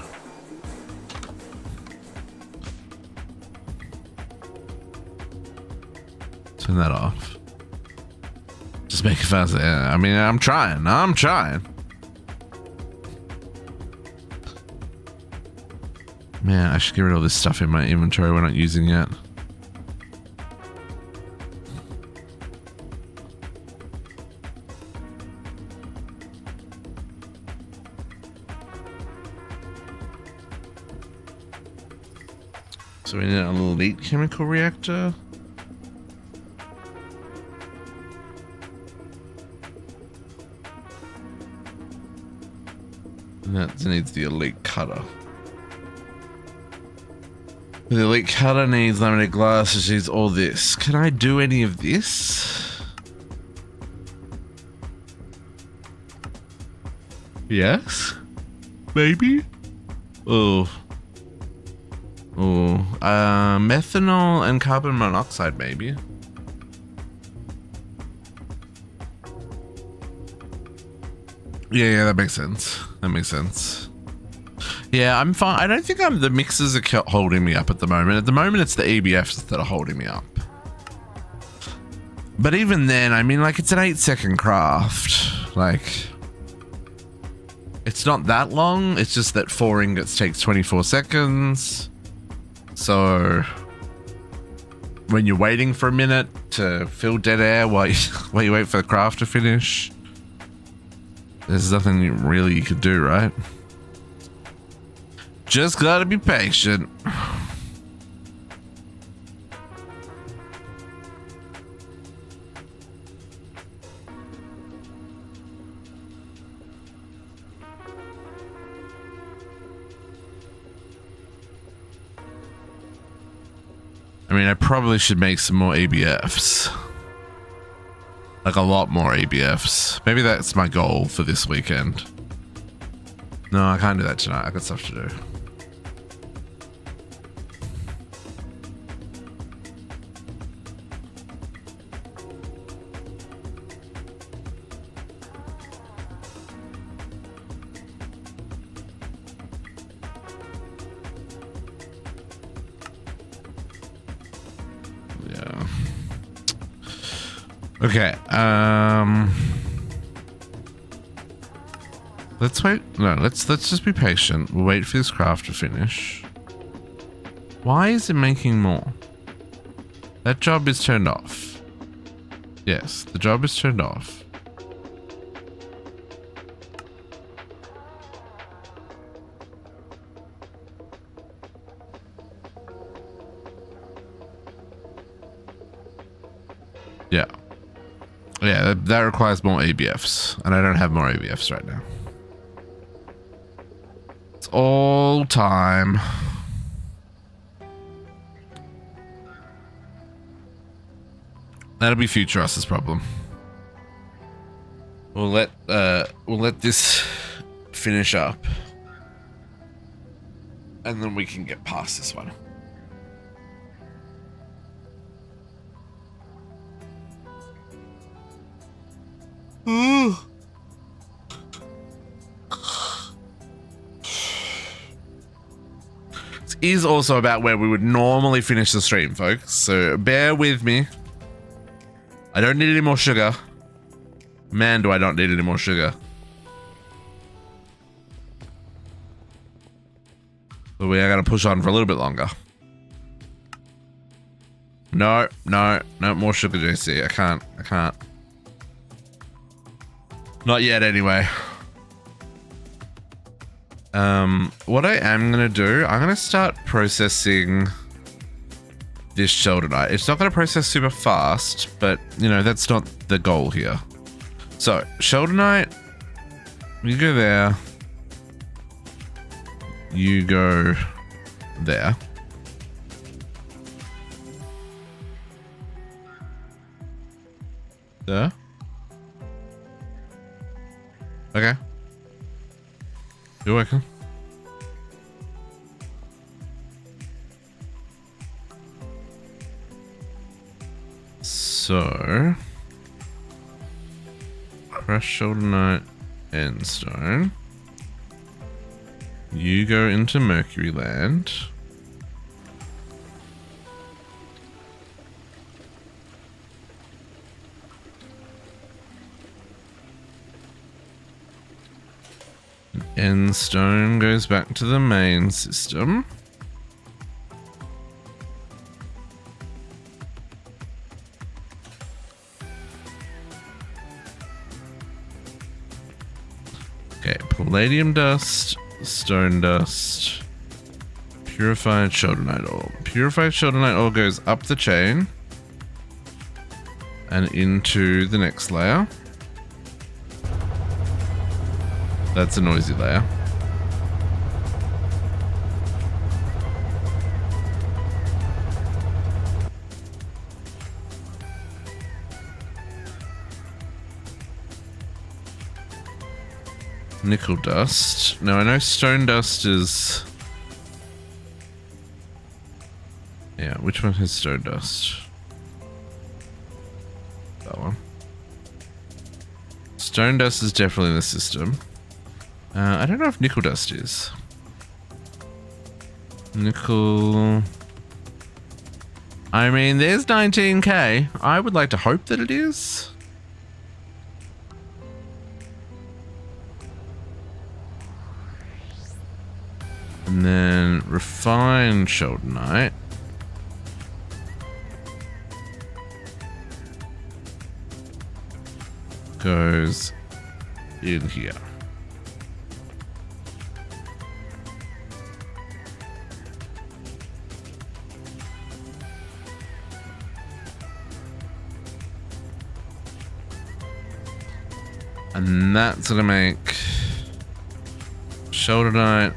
Turn that off. Just make it faster. Yeah, I mean, I'm trying. Man, I should get rid of all this stuff in my inventory we're not using yet. So we need a elite chemical reactor. And that needs the elite cutter. The elite cutter needs laminated glass, which needs all this. Can I do any of this? Yes? Maybe? Oh. Oh. Methanol and carbon monoxide, maybe. Yeah, that makes sense. That makes sense. Yeah, I'm fine. I don't think the mixers are holding me up at the moment. At the moment, it's the EBFs that are holding me up. But even then, I mean, like, it's an 8-second craft. Like, it's not that long. It's just that 4 ingots takes 24 seconds. So when you're waiting for a minute to fill dead air while you wait for the craft to finish, there's nothing you really could do, right? Just gotta be patient. I mean, I probably should make some more ABFs. Like a lot more ABFs. Maybe that's my goal for this weekend. No, I can't do that tonight. I got stuff to do. Okay, let's wait. No, let's just be patient. We'll wait for this craft to finish. Why is it making more? That job is turned off. Yes, the job is turned off. Yeah. Yeah, that requires more ABFs, and I don't have more ABFs right now. It's all time. That'll be future us's problem. We'll let this finish up, and then we can get past this one. This is also about where we would normally finish the stream, folks, so bear with me. I don't need any more sugar. Man, do I not need any more sugar. But we are going to push on for a little bit longer. No more sugar, JC. I can't. Not yet, anyway. What I am gonna do, I'm gonna start processing this sheldonite. It's not gonna process super fast, but you know, that's not the goal here. So, sheldonite, you go there. You go there. There. Okay. You're working. So, crushed sheldonite and stone. You go into Mercury Land. End stone goes back to the main system. Okay, palladium dust, stone dust, Purified shoulder-night ore. Purified shoulder-night ore goes up the chain and into the next layer. That's a noisy layer. Nickel dust. Now I know stone dust is... Yeah, which one has stone dust? That one. Stone dust is definitely in the system. I don't know if nickel dust is. Nickel... I mean, there's 19k. I would like to hope that it is. And then refined shoulder-night. Goes in here. And that's gonna make shoulder-night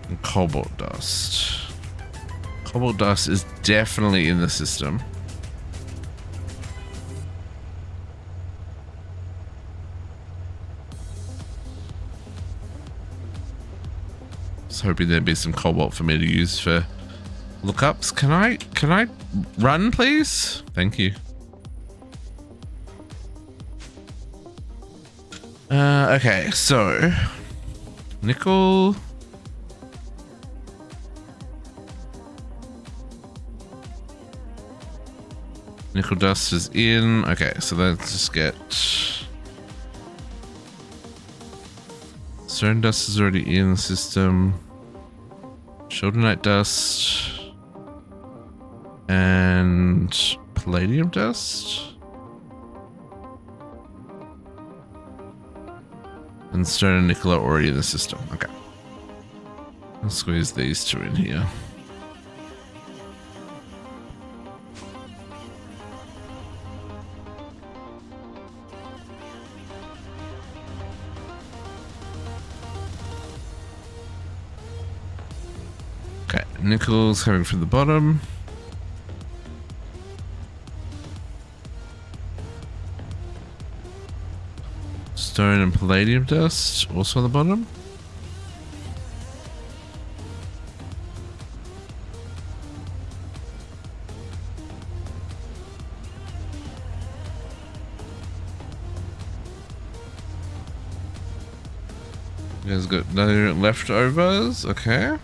and cobalt dust. Cobalt dust is definitely in the system. Hoping there'd be some cobalt for me to use for lookups. Can I run, please? Thank you. Okay, so nickel. Nickel dust is in. Okay, so let's just get stone dust is already in the system. Shoulder-night dust and palladium dust and stone and nickel are already in the system. Okay, I'll squeeze these two in here. Nickel's coming from the bottom. Stone and palladium dust also on the bottom. You guys got no leftovers, okay.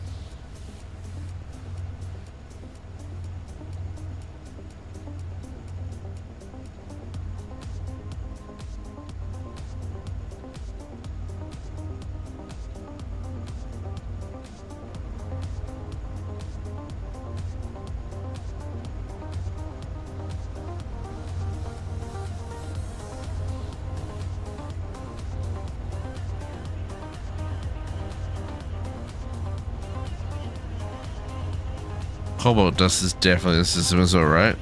Cobalt dust is definitely in the system as well, right?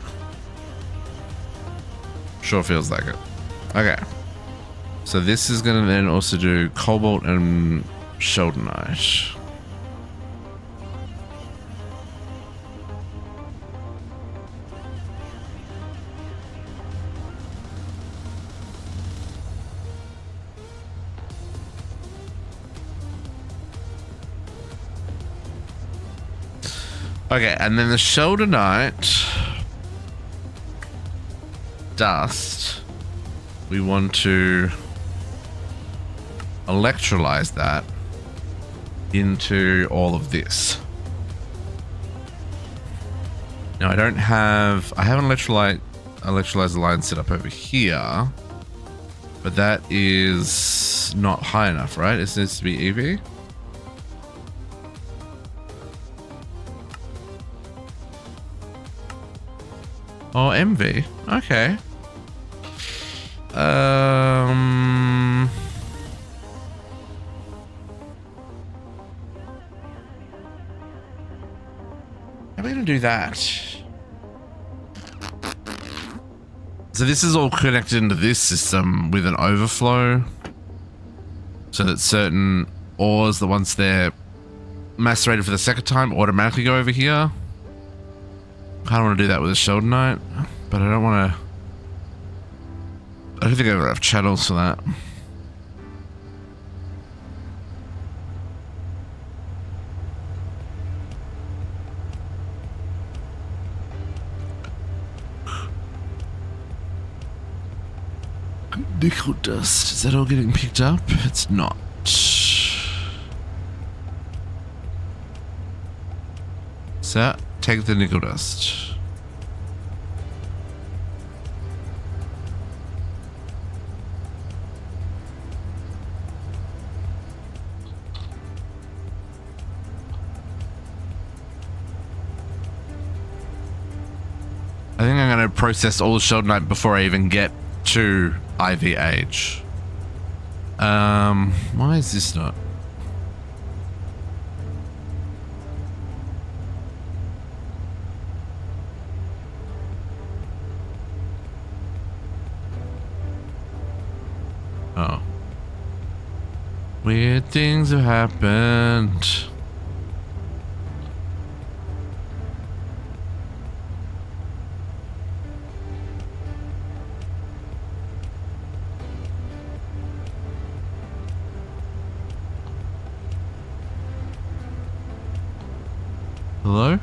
Sure feels like it. Okay. So this is going to then also do cobalt and shoulder-night. Okay, and then the shoulder-night dust, we want to electrolyze that into all of this. Now I have an electrolyzer line set up over here, but that is not high enough, right? It needs to be EV. Oh, MV. Okay. we going to do that? So this is all connected into this system with an overflow. So that certain ores, the ones they're macerated for the second time, automatically go over here. Kind of want to do that with a sheldonite, but I don't want to... I don't think I have enough channels for that. Nickel dust. Is that all getting picked up? It's not. So, take the nickel dust. I think I'm going to process all the sheldonite before I even get to IVH. Why is this not? Oh. Weird things have happened. Hello?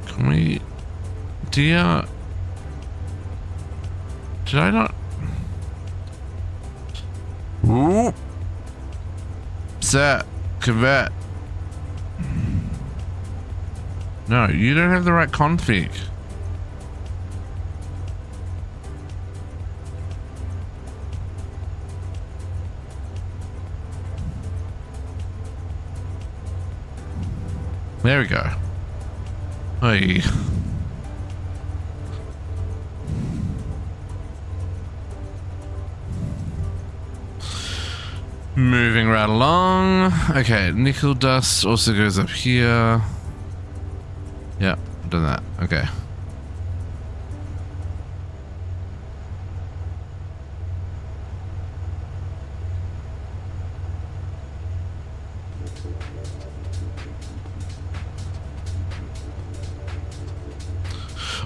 Can we... Did I not... Ooh. Set. Convert. No, you don't have the right config. There we go. Hey. Moving right along. Okay, nickel dust also goes up here. Yeah, done that. Okay.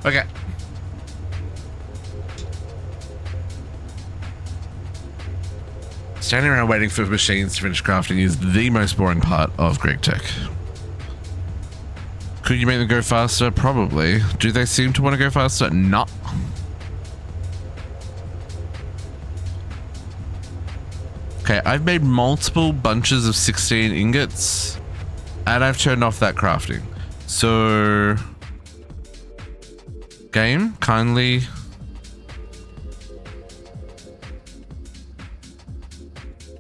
Okay. Standing around waiting for machines to finish crafting is the most boring part of Greek tech. Could you make them go faster? Probably. Do they seem to want to go faster? No. Okay, I've made multiple bunches of 16 ingots and I've turned off that crafting. So... Game, kindly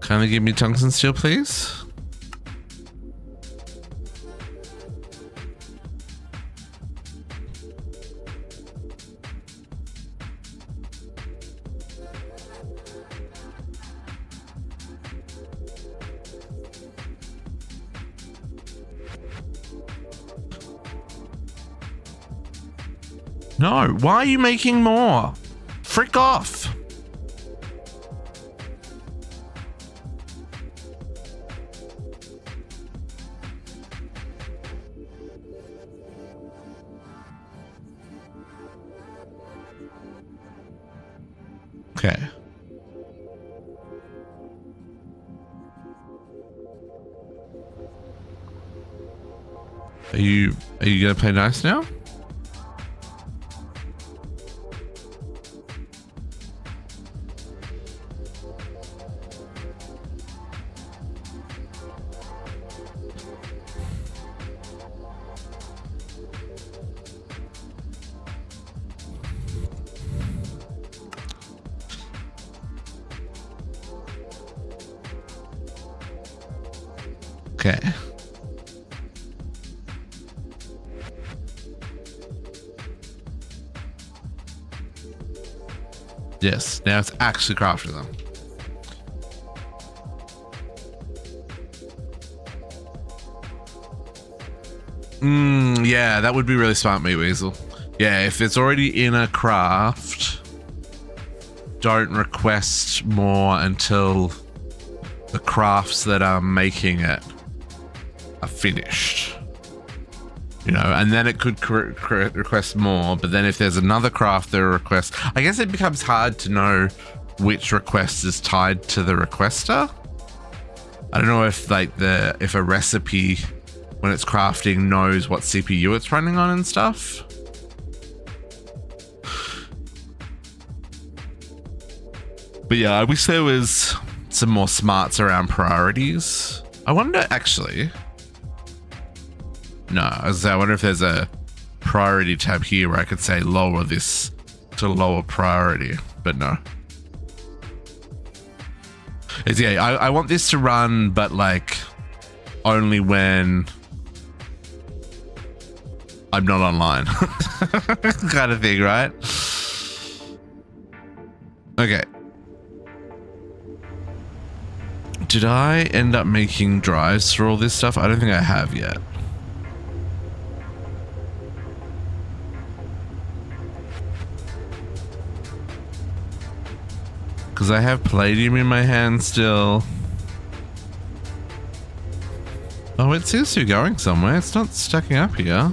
give me tungsten steel, please. No, why are you making more? Frick off. Okay. Are you gonna play nice now? Okay. Yes, now it's actually crafting them. Yeah, that would be really smart, Meat Weasel. Yeah, if it's already in a craft, don't request more until the crafts that are making it are finished. You know, and then it could request more, but then if there's another craft that requests, I guess it becomes hard to know which request is tied to the requester. I don't know if like if a recipe when it's crafting knows what CPU it's running on and stuff. But yeah, I wish there was some more smarts around priorities. I wonder actually. No, I wonder if there's a priority tab here where I could say lower this to lower priority, but no. Yeah, I want this to run, but like only when I'm not online, kind of thing, right? Okay. Did I end up making drives for all this stuff? I don't think I have yet. Because I have palladium in my hand still. Oh, it seems to be going somewhere. It's not stacking up here.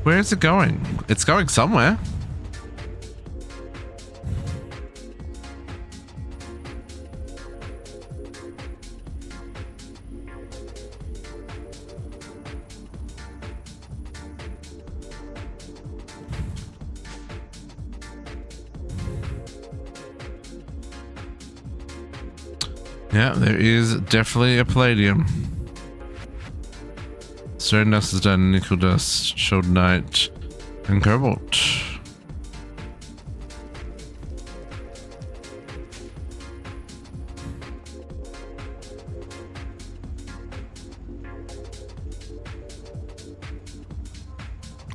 Where is it going? It's going somewhere. Yeah, there is definitely a palladium. Stone dust is done, nickel dust, shoulderite, and cobalt.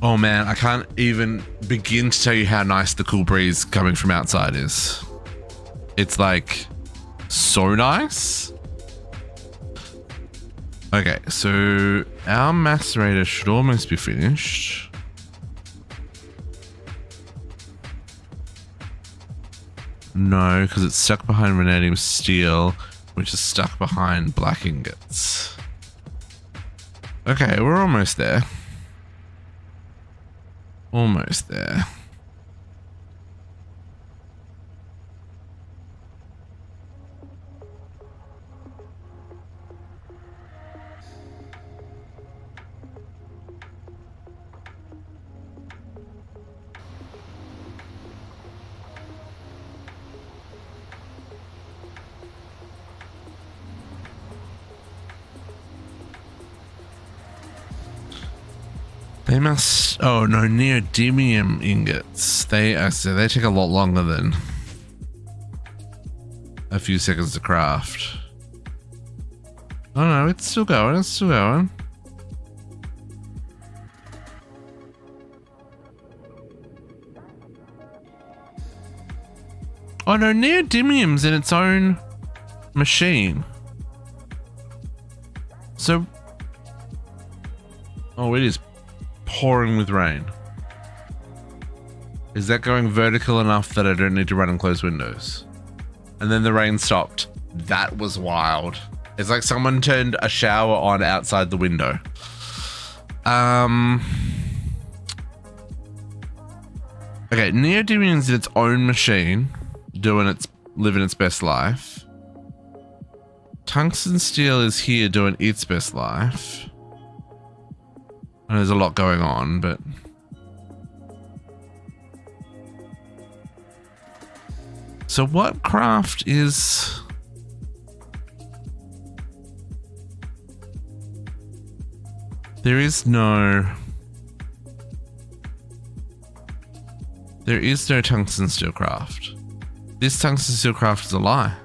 Oh man, I can't even begin to tell you how nice the cool breeze coming from outside is. It's like so nice. Okay, so our macerator should almost be finished. No, because it's stuck behind vanadium steel, which is stuck behind black ingots. Okay, we're almost there. Almost there. They must. Oh no, neodymium ingots. They take a lot longer than a few seconds to craft. Oh no, it's still going. It's still going. Oh no, neodymium's in its own machine. So, oh, it is pouring with rain. Is that going vertical enough that I don't need to run and close windows? And then the rain stopped. That was wild. It's like someone turned a shower on outside the window. Okay, neodymium's in its own machine, living its best life. Tungsten steel is here doing its best life. And there's a lot going on, but so what craft is there? Is no There is no tungsten steelcraft. This tungsten steelcraft is a lie.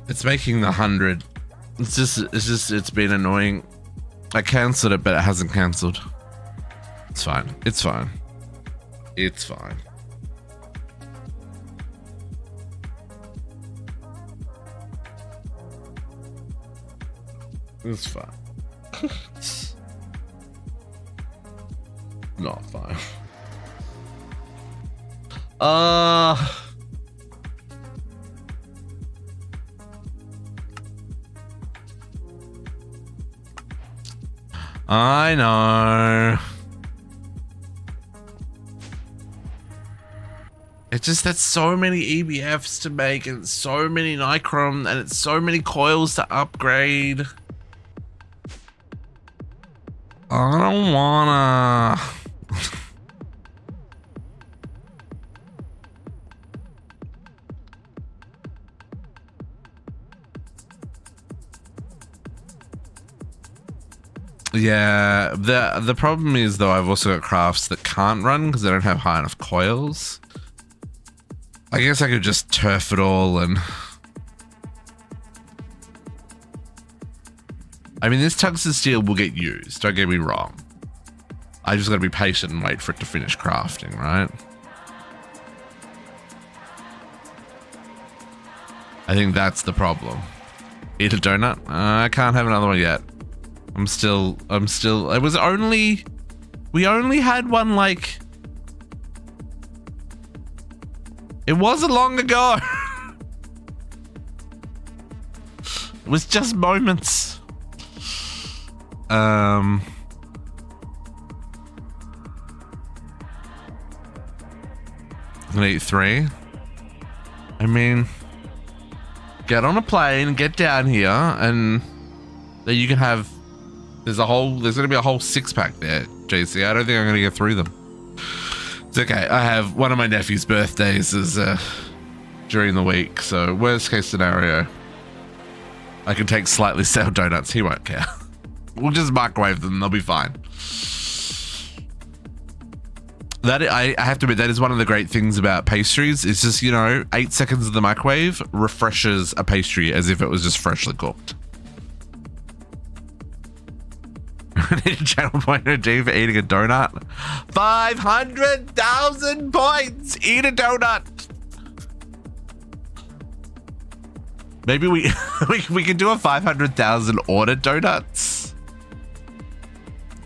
It's making the 100. It's been annoying. I cancelled it, but it hasn't cancelled. It's fine. It's fine. It's fine. It's fine. Not fine. I know. It's just that's so many EBFs to make, and so many nichrome, and it's so many coils to upgrade. I don't wanna. Yeah, the problem is though I've also got crafts that can't run because they don't have high enough coils. I guess I could just turf it all and... I mean, this tungsten steel will get used, don't get me wrong. I just gotta be patient and wait for it to finish crafting, right? I think that's the problem. Eat a donut? I can't have another one yet. I'm still, it was only, we only had one like, it wasn't long ago. It was just moments. I'm gonna eat 3. I mean, get on a plane, get down here, and then you can have, there's gonna be a whole 6-pack there, JC. I don't think I'm gonna get through them. It's okay. I have one of my nephew's birthdays is during the week, so worst case scenario, I can take slightly stale donuts. He won't care. We'll just microwave them. They'll be fine. That I have to admit, that is one of the great things about pastries. It's just, you know, 8 seconds in the microwave refreshes a pastry as if it was just freshly cooked. Channel point OD for eating a donut. 500,000 points. Eat a donut. Maybe we can do a 500,000 order donuts.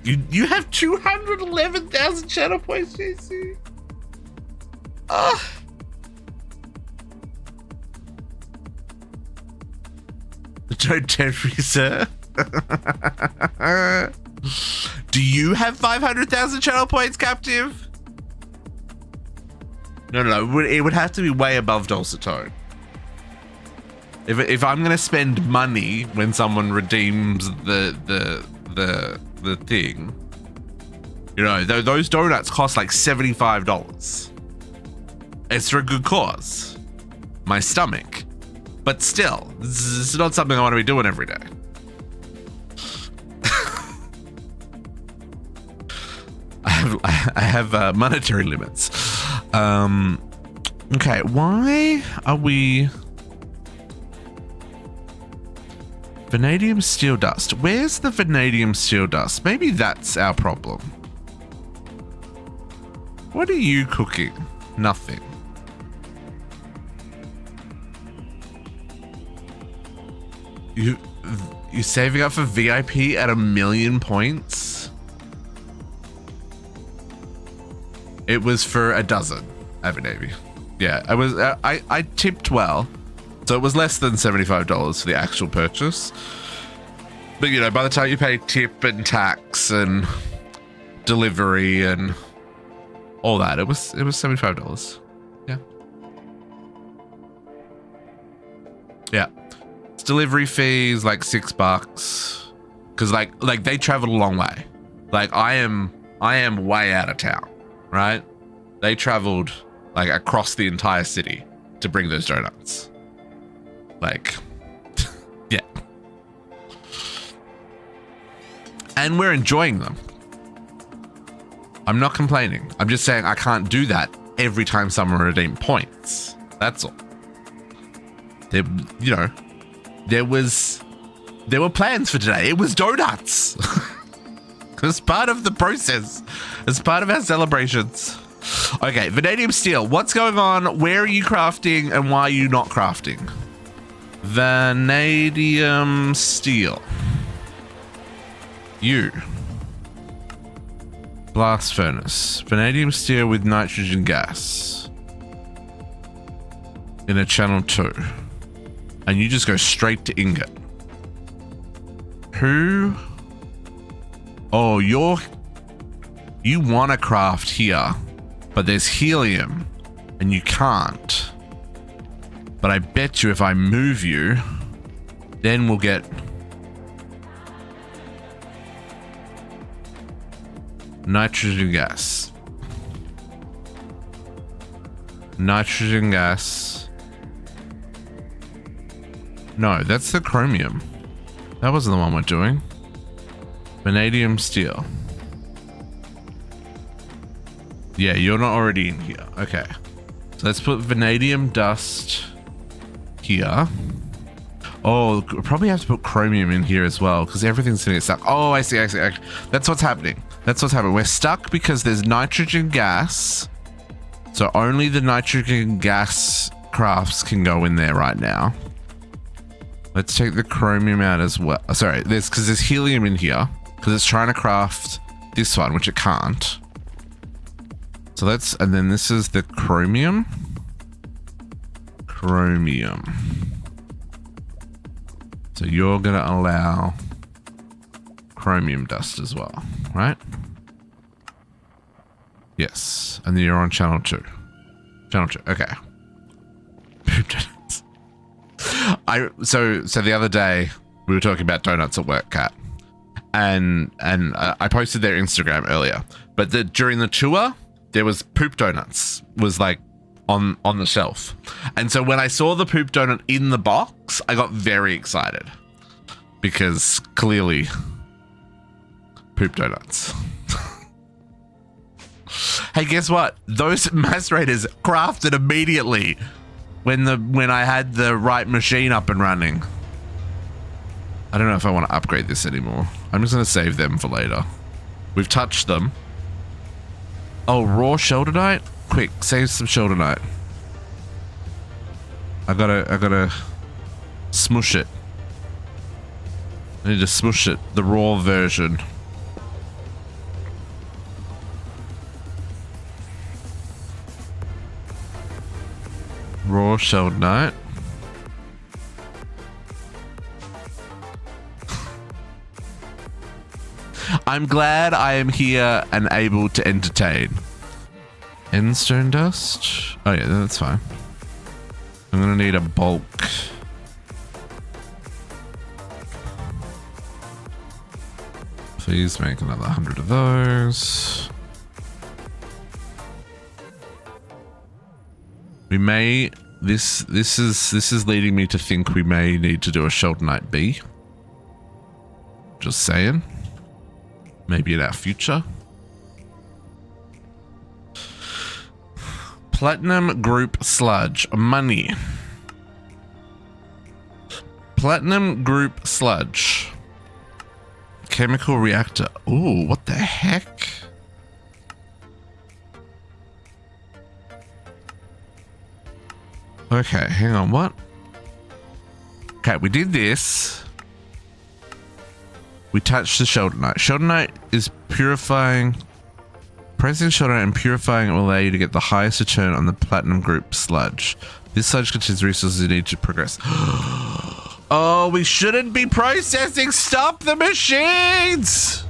You have 211,000 channel points, JC. Don't tempt me, sir. Do you have 500,000 channel points, Captive? No. It would have to be way above Dulcet Tone. If I'm gonna spend money when someone redeems the thing, you know, those donuts cost like $75. It's for a good cause, my stomach, but still, this is not something I want to be doing every day. I have monetary limits. Okay, why are we... Vanadium steel dust. Where's the vanadium steel dust? Maybe that's our problem. What are you cooking? Nothing. You're saving up for VIP at 1,000,000 points? It was for a dozen, Abu Dhabi. Yeah, I was. I tipped well, so it was less than $75 for the actual purchase. But you know, by the time you pay tip and tax and delivery and all that, it was $75. Yeah. Yeah. It's delivery fees like $6, because like they traveled a long way. Like I am way out of town. Right? They traveled like across the entire city to bring those donuts. Like, yeah. And we're enjoying them. I'm not complaining. I'm just saying I can't do that every time someone redeemed points. That's all. There, you know, there were plans for today. It was donuts. As part of the process. As part of our celebrations. Okay, vanadium steel. What's going on? Where are you crafting and why are you not crafting? Vanadium steel. You. Blast furnace. Vanadium steel with nitrogen gas. In a channel 2. And you just go straight to ingot. Who? Oh, you want to craft here, but there's helium and you can't. But I bet you if I move you, then we'll get nitrogen gas. Nitrogen gas. No, that's the chromium. That wasn't the one we're doing. Vanadium steel. Yeah, you're not already in here. Okay. So let's put vanadium dust here. Oh, probably have to put chromium in here as well because everything's gonna get stuck. Oh, I see. That's what's happening. We're stuck because there's nitrogen gas. So only the nitrogen gas crafts can go in there right now. Let's take the chromium out as well. Sorry, because there's helium in here because it's trying to craft this one, which it can't. So and then this is the chromium. So you're gonna allow chromium dust as well, right? Yes, and then you're on channel 2. Okay. So the other day we were talking about donuts at work, Kat, and I posted their Instagram earlier. But during the tour, there was poop donuts was like on the shelf, and so when I saw the poop donut in the box, I got very excited because clearly poop donuts. Hey, guess what? Those macerators crafted immediately when I had the right machine up and running. I don't know if I want to upgrade this anymore. I'm just going to save them for later. We've touched them. Oh, raw sheldonite? Quick, save some sheldonite. I gotta smush it. I need to smush it, the raw version. Raw sheldonite. I'm glad I am here and able to entertain. Endstone dust? Oh yeah, that's fine. I'm gonna need a bulk. Please make another 100 of those. We may, this is leading me to think we may need to do a sheldonite B. Just saying. Maybe in our future. Platinum group sludge. Money. Platinum group sludge. Chemical reactor. Ooh, what the heck? Okay, hang on, what? Okay, we did this. We touched the sheldonite. Sheldonite is purifying. Pressing sheldonite and purifying it will allow you to get the highest return on the platinum group sludge. This sludge contains resources you need to progress. Oh, we shouldn't be processing. Stop the machines.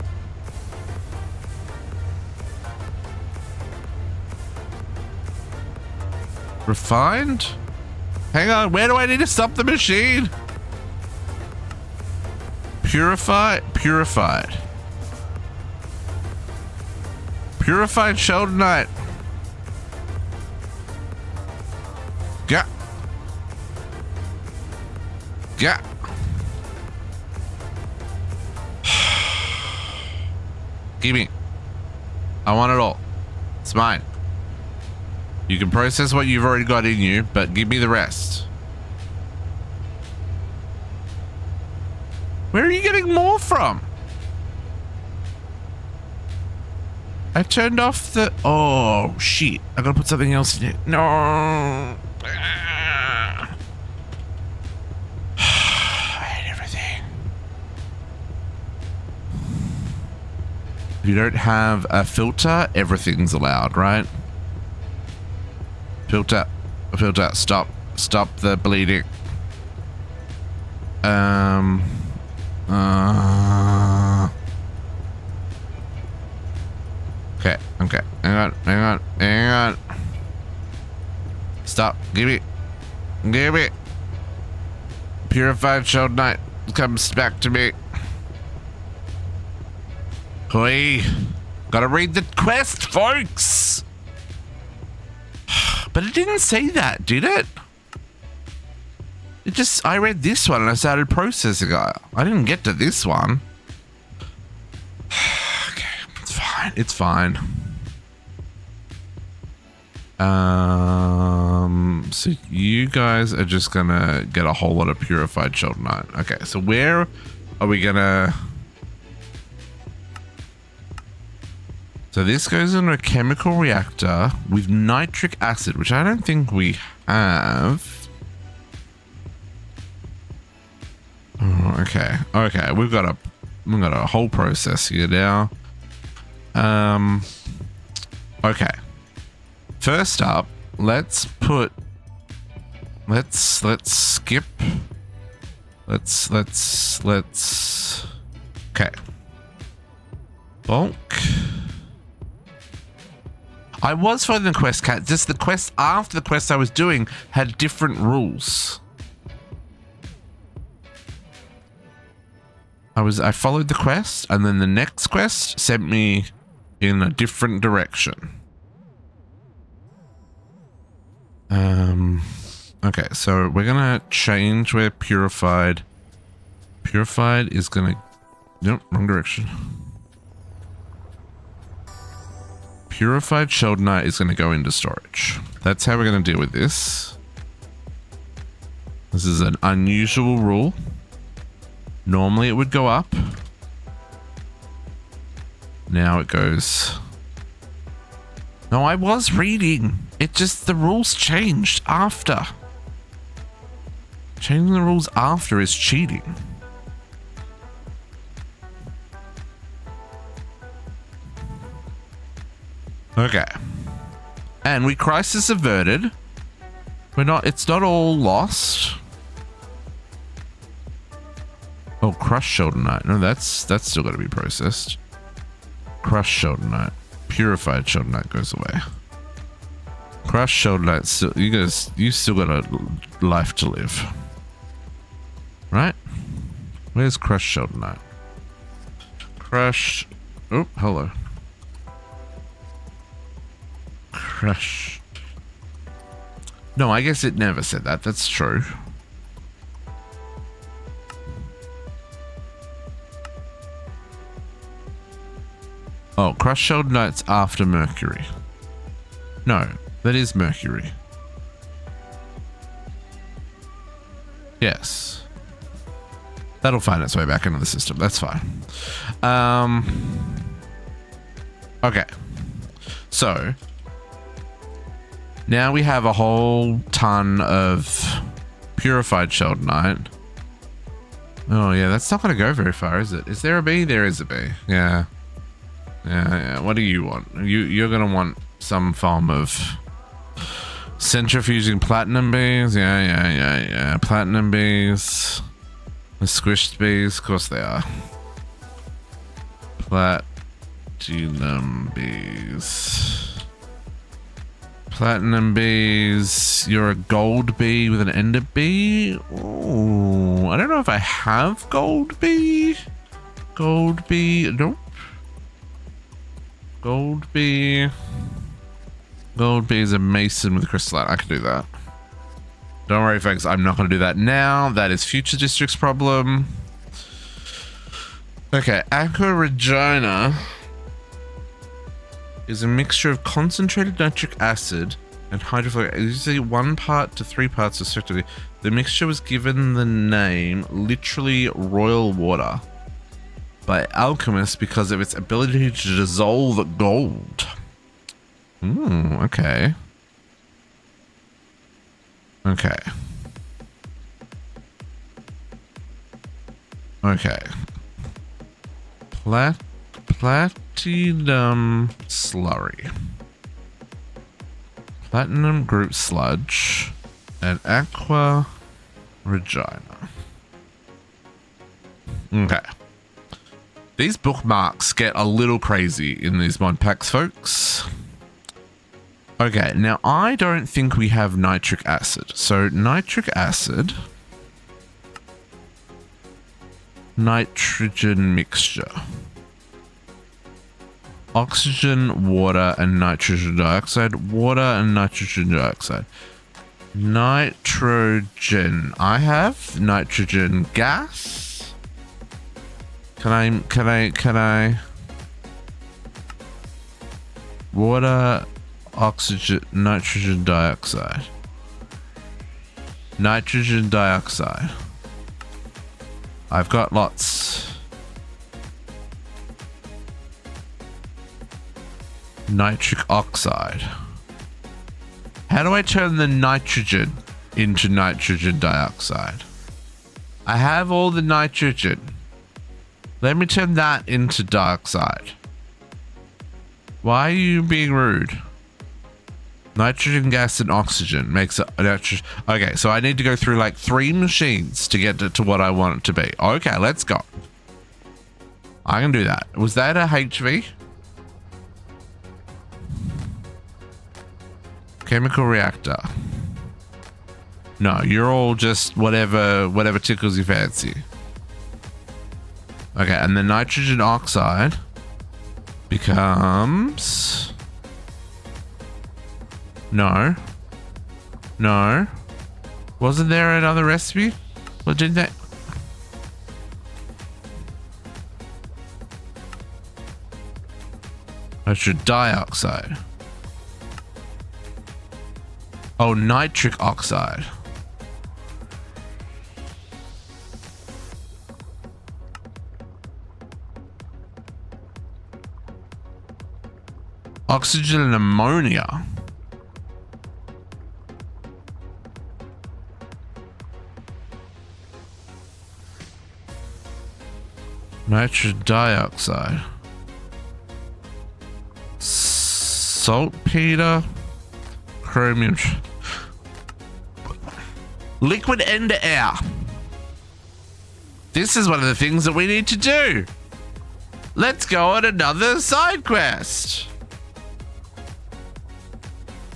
Refined? Hang on, where do I need to stop the machine? Purified. Purified sheldonite. Yeah. Give me. I want it all. It's mine. You can process what you've already got in you, but give me the rest. Where are you getting more from? I turned off the... Oh, shit. I gotta put something else in it. No. I hate everything. If you don't have a filter, everything's allowed, right? Filter. Stop the bleeding. Okay. Hang on. Stop. Give me. Purified Shoulder Knight comes back to me. Hoi. Gotta read the quest, folks. But it didn't say that, did it? It just, I read this one and I started processing it. I didn't get to this one. Okay, it's fine. So you guys are just gonna get a whole lot of purified Shoulder Knight. Okay, so where are we gonna... So this goes into a chemical reactor with nitric acid, which I don't think we have. Oh, okay, we've got a whole process here now. Okay. First up, let's skip. Okay. Bulk. I was following the quest, Cat. Just the quest after the quest I was doing had different rules. I followed the quest, and then the next quest sent me in a different direction. Okay, so we're gonna change where purified is gonna... Nope, wrong direction. Purified Shoulder Knight is going to go into storage. That's how we're going to deal with this. This is an unusual rule. Normally it would go up. Now it goes... No, I was reading. It just, the rules changed after. Changing the rules after is cheating. Okay. And we crisis averted. It's not all lost. Oh, crushed Shoulder Knight. No, that's still got to be processed. Crushed Shoulder Knight. Purified Shoulder Knight goes away. Crushed Shoulder Knight still, you still got a life to live. Right? Where's crushed Shoulder Knight? Crushed. Oh, hello. Crushed. No, I guess it never said that. That's true. Oh, crushed Shoulder Knight's after Mercury. No, that is Mercury. Yes. That'll find its way back into the system. That's fine. Okay. So... now we have a whole ton of purified Shoulder Knight. Oh yeah, that's not going to go very far, is it? Is there a B? There is a B. Yeah. Yeah. What do you want? You're going to want some form of centrifuging platinum bees. Yeah. Platinum bees. The squished bees. Of course they are. Platinum bees. Platinum bees. You're a gold bee with an ender bee. Oh, I don't know if I have gold bee. Gold bee. Nope. Gold bee. Gold bee is a mason with crystalline. I can do that. Don't worry, folks. I'm not going to do that now. That is future district's problem. Okay, Aqua Regina is a mixture of concentrated nitric acid and hydrofluoric. Usually 1 part to 3 parts respectively. The mixture was given the name literally royal water by alchemists because of its ability to dissolve gold. Okay. Okay. Okay. Platinum slurry. Platinum group sludge. And aqua regina. Okay. These bookmarks get a little crazy in these mod packs, folks. Okay, now I don't think we have nitric acid. So nitric acid, nitrogen mixture, oxygen, water, and nitrogen dioxide, water and nitrogen dioxide. Nitrogen. I have nitrogen gas. Can I? Water, oxygen, nitrogen dioxide. Nitrogen dioxide. I've got lots. Nitric oxide. How do I turn the nitrogen into nitrogen dioxide? I have all the nitrogen. Let me turn that into dioxide. Why are you being rude? Nitrogen gas and oxygen makes it nitrogen. Okay, so I need to go through like 3 machines to get to what I want it to be. Okay, let's go. I can do that. Was that a HV? Chemical reactor. No, you're all just whatever tickles your fancy. Okay, and the nitrogen oxide becomes... No. Wasn't there another recipe? What did that? Nitrogen dioxide. Oh, nitric oxide. Oxygen and ammonia. Nitrogen dioxide. Saltpeter. Chromium. Liquid end air. This is one of the things that we need to do. Let's go on another side quest.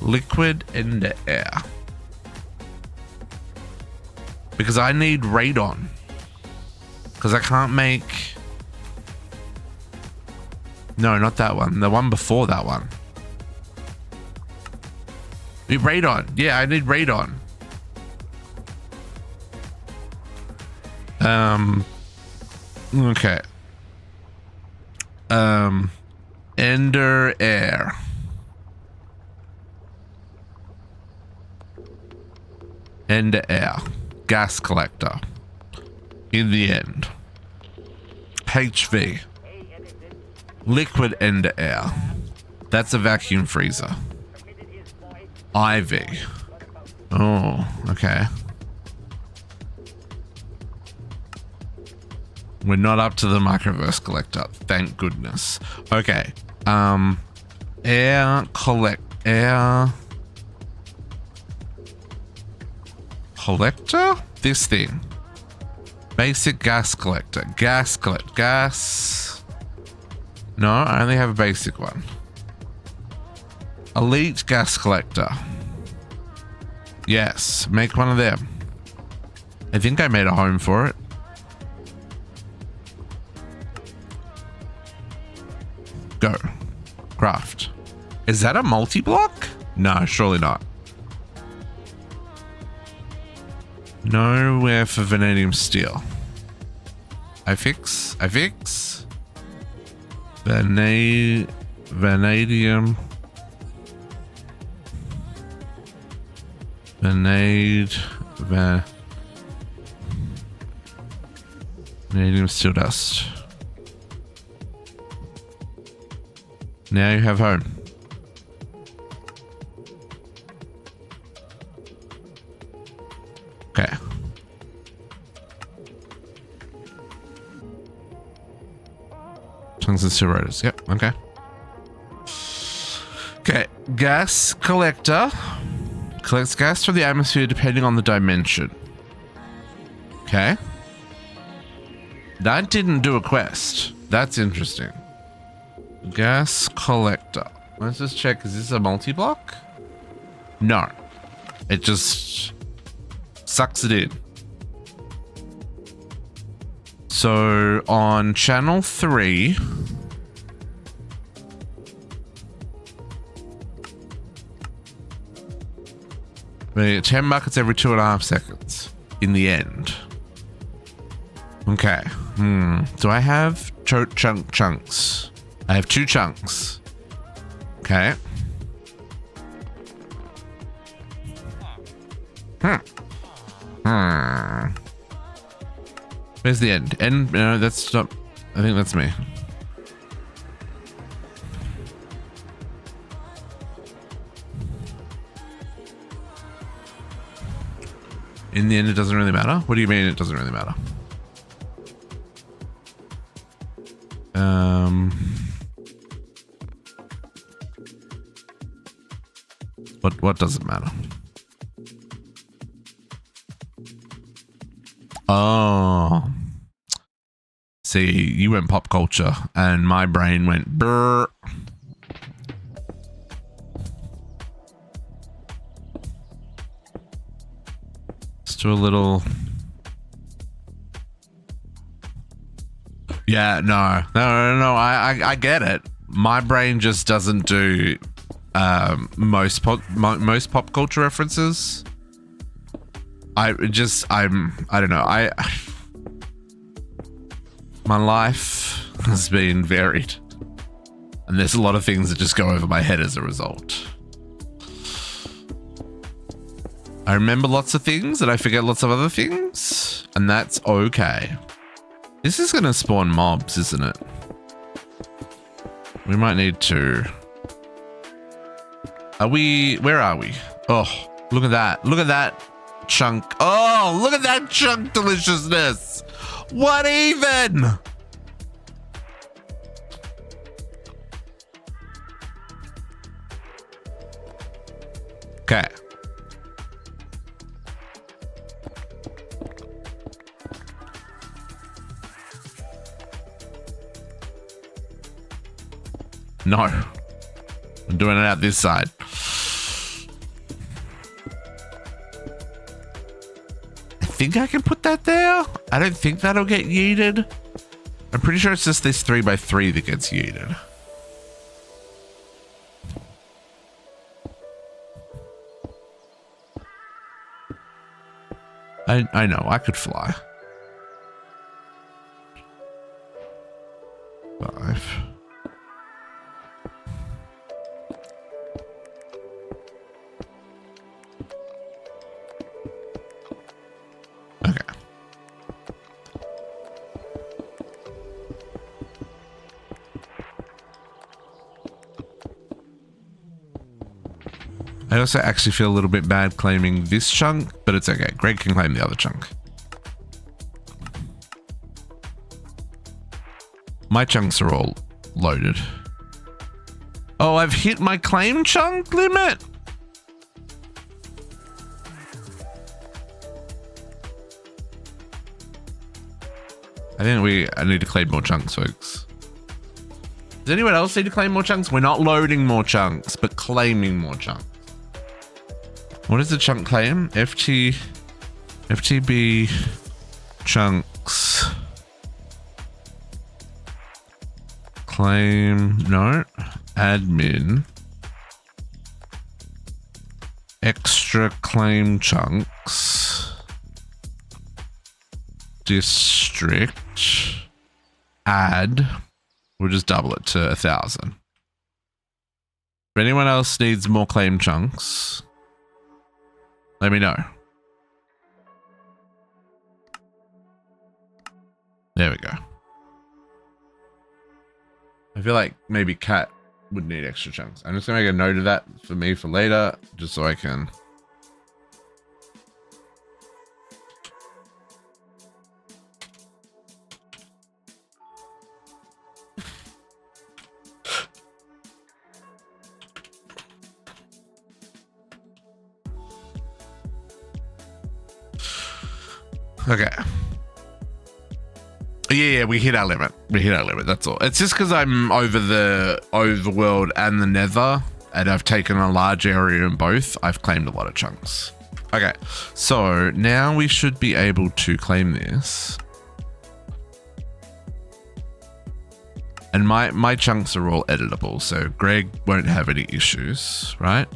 Liquid end air. Because I need radon. Because I can't make... No, not that one. The one before that one. Need radon. Yeah, I need radon. Okay. Ender air. Ender air. Gas collector. In the end. HV. Liquid ender air. That's a vacuum freezer. IV. Oh, okay. We're not up to the microverse collector, thank goodness. Okay. Air collector? This thing. Basic gas collector. Gas. No, I only have a basic one. Elite gas collector. Yes, make one of them. I think I made a home for it. Go. Craft. Is that a multi-block? No, surely not. Nowhere for vanadium steel. I fix. vanadium. Vanadium steel dust. Now you have home. Okay. Tungsten steel rotors. Yep. Okay. Okay. Gas collector collects gas from the atmosphere depending on the dimension. Okay. That didn't do a quest. That's interesting. Gas collector. Let's just check. Is this a multi-block? No. It just sucks it in. So on channel 3, we get 10 buckets every 2.5 seconds in the end. Okay. Do I have chunks? I have 2 chunks. Okay. Where's the end? End? No, that's not. I think that's me. In the end, it doesn't really matter. What do you mean it doesn't really matter? What doesn't matter? Oh. See, you went pop culture and my brain went brr. Let's do a little. Yeah, no. I get it. My brain just doesn't do most pop culture references. I don't know. My life has been varied, and there's a lot of things that just go over my head as a result. I remember lots of things and I forget lots of other things, and that's okay. This is going to spawn mobs, isn't it? We might need to. Where are we? Oh, look at that. Look at that chunk. Oh, look at that chunk deliciousness. What even? Okay. No. I'm doing it out this side. I think I can put that there. I don't think that'll get yeeted. I'm pretty sure it's just this 3x3 that gets yeeted. I know, I could fly. 5. Okay. I also actually feel a little bit bad claiming this chunk, but it's okay. Greg can claim the other chunk. My chunks are all loaded. Oh, I've hit my claim chunk limit. I need to claim more chunks, folks. Does anyone else need to claim more chunks? We're not loading more chunks, but claiming more chunks. What is the chunk claim? FTB chunks. Claim, no. Admin. Extra claim chunks. District. Add. We'll just double it to 1,000. If anyone else needs more claim chunks, let me know. There we go. I feel like maybe Cat would need extra chunks. I'm just gonna make a note of that for me for later, just so I can. Okay. Yeah, we hit our limit. That's all. It's just because I'm over the overworld and the nether, and I've taken a large area in both. I've claimed a lot of chunks. Okay, so now we should be able to claim this. And my chunks are all editable, so Greg won't have any issues, right?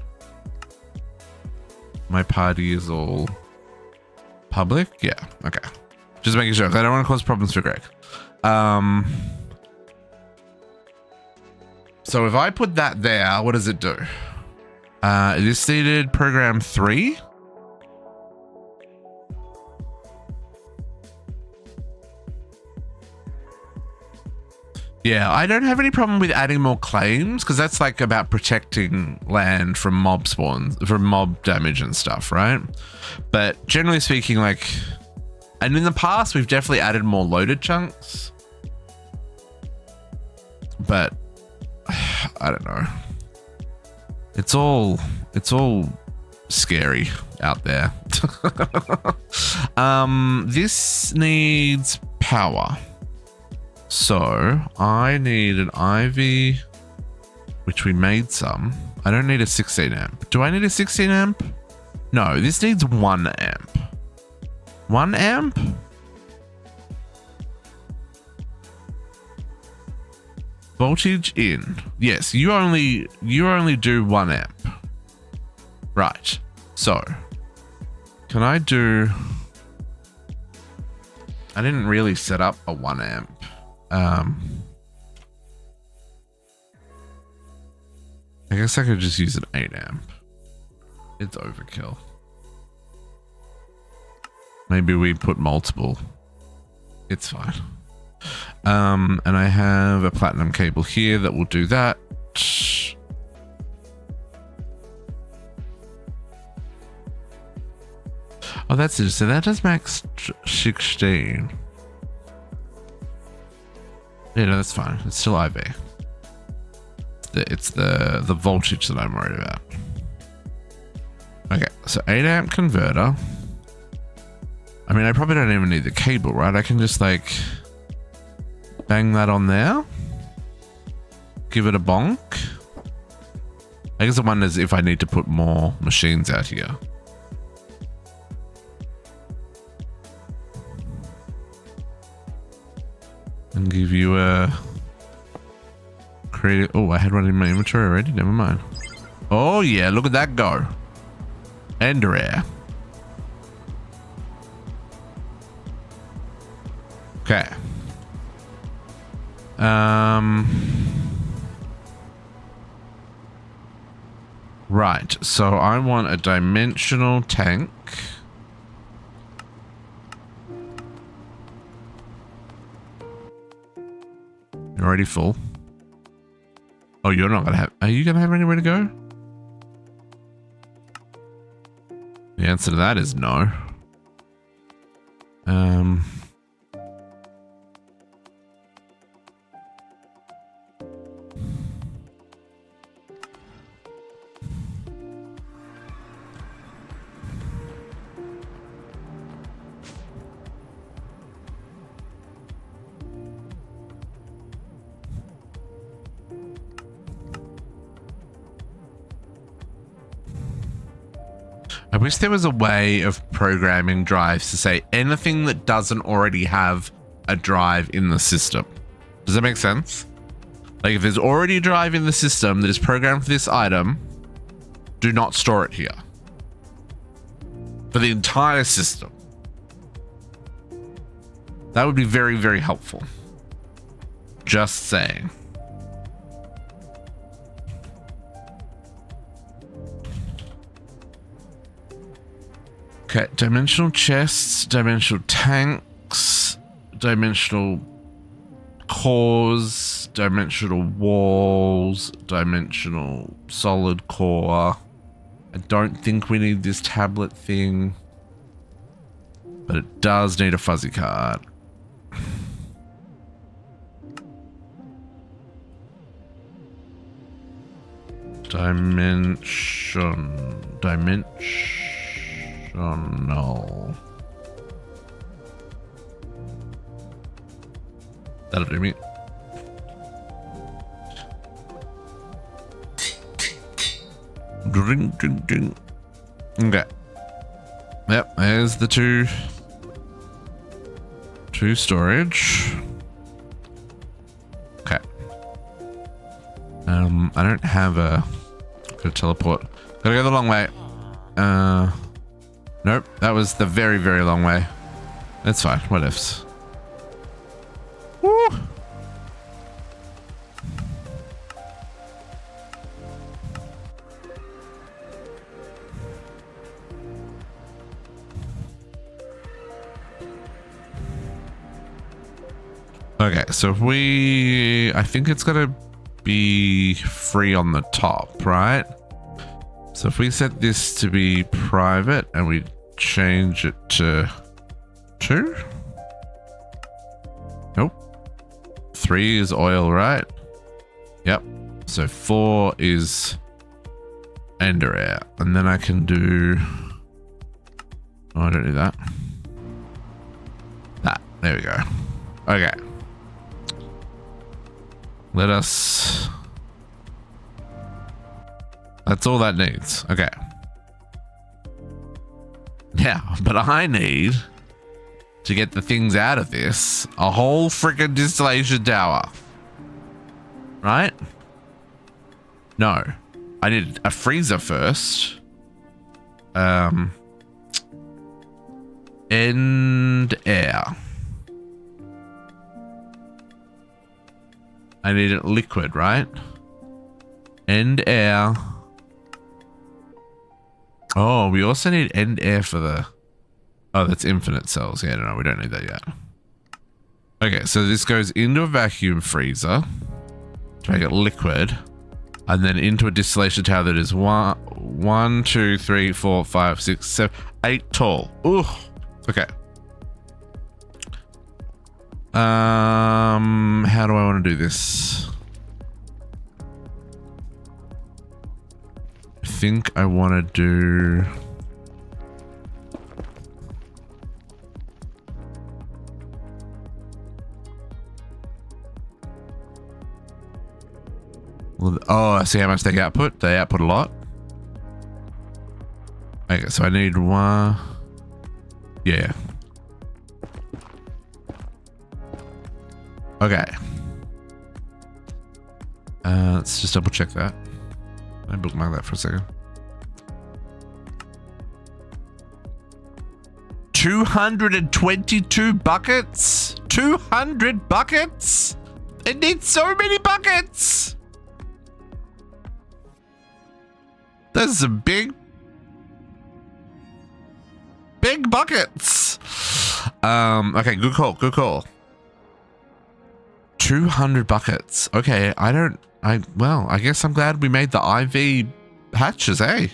My party is all public? Yeah, okay. Just making sure, 'cause I don't want to cause problems for Greg. So if I put that there, what does it do? This needed program 3. Yeah, I don't have any problem with adding more claims, because that's like about protecting land from mob spawns, from mob damage and stuff, right? But generally speaking, like, and in the past, we've definitely added more loaded chunks. But I don't know. It's all scary out there. This needs power. So I need an IV, which we made some. I don't need a 16 amp. Do I need a 16 amp? No, this needs 1 amp. 1 amp? Voltage in. Yes, you only do 1 amp. Right. So, can I do... I didn't really set up a 1 amp. I guess I could just use an 8 amp. It's overkill. Maybe we put multiple. It's fine. And I have a platinum cable here that will do that. Oh, that's it. So that does max 16. Yeah, no, that's fine. It's still IV. It's the voltage that I'm worried about. Okay, so 8 amp converter. I mean, I probably don't even need the cable, right? I can just like bang that on there. Give it a bonk. I guess the one is if I need to put more machines out here. And give you a creative. Oh, I had one in my inventory already. Never mind. Oh yeah, look at that go. And rare. Okay. Right. So I want a dimensional tank. You're already full. Oh, you're not gonna have. Are you gonna have anywhere to go? The answer to that is no. I wish there was a way of programming drives to say anything that doesn't already have a drive in the system. Does that make sense? Like if there's already a drive in the system that is programmed for this item, do not store it here. For the entire system. That would be very, very helpful. Just saying. Okay, dimensional chests, dimensional tanks, dimensional cores, dimensional walls, dimensional solid core. I don't think we need this tablet thing, but it does need a fuzzy card. Dimensional. That'll do me. Drink, drink, drink. Okay. Yep, there's the two storage. Okay. I don't have a teleport. Gotta go the long way. Nope, that was the very, very long way. That's fine. What ifs? Woo! Okay, so if we... I think it's gotta be free on the top, right? So if we set this to be private and we change it to 2? Nope. 3 is oil, right? Yep. So 4 is ender air. And then I can do... Oh, I don't do that. That. There we go. Okay. Let us... That's all that needs. Okay. Yeah, but I need to get the things out of this a whole freaking distillation tower. Right? No. I need a freezer first. End air. I need it liquid, right? End air. Oh, we also need end air for the... Oh, that's infinite cells. Yeah, no, we don't need that yet. Okay, so this goes into a vacuum freezer to make it liquid, and then into a distillation tower that is 1, 2, 3, 4, 5, 6, 7, 8 tall. Ooh. Okay. How do I want to do this? I think I want to do... Well, oh, I see how much they output. They output a lot. Okay, so I need one. Yeah. Okay. Let's just double check that. I bookmark that for a second. 222 buckets? 200 buckets? It needs so many buckets! Those are big buckets. Okay, good call. 200 buckets. Okay, well, I guess I'm glad we made the IV hatches, eh?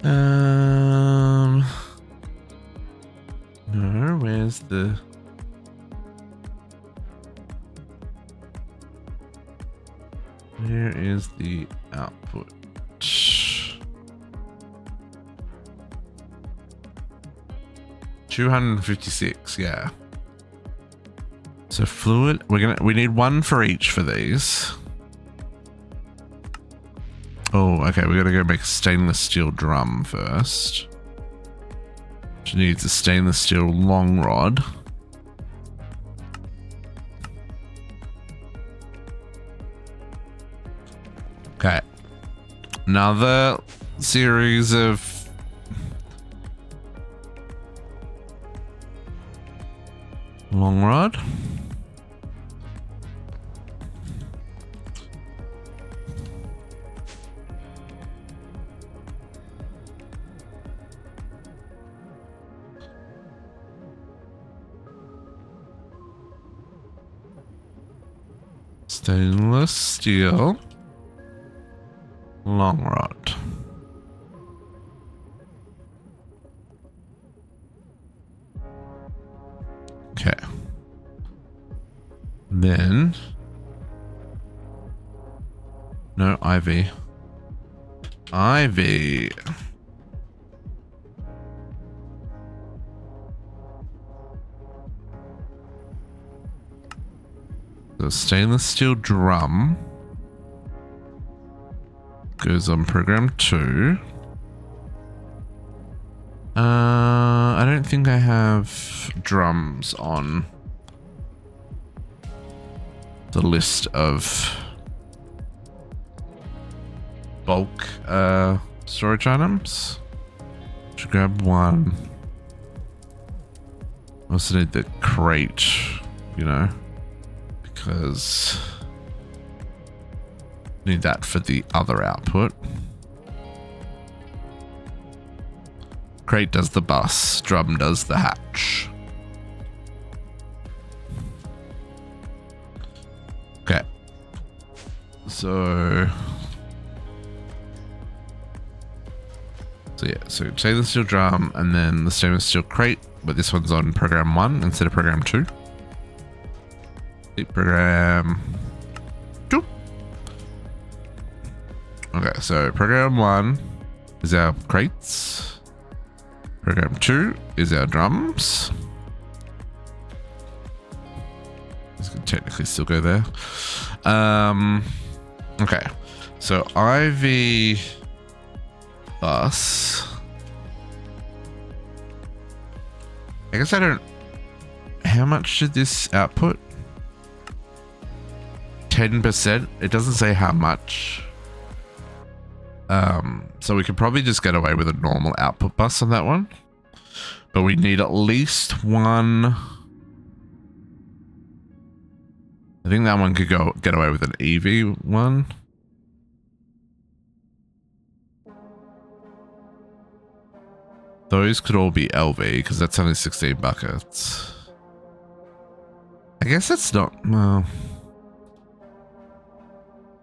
No, where's the... Where is the output? 256, yeah. So fluid, we need one for each for these. Oh, okay, we gotta go make a stainless steel drum first. Which needs a stainless steel long rod. Okay. Another series of long rod. Stainless steel. Long rod. Okay. Then. No, IV. IV. The stainless steel drum goes on program 2. I don't think I have drums on the list of bulk storage items. Should grab one. Also need the crate, you know, because need that for the other output. Crate does the bus, drum does the hatch. Okay. So yeah, so stainless steel drum and then the stainless steel crate, but this one's on program 1 instead of program 2. Program 2. Okay, so program 1 is our crates. Program 2 is our drums. This could technically still go there. Okay, so IV bus. I guess I don't. How much did this output? 10%. It doesn't say how much. So we could probably just get away with a normal output bus on that one. But we need at least one. I think that one could get away with an EV one. Those could all be LV because that's only 16 buckets. I guess that's not. Well.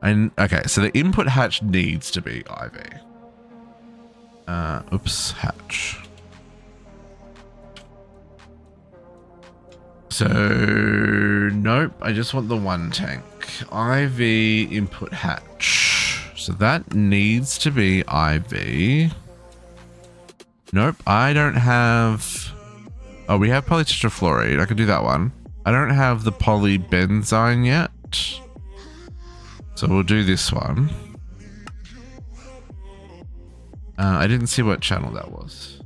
And okay, so the input hatch needs to be IV. Oops, hatch. So nope, I just want the one tank. IV input hatch. So that needs to be IV. Nope, I don't have. Oh, we have polytetrafluoride. I can do that one. I don't have the polybenzene yet. So we'll do this one. I didn't see what channel that was.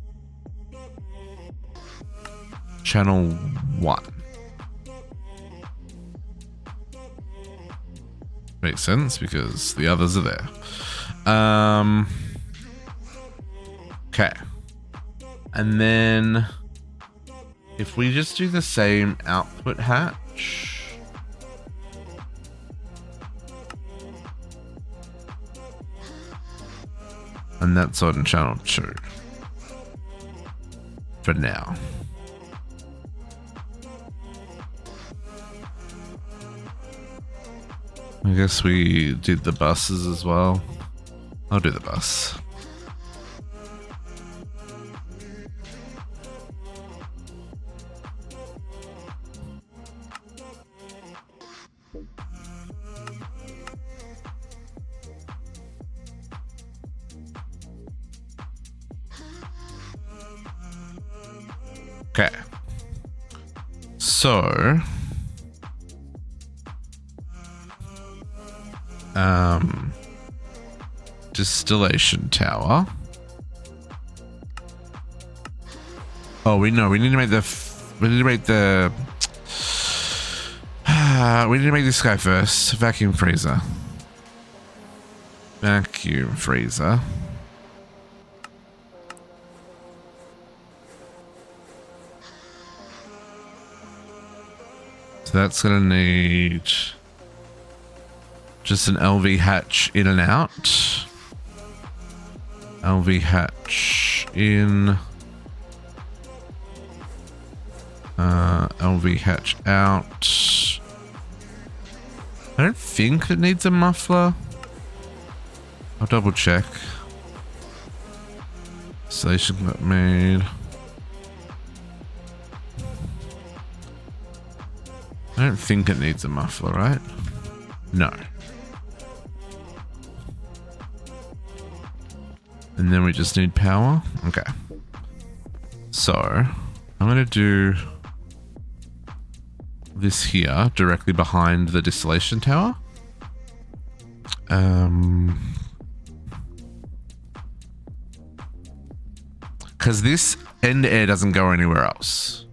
Channel 1. Makes sense because the others are there. Okay. And then if we just do the same output hatch. And that's on channel 2. For now. I guess we did the buses as well. I'll do the bus. Okay. So, distillation tower. Oh, we need to make we need to make this guy first. Vacuum freezer. Vacuum freezer. So that's gonna need just an LV hatch in and out. LV hatch in. LV hatch out. I don't think it needs a muffler. I'll double check. Installation got made. I don't think it needs a muffler, right? No. And then we just need power. Okay. So I'm going to do this here directly behind the distillation tower. Because this end air doesn't go anywhere else.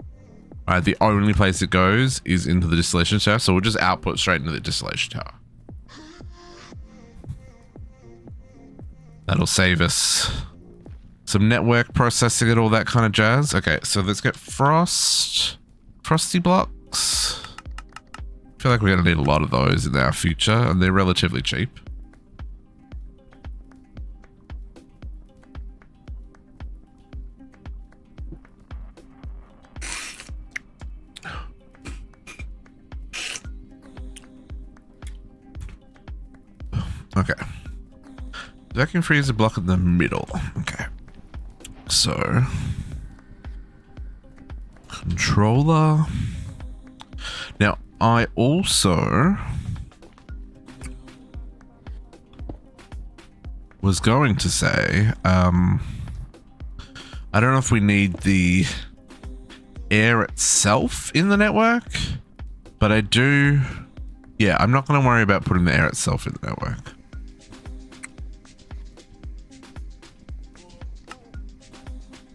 Right, the only place it goes is into the distillation tower, so we'll just output straight into the distillation tower. That'll save us some network processing and all that kind of jazz. Okay, so let's get frosty blocks. I feel like we're going to need a lot of those in our future, and they're relatively cheap. Okay. Vacuum freezer block in the middle. Okay. So controller. Now I also was going to say, I don't know if we need the air itself in the network, but I do. Yeah, I'm not going to worry about putting the air itself in the network.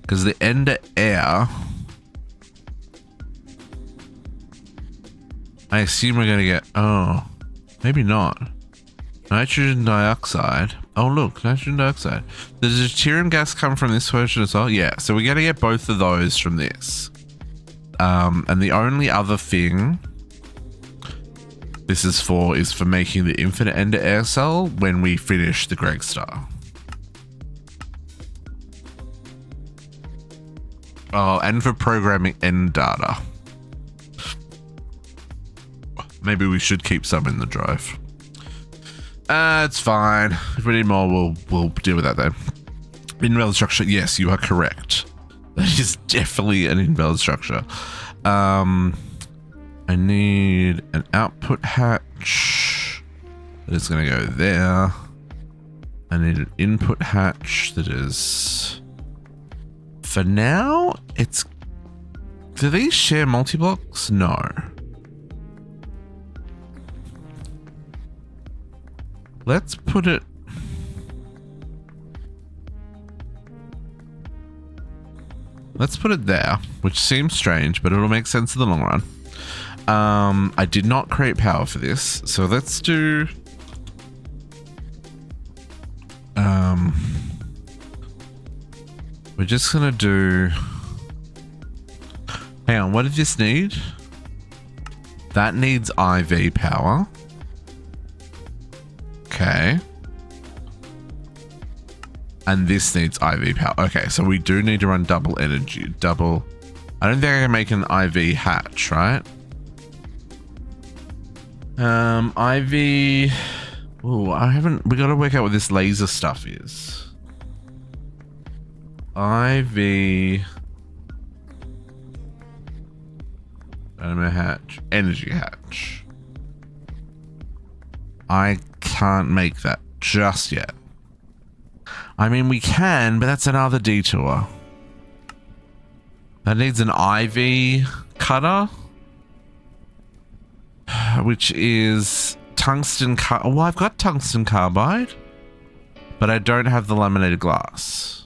Because the end of air, I assume we're going to get, oh, maybe not. Nitrogen dioxide. Oh, look, nitrogen dioxide. Does the deuterium gas come from this version as well? Yeah, so we're going to get both of those from this. And the only other thing this is for making the infinite end of air cell when we finish the Greg Star. Oh, and for programming end data. Maybe we should keep some in the drive. It's fine. If we need more, we'll deal with that then. Invalid structure. Yes, you are correct. That is definitely an invalid structure. I need an output hatch that is going to go there. I need an input hatch that is... For now, it's... Do these share multi-blocks? No. Let's put it... Let's put it there, which seems strange, but it'll make sense in the long run. I did not create power for this, so let's do... We're just gonna do... Hang on, what did this need? That needs IV power. Okay. And this needs IV power. Okay, so we do need to run double energy. Double... I don't think I can make an IV hatch, right? IV... Oh, I haven't... We gotta work out what this laser stuff is. IV... Dynamo hatch. Energy hatch. I can't make that just yet. I mean, we can, but that's another detour. That needs an IV cutter, which is tungsten well, I've got tungsten carbide, but I don't have the laminated glass.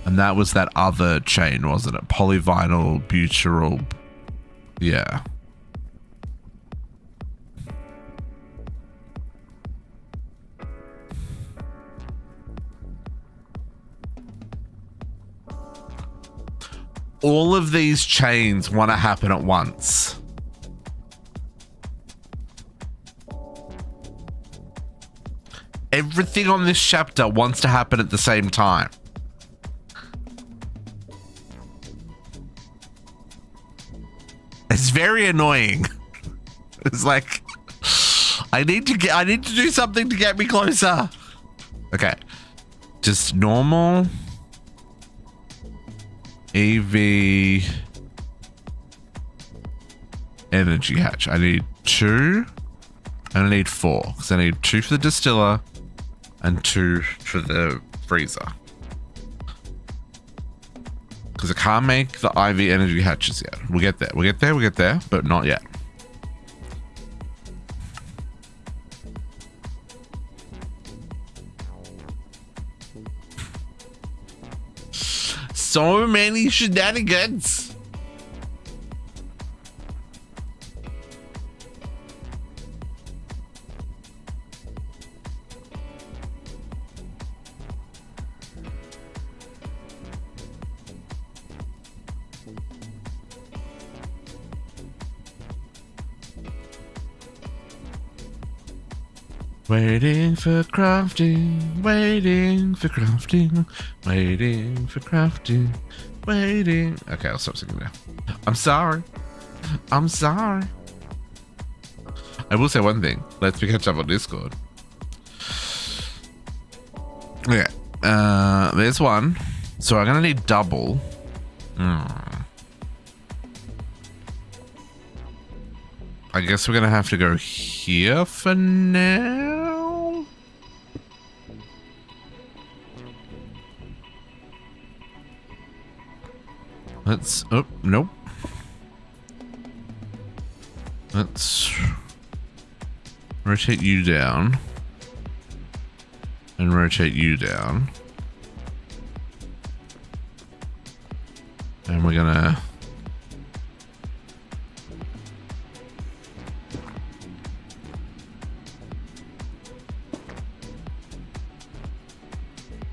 And that was that other chain, wasn't it? Polyvinyl, butyryl. Yeah. All of these chains want to happen at once. Everything on this chapter wants to happen at the same time. It's very annoying. It's like, I need to do something to get me closer. Okay. Just normal EV energy hatch. I need 2 and I need 4 because I need 2 for the distiller and 2 for the freezer. Because I can't make the IV energy hatches yet. We'll get there. We'll get there. We'll get there, but not yet. So many shenanigans. Waiting for crafting, waiting for crafting, waiting for crafting, waiting. Okay, I'll stop singing now. I'm sorry. I'm sorry. I will say one thing. Let's catch up on Discord. Okay. There's one. So I'm gonna need double. I guess we're gonna have to go here for now. Let's, oh, nope. Let's rotate you down and rotate you down. And we're gonna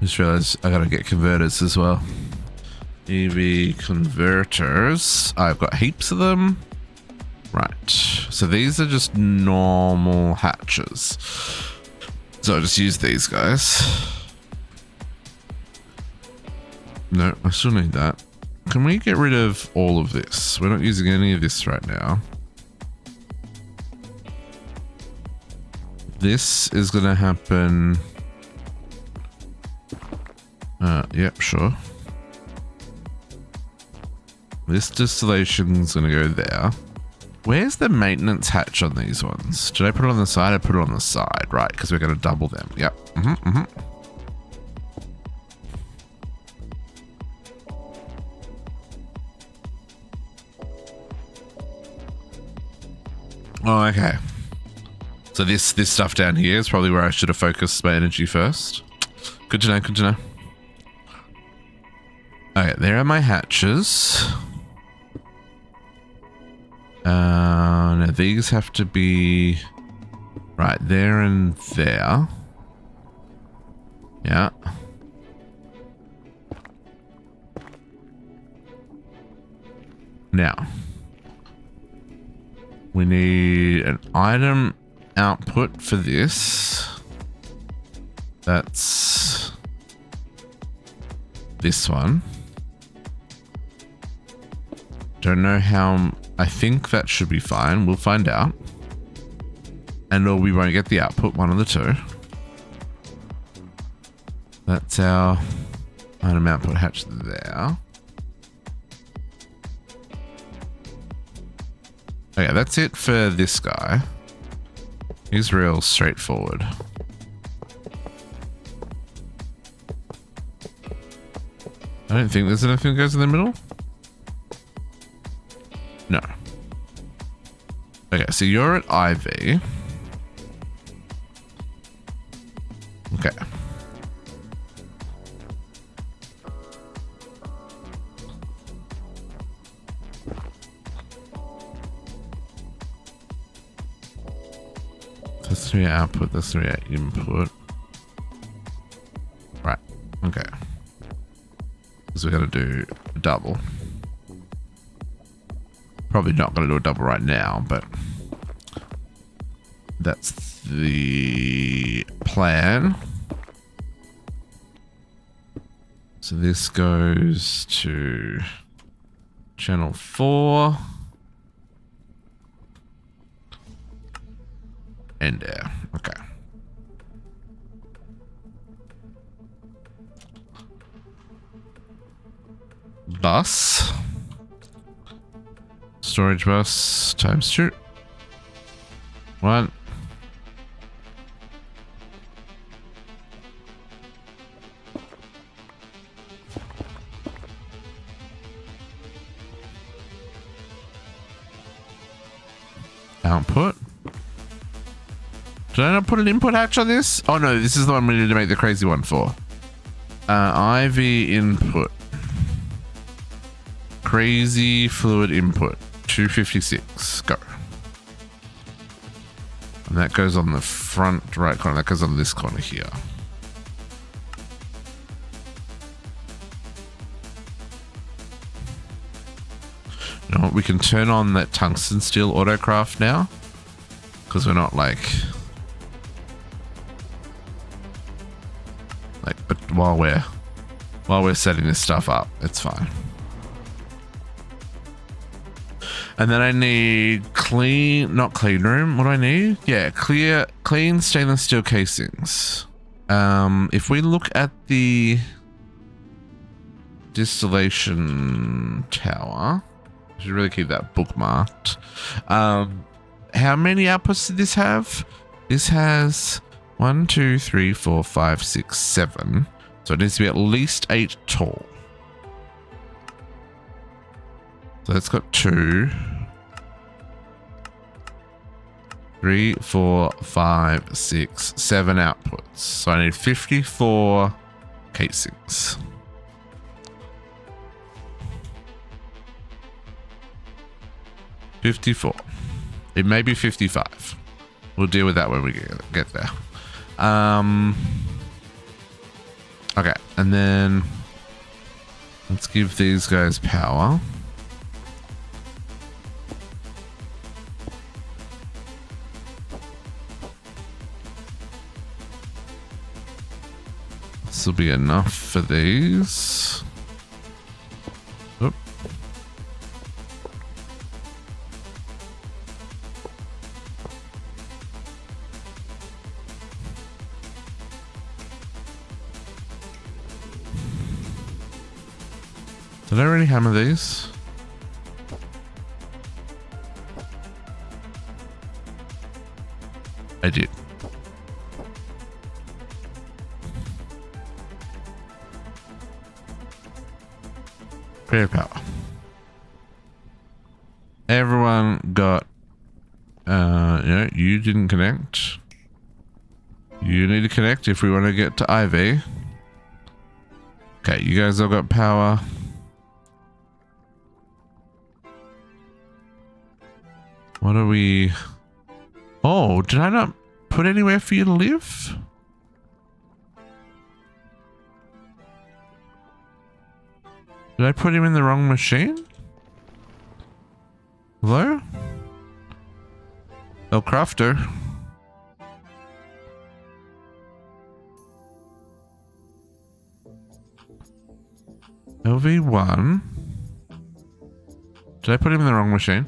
just realized I gotta get converters as well. EV converters. I've got heaps of them. Right. So these are just normal hatches. So I'll just use these guys. No, I still need that. Can we get rid of all of this? We're not using any of this right now. This is gonna happen. Yep, sure. This distillation's gonna go there. Where's the maintenance hatch on these ones? Did I put it on the side? I put it on the side, right? Because we're gonna double them. Yep. Oh, okay. So this stuff down here is probably where I should have focused my energy first. Good to know, good to know. Okay, there are my hatches. Now these have to be right there and there. Yeah. Now, we need an item output for this. That's this one. Don't know how. I think that should be fine. We'll find out. And or we won't get the output, one of the two. That's our item output hatch there. Okay, that's it for this guy. He's real straightforward. I don't think there's anything that goes in the middle. No. Okay, so you're at IV. Okay. That's 3 output, that's 3 input. Right, okay. Because we're going to do a double. Probably not going to do a double right now, but that's the plan. So this goes to channel 4. and air. Okay. Bus. Storage bus times 2. 1. Output. Did I not put an input hatch on this? Oh no, this is the one we need to make the crazy one for. IV input. Crazy fluid input. 256. Go. And that goes on the front right corner. That goes on this corner here. You know what? We can turn on that tungsten steel autocraft now. Because we're not like, but while we're setting this stuff up, it's fine. And then I need not clean room. What do I need? Yeah, clean stainless steel casings. If we look at the distillation tower, I should really keep that bookmarked. How many outputs did this have? This has 1, 2, 3, 4, 5, 6, 7. So it needs to be at least 8 tall. So that's got 2, 3, 4, 5, 6, 7 outputs. So I need 54 casings. It may be 55. We'll deal with that when we get there. Okay, and then let's give these guys power. This will be enough for these. Oop. Did I already hammer these? I did. Create power. Everyone got, you didn't connect. You need to connect if we want to get to IV. Okay, you guys all got power. What are we... Oh, did I not put anywhere for you to live? Did I put him in the wrong machine? Hello? El Crafter. LV1. Did I put him in the wrong machine?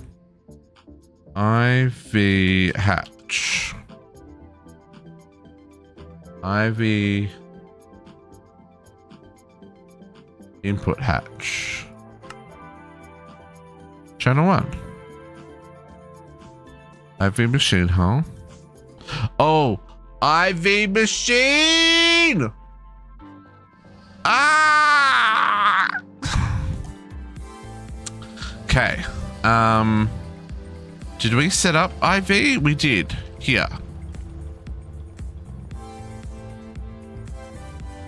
IV hatch. IV input hatch. Channel 1. IV machine, huh? Oh, IV machine! Ah! Okay. Did we set up IV? We did. Here.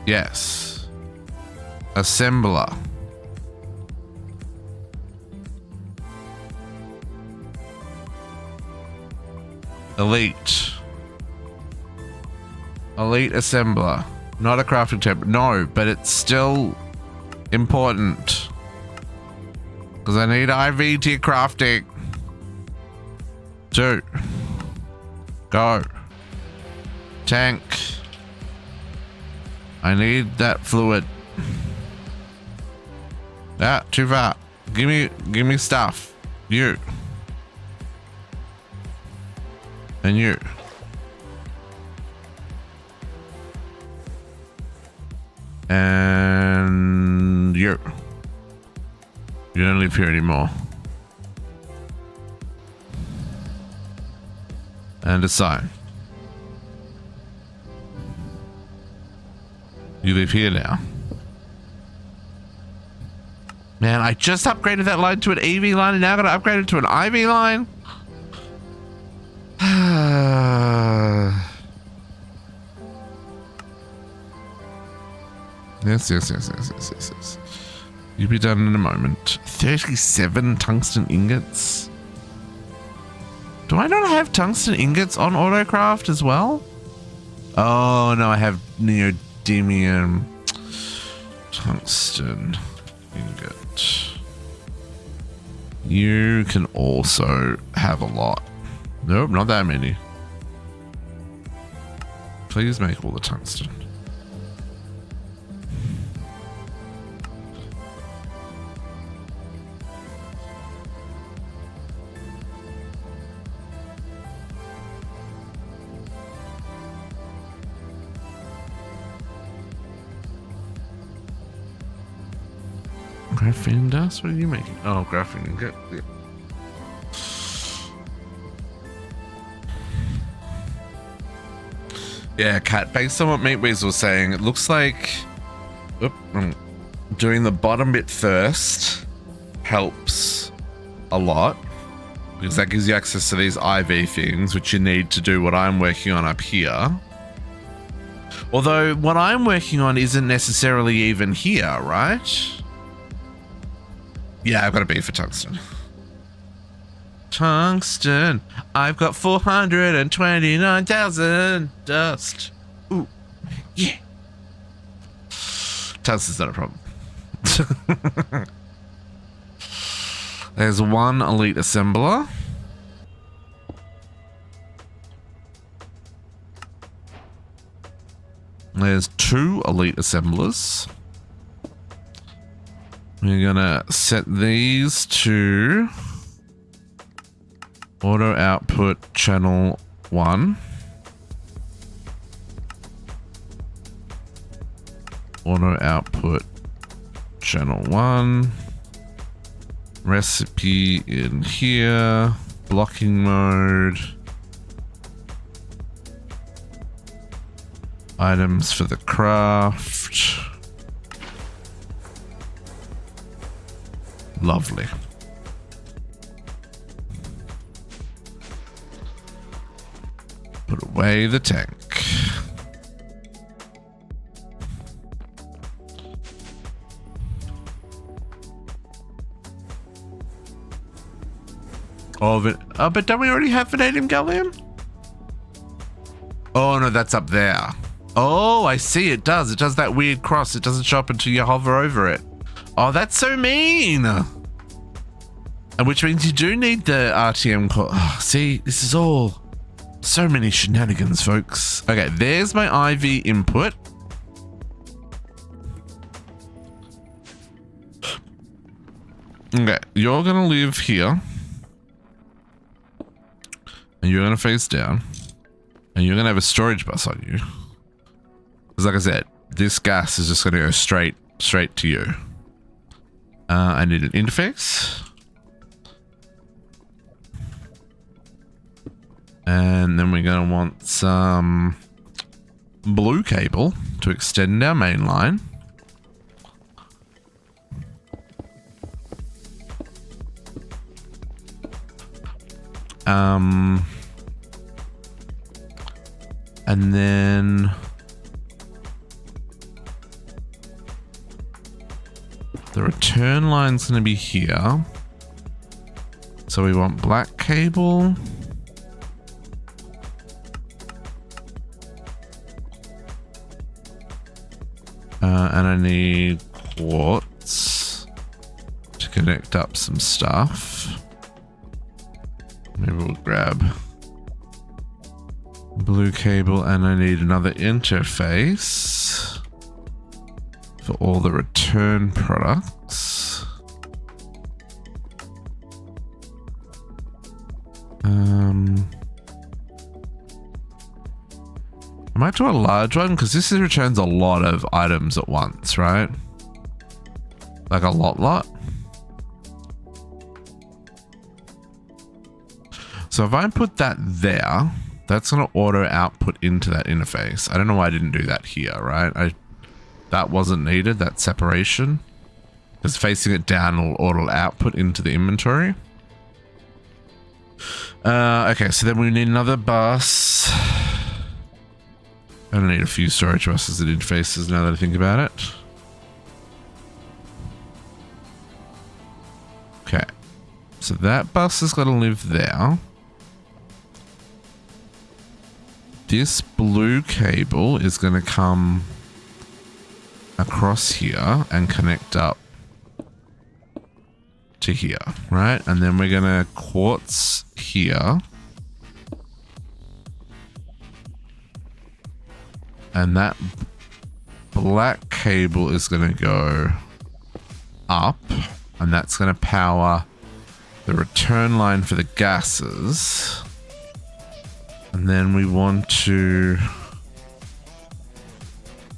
Yes. Assembler. Elite. Elite assembler. Not a crafting tab. No, but it's still important. Because I need IV tier crafting. 2. Go. Tank. I need that fluid. Ah, too far. Give me stuff. You. And you. And you don't live here anymore. And assign. You live here now. Man, I just upgraded that line to an EV line and now got to upgrade it to an IV line. Yes. You'll be done in a moment. 37 tungsten ingots. Do I not have tungsten ingots on Autocraft as well? Oh no, I have neodymium tungsten ingot. You can also have a lot. Nope, not that many. Please make all the tungsten. Graphene dust? What are you making? Oh, graphene ingot. Yeah. Yeah, Kat, based on what Meatweasel was saying, it looks like doing the bottom bit first helps a lot because that gives you access to these IV things, which you need to do what I'm working on up here. Although what I'm working on isn't necessarily even here, right? Yeah, I've got a B for tungsten. Tungsten. I've got 429,000 dust. Ooh, yeah. Tungsten's not a problem. There's one elite assembler. There's two elite assemblers. We're gonna set these to auto output channel 1. Auto output channel 1. Recipe in here. Blocking mode. Items for the craft. Lovely. Put away the tank. Oh, but don't we already have vanadium gallium? Oh no, that's up there. Oh, I see. It does. It does that weird cross. It doesn't show up until you hover over it. Oh, that's so mean. And which means you do need the RTM core. Oh, see, this is all so many shenanigans, folks. Okay, there's my IV input. Okay, you're gonna live here. And you're gonna face down. And you're gonna have a storage bus on you. Because like I said, this gas is just gonna go straight to you. I need an interface. And then we're gonna want some blue cable to extend our main line. And then the return line's going to be here. So we want black cable. And I need quartz to connect up some stuff. Maybe we'll grab blue cable, and I need another interface for all the return products. I Might do a large one because this returns a lot of items at once, right? Like a lot. So if I put that there, that's going to auto output into that interface. I don't know why I didn't do that here, right? That wasn't needed, that separation. Because facing it down will auto output into the inventory. Okay, so then we need another bus. I don't need a few storage buses and interfaces now that I think about it. Okay, so that bus is going to live there. This blue cable is going to come across here and connect up to here, right? And then we're going to quartz here. And that black cable is going to go up, and that's going to power the return line for the gases. And then we want to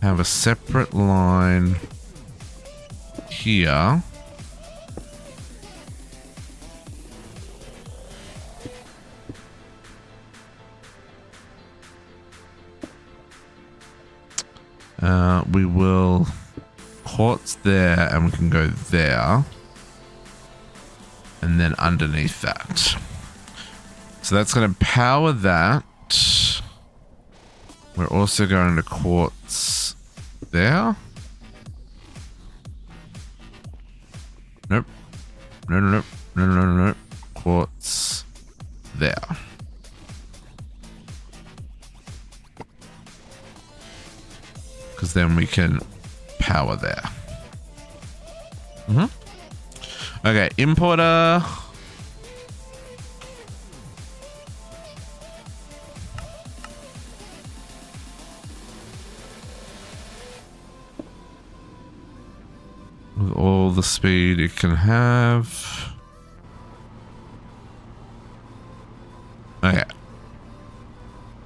have a separate line here. We will quartz there, and we can go there. And then underneath that. So that's going to power that. We're also going to quartz there. Nope. No. Quartz there. Because then we can power there. Okay, importer. With all the speed it can have. Okay.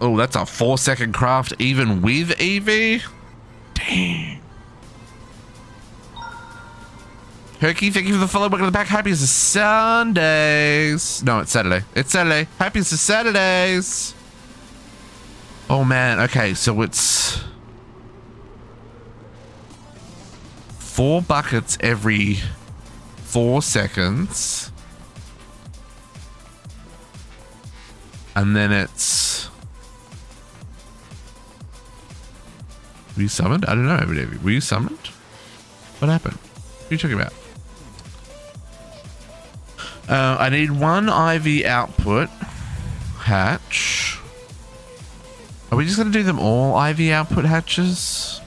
Oh, that's a 4-second craft even with EV? Dang. Herky, thank you for the follow. Welcome back. Happy as Sundays. No, it's Saturday. It's Saturday. Happy as Saturdays. Oh man. Okay, so it's 4 buckets every 4 seconds. And then it's... Were you summoned? I don't know. Were you summoned? What happened? What are you talking about? I need 1 IV output hatch. Are we just going to do them all IV output hatches?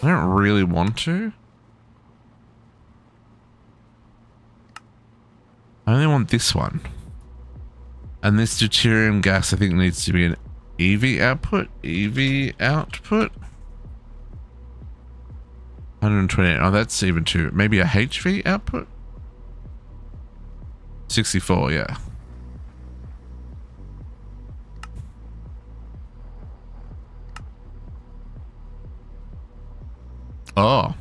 I don't really want to. I only want this one. And this deuterium gas I think needs to be an EV output. EV output. 128. Oh, that's even too. Maybe a HV output? 64, yeah. Oh.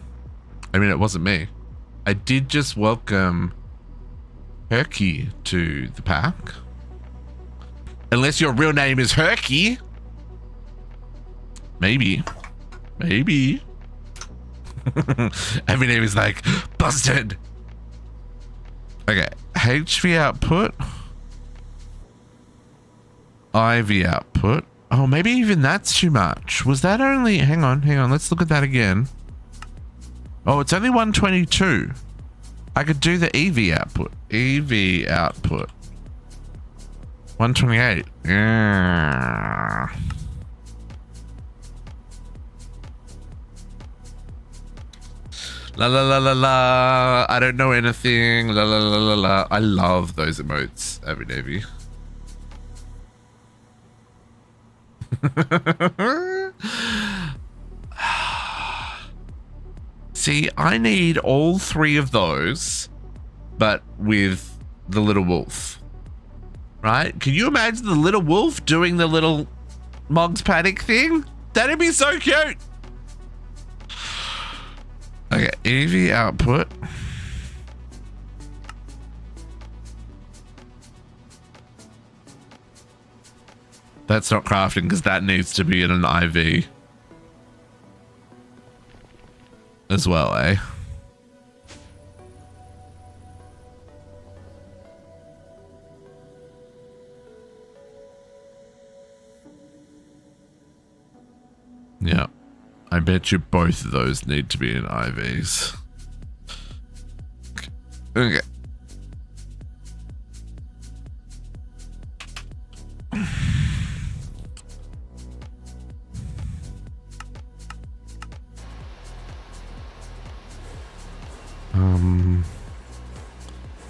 I mean, it wasn't me. I did just welcome Herky to the pack. Unless your real name is Herky. Maybe. Maybe. Every name is like, busted. Okay. HV output. IV output. Oh, maybe even that's too much. Was that only... Hang on. Let's look at that again. Oh, it's only 122. I could do the EV output. EV output. 128. Yeah. La la la la la. I don't know anything. La la la la la. I love those emotes, Abby Navy. See, I need all 3 of those, but with the little wolf. Right? Can you imagine the little wolf doing the little Mog's Panic thing? That'd be so cute. Okay, EV output. That's not crafting because that needs to be in an IV as well, eh? Yeah. I bet you both of those need to be in IVs. Okay.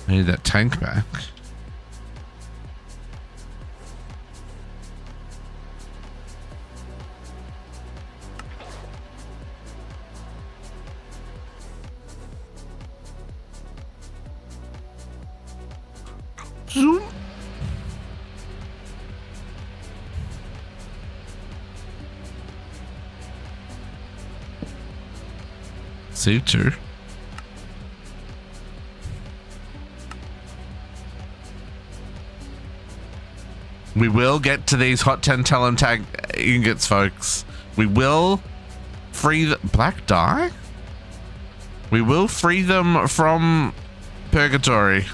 I need that tank back. Zoom. C2. We will get to these hot tantalum tag ingots, folks. We will free the black dye. We will free them from purgatory.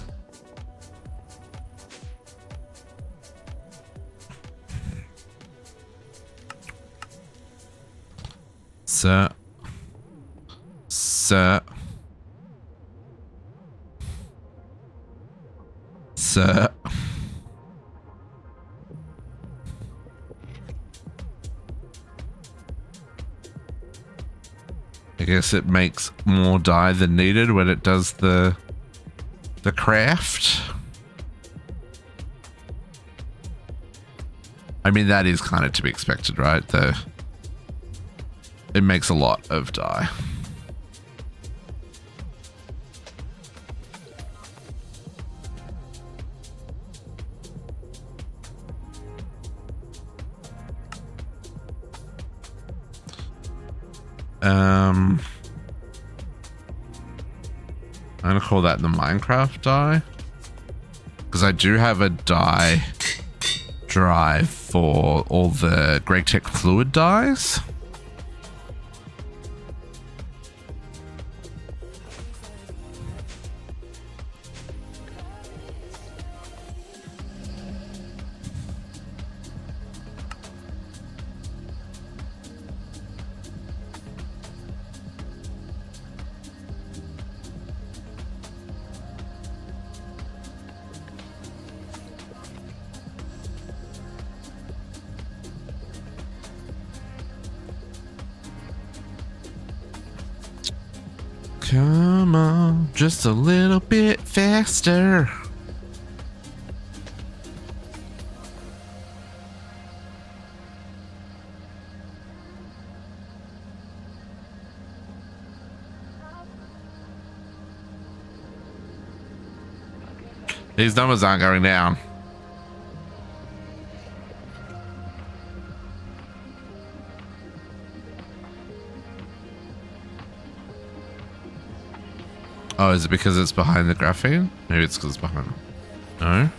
Sir. I guess it makes more dye than needed when it does the craft. I mean, that is kind of to be expected, right? It makes a lot of dye. I'm gonna call that the Minecraft dye, because I do have a dye drive for all the Great Tech fluid dyes. Come on, just a little bit faster. These numbers aren't going down. Oh, is it because it's behind the graphene? Maybe it's because it's behind. No?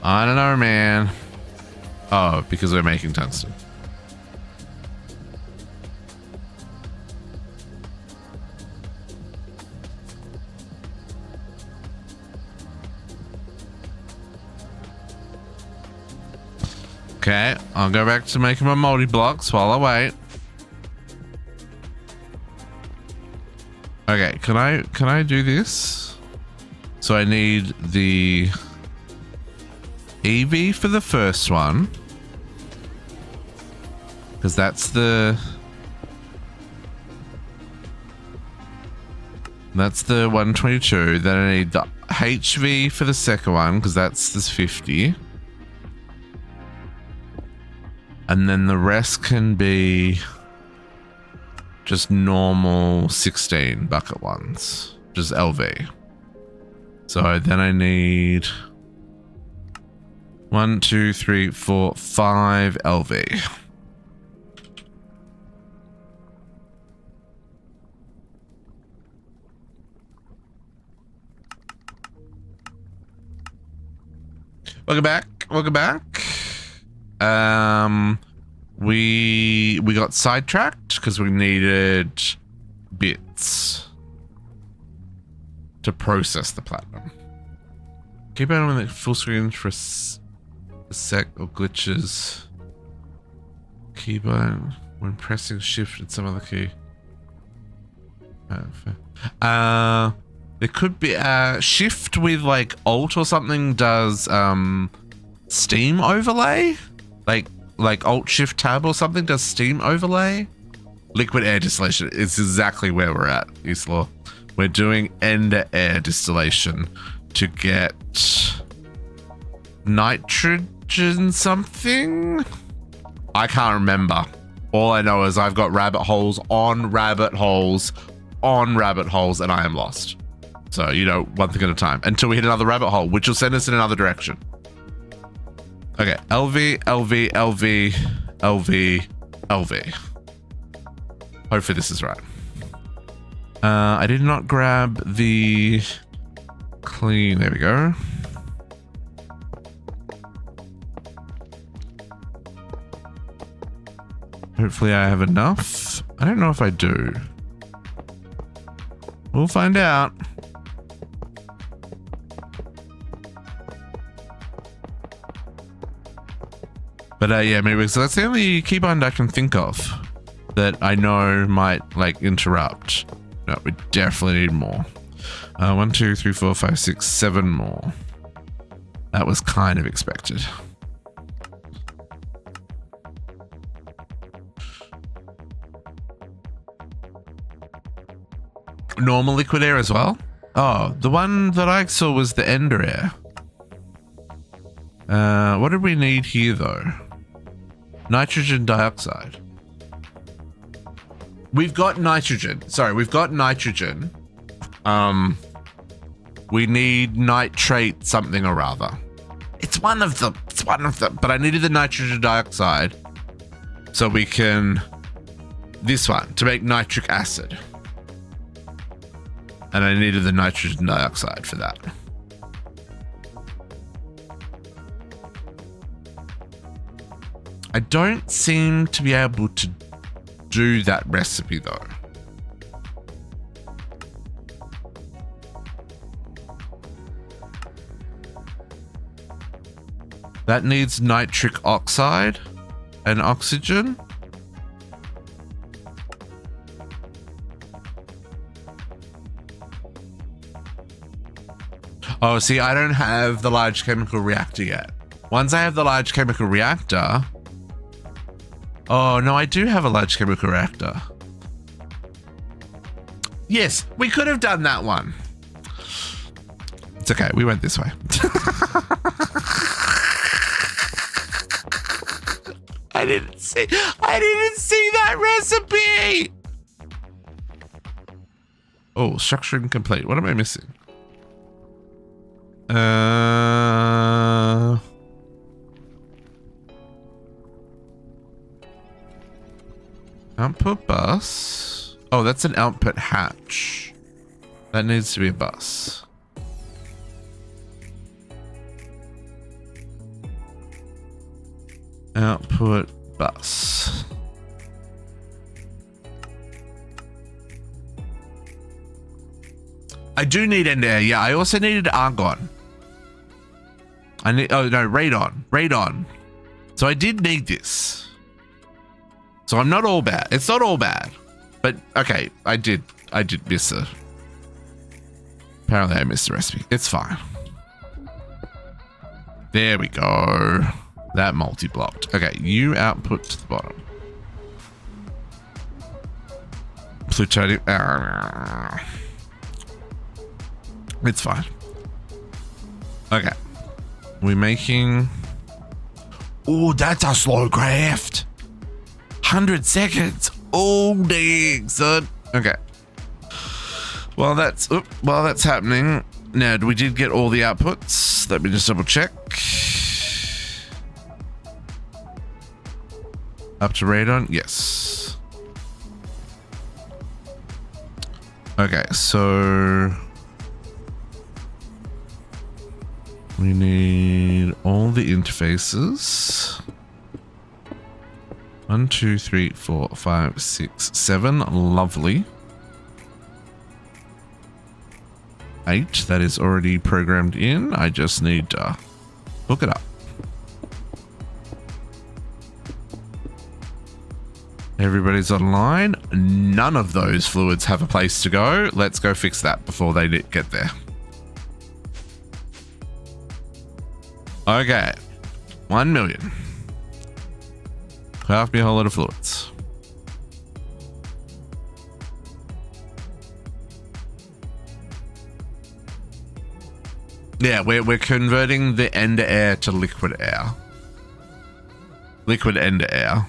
I don't know, man. Oh, because we're making tungsten. Okay, I'll go back to making my multi-blocks while I wait. Okay, can I do this? So I need the EV for the first one, because that's the 122. Then I need the HV for the second one, because that's this 50. And then the rest can be just normal 16 bucket ones, just LV. So then I need 1, 2, 3, 4, 5 LV. Welcome back. Welcome back. We got sidetracked because we needed bits to process the platinum. Keep on with the full screen for a sec or glitches. Keyboard when pressing shift and some other key. There could be a shift with like alt or something does Steam overlay, like alt shift tab or something does Steam overlay. Liquid air distillation is exactly where we're at, Islaw. We're doing end air distillation to get nitrogen something. I can't remember. All I know is I've got rabbit holes on rabbit holes on rabbit holes and I am lost. So, you know, one thing at a time until we hit another rabbit hole, which will send us in another direction. Okay, LV, LV, LV, LV, LV. Hopefully this is right. I did not grab the clean. There we go. Hopefully I have enough. I don't know if I do. We'll find out. But yeah, maybe so that's the only keybind I can think of that I know might like interrupt. No, we definitely need more. 1, 2, 3, 4, 5, 6, 7 more. That was kind of expected. Normal liquid air as well? Oh, the one that I saw was the ender air. What did we need here though? Nitrogen dioxide. We've got nitrogen. Sorry, we've got nitrogen. We need nitrate something or other. It's one of them. It's one of them. But I needed the nitrogen dioxide so we can... This one, to make nitric acid. And I needed the nitrogen dioxide for that. I don't seem to be able to do that recipe though. That needs nitric oxide and oxygen. Oh, see, I don't have the large chemical reactor yet. Once I have the large chemical reactor... Oh, no, I do have a large chemical reactor. Yes, we could have done that one. It's okay, we went this way. I didn't see that recipe. Oh, structuring complete. What am I missing? Output bus. Oh, that's an output hatch. That needs to be a bus. Output bus. I do need end air. Yeah, I also needed argon. I need, oh no, radon. Radon. So I did need this. So I'm not all bad. It's not all bad. But okay, I did miss it. Apparently I missed the recipe. It's fine. There we go. That multi-blocked. Okay, you output to the bottom. Plutonium. It's fine. Okay. We're making... Oh, that's a slow craft. 100 seconds. Oh, dang, son. Okay. While that's happening, now we did get all the outputs. Let me just double check. Up to radon? Yes. Okay, so we need all the interfaces. 1, 2, 3, 4, 5, 6, 7. Lovely. 8. That is already programmed in. I just need to hook it up. Everybody's online. None of those fluids have a place to go. Let's go fix that before they get there. Okay. 1 million. Craft me a whole lot of fluids. Yeah, we're converting the end air to liquid air. Liquid end air.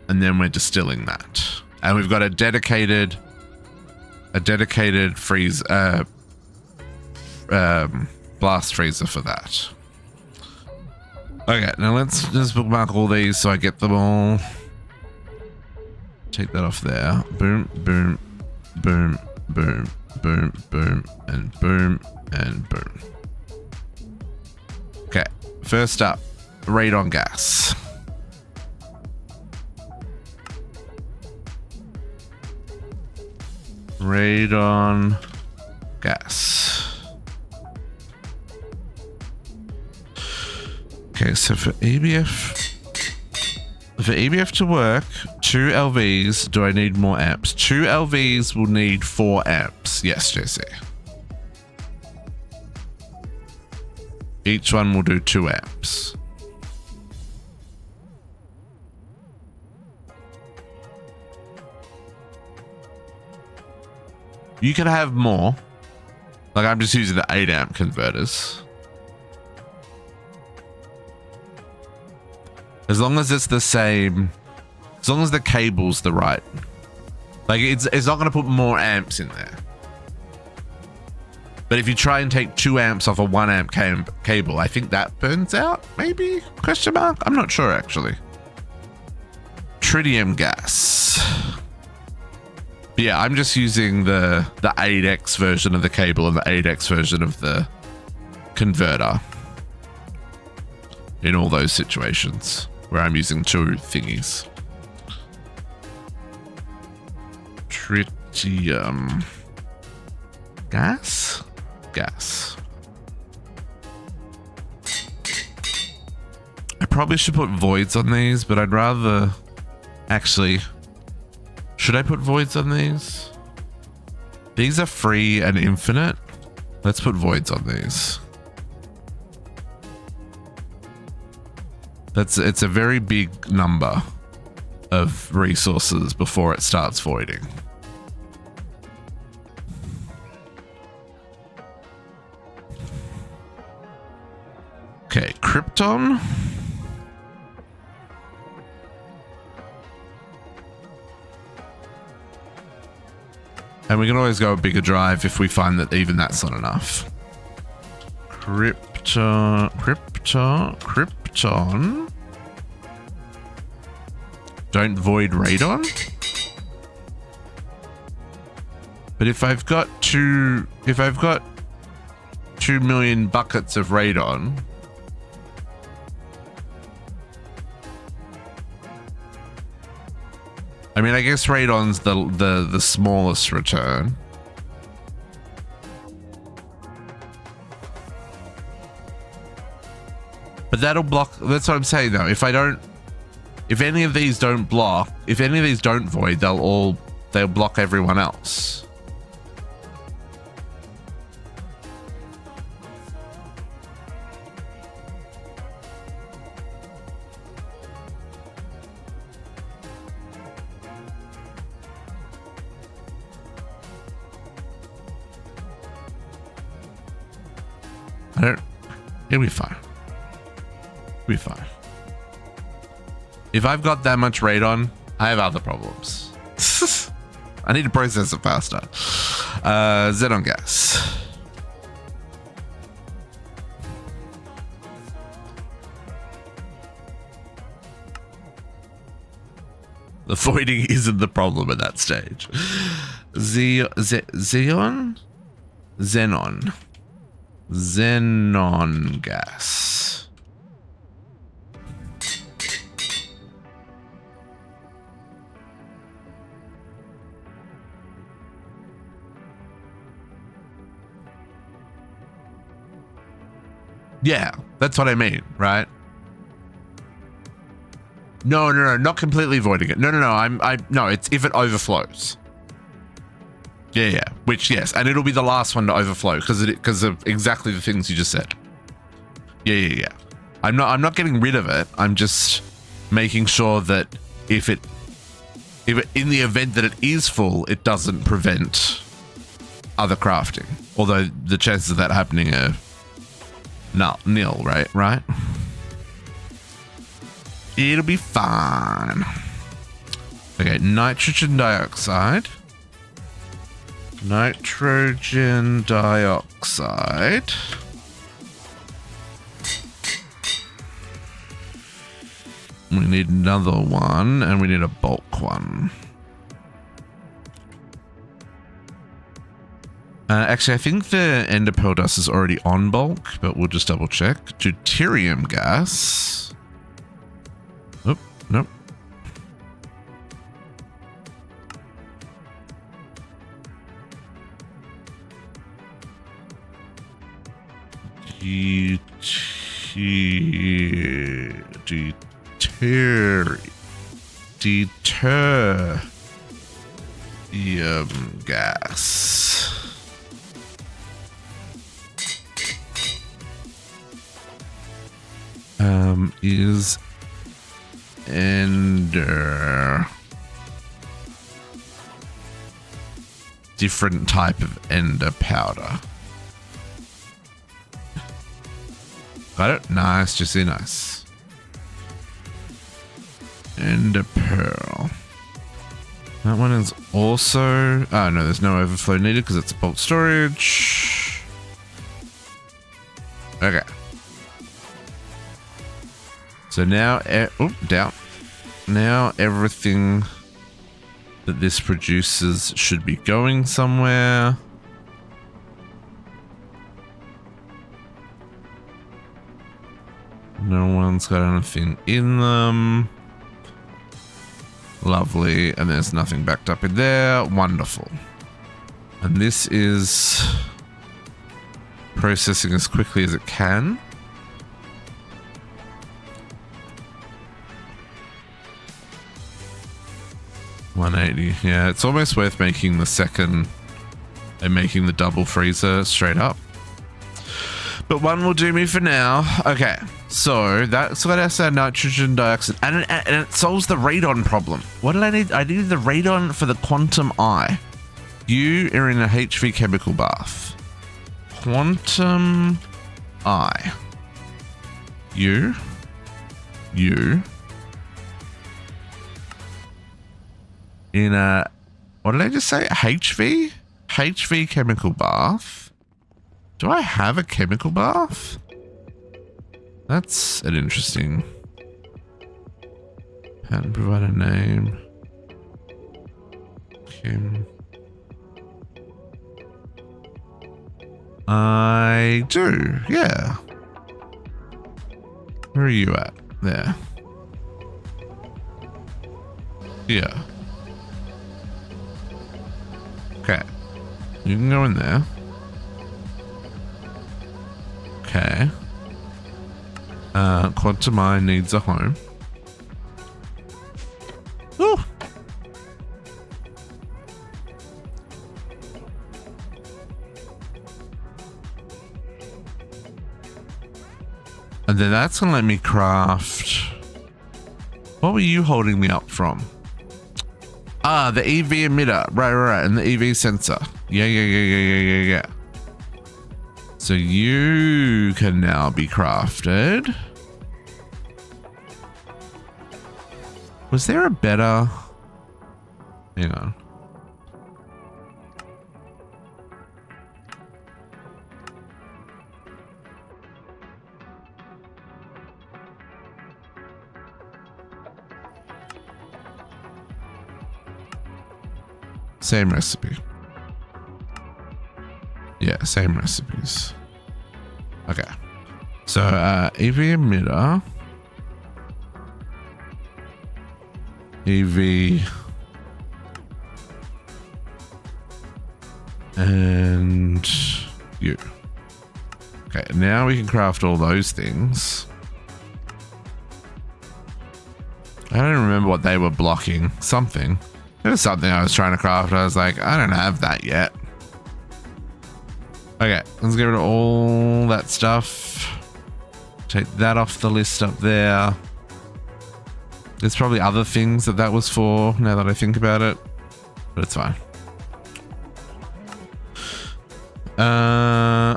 And then we're distilling that. And we've got a dedicated freeze blast freezer for that. Okay, now let's just bookmark all these so I get them all. Take that off there. Boom, boom, boom, boom, boom, boom, and boom, and boom. Okay, first up, radon gas. Radon gas. Okay, so for EBF to work, 2 LVs, do I need more amps? 2 LVs will need 4 amps. Yes, Jesse. Each one will do 2 amps. You can have more. Like, I'm just using the 8 amp converters. As long as it's the same, as long as the cable's the right. Like, it's not going to put more amps in there. But if you try and take 2 amps off a 1 amp cable, I think that burns out, maybe? Question mark? I'm not sure, actually. Tritium gas. But yeah, I'm just using the 8X version of the cable and the 8X version of the converter in all those situations where I'm using 2 thingies. Tritium gas? Gas. I probably should put voids on these, but I'd rather actually... Should I put voids on these? These are free and infinite. Let's put voids on these. It's a very big number of resources before it starts voiding. Okay, Krypton. And we can always go a bigger drive if we find that even that's not enough. Krypton. Don't void radon. But if I've got 2 million buckets of radon, I mean, I guess radon's the smallest return. But that'll block. That's what I'm saying though. If any of these don't block, if any of these don't void, they'll block everyone else. It'll be fine. It'll be fine. If I've got that much radon, I have other problems. I need to process it faster. Xenon gas. The voiding isn't the problem at that stage. Xenon? Xenon gas. Yeah, that's what I mean, right? No, not completely voiding it. No, no, it's if it overflows. Yeah, which, yes, and it'll be the last one to overflow because of exactly the things you just said. Yeah. I'm not getting rid of it. I'm just making sure that if it in the event that it is full, it doesn't prevent other crafting. Although the chances of that happening are nil, right? It'll be fine. Okay, nitrogen dioxide. Nitrogen dioxide. We need another one, and we need a bulk one. Actually, I think the ender pearl dust is already on bulk, but we'll just double check. Deuterium gas. Oh, nope. Deuterium gas. Is ender different type of ender powder. Got it? Nice, just say nice. Ender pearl. That one is also... Oh, no, there's no overflow needed because it's bulk storage. Okay. So now... down. Now everything that this produces should be going somewhere. No one's got anything in them. Lovely. And there's nothing backed up in there. Wonderful. And this is processing as quickly as it can. $180. Yeah, it's almost worth making the second and making the double freezer straight up. But one will do me for now. Okay, so that's what I said, nitrogen dioxide. And it solves the radon problem. What did I need? I needed the radon for the quantum eye. You are in a HV chemical bath. Quantum eye. You. In a, what did I just say? HV chemical bath. Do I have a chemical bath? That's an interesting patent provider name. Kim. I do, yeah. Where are you at? There. Yeah. Okay. You can go in there. Okay. Quantum Eye needs a home. Ooh. And then that's gonna let me craft. What were you holding me up from? Ah, the EV emitter. Right. And the EV sensor. Yeah. So you can now be crafted. Was there a better... Hang on. Same recipe. Yeah, same recipes. Okay. So, EV emitter. EV. And you. Okay, now we can craft all those things. I don't remember what they were blocking. Something. There was something I was trying to craft. I was like, I don't have that yet. Okay, let's get rid of all that stuff. Take that off the list up there. There's probably other things that was for, now that I think about it. But it's fine.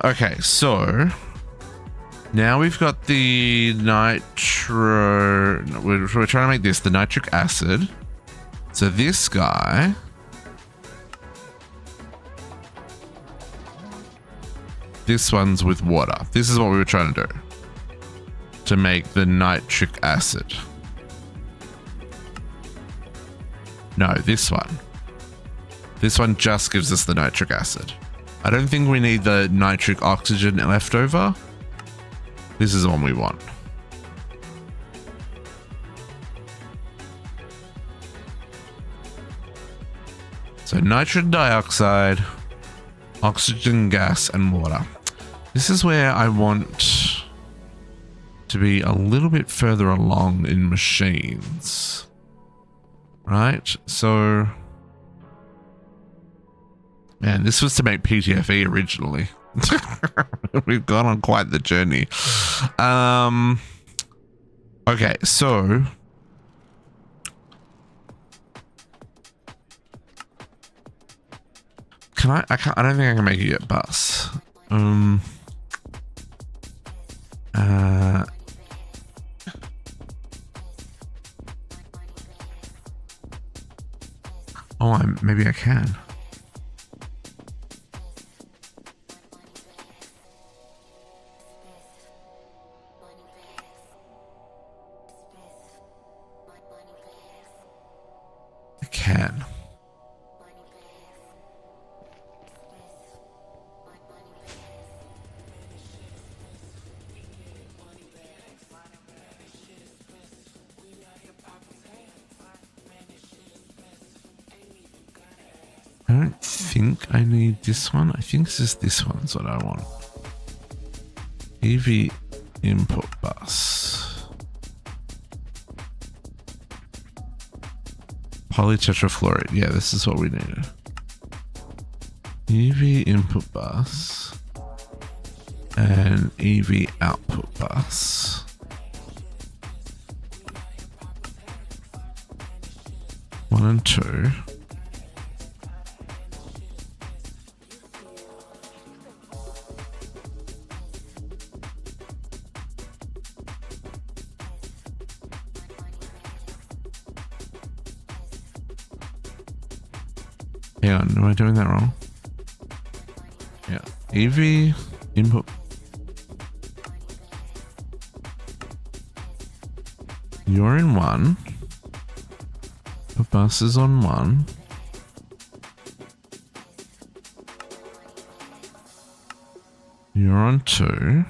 Okay, so now we've got the nitro. We're trying to make this the nitric acid. So this guy. This one's with water. This is what we were trying to do to make the nitric acid. No, this one. This one just gives us the nitric acid. I don't think we need the nitric oxygen left over. This is the one we want. So nitrogen dioxide, oxygen gas, and water. This is where I want to be a little bit further along in machines. Right? So... Man, this was to make PTFE originally. We've gone on quite the journey. Okay, so... I don't think I can make it yet, bus. Maybe I can. I can. I don't think I need this one. I think it's just this one's what I want. EV input bus. Polytetrafluoroethylene. Yeah, this is what we needed. EV input bus and EV output bus. One and two. Hang on, am I doing that wrong? Yeah. EV input. You're in one. The bus is on one. You're on two.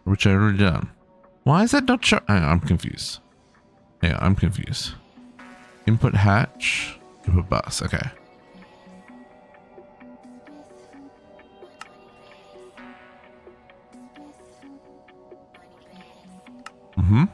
Which I already done. Why is that not show? I'm confused. Yeah, I'm confused. Input hatch, input bus. Okay. Mm-hmm.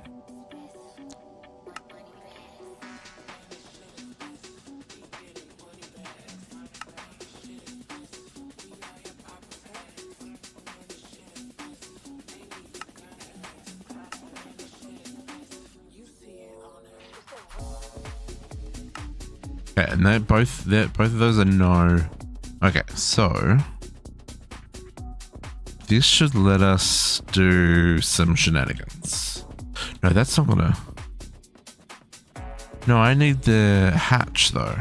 Okay, and both of those are no. Okay, so this should let us do some shenanigans. No, that's not gonna. No, I need the hatch though.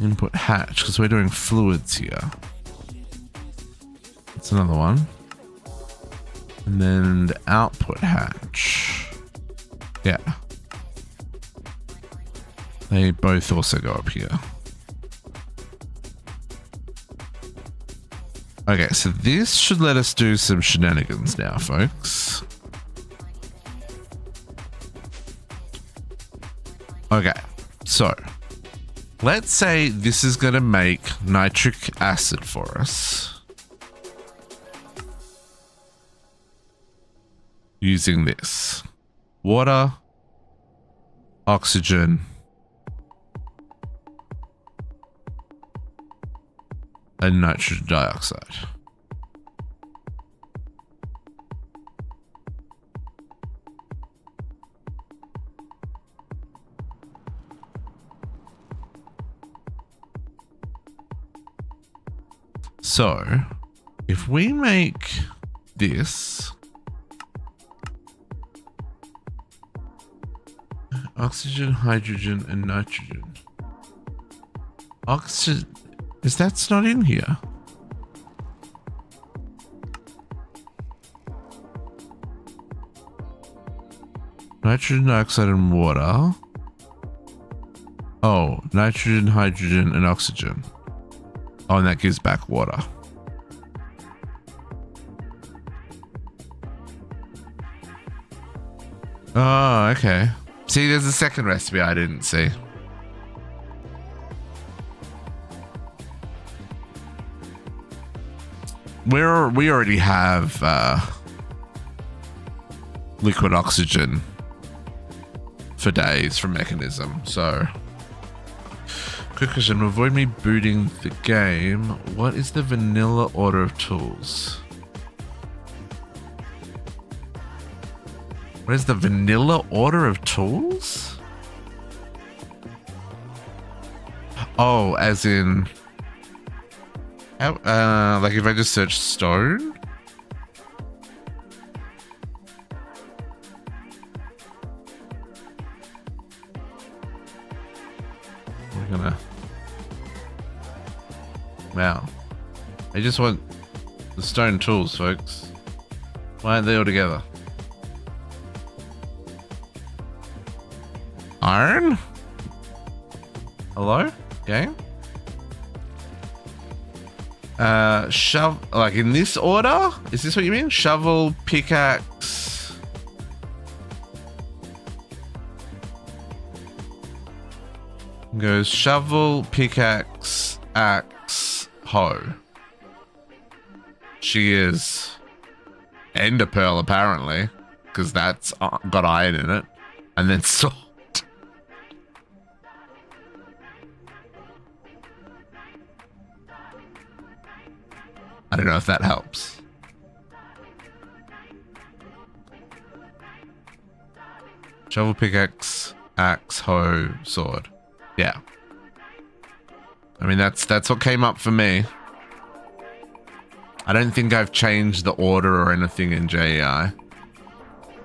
Input hatch because we're doing fluids here. That's another one. And then the output hatch. Yeah. They both also go up here. Okay, so this should let us do some shenanigans now, folks. Okay, so let's say this is going to make nitric acid for us using this. Water, oxygen, and nitrogen dioxide. So, if we make this oxygen, hydrogen, and nitrogen. Oxygen, that's not in here. Nitrogen dioxide and water. Oh, nitrogen, hydrogen, and oxygen. Oh, and that gives back water. Oh, okay. See, there's a second recipe I didn't see. We already have liquid oxygen for days from Mechanism, so. Quick question, avoid me booting the game. What is the vanilla order of tools? What is the vanilla order of tools? Oh, as in... like if I just search stone? We're gonna... Wow. I just want the stone tools, folks. Why aren't they all together? Iron? Hello? Game? Shove, like in this order? Is this what you mean? Shovel, pickaxe. Goes shovel, pickaxe, axe, hoe. She is ender pearl apparently, because that's got iron in it, and then sword. I don't know if that helps. Shovel, pickaxe, axe, hoe, sword. Yeah. I mean, that's what came up for me. I don't think I've changed the order or anything in JEI. I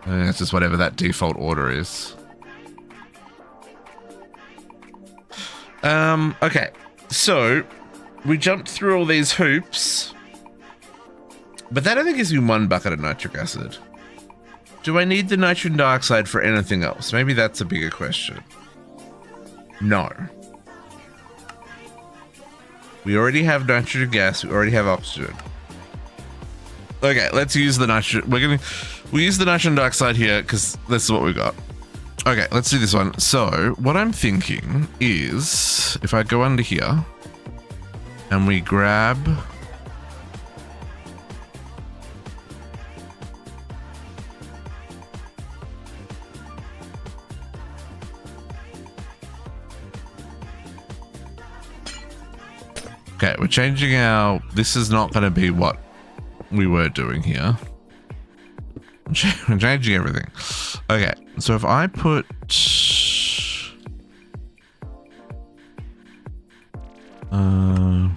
think it's just whatever that default order is. Okay. So, we jumped through all these hoops. But that only gives me 1 bucket of nitric acid. Do I need the nitrogen dioxide for anything else? Maybe that's a bigger question. No. We already have nitrogen gas. We already have oxygen. Okay, let's use the nitrogen. We'll use the nitrogen dioxide here because this is what we got. Okay, let's do this one. So what I'm thinking is if I go under here and we grab... Okay, we're changing our... This is not going to be what we were doing here. We're changing everything. Okay, so if I put... Oh,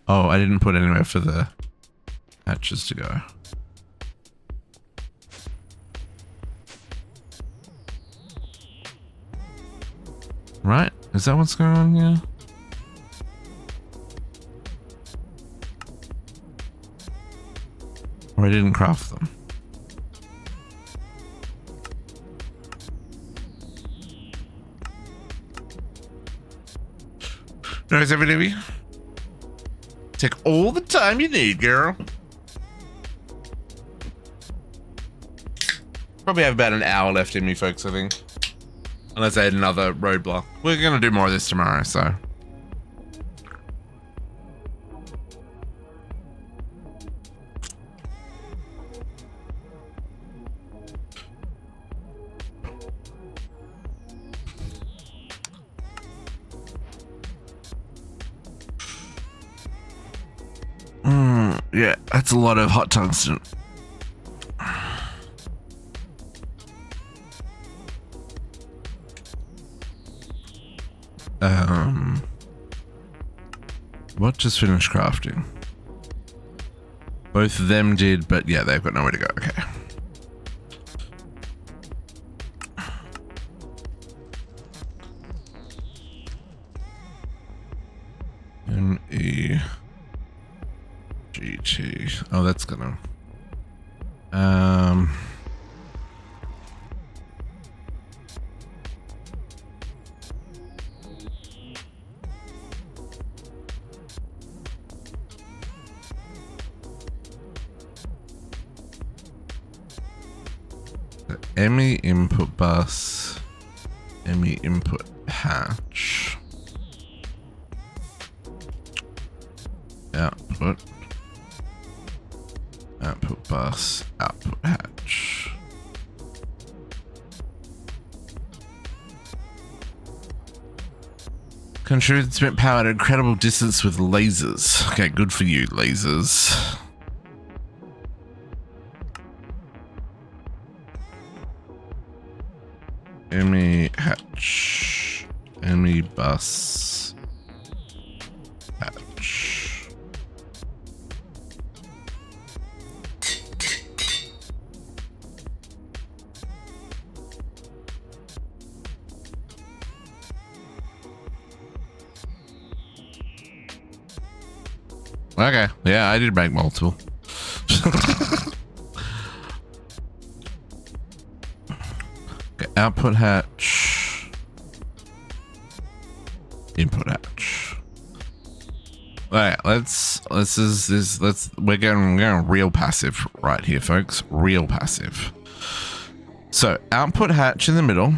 I didn't put anywhere for the hatches to go. Right? Is that what's going on here? Or I didn't craft them. No, is everything? Take all the time you need, girl. Probably have about an hour left in me, folks, I think. Unless I had another roadblock. We're going to do more of this tomorrow, so. Yeah, that's a lot of hot tungsten. What just finished crafting? Both of them did, but yeah, they've got nowhere to go. Okay. MEGT. Oh, that's gonna. ME input bus, ME input hatch, output bus, output hatch. Contribute spent power at an incredible distance with lasers. Okay, good for you, lasers. ME hatch, ME bus, hatch. Okay, yeah, I did make multiple. Output hatch, input hatch. All right, we're going real passive right here, folks. Real passive. So output hatch in the middle,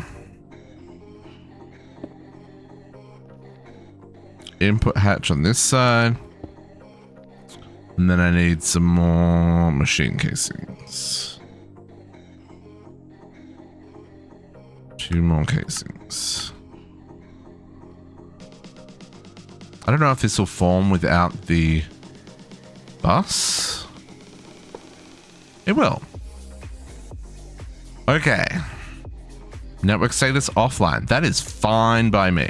input hatch on this side, and then I need some more machine casings. 2 more casings. I don't know if this will form without the bus. It will. Okay. Network status offline. That is fine by me.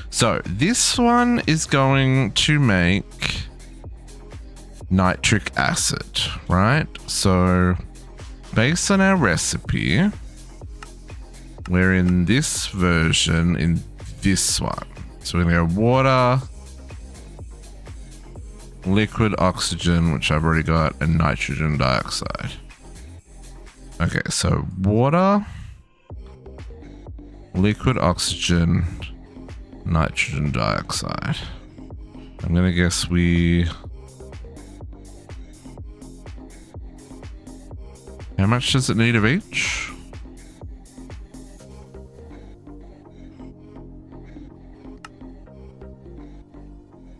So this one is going to make nitric acid, right? So based on our recipe, we're in this version in this one. So we're going to go water, liquid oxygen, which I've already got, and nitrogen dioxide. Okay, so water, liquid oxygen, nitrogen dioxide. I'm going to guess how much does it need of each?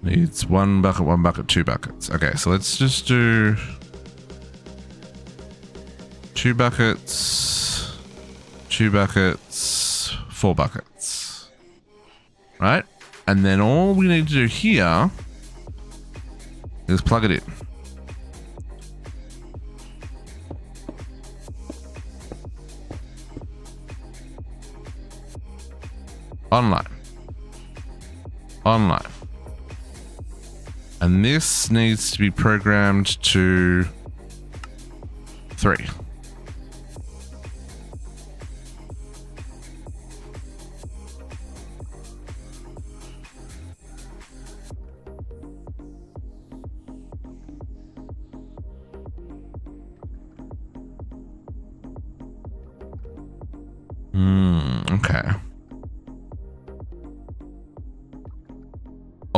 Needs 1 bucket, 2 buckets. Okay, so let's just do 2 buckets, 2 buckets, 4 buckets. Right? And then all we need to do here is plug it in. Online. And this needs to be programmed to 3.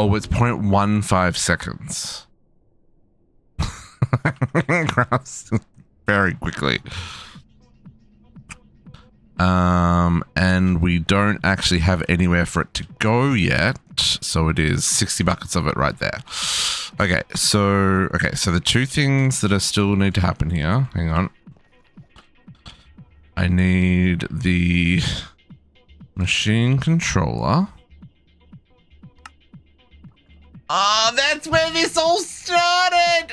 Oh, it's 0.15 seconds. Crafts very quickly. And we don't actually have anywhere for it to go yet. So it is 60 buckets of it right there. Okay, so the two things that still need to happen here. Hang on. I need the machine controller. Oh, that's where this all started.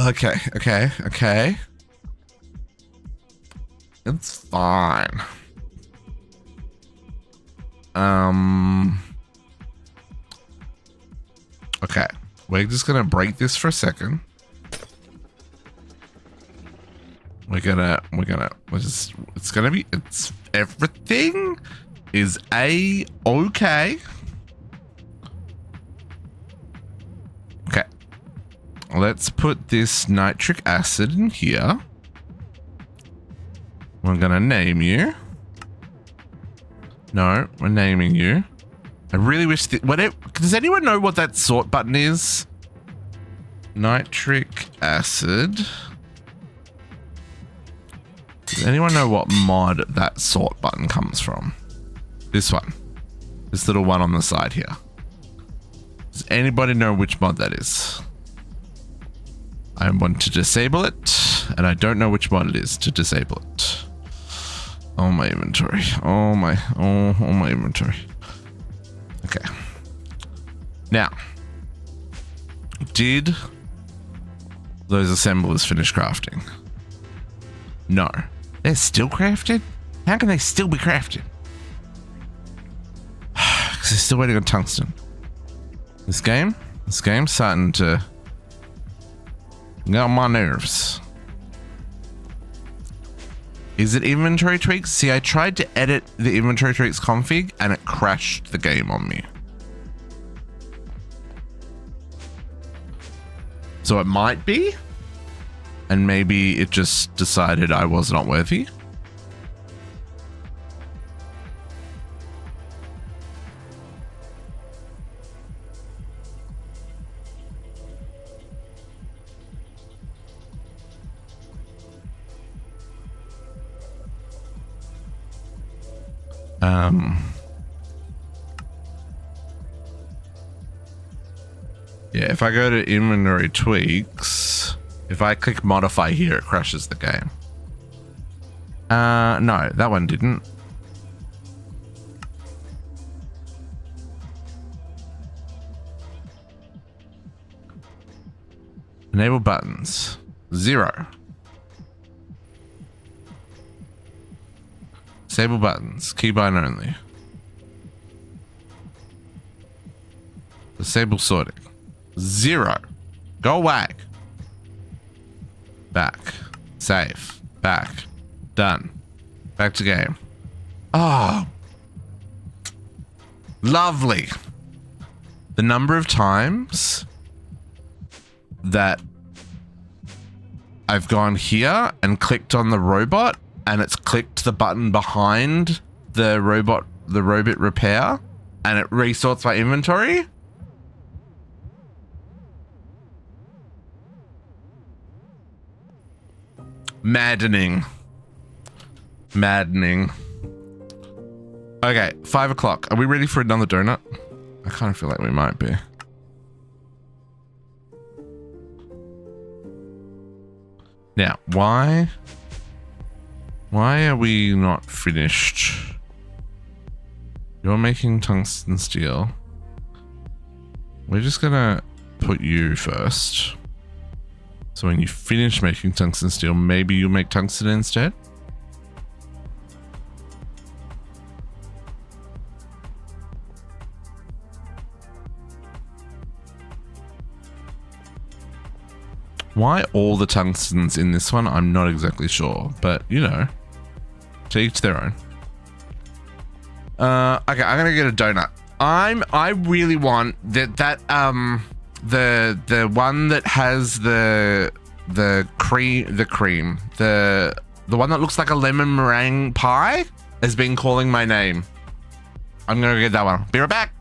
Okay. It's fine. Okay. We're just gonna break this for a second. Everything is A-okay. Okay. Let's put this nitric acid in here. We're gonna name you. No, we're naming you. I really wish does anyone know what that sort button is? Nitric acid. Does anyone know what mod that sort button comes from? This one. This little one on the side here. Does anybody know which mod that is? I want to disable it, and I don't know which mod it is to disable it. Oh, my inventory. Oh my inventory. Okay. Now, did those assemblers finish crafting? No. They're still crafted? How can they still be crafted? Because they're still waiting on tungsten. This game's starting to get on my nerves. Is it inventory tweaks? See, I tried to edit the inventory tweaks config and it crashed the game on me. So it might be. And maybe it just decided I was not worthy. Yeah, if I go to inventory tweaks, if I click modify here, it crashes the game. No, that one didn't. Enable buttons. 0. Disable buttons. Keybind only. Disable sorting. 0. Go away. Back. Save. Back. Done. Back to game. Oh. Lovely. The number of times that I've gone here and clicked on the robot and it's clicked the button behind the robot repair and it resorts my inventory. Maddening. Okay, 5 o'clock. Are we ready for another donut? I kind of feel like we might be. Now, why are we not finished? You're making tungsten steel. We're just gonna put you first. So when you finish making tungsten steel, maybe you'll make tungsten instead? Why all the tungstens in this one, I'm not exactly sure. But, you know, to each their own. Okay, I'm gonna get a donut. I really want the one that has the one that looks like a lemon meringue pie has been calling my name. I'm gonna get that one. Be right back.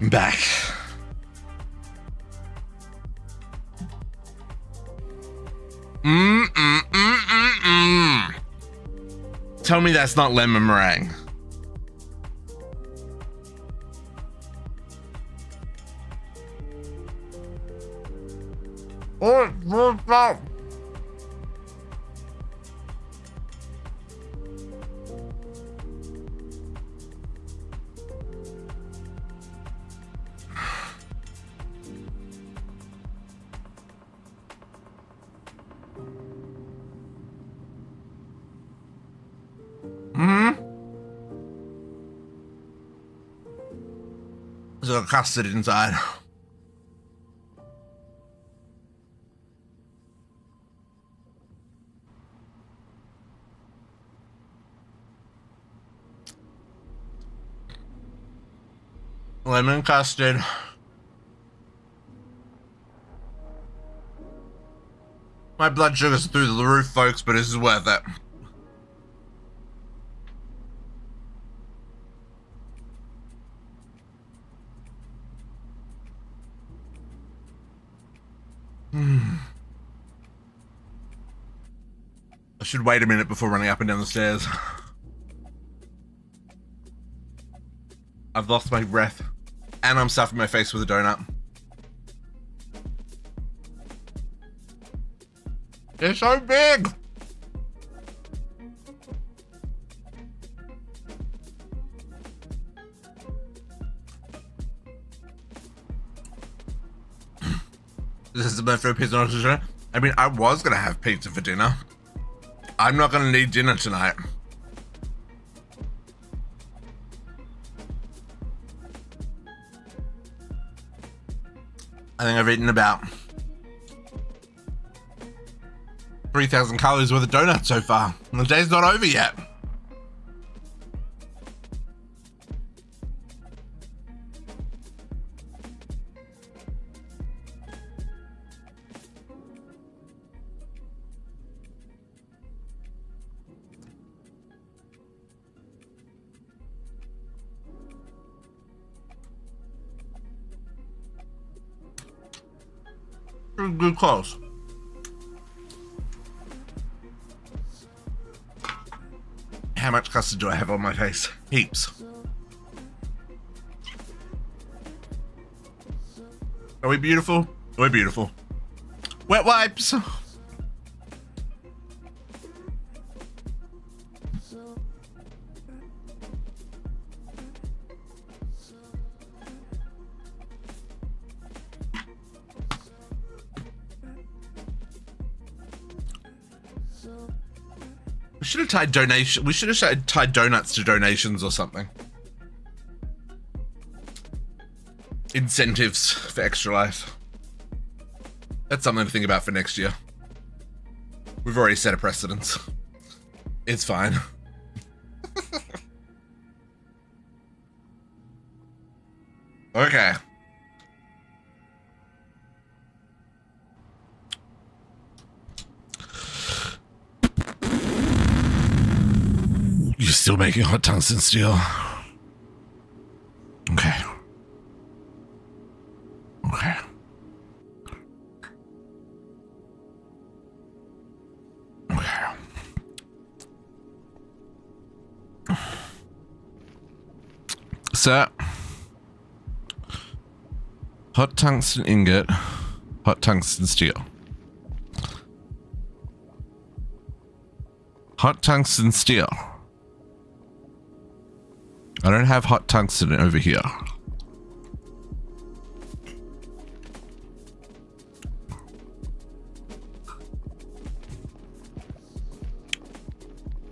I'm back. Tell me that's not lemon meringue. Oh, what's that? There's a custard inside. Lemon custard. My blood sugar's through the roof, folks, but this is worth it. I should wait a minute before running up and down the stairs. I've lost my breath, and I'm stuffing my face with a donut. They're so big! This is my first pizza for dinner. I mean, I was gonna have pizza for dinner. I'm not gonna need dinner tonight. I think I've eaten about 3,000 calories worth of donuts so far, and the day's not over yet. Good close. How much custard do I have on my face? Heaps. Are we beautiful? We're beautiful. Wet wipes. should have tied donation. We should have tied donuts to donations or something. Incentives for Extra Life. That's something to think about for next year. We've already set a precedence. It's fine. Okay. You're still making hot tungsten steel. Okay. Okay. Okay. So, hot tungsten ingot, hot tungsten steel. Hot tungsten steel. I don't have hot tungsten over here.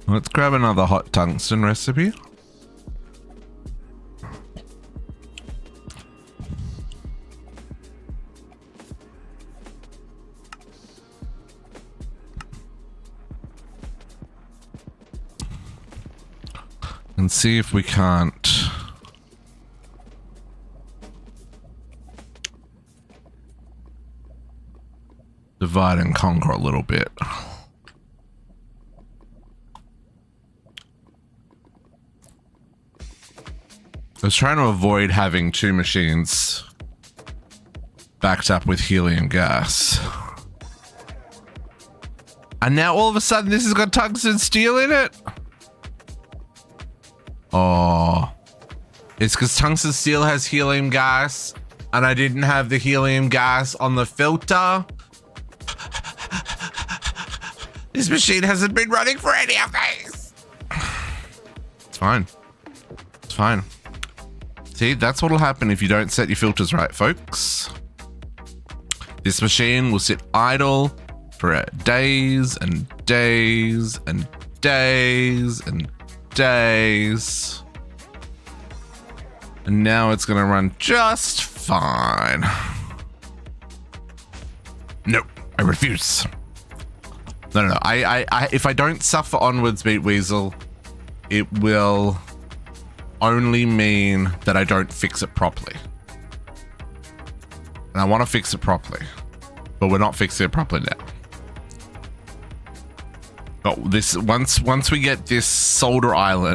Let's grab another hot tungsten recipe. And see if we can't divide and conquer a little bit. I was trying to avoid having two machines backed up with helium gas. And now all of a sudden this has got tungsten steel in it? Oh, it's because tungsten steel has helium gas and I didn't have the helium gas on the filter. This machine hasn't been running for any of these. It's fine. It's fine. See, that's what'll happen if you don't set your filters right, folks. This machine will sit idle for days and days and days and days. And now it's gonna run just fine. No, I refuse. No. I if I don't suffer onwards, Beat Weasel, it will only mean that I don't fix it properly. And I want to fix it properly, but we're not fixing it properly now. But this once we get this soldering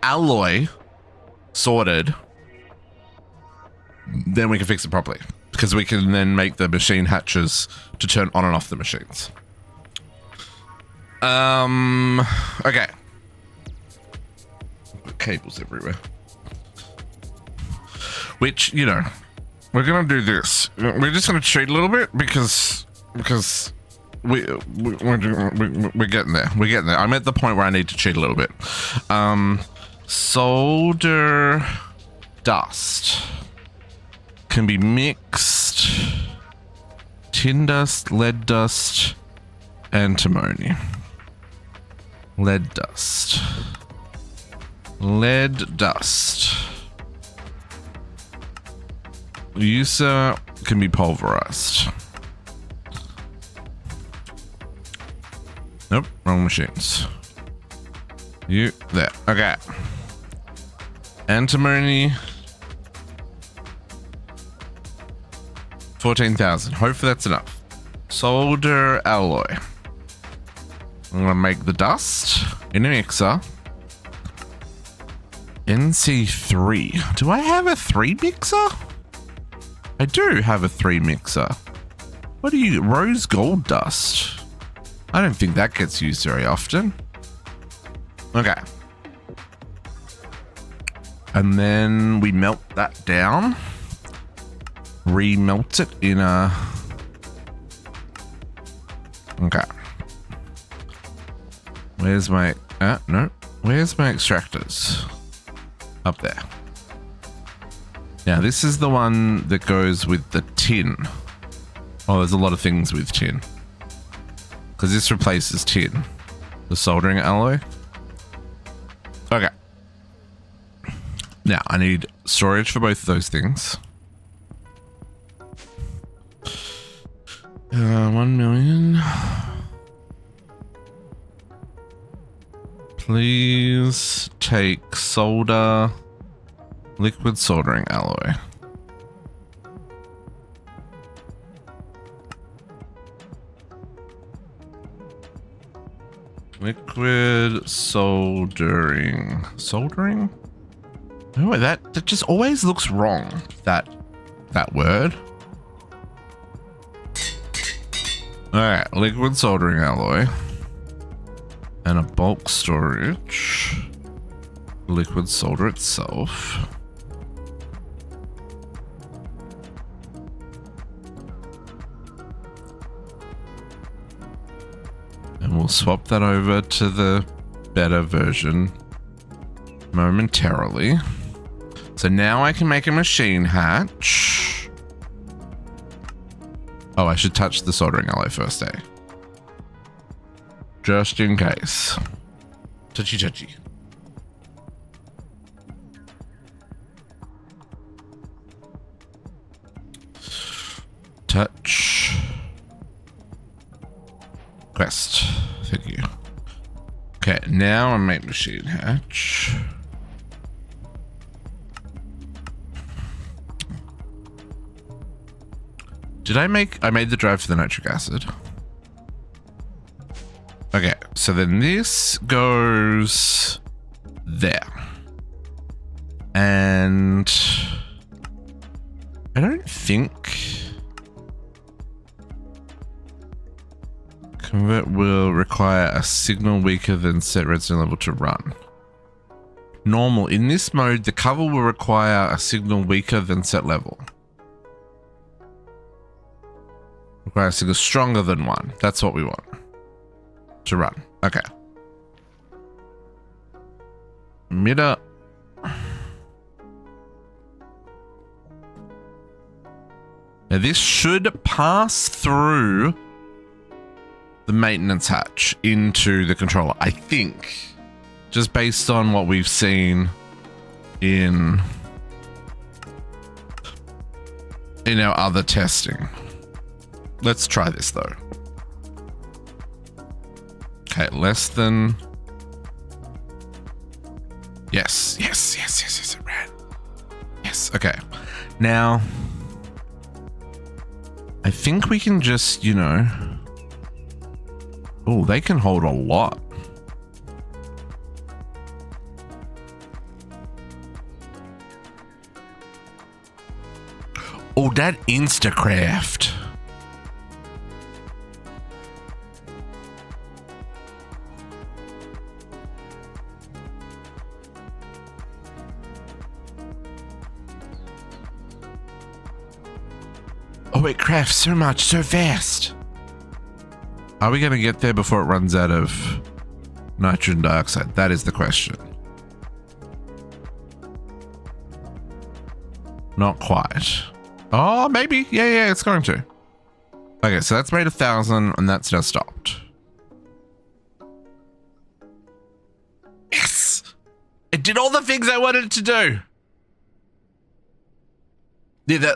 alloy sorted, then we can fix it properly, because we can then make the machine hatches to turn on and off the machines. Okay. Cables everywhere. Which, you know, we're gonna do this. We're just gonna cheat a little bit because we're getting there. We're getting there. I'm at the point where I need to cheat a little bit. Solder dust can be mixed. Tin dust, lead dust, antimony. Lead dust. Lead dust. User can be pulverized. Nope, wrong machines. You there. Okay. Antimony. 14,000. Hopefully that's enough. Solder alloy. I'm gonna make the dust in a mixer. NC3. Do I have a 3 mixer? I do have a 3 mixer. What are you? Rose gold dust. I don't think that gets used very often. Okay. And then we melt that down. Remelt it in a... Okay. Where's my... no. Where's my extractors? Up there. Now, this is the one that goes with the tin. Oh, there's a lot of things with tin. because this replaces tin. The soldering alloy. Okay. Now I need storage for both of those things. 1 million. Please take solder, liquid soldering alloy. Liquid soldering. Soldering? Oh, that just always looks wrong. That word. Alright, liquid soldering alloy. And a bulk storage. Liquid solder itself. And we'll swap that over to the better version momentarily. So now I can make a machine hatch. Oh, I should touch the soldering alloy first, eh? Just in case. Touchy touchy. Touch. Quest. Thank you. Okay, now I make machine hatch. I made the drive for the nitric acid. Okay, so then this goes there. And I don't think convert will require a signal weaker than set redstone level to run. Normal. In this mode, the cover will require a signal weaker than set level. Require a signal stronger than 1. That's what we want to run. Okay. Emitter. Now this should pass through the maintenance hatch into the controller, I think. Just based on what we've seen in our other testing. Let's try this though. Okay, less than. Yes, it ran. Yes, okay. Now, I think we can just, you know. Oh, they can hold a lot. Oh, that Instacraft. Oh, it crafts so much, so fast. Are we going to get there before it runs out of nitrogen dioxide? That is the question. Not quite. Oh, maybe. Yeah, it's going to. Okay, so that's made 1,000 and that's now stopped. Yes! It did all the things I wanted it to do. Yeah,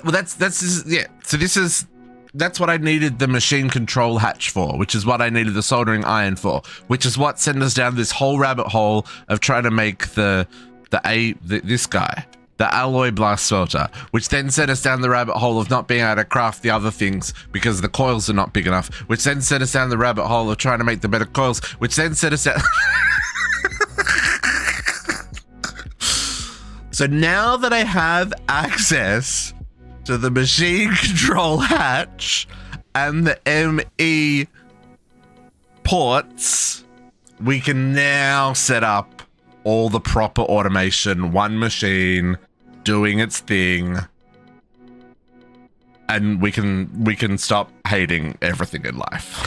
that's what I needed the machine control hatch for, which is what I needed the soldering iron for, which is what sent us down this whole rabbit hole of trying to make this guy, the alloy blast smelter, which then sent us down the rabbit hole of not being able to craft the other things because the coils are not big enough, which then sent us down the rabbit hole of trying to make the better coils, which then sent us down. So now that I have access to the machine control hatch and the ME ports, we can now set up all the proper automation, one machine doing its thing, and we can stop hating everything in life.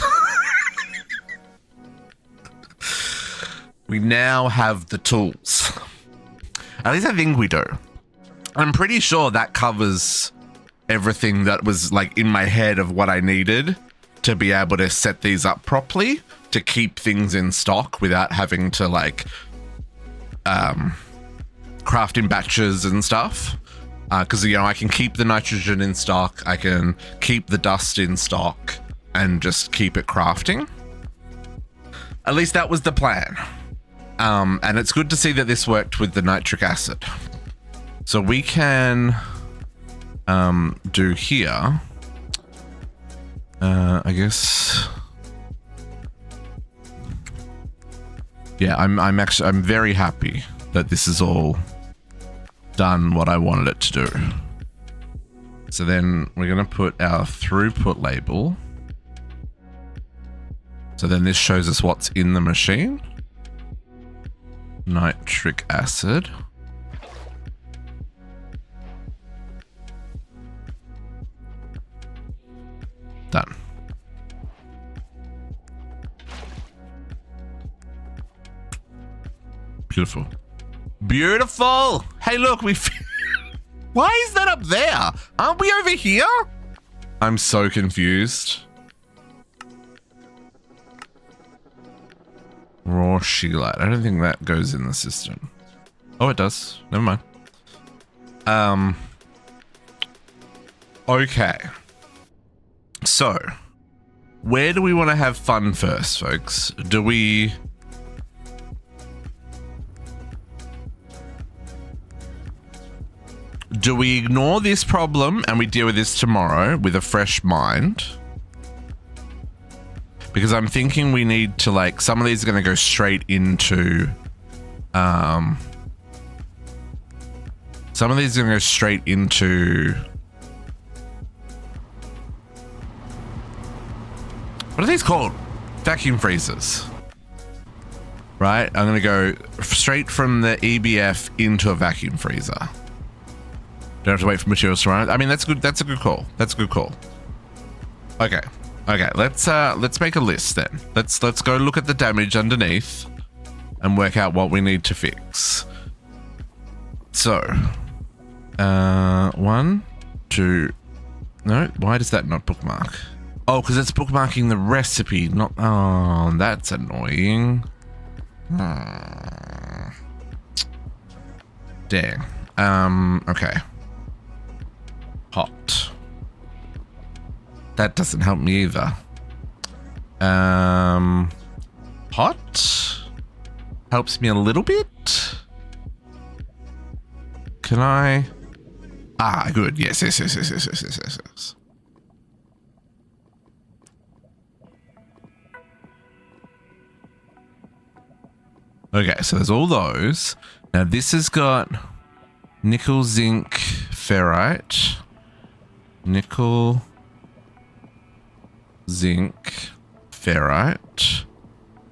We now have the tools. At least I think we do. I'm pretty sure that covers everything that was like in my head of what I needed to be able to set these up properly to keep things in stock without having to like craft in batches and stuff. Because, you know, I can keep the nitrogen in stock, I can keep the dust in stock and just keep it crafting. At least that was the plan. And it's good to see that this worked with the nitric acid. So we can do here, I guess. Yeah, I'm very happy that this is all done what I wanted it to do. So then we're going to put our throughput label. So then this shows us what's in the machine. Nitric acid. Done. Beautiful. Beautiful. Hey, look, why is that up there? Aren't we over here? I'm so confused. Raw scheelite. I don't think that goes in the system. Oh, it does. Never mind. Okay. So, where do we want to have fun first, folks? Do we ignore this problem and we deal with this tomorrow with a fresh mind? Because I'm thinking we need to, like, some of these are going to go straight into, some of these are going to go straight into, what are these called? Vacuum freezers. Right? I'm going to go straight from the EBF into a vacuum freezer. Don't have to wait for materials to run. I mean, that's good. That's a good call. That's a good call. Okay. Okay. Let's make a list then. Let's go look at the damage underneath and work out what we need to fix. So, 1, 2. No, why does that not bookmark? Oh, because it's bookmarking the recipe, not. Oh, that's annoying. Dang. Okay. Hot. That doesn't help me either. Hot helps me a little bit. Can I? Ah, good. Yes. Okay, so there's all those. Now this has got nickel, zinc, ferrite. Nickel, zinc, ferrite,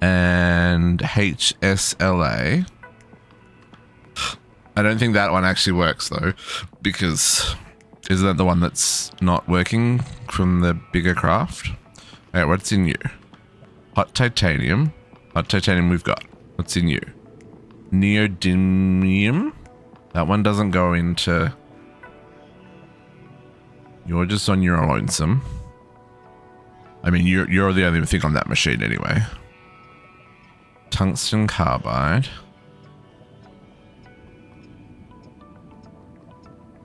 and HSLA. I don't think that one actually works though, because isn't that the one that's not working from the bigger craft? Alright, what's in you? Hot titanium. Hot titanium we've got. What's in you? Neodymium. That one doesn't go into... You're just on your lonesome. I mean, you're the only thing on that machine anyway. Tungsten carbide.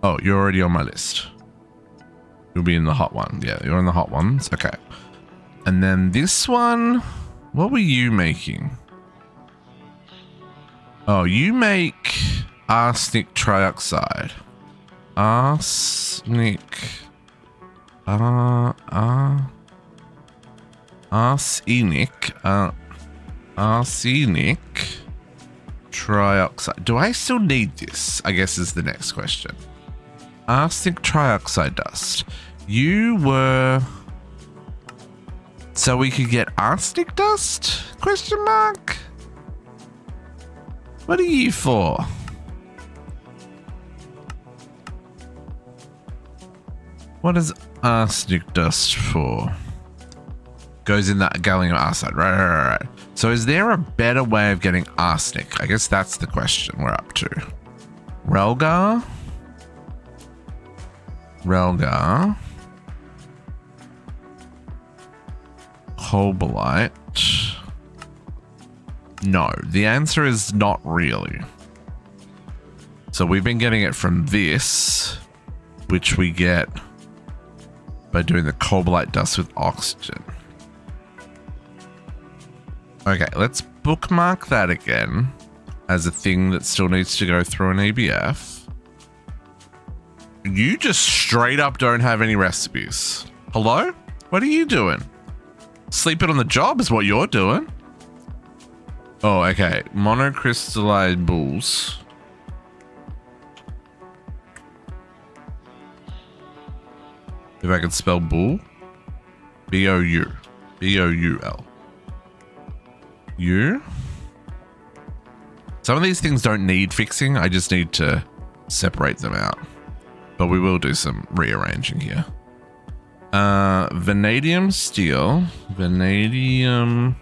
Oh, you're already on my list. You'll be in the hot one. Yeah, you're in the hot ones. Okay. And then this one, what were you making? Oh, you make arsenic trioxide. Arsenic. Arsenic trioxide. Do I still need this? I guess is the next question. Arsenic trioxide dust. You were... So we could get arsenic dust? Question mark? What are you for? What is arsenic dust for? Goes in that gallium arsenide. Right. So is there a better way of getting arsenic? I guess that's the question we're up to. Relgar. cobalt? No, the answer is not really. So we've been getting it from this, which we get by doing the cobalt dust with oxygen. Okay, let's bookmark that again as a thing that still needs to go through an ABF. You just straight up don't have any recipes. Hello? What are you doing? Sleeping on the job is what you're doing. Oh, okay. Monocrystalline bulls. If I could spell bull. B-O-U. B-O-U-L. U? Some of these things don't need fixing. I just need to separate them out. But we will do some rearranging here. Vanadium steel. Vanadium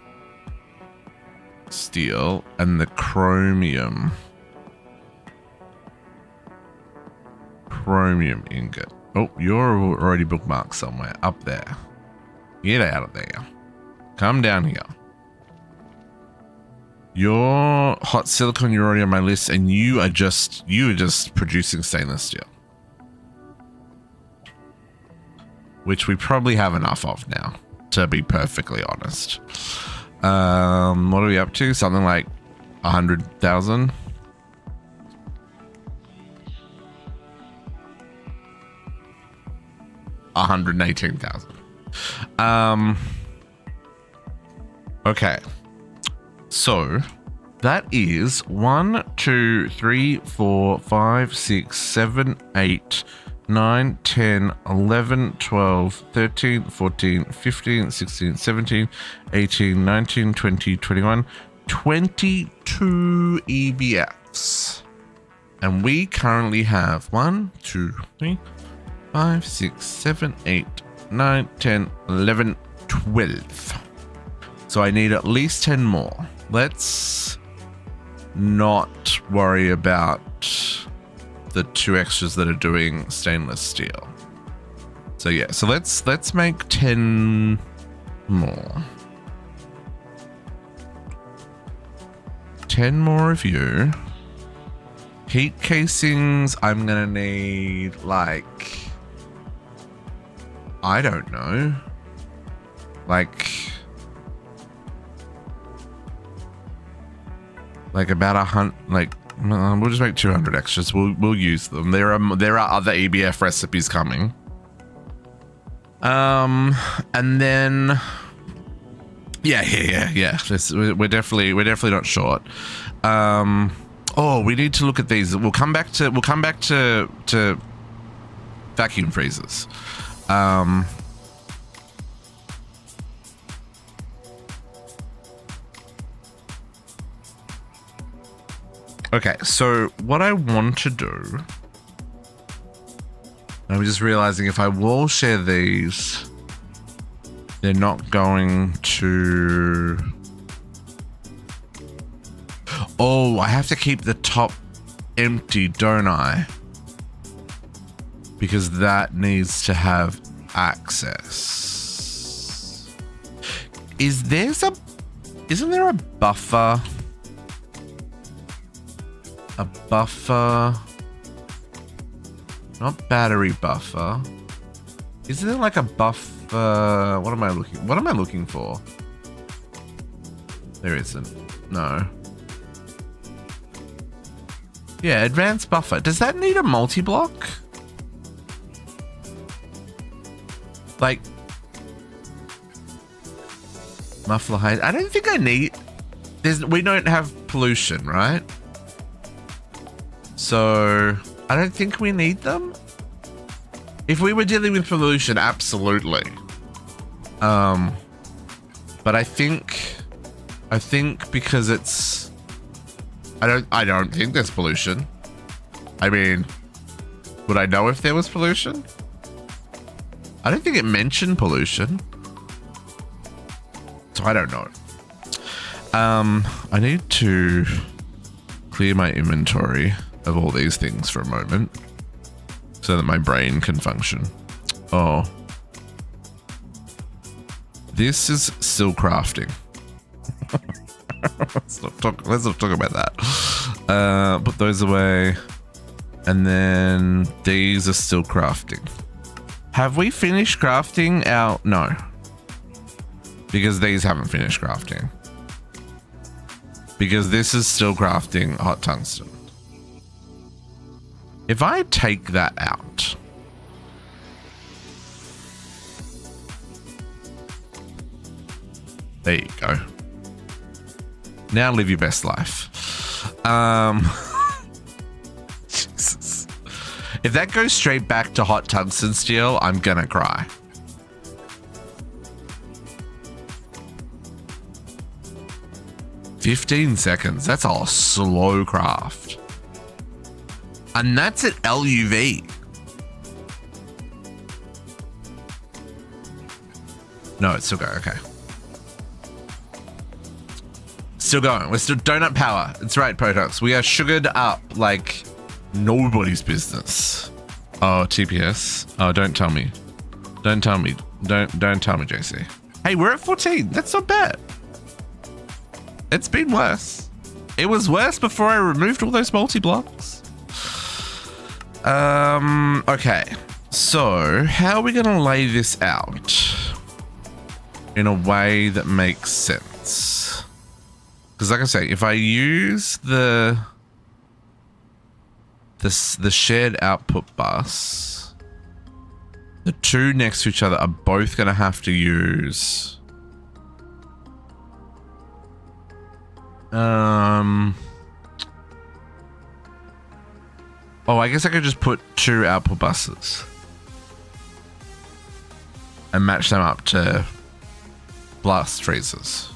steel. And the chromium. Chromium ingot. Oh, you're already bookmarked somewhere. Up there. Get out of there. Come down here. Your hot silicon, you're already on my list, and you are just producing stainless steel. Which we probably have enough of now, to be perfectly honest. What are we up to? Something like 100,000? $118,000. Okay. So that is 1, 2, 3, 4, 5, 6, 7, 8, 9, 10, 11, 12, 13, 14, 15, 16, 17, 18, 19, 20, 21, 22 EBFs. And we currently have 1, 2, 3, 5, 6, 7, 8, 9, 10, 11, 12. So I need at least 10 more. Let's not worry about the 2 extras that are doing stainless steel. So yeah, so let's make 10 more. 10 more of you. Heat casings, I'm gonna need like, I don't know, like about 100, like we'll just make 200 extras. We'll use them. There are other EBF recipes coming. And then yeah. We're definitely not short. Oh, we need to look at these. We'll come back to vacuum freezers. Okay, so what I want to do, I'm just realizing if I will share these, they're not going to... Oh, I have to keep the top empty, don't I? Because that needs to have access. Isn't there a buffer? A buffer, not battery buffer. Isn't there like a buffer? What am I looking for? There isn't. No. Yeah, advanced buffer. Does that need a multi-block? Like muffler height. I don't think I need. We don't have pollution, right? So I don't think we need them. If we were dealing with pollution, absolutely. But I think because it's, I don't think there's pollution. I mean, would I know if there was pollution? I don't think it mentioned pollution. So I don't know. I need to clear my inventory of all these things for a moment so that my brain can function. Oh. This is still crafting. let's not talk about that. Put those away. And then these are still crafting. Have we finished crafting our... No. Because these haven't finished crafting. Because this is still crafting hot tungsten. If I take that out... There you go. Now live your best life. Jesus. If that goes straight back to hot tungsten steel, I'm gonna cry. $15 seconds. That's a slow craft. And that's at LUV. No, it's still going. Okay. Still going. We're still donut power. It's right, Protox. We are sugared up like nobody's business. Oh, TPS. Oh, don't tell me. Don't tell me. Don't tell me, JC. Hey, we're at 14. That's not bad. It's been worse. It was worse before I removed all those multi-blocks. Okay. So, how are we going to lay this out in a way that makes sense? Because like I say, if I use the shared output bus, the two next to each other are both going to have to use... Oh, I guess I could just put two output buses and match them up to blast freezers.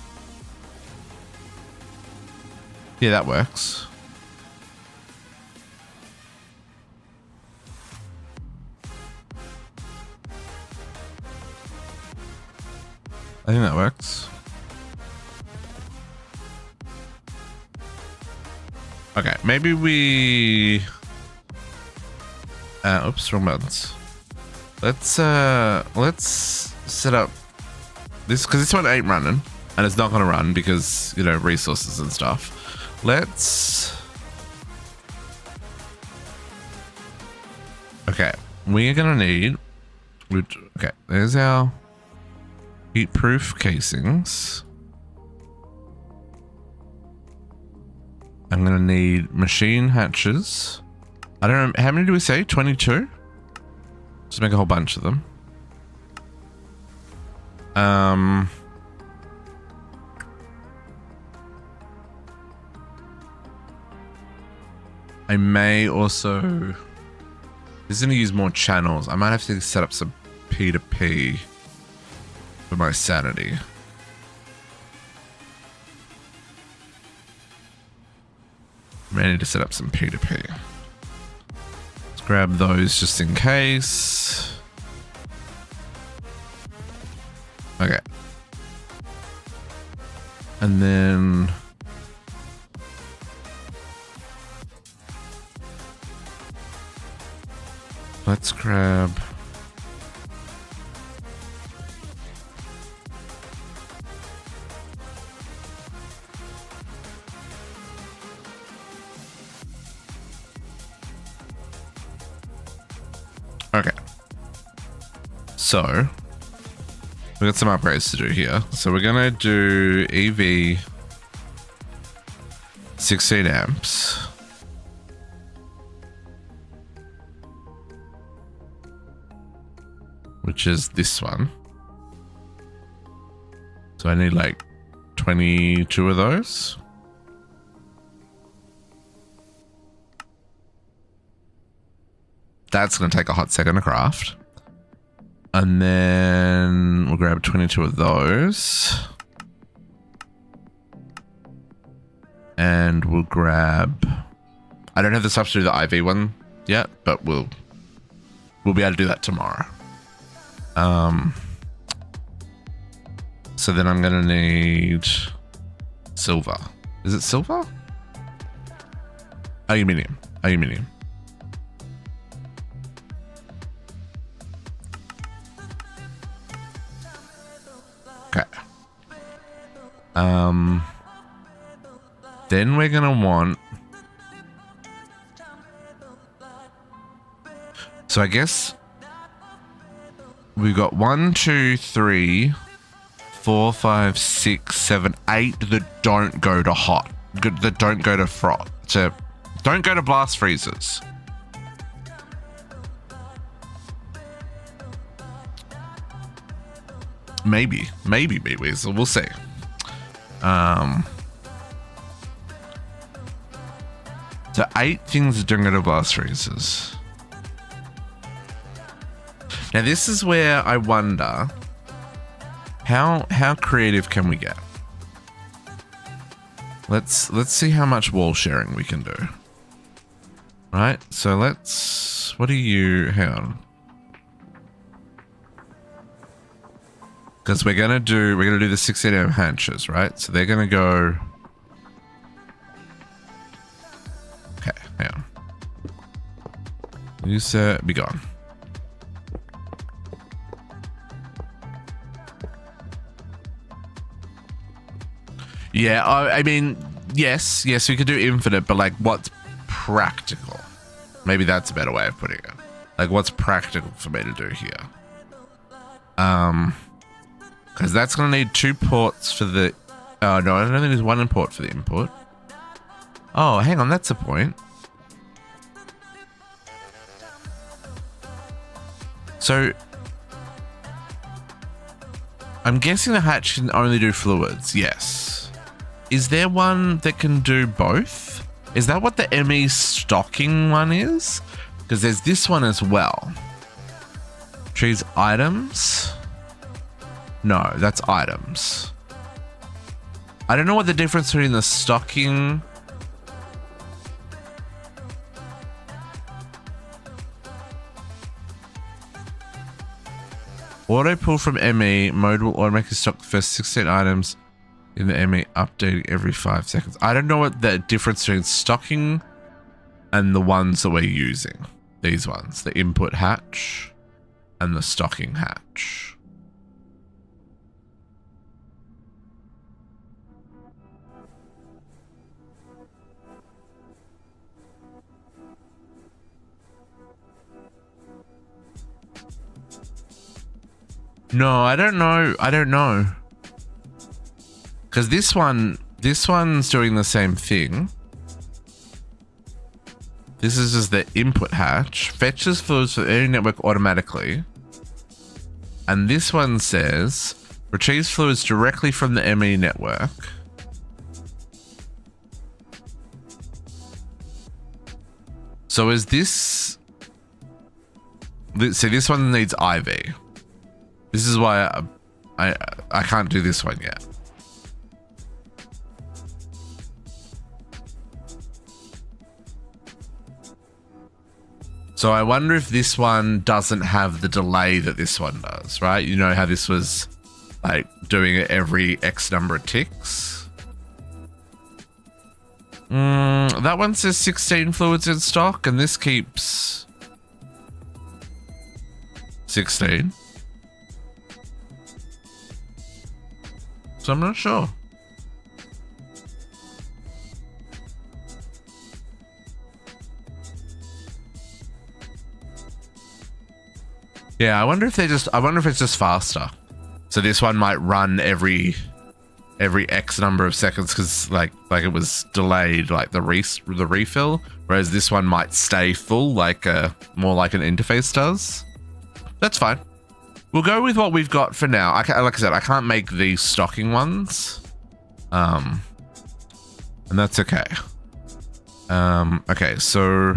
Yeah, that works. I think that works. Okay, maybe we... oops, wrong buttons. Let's set up this, because this one ain't running, and it's not going to run because, you know, resources and stuff. Let's... Okay, we are going to need... Okay, there's our heat-proof casings. I'm going to need machine hatches. I don't know, how many do we say? 22? Just make a whole bunch of them. I may also... This is going to use more channels. I might have to set up some P2P for my sanity. I may need to set up some P2P. Let's grab those just in case. Okay. And then... Let's grab... Okay. So, we got some upgrades to do here. So we're gonna do EV 16 amps. Which is this one. So I need like 22 of those. That's going to take a hot second to craft. And then we'll grab 22 of those. And we'll grab... I don't have the stuff to do the IV one yet, but we'll be able to do that tomorrow. So then I'm going to need silver. Is it silver? Aluminium. Aluminium. Okay. Then we're gonna want. So I guess we've got 1, 2, 3, 4, 5, 6, 7, 8 that don't go to hot, that don't go to froth, don't go to blast freezers. Maybe, so we'll see. So 8 things that don't go to blast freezers. Now this is where I wonder how creative can we get? Let's see how much wall sharing we can do. Right, so what do you, hang on. Because we're gonna do the 16 AM hatches, right? So they're gonna go. Okay, hang on. User be gone. Yeah, I mean, yes, we could do infinite, but like, what's practical? Maybe that's a better way of putting it. Like, what's practical for me to do here? Because that's going to need 2 ports for the... Oh, no, I don't think there's 1 import for the input. Oh, hang on, that's a point. So... I'm guessing the hatch can only do fluids, yes. Is there one that can do both? Is that what the ME stocking one is? Because there's this one as well. Choose items... No, that's items. I don't know what the difference between the stocking... Auto pull from ME. Mode will automatically stock the first 16 items in the ME, updating every 5 seconds. I don't know what the difference between stocking and the ones that we're using. These ones. The input hatch and the stocking hatch. No, I don't know. Because this one's doing the same thing. This is just the input hatch. Fetches fluids for any network automatically. And this one says, retrieves fluids directly from the ME network. So is this... See, this one needs IV. This is why I can't do this one yet. So I wonder if this one doesn't have the delay that this one does, right? You know how this was like doing it every X number of ticks? That one says 16 fluids in stock and this keeps 16. So I'm not sure. Yeah, I wonder if it's just faster. So this one might run every X number of seconds because like it was delayed, like the refill, whereas this one might stay full, like more like an interface does. That's fine. We'll go with what we've got for now. Like I said, I can't make these stocking ones. And that's okay. Okay, so...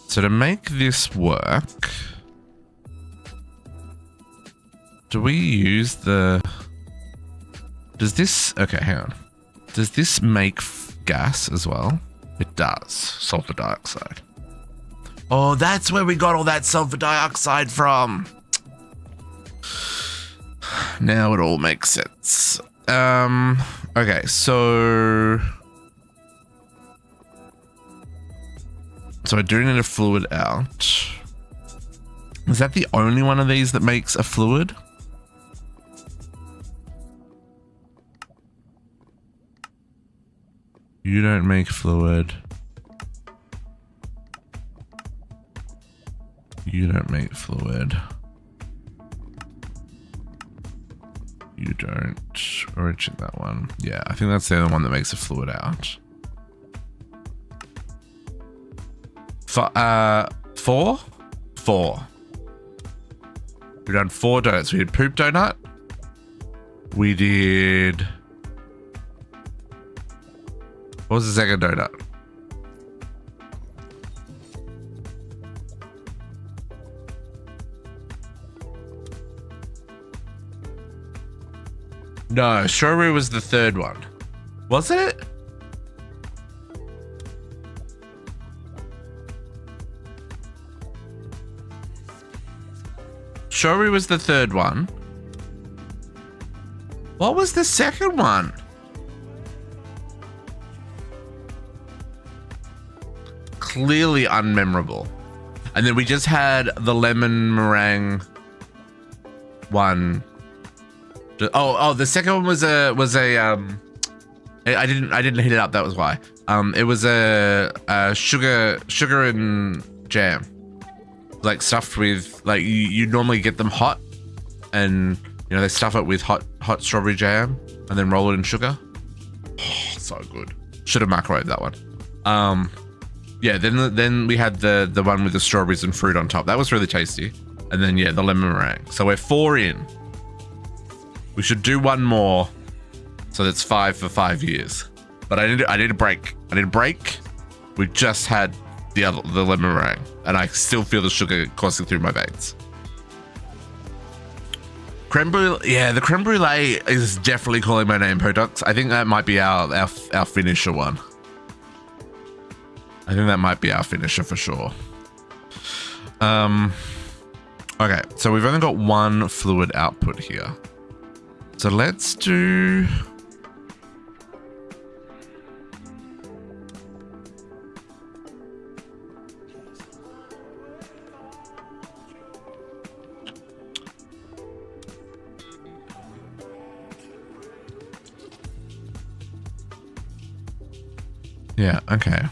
So to make this work... Do we use the... Does this... Okay, hang on. Does this make gas as well? It does. Sulfur dioxide. Oh, that's where we got all that sulfur dioxide from. Now it all makes sense. Okay, so So I do need a fluid out. Is that the only one of these that makes a fluid? You don't make fluid. You don't make fluid. You don't. Origin that one. Yeah, I think that's the only one that makes a fluid out. Four? Four. We've done 4 donuts. We did poop donut. We did... What was the second donut? No, strawberry was the third one. Was it? Strawberry was the third one. What was the second one? Clearly unmemorable. And then we just had the lemon meringue one. Oh, the second one was a I didn't heat it up, that was why. It was a sugar and jam. Like stuffed with, like, you normally get them hot, and you know they stuff it with hot strawberry jam and then roll it in sugar. Oh, so good. Should have microwaved that one. Yeah, then we had the one with the strawberries and fruit on top. That was really tasty. And then yeah, the lemon meringue. So we're 4 in. We should do one more, so that's 5 for 5 years. But I need a break. I need a break. We just had the lemon meringue, and I still feel the sugar coursing through my veins. Creme brulee, yeah, the creme brulee is definitely calling my name, Podox. I think that might be our finisher one. I think that might be our finisher for sure. Okay, so we've only got 1 fluid output here. So let's do... Yeah, okay.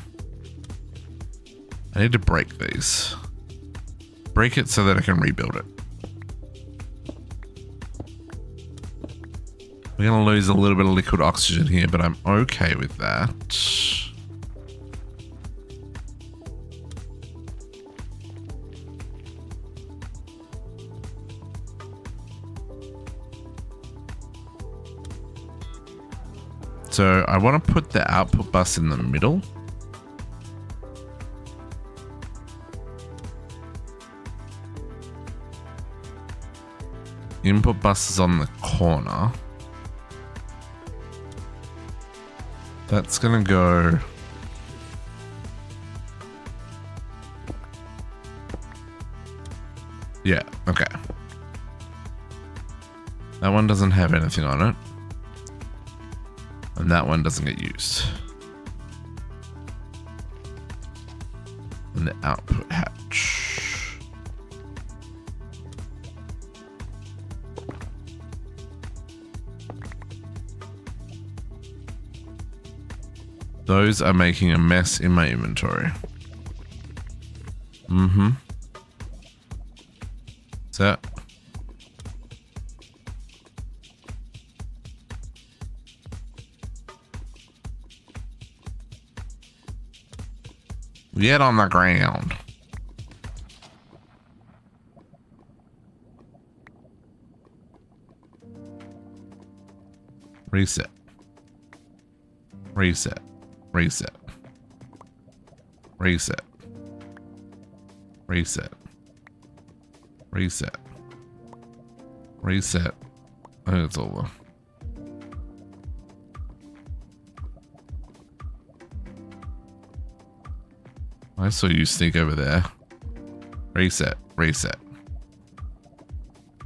I need to break these. Break it so that I can rebuild it. We're going to lose a little bit of liquid oxygen here, but I'm okay with that. So I want to put the output bus in the middle. Input bus is on the corner. That's gonna go... Yeah, okay. That one doesn't have anything on it. And that one doesn't get used. And the output hatch. Those are making a mess in my inventory. Mm-hmm. So. Get on the ground. Reset. Reset. Reset. Reset. Reset. Reset. Reset. I think it's over. I saw you sneak over there. Reset. Reset.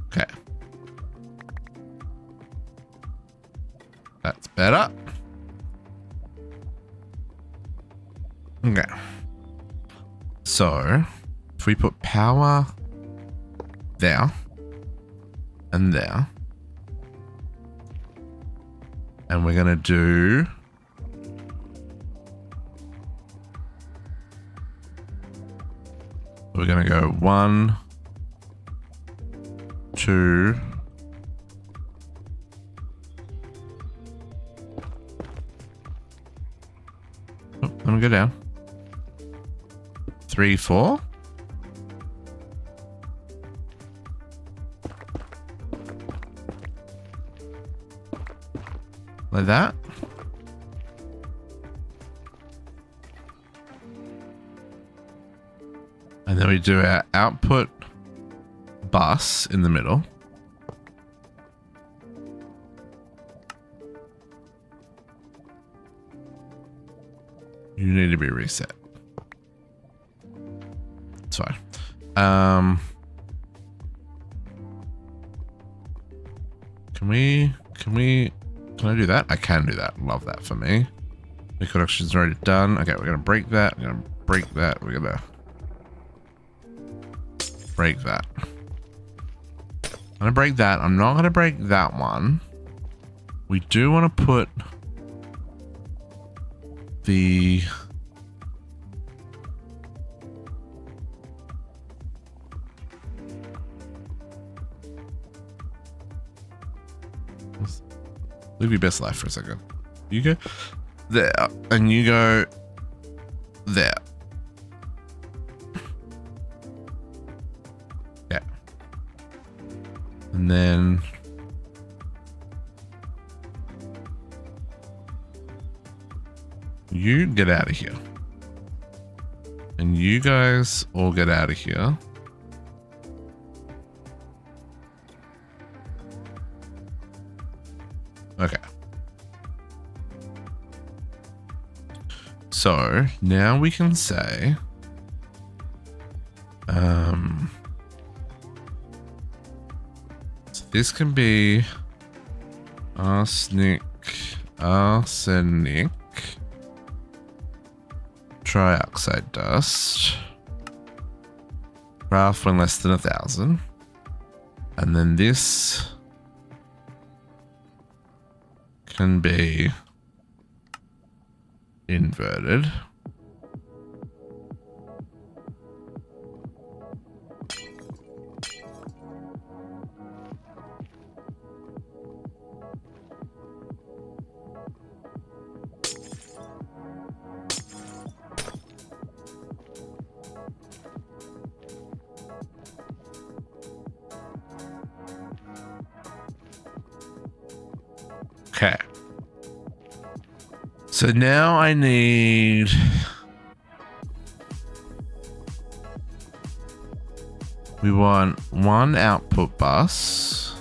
Okay. That's better. Okay. So if we put power there and there, and we're going to do we're going to go 1, 2, oh, let me go down, 3, 4. Like that. And then we do our output bus in the middle. You need to be reset. It's fine. Can I do that? I can do that. Love that for me. The connection's already done. Okay, we're gonna break that. We're gonna break that. We're gonna break that. I'm gonna break that. I'm not gonna break that one. We do want to put the live your best life for a second. You go there and you go there. Yeah. And then you get out of here. And you guys all get out of here. Okay. So now we can say, so this can be arsenic, trioxide dust, graph when less than 1,000, and then this can be inverted. Okay. So now I need we want one output bus.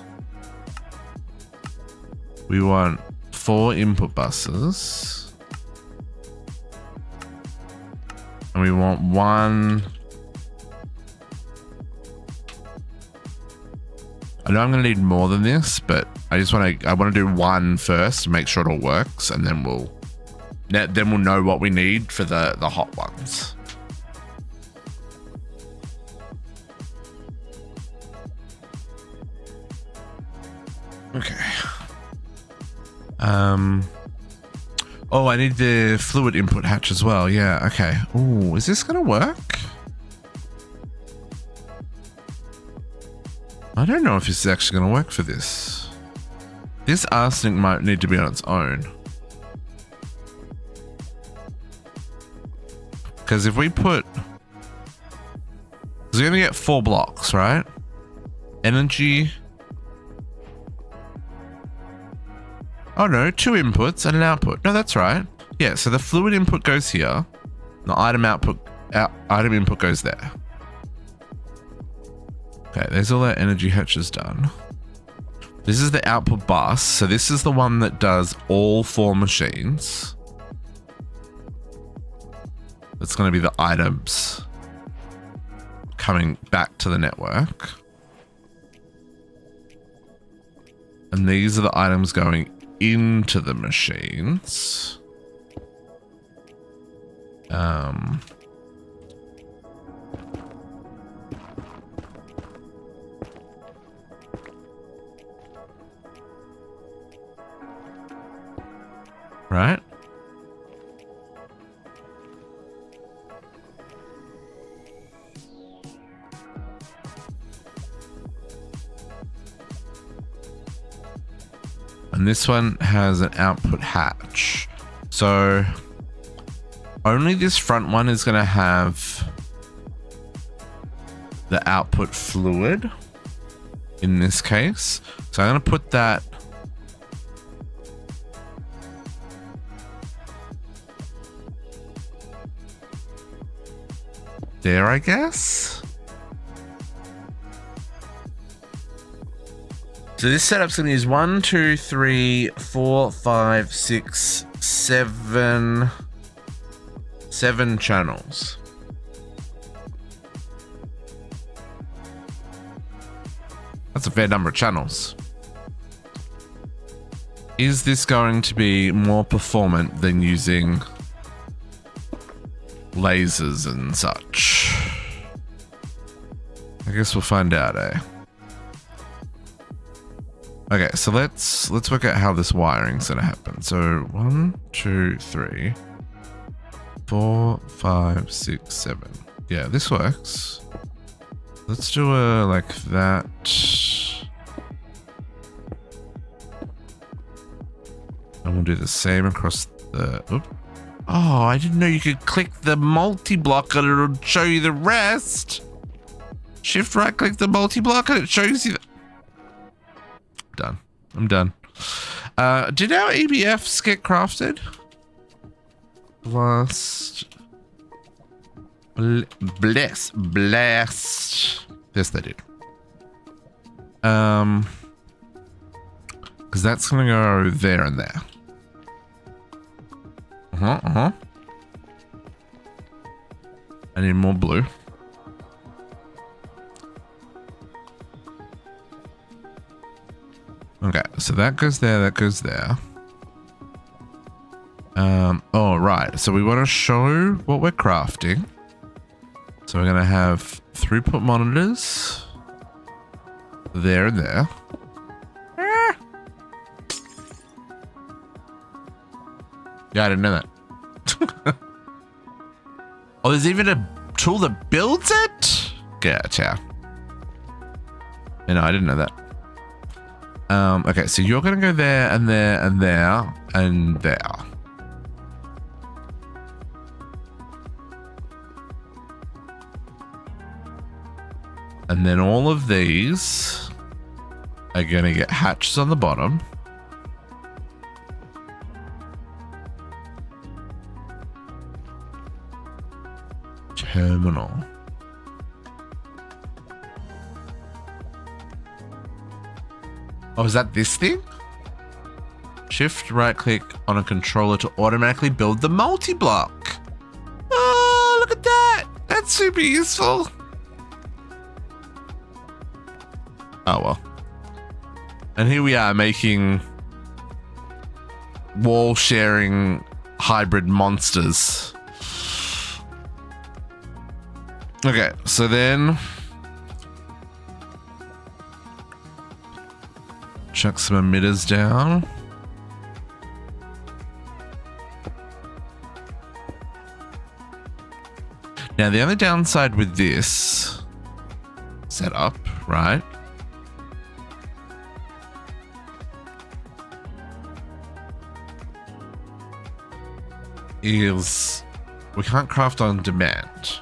We want 4 input buses. And we want one. I know I'm going to need more than this, but I want to do one first to make sure it all works, and then we'll know what we need for the hot ones. Okay. Oh, I need the fluid input hatch as well. Yeah, okay. Oh, is this gonna work? I don't know if this is actually gonna work for this. This arsenic might need to be on its own. Because if we put... Because we're gonna get 4 blocks, right? Energy... Oh no, 2 inputs and an output. No, that's right. Yeah, so the fluid input goes here. The item input goes there. Okay, there's all that energy hatches done. This is the output bus. So this is the one that does all 4 machines. It's going to be the items coming back to the network. And these are the items going into the machines. right? And this one has an output hatch. So only this front one is going to have the output fluid in this case. So I'm going to put that there, I guess. So this setup's going to use 1, 2, 3, 4, 5, 6, 7 channels. That's a fair number of channels. Is this going to be more performant than using lasers and such? I guess we'll find out, eh? Okay, so let's work out how this wiring's gonna happen. So 1, 2, 3, 4, 5, 6, 7. Yeah, this works. Let's do a like that. And we'll do the same across the. Oops. Oh, I didn't know you could click the multi-block and it'll show you the rest. Shift right click the multi-block and it shows you the. Done. I'm done. Did our EBFs get crafted? Blast. Blessed. Yes, they did. Because that's gonna go there and there. I need more blue. Okay, so that goes there, that goes there. Oh, right. So we want to show what we're crafting. So we're going to have throughput monitors there and there. Yeah, I didn't know that. Oh, there's even a tool that builds it? Gotcha. You know, I didn't know that. Okay, so you're going to go there and there and there and there. And then all of these are going to get hatches on the bottom. Terminal. Oh, is that this thing? Shift right click on a controller to automatically build the multi-block. Oh, look at that. That's super useful. Oh, well. And here we are making wall sharing hybrid monsters. Okay, so then chuck some emitters down. Now, the only downside with this setup, right, is we can't craft on demand.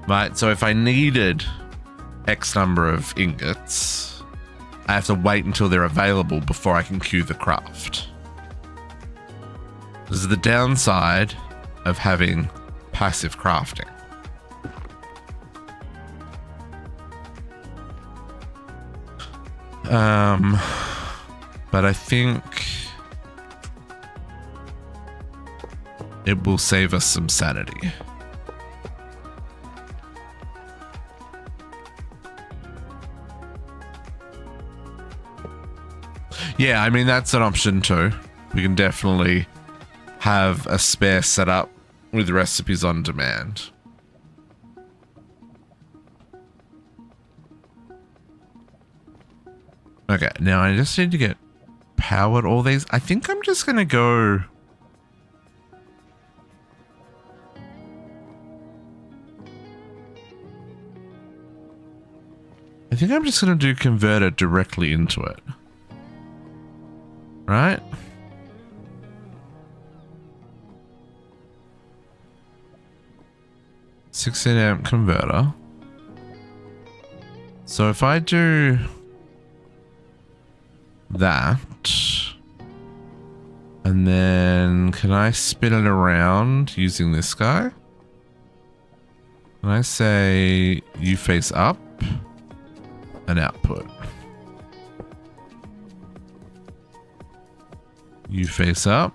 Right, so if I needed X number of ingots, I have to wait until they're available before I can queue the craft. This is the downside of having passive crafting. But I think it will save us some sanity. Yeah, I mean, that's an option too. We can definitely have a spare setup with recipes on demand. Okay, now I just need to get powered all these. I think I'm just going to go... I think I'm just going to do converter directly into it. Right? $16 amp converter. So if I do that, and then can I spin it around using this guy? Can I say you face up and output? You face up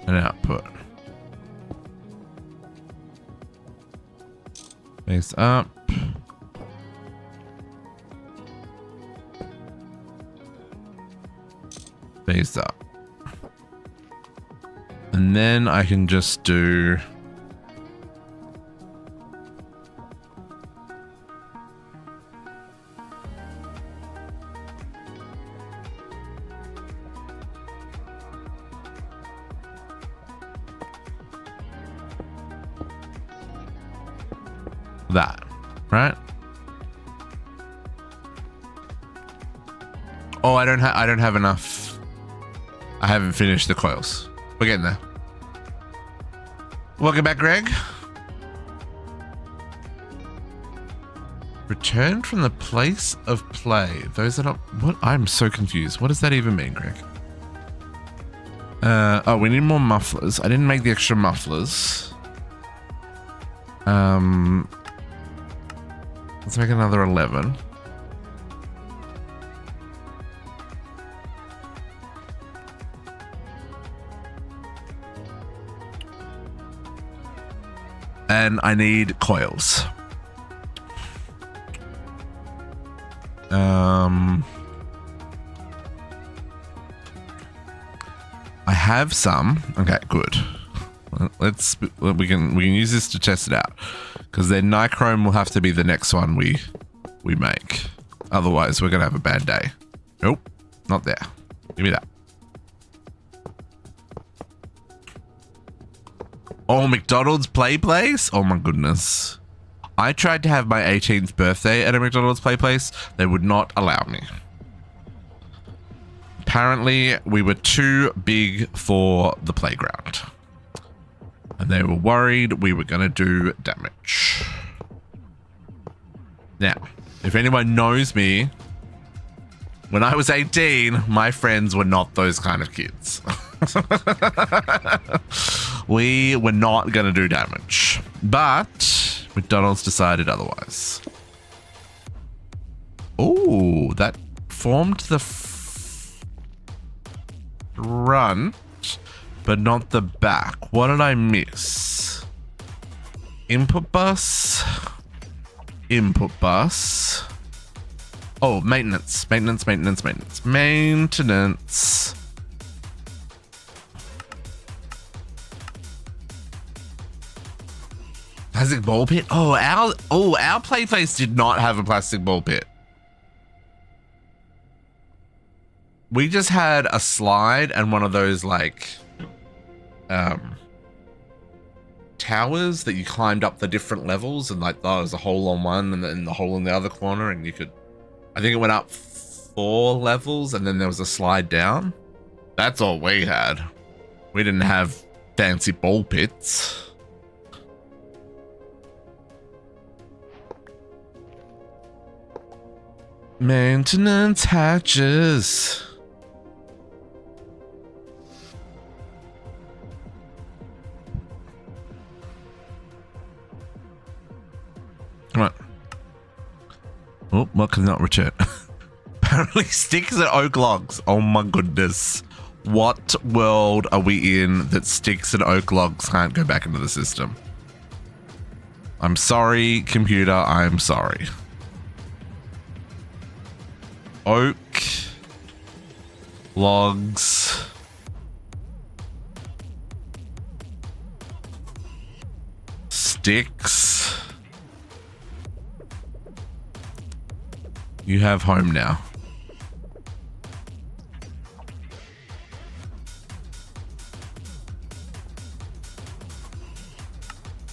and output. Face up. Face up. And then I can just do that, right? Oh, I don't have enough. I haven't finished the coils. We're getting there. Welcome back, Greg. Returned from the place of play. Those are not... What? I'm so confused. What does that even mean, Greg? Oh, we need more mufflers. I didn't make the extra mufflers. Let's make another 11. And I need coils. I have some. Okay, good. We can use this to test it out, because then nichrome will have to be the next one we make. Otherwise, we're gonna have a bad day. Nope, not there. Give me that. Oh, McDonald's play place? Oh my goodness. I tried to have my 18th birthday at a McDonald's play place. They would not allow me. Apparently, we were too big for the playground. And they were worried we were going to do damage. Now, if anyone knows me, when I was 18, my friends were not those kind of kids. We were not going to do damage. But McDonald's decided otherwise. Oh, that formed the front, but not the back. What did I miss? Input bus. Input bus. Oh, maintenance. Maintenance. Plastic ball pit? Oh, our play place did not have a plastic ball pit. We just had a slide and one of those like towers that you climbed up the different levels, and like there was a hole on one and then the hole in the other corner, and you could, I think it went up 4 levels and then there was a slide down. That's all we had. We didn't have fancy ball pits. Maintenance hatches. Come on. Oh, what can not return? Apparently sticks and oak logs. Oh my goodness. What world are we in that sticks and oak logs can't go back into the system? I'm sorry, computer. I'm sorry. Oak, logs, sticks. You have home now.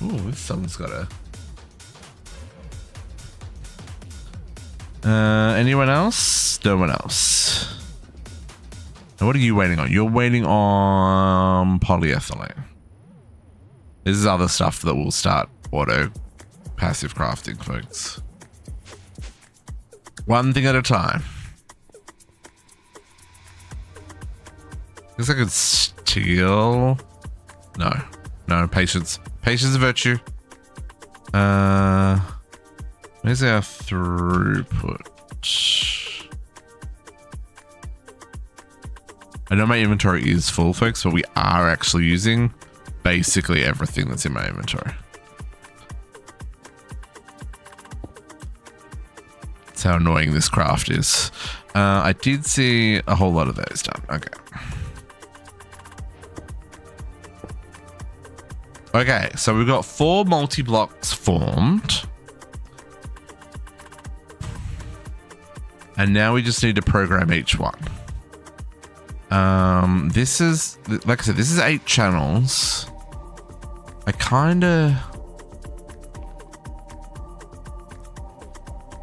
Ooh, this song's got a... anyone else? No one else. Now, what are you waiting on? You're waiting on polyethylene. This is other stuff that will start auto passive crafting, folks. One thing at a time. Guess I could steal. No, patience. Patience is a virtue. Where's our throughput? I know my inventory is full, folks, but we are actually using basically everything that's in my inventory. That's how annoying this craft is. I did see a whole lot of those done. Okay. Okay, so we've got 4 multi-blocks formed. And now we just need to program each one. This is, like I said, this is 8 channels. I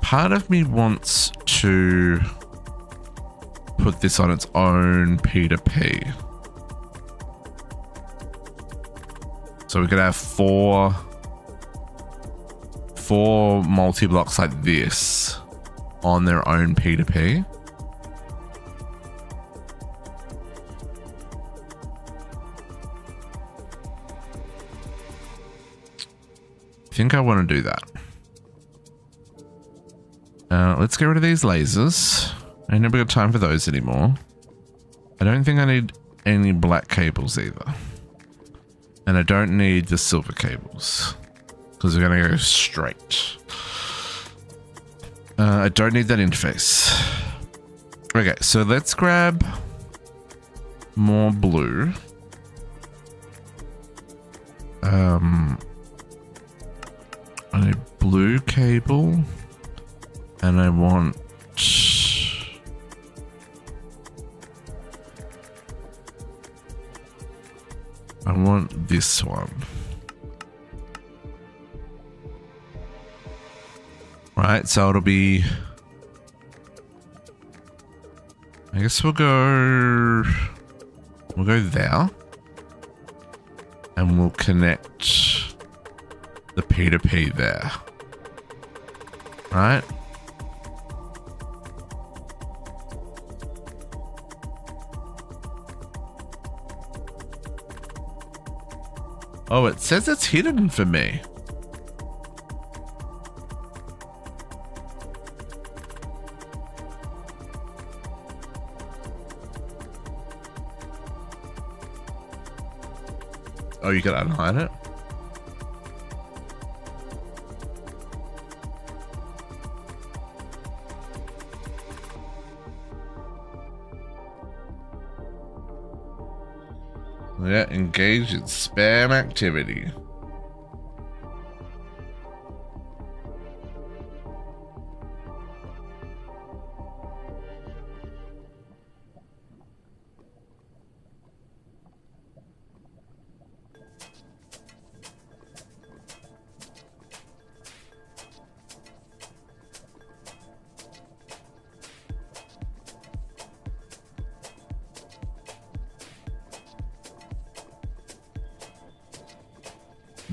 part of me wants to put this on its own P2P. So we could have four multi-blocks like this on their own P2P. I think I want to do that. Let's get rid of these lasers. I never got time for those anymore. I don't think I need any black cables either. And I don't need the silver cables because we're going to go straight. I don't need that interface. Okay, so let's grab more blue. I need blue cable and I want this one. Right, so it'll be, I guess we'll go there and we'll connect the P2P there. Right? Oh, it says it's hidden for me. Oh, you can unhide it? Yeah, engage in spam activity.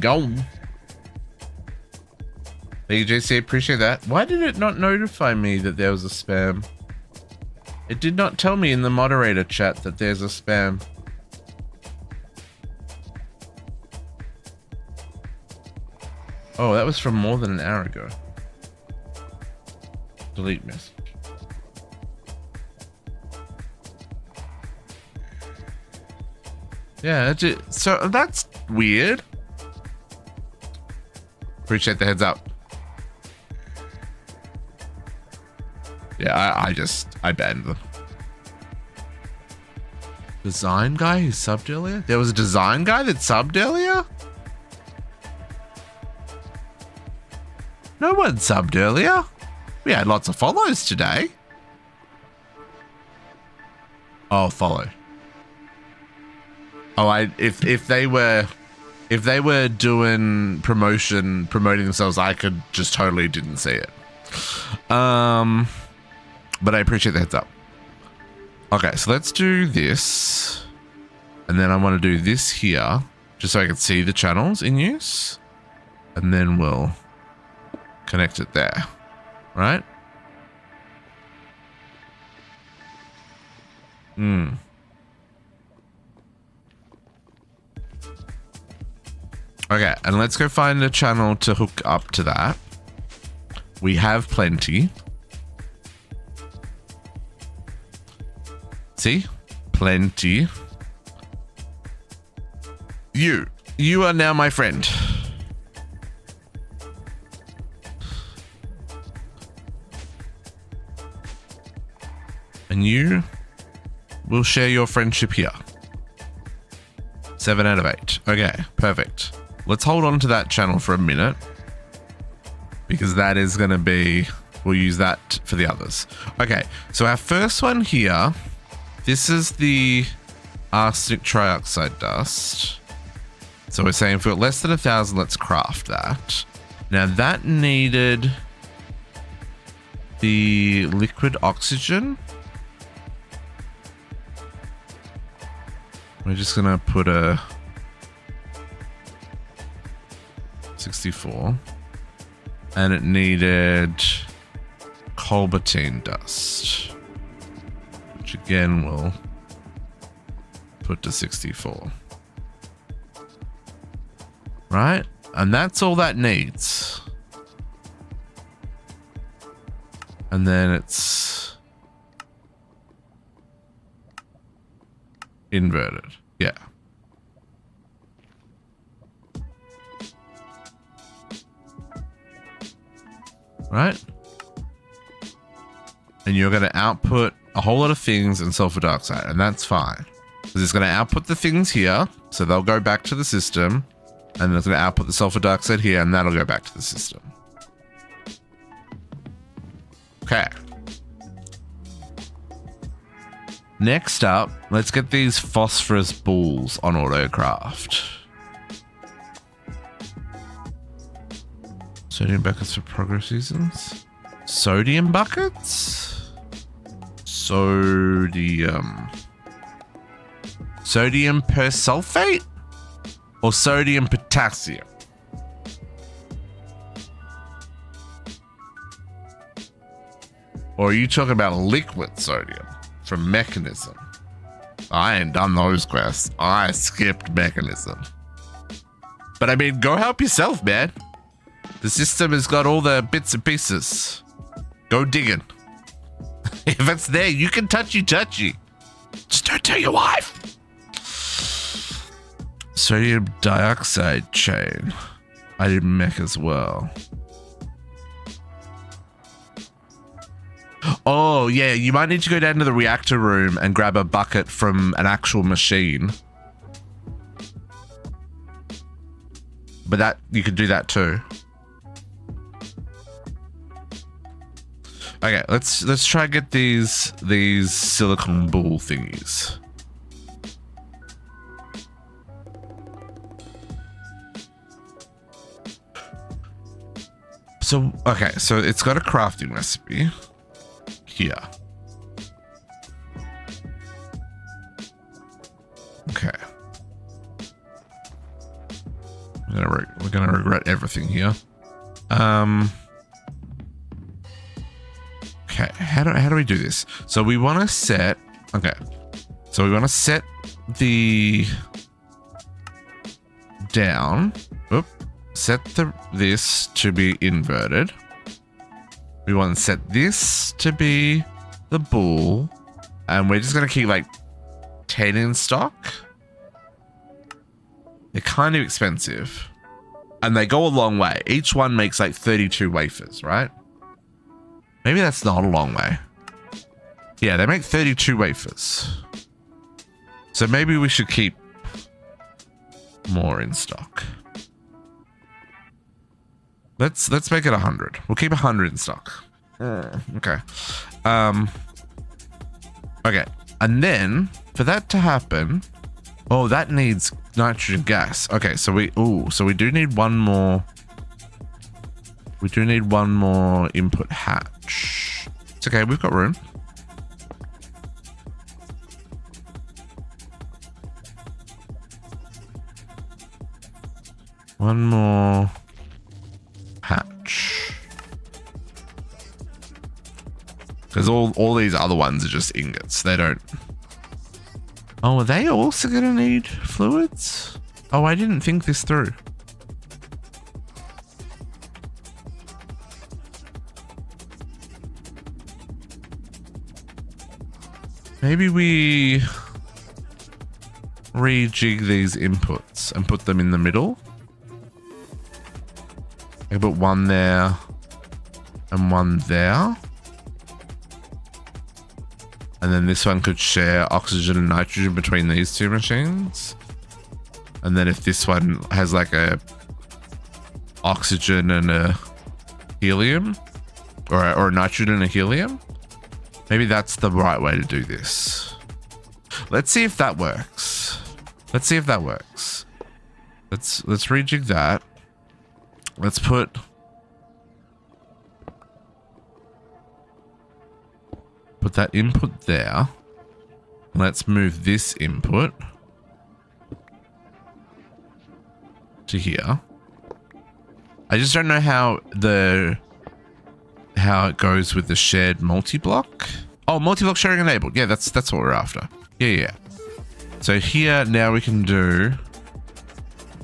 Gone. Thank you, JC. Appreciate that. Why did it not notify me that there was a spam? It did not tell me in the moderator chat that there's a spam. Oh, that was from more than an hour ago. Delete message. Yeah, so that's weird. Appreciate the heads up. Yeah, I banned them. Design guy who subbed earlier? There was a design guy that subbed earlier? No one subbed earlier. We had lots of follows today. Oh, follow. Oh, if they were if they were doing promoting themselves, I could just totally didn't see it. But I appreciate the heads up. Okay, so let's do this. And then I want to do this here, just so I can see the channels in use. And then we'll connect it there, right? Okay, and let's go find a channel to hook up to that. We have plenty. See? Plenty. You are now my friend. And you will share your friendship here. 7 out of 8. Okay, perfect. Let's hold on to that channel for a minute, because that is going to be, we'll use that for the others. Okay, so our first one here, this is the arsenic trioxide dust. So we're saying for less than 1,000, let's craft that. Now that needed the liquid oxygen. We're just gonna put a 64, and it needed culminating dust, which again we'll put to 64. Right? And that's all that needs. And then it's inverted. Yeah. Right? And you're going to output a whole lot of things in sulfur dioxide, and that's fine. Because it's going to output the things here, so they'll go back to the system, and it's going to output the sulfur dioxide here, and that'll go back to the system. Okay. Next up, let's get these phosphorus balls on autocraft. Sodium buckets for progress seasons. Sodium buckets? Sodium persulfate? Or sodium potassium? Or are you talking about liquid sodium from mechanism? I ain't done those quests. I skipped mechanism. But I mean, go help yourself, man. The system has got all the bits and pieces. Go digging. If it's there, you can touchy. Just don't tell your wife. Sodium dioxide chain. I did mech as well. Oh, yeah, you might need to go down to the reactor room and grab a bucket from an actual machine. But that, you could do that too. Okay, let's try and get these silicone ball thingies. So, okay, so it's got a crafting recipe here. Okay. We're gonna regret everything here. Okay, how do we do this? So we want to set, okay. So we want to set the down. Oop. Set this to be inverted. We want to set this to be the ball, and we're just going to keep like 10 in stock. They're kind of expensive, and they go a long way. Each one makes like 32 wafers, right? Maybe that's not a long way. Yeah, they make 32 wafers. So maybe we should keep more in stock. Let's make it 100. We'll keep 100 in stock. Okay. Okay. And then for that to happen, Oh, that needs nitrogen gas. Okay, so we do need one more. We do need one more input hatch. It's okay, we've got room. One more hatch. Because all these other ones are just ingots. They don't. Oh, are they also gonna need fluids? Oh, I didn't think this through. Maybe we rejig these inputs and put them in the middle. I put one there and one there. And then this one could share oxygen and nitrogen between these two machines. And then if this one has like a oxygen and a helium, or a nitrogen and a helium, maybe that's the right way to do this. Let's see if that works. Let's see if that works. Let's rejig that. Let's put that input there. Let's move this input to here. I just don't know how it goes with the shared multi-block. Oh, multi-block sharing enabled. Yeah, that's what we're after. Yeah. So here now we can do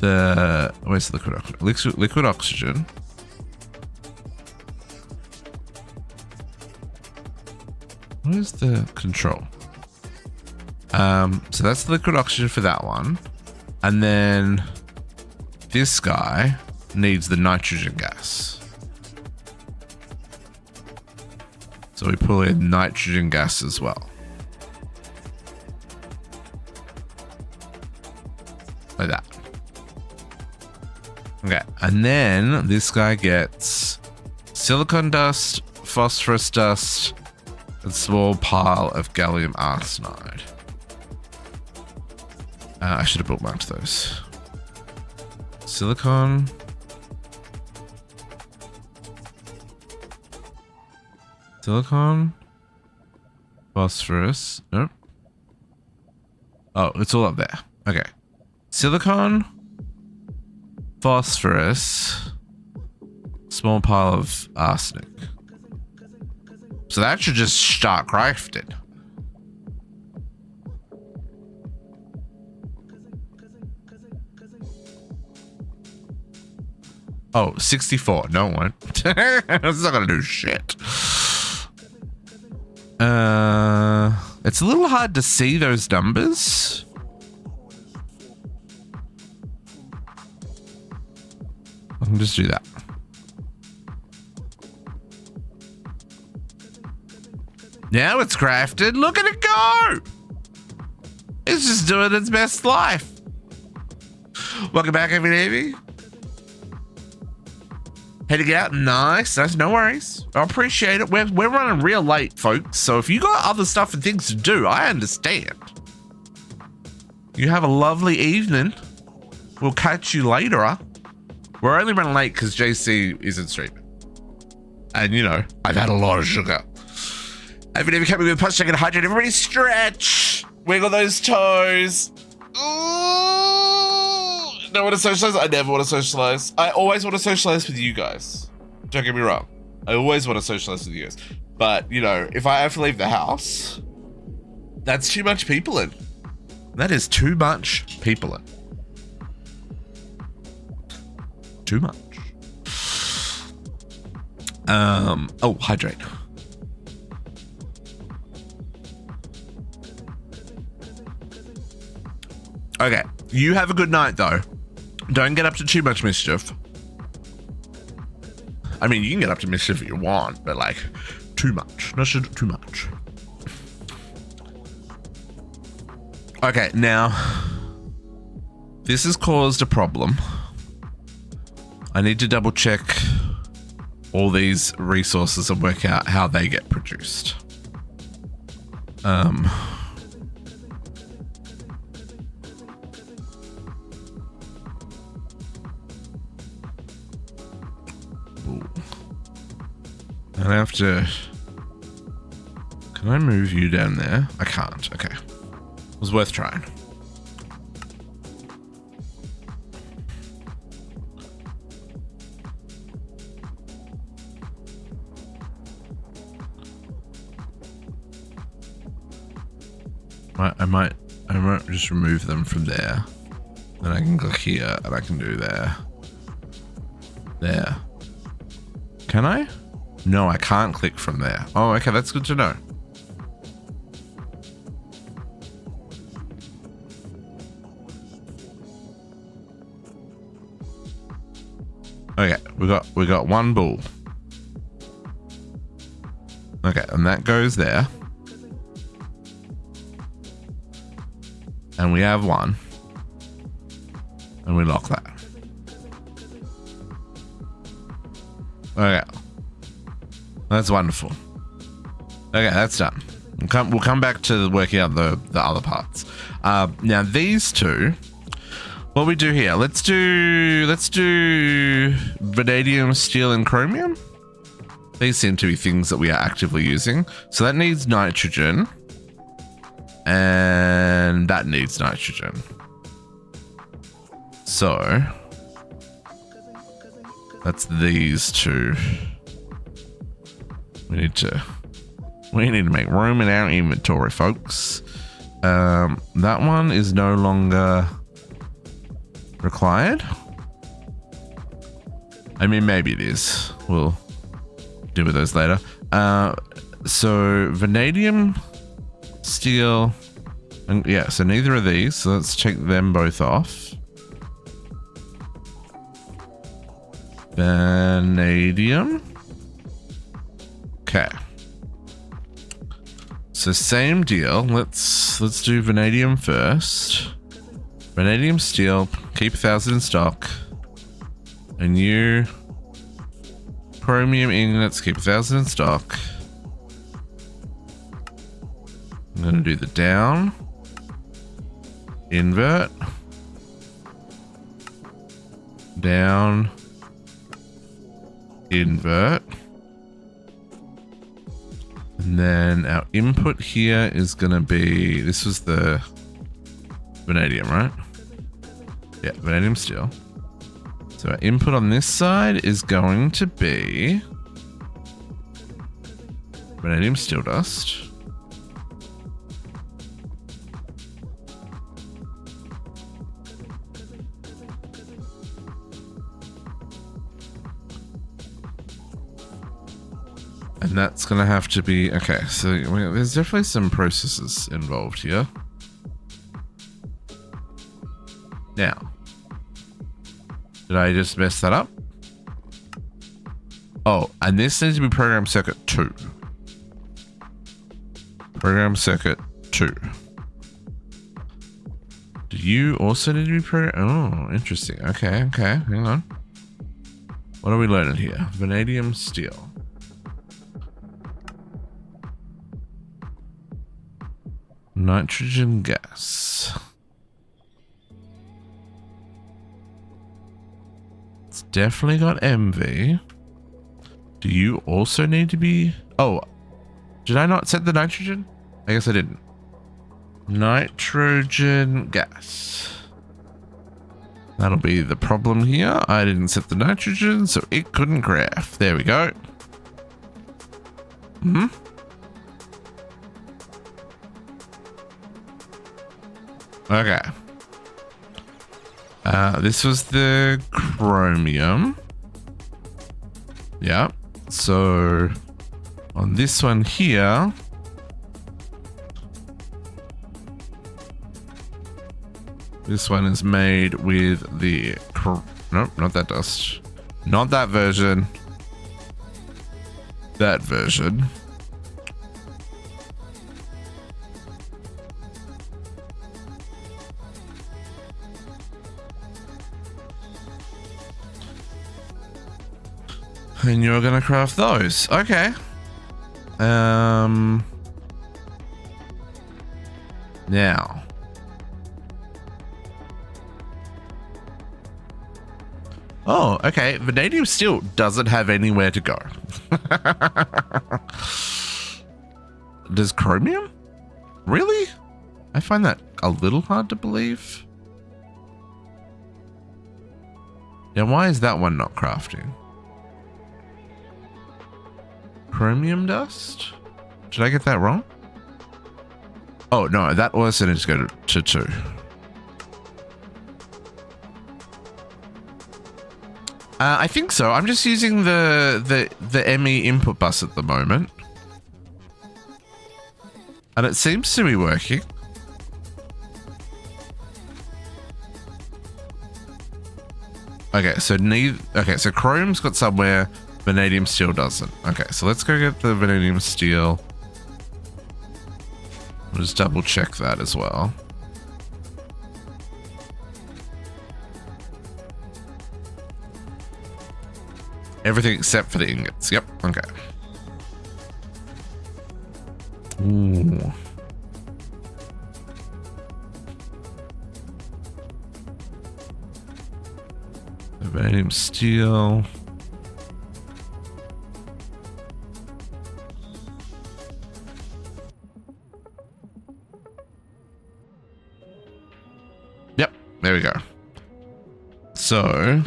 where's the liquid oxygen? Liquid oxygen. What is the control? So that's the liquid oxygen for that one. And then this guy needs the nitrogen gas. So we pull in nitrogen gas as well. Like that. Okay, and then this guy gets silicon dust, phosphorus dust, and small pile of gallium arsenide. I should have bookmarked those. Silicon. Silicon. Phosphorus. Nope. Oh, it's all up there. Okay. Silicon. Phosphorus. Small pile of arsenic. So that should just start crafted. Oh, 64. No one. It's not gonna do shit. It's a little hard to see those numbers. I can just do that. Now it's crafted. Look at it go. It's just doing its best life. Welcome back, Heavy Navy. Heading out. Nice. No worries. I appreciate it. We're running real late, folks. So if you got other stuff and things to do, I understand. You have a lovely evening. We'll catch you later. Huh? We're only running late because JC isn't streaming. And, you know, I've had a lot of sugar. I've been coming with a punch, second hydrate. Everybody stretch. Wiggle those toes. Ooh. Don't want to socialize. I never want to socialize. I always want to socialize with you guys. Don't get me wrong. I always want to socialize with you guys. But, you know, if I have to leave the house, that's too much people in. That is too much people in. Too much. Oh, hydrate. Okay, you have a good night though. Don't get up to too much mischief. I mean, you can get up to mischief if you want, but like, too much. Not too much. Okay, now, this has caused a problem. I need to double check all these resources and work out how they get produced. Ooh. I have to... Can I move you down there? I can't. Okay. It was worth trying. I might just remove them from there. Then I can click here and I can do there. There. Can I? No, I can't click from there. Oh, okay, that's good to know. Okay, we got one bull. Okay, and that goes there. And we have one. And we lock that. Okay. That's wonderful. Okay, that's done. We'll come back to working out the other parts. Now these two, what we do here, let's do vanadium, steel, and chromium. These seem to be things that we are actively using. So that needs nitrogen. And that needs nitrogen. So that's these two. We need to make room in our inventory, folks. That one is no longer required. I mean, maybe it is. We'll deal with those later. So vanadium, steel, and yeah, so neither of these. So let's check them both off. Vanadium. Okay. So same deal. Let's do vanadium first. Vanadium, steel, keep 1,000 in stock. And you chromium ingots, keep 1,000 in stock. I'm gonna do the down, invert, down, invert. And then our input here is gonna be, this was the vanadium, right? Yeah, vanadium steel. So our input on this side is going to be vanadium steel dust. And that's going to have to be... Okay, so there's definitely some processes involved here. Now, did I just mess that up? Oh, and this needs to be program circuit 2. Program circuit 2. Do you also need to be program... Oh, interesting. Okay, hang on. What are we learning here? Vanadium steel. Nitrogen gas. It's definitely got MV. Do you also need to be... Oh, did I not set the nitrogen? I guess I didn't. Nitrogen gas. That'll be the problem here. I didn't set the nitrogen, so it couldn't craft. There we go. Okay. This was the chromium. Yeah. So on this one here, this one is made with the... Nope, not that dust. Not that version. That version. And you're gonna craft those. Okay. Now. Oh, okay. Vanadium steel doesn't have anywhere to go. Does chromium? Really? I find that a little hard to believe. Yeah, why is that one not crafting? Chromium dust? Did I get that wrong? Oh, no, that also needs to go to 2. I think so. I'm just using the ME input bus at the moment. And it seems to be working. Okay, so chrome's got somewhere, vanadium steel doesn't. Okay, so let's go get the vanadium steel. I'll just double check that as well. Everything except for the ingots. Yep. Okay. Ooh. Vanadium steel. Yep. There we go. So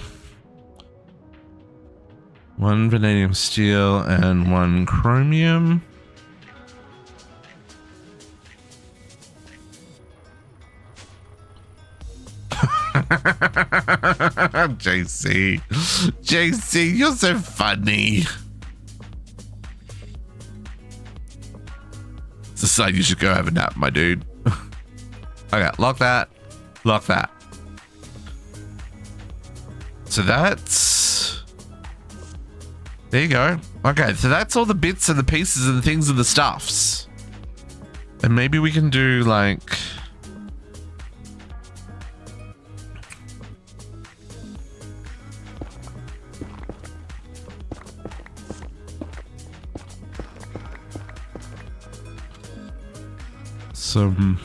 1 vanadium steel and 1 chromium. JC, you're so funny. It's a sign you should go have a nap, my dude. Okay, lock that. Lock that. So that's... There you go. Okay, so that's all the bits and the pieces and the things and the stuffs. And maybe we can do like... some...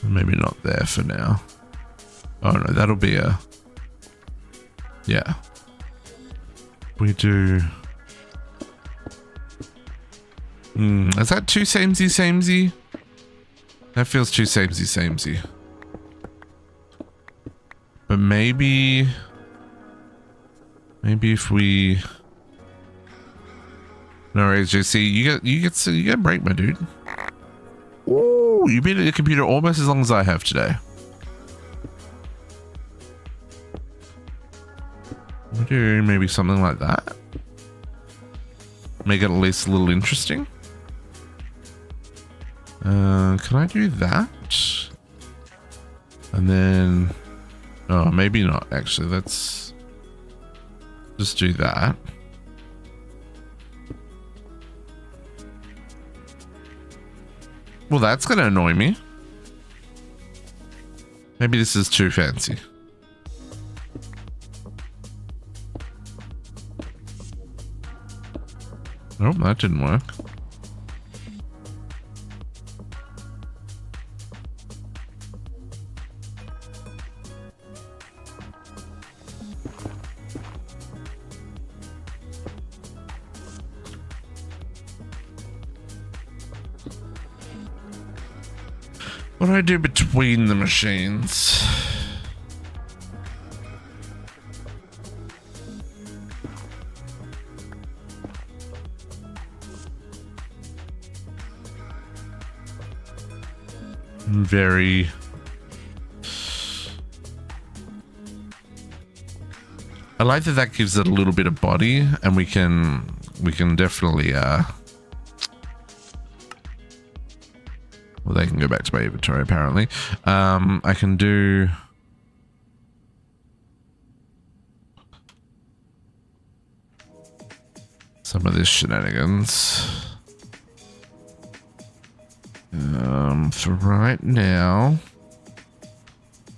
Maybe not there for now. Oh no, that'll be a... Yeah. We do... is that too samey? That feels too samey. But maybe if we... No worries, JC. You get a break, my dude. Whoa, you've been at your computer almost as long as I have today. We'll do maybe something like that. Make it at least a little interesting. Can I do that? And then... Oh, maybe not, actually. Let's just do that. Well, that's going to annoy me. Maybe this is too fancy. Oh, that didn't work. What do I do between the machines? Very... I like that gives it a little bit of body, and we can definitely well, they can go back to my inventory apparently. I can do some of this shenanigans. For right now,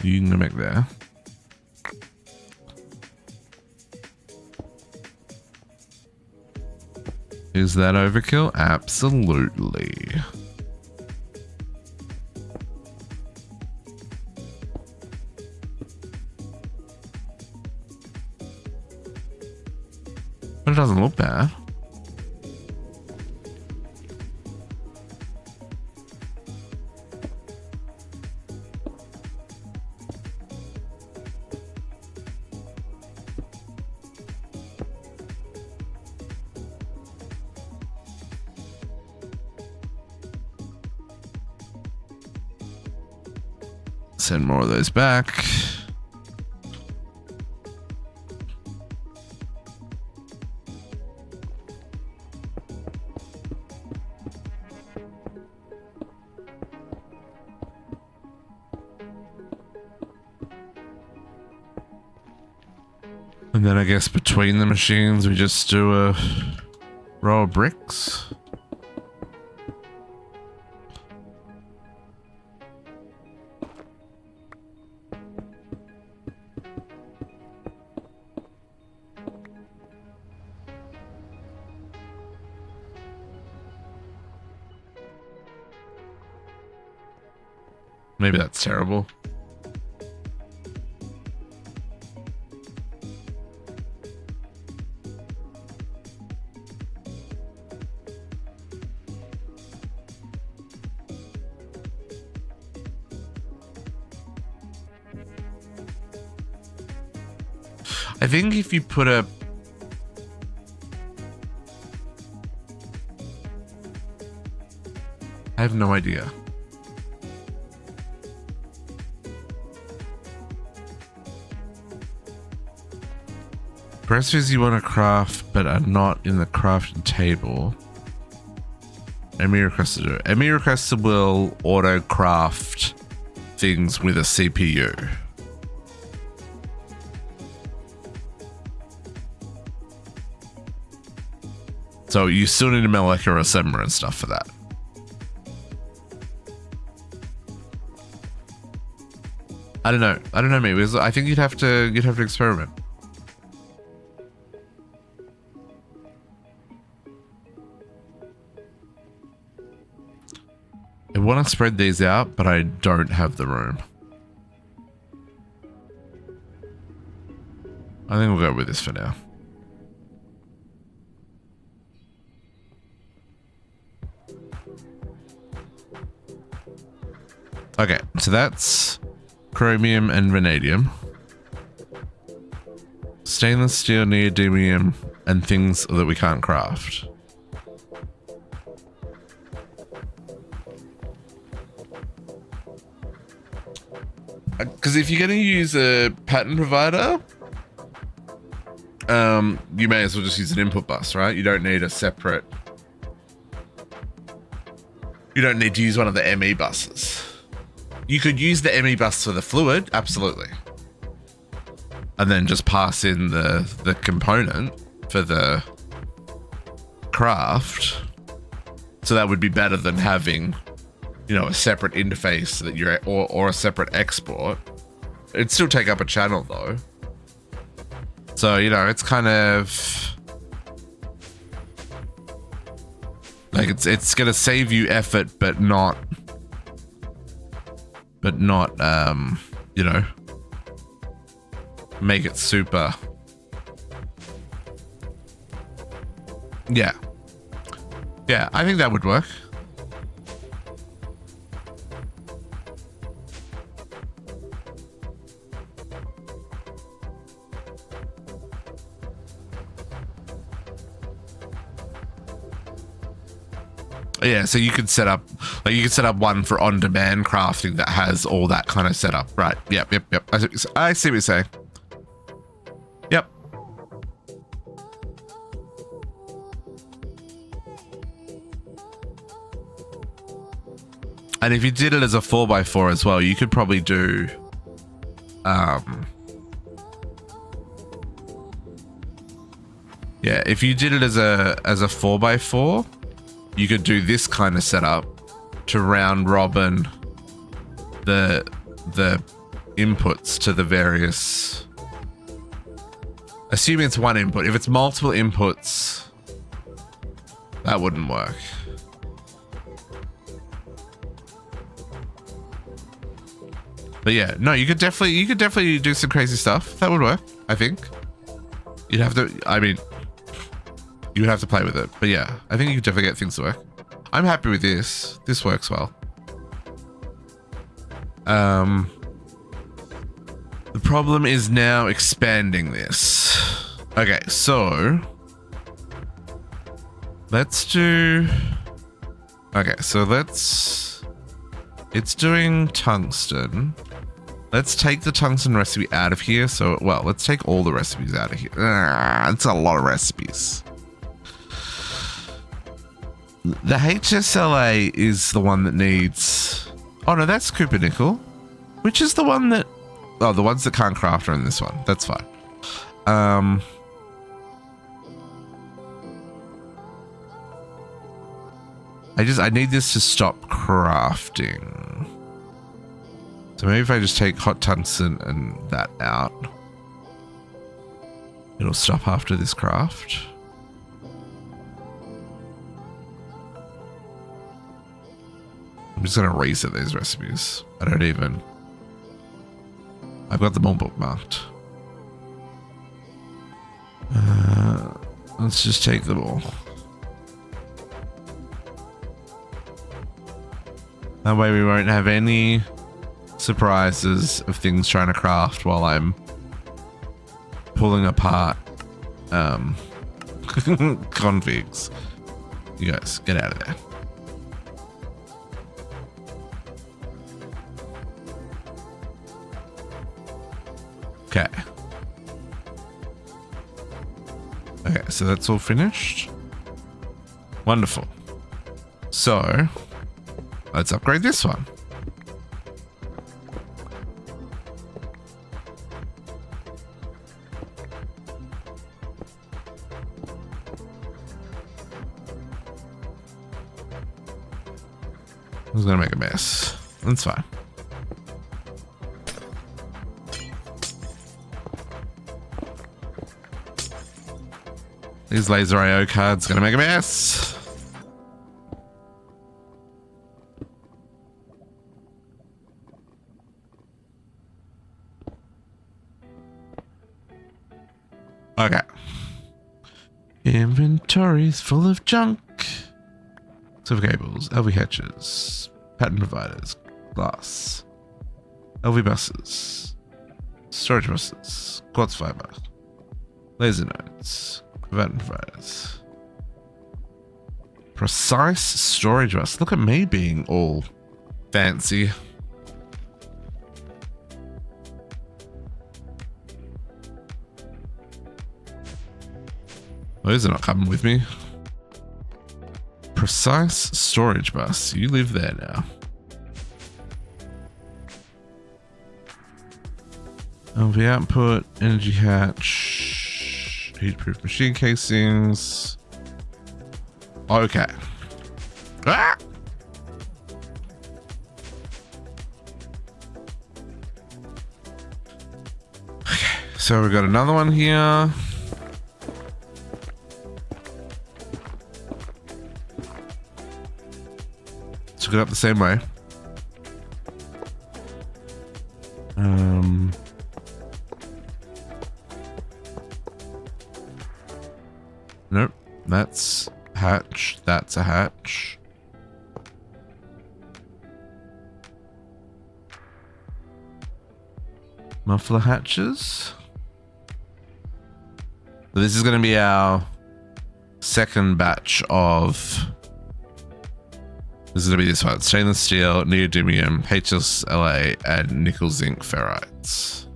you can go back there. Is that overkill? Absolutely. It doesn't look bad. Send more of those back. And then I guess between the machines, we just do a row of bricks. Maybe that's terrible. I think if you put a I have no idea. Recipes you want to craft but are not in the crafting table. ME requested. ME requested will auto craft things with a CPU. So you still need a molecular assembler and stuff for that. I don't know, maybe. I think you'd have to experiment. I want to spread these out, but I don't have the room. I think we'll go with this for now. Okay, so that's chromium and vanadium. Stainless steel, neodymium, and things that we can't craft. Because if you're going to use a pattern provider, you may as well just use an input bus, right? You don't need a separate... You don't need to use one of the ME buses. You could use the ME bus for the fluid, absolutely. And then just pass in the component for the craft. So that would be better than having, you know, a separate interface that you're or a separate export. It'd still take up a channel though. So, you know, it's kind of like it's gonna save you effort, but not you know, make it super. Yeah, I think that would work. Yeah, so you could set up, like, you could set up one for on-demand crafting that has all that kind of setup, right? Yep. I see what you're saying. Yep. And if you did it as a 4x4 as well, you could probably do, yeah, if you did it as a 4x4, you could do this kind of setup to round robin the inputs to the various. Assuming it's one input. If it's multiple inputs, that wouldn't work. But yeah, no, you could definitely do some crazy stuff. That would work, I think. You'd have to, I mean, You would have to play with it. But yeah, I think you could definitely get things to work. I'm happy with this. This works well. The problem is now expanding this. Okay, so let's do... Okay, so it's doing tungsten. Let's take the tungsten recipe out of here. So, well, let's take all the recipes out of here. It's a lot of recipes. The HSLA is the one that needs... Oh, no, that's Cooper Nickel. Which is the one that... Oh, the ones that can't craft are in this one. That's fine. I need this to stop crafting. So maybe if I just take hot tungsten and that out, it'll stop after this craft. I'm just gonna reset these recipes. I've got them all bookmarked. Let's just take them all. That way we won't have any surprises of things trying to craft while I'm pulling apart configs. You guys, get out of there. Okay. Okay, so that's all finished. Wonderful. So, let's upgrade this one. I was gonna make a mess. That's fine. These laser IO cards gonna make a mess. Okay. Inventory's full of junk. Silver cables, LV hatches, pattern providers, glass, LV buses, storage buses, quartz fiber, laser nodes, pattern providers, precise storage bus. Look at me being all fancy. Those are not coming with me. Precise storage bus. You live there now. LV output, energy hatch, heat-proof machine casings. Okay. Ah! Okay, so we've got another one here. Took it up the same way. Nope, that's hatch. That's a hatch. Muffler hatches. This is going to be our second batch of. This is going to be this one. Stainless steel, neodymium, HSLA, and nickel zinc ferrites.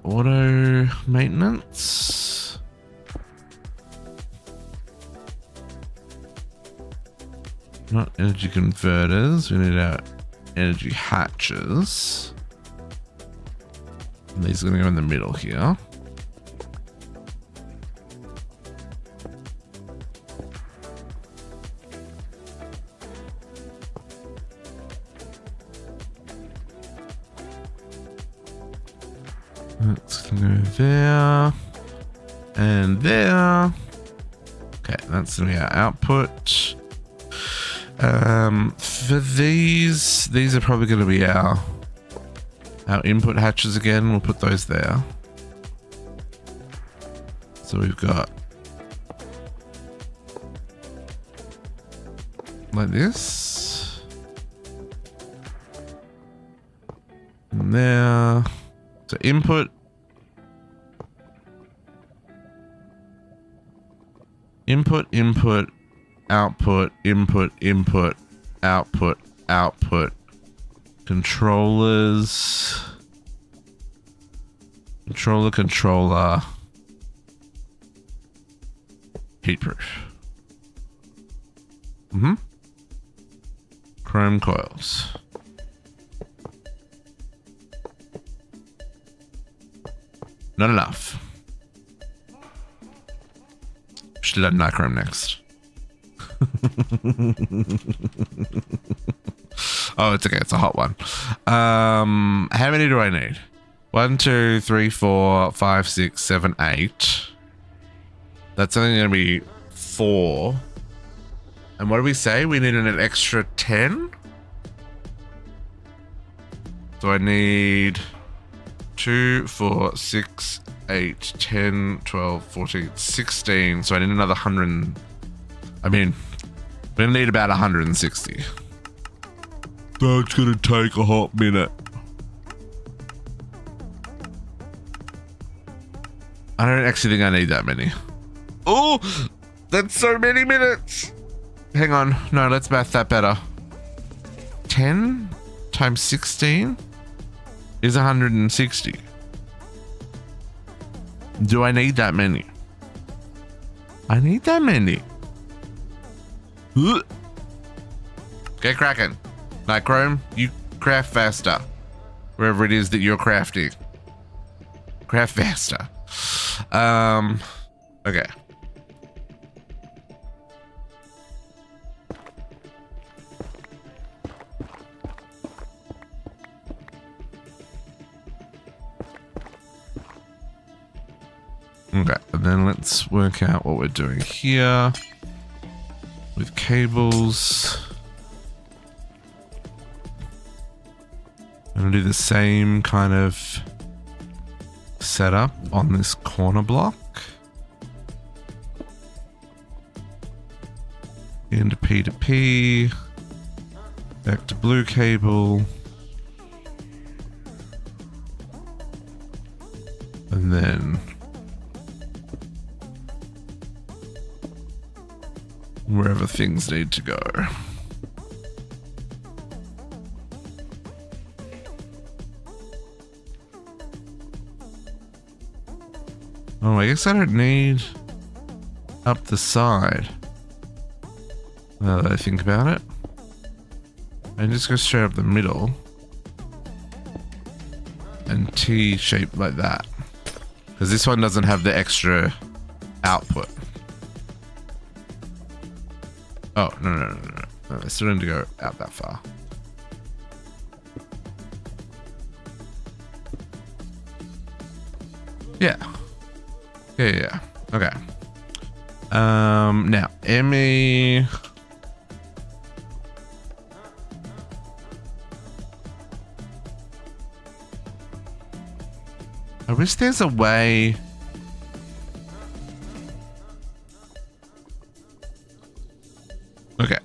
Auto maintenance. Not energy converters. We need our energy hatches. And these are going to go in the middle here. That's gonna go there and there. Okay, that's gonna be our output. For these are probably gonna be our Our input hatches again, we'll put those there. So we've got like this. And there. So input. Input, input, output, input, input, output, output. Controllers. Controller. Heatproof. Chrome coils. Not enough. Should have done nichrome next. Oh, it's okay. It's a hot one. How many do I need? 1, 2, 3, 4, 5, 6, 7, 8. That's only going to be 4. And what do we say? We need an extra 10? So I need 2, 4, 6, 8, 10, 12, 14, 16. So I need another 100. I mean, we're going to need about 160. That's going to take a hot minute. I don't actually think I need that many. Oh, that's so many minutes. Hang on. No, let's math that better. 10 times 16 is 160. Do I need that many? I need that many. Get cracking. Nichrome, you craft faster. Wherever it is that you're crafting. Craft faster. Okay. Okay, and then let's work out what we're doing here with cables. I'm gonna do the same kind of setup on this corner block. Into P to P, back to blue cable, and then wherever things need to go. Oh, I guess I don't need up the side. Now that I think about it, I just go straight up the middle and T shape like that, because this one doesn't have the extra output. Oh, no. I still need to go out that far. Yeah. Okay. Now, ME. I wish there's a way. Okay.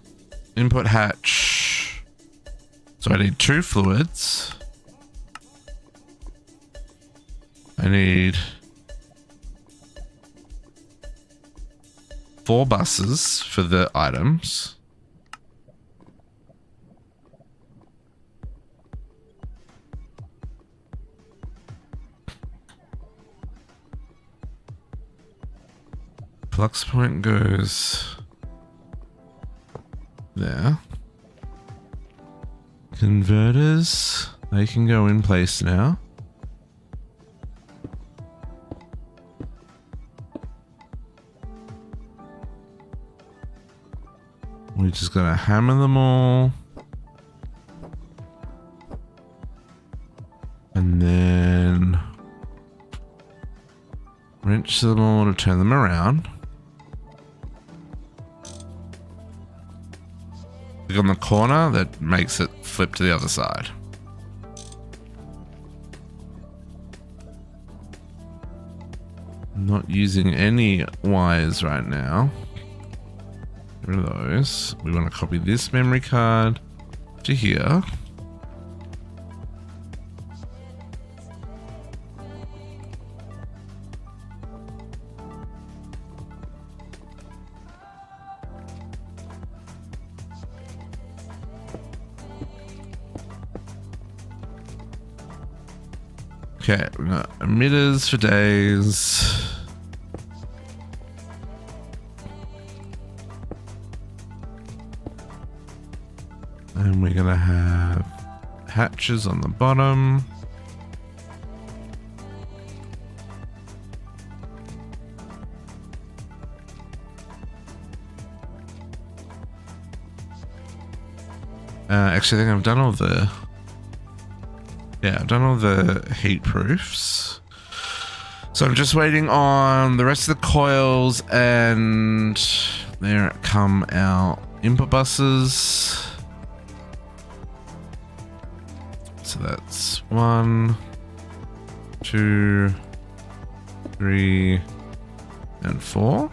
Input hatch. So I need 2 fluids. I need 4 buses for the items. Flux point goes there. Converters, they can go in place now. We're just gonna hammer them all. And then wrench them all to turn them around. Click on the corner that makes it flip to the other side. I'm not using any wires right now. Get rid of those. We want to copy this memory card to here. Okay, we got emitters for days. And we're gonna have hatches on the bottom. Actually, I think I've done all the... Yeah, I've done all the heat proofs. So I'm just waiting on the rest of the coils, and there come our input buses. So that's 1, 2, 3, and 4.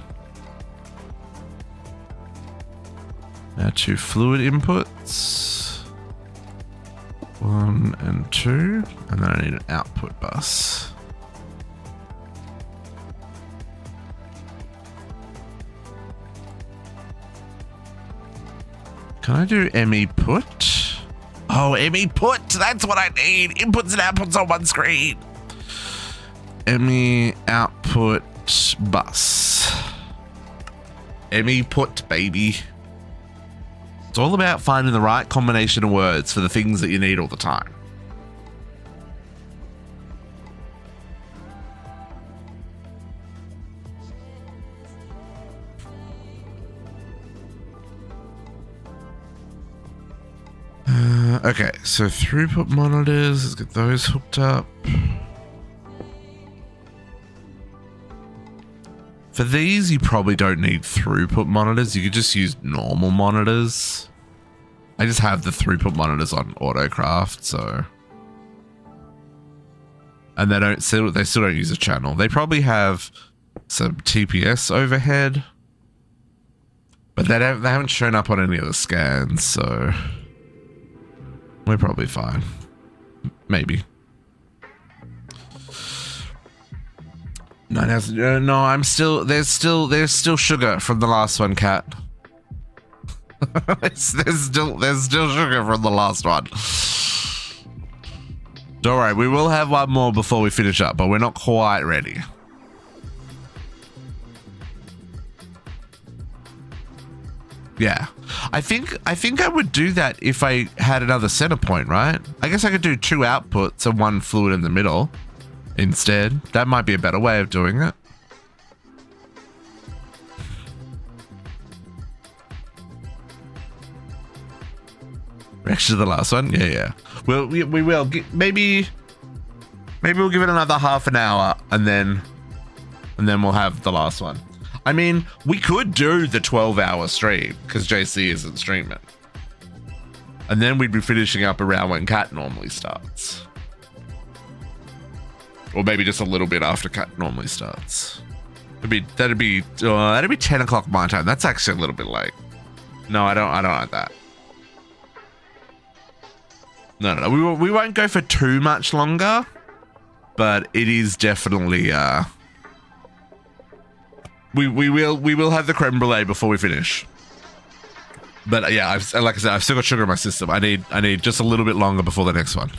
Now 2 fluid inputs. 1 and 2, and then I need an output bus. Can I do ME put? Oh, ME put, that's what I need. Inputs and outputs on one screen. ME output bus. ME put, baby. It's all about finding the right combination of words for the things that you need all the time. Okay, so throughput monitors, let's get those hooked up. For these, you probably don't need throughput monitors. You could just use normal monitors. I just have the throughput monitors on Autocraft, so. And they still don't use a channel. They probably have some TPS overhead, but they haven't shown up on any of the scans, so we're probably fine. Maybe. No, I'm still. There's still sugar from the last one, Cat. there's still sugar from the last one. Don't worry, we will have one more before we finish up, but we're not quite ready. Yeah, I think I would do that if I had another center point, right? I guess I could do 2 outputs and 1 fluid in the middle. Instead, that might be a better way of doing it. Actually, the last one, yeah. We will maybe we'll give it another half an hour, and then we'll have the last one. I mean, we could do the 12-hour stream because JC isn't streaming, and then we'd be finishing up around when Cat normally starts. Or maybe just a little bit after Cat normally starts. That'd be 10 o'clock my time. That's actually a little bit late. No, I don't like that. No. We won't go for too much longer, but it is definitely we will have the creme brulee before we finish. But yeah, like I said, I've still got sugar in my system. I need just a little bit longer before the next one.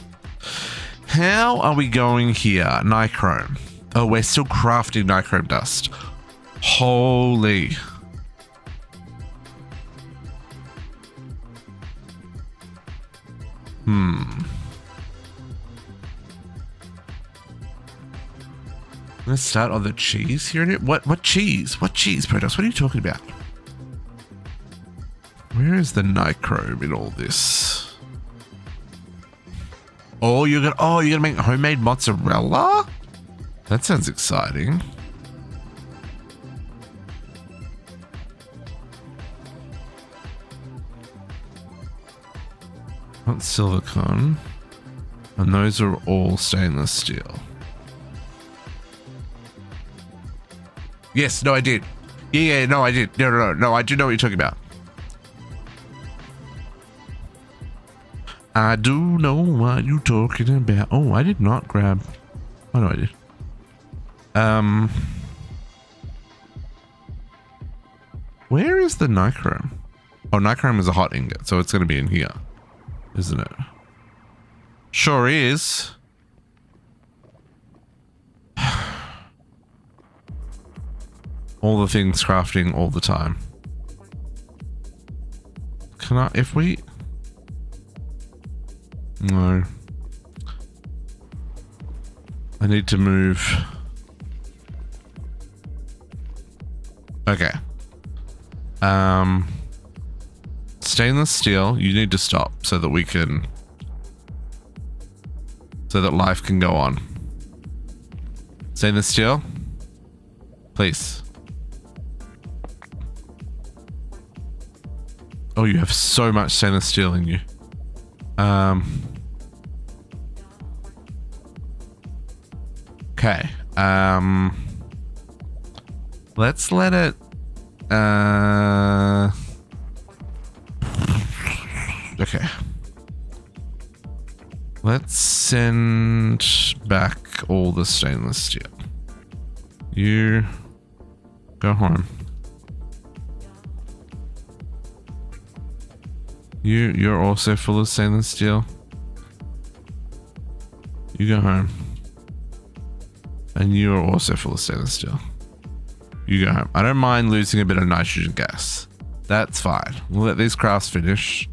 How are we going here? Nichrome. Oh, we're still crafting nichrome dust. Holy. Let's start on the cheese here. What cheese? What cheese, Protos? What are you talking about? Where is the nichrome in all this? Oh, you're gonna make homemade mozzarella? That sounds exciting. That's silicone. And those are all stainless steel. Yes, no, I did. Yeah, no, I did. No, I do know what you're talking about. I do know what you're talking about. Oh, I did not grab. Oh, no, I did. Where is the nichrome? Oh, nichrome is a hot ingot, so it's going to be in here, isn't it? Sure is. All the things crafting all the time. Can I, if we... No. I need to move. Okay. Stainless steel, you need to stop so that we can... So that life can go on. Stainless steel, please. Oh, you have so much stainless steel in you. Okay. Let's let it... Okay. Let's send back all the stainless steel. You go home. You're also full of stainless steel. You go home. And you are also full of stainless steel. You go home. I don't mind losing a bit of nitrogen gas. That's fine. We'll let these crafts finish.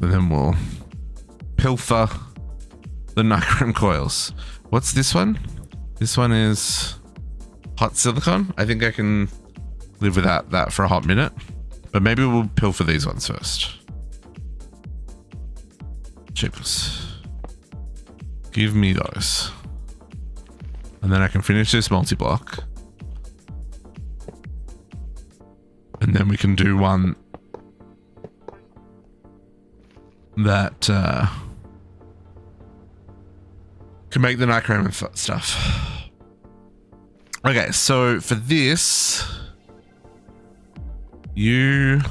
And then we'll pilfer the nichrome coils. What's this one? This one is hot silicon. I think I can live without that for a hot minute. But maybe we'll pilfer these ones first. Chips. Give me those. And then I can finish this multi-block. And then we can do one that can make the nichrome and stuff. Okay, so for this, you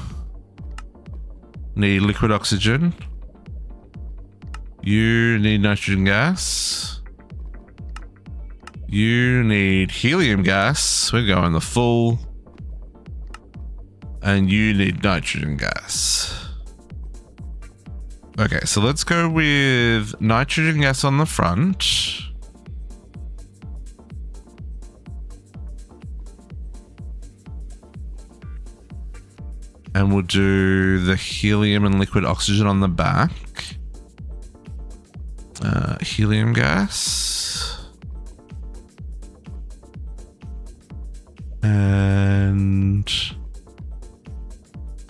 need liquid oxygen. You need nitrogen gas. You need helium gas. We're going the full. And you need nitrogen gas. Okay, so let's go with nitrogen gas on the front. And we'll do the helium and liquid oxygen on the back. Helium gas. And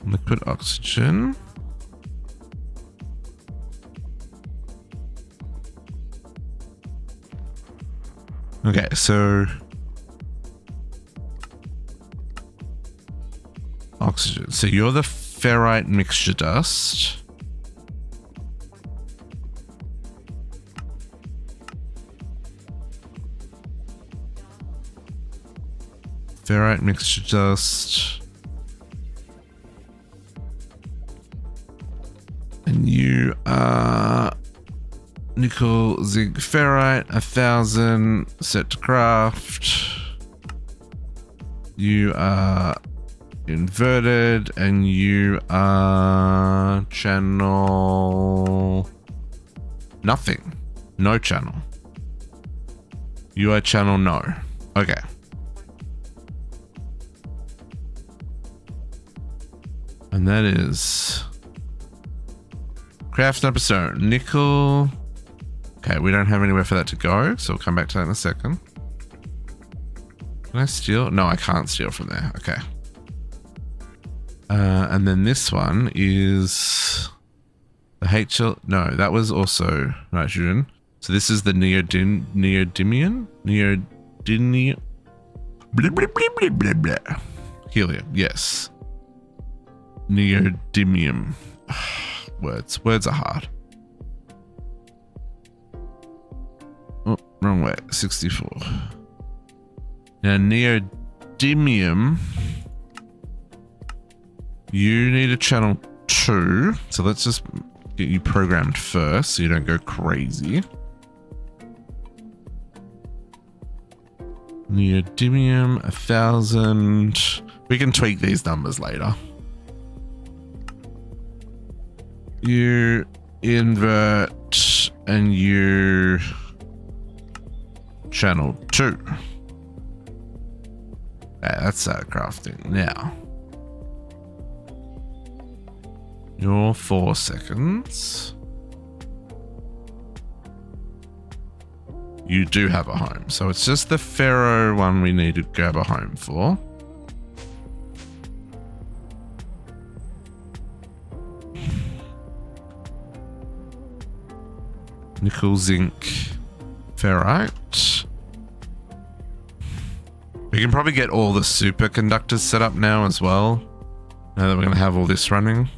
liquid oxygen. Okay, so oxygen. So you're the ferrite mixture dust. Ferrite mixture dust. And you are nickel, zinc, ferrite, 1000, set to craft. You are inverted and you are channel nothing. No channel. You are channel no. Okay. And that is craft number stone. Nickel. Okay, we don't have anywhere for that to go, so we'll come back to that in a second. Can I steal? No, I can't steal from there. Okay. And then this one is the HL. No, that was also nitrogen. So this is the neodymium. Blah, blah, blah, blah, blah, blah. Helium. Yes. Neodymium. Words are hard. Oh, wrong way. 64. Now neodymium, you need a channel 2. So let's just get you programmed first so you don't go crazy. Neodymium 1000. We can tweak these numbers later. You invert and you channel 2. Yeah, that's started crafting now. You're 4 seconds. You do have a home, so it's just the ferro one we need to grab a home for. Nickel, zinc, ferrite. We can probably get all the superconductors set up now as well. Now that we're going to have all this running.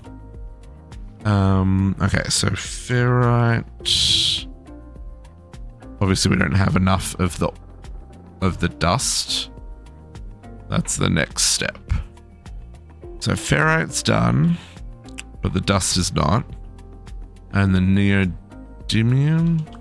Okay, so ferrite. Obviously, we don't have enough of the dust. That's the next step. So ferrite's done, but the dust is not. And the neodymium.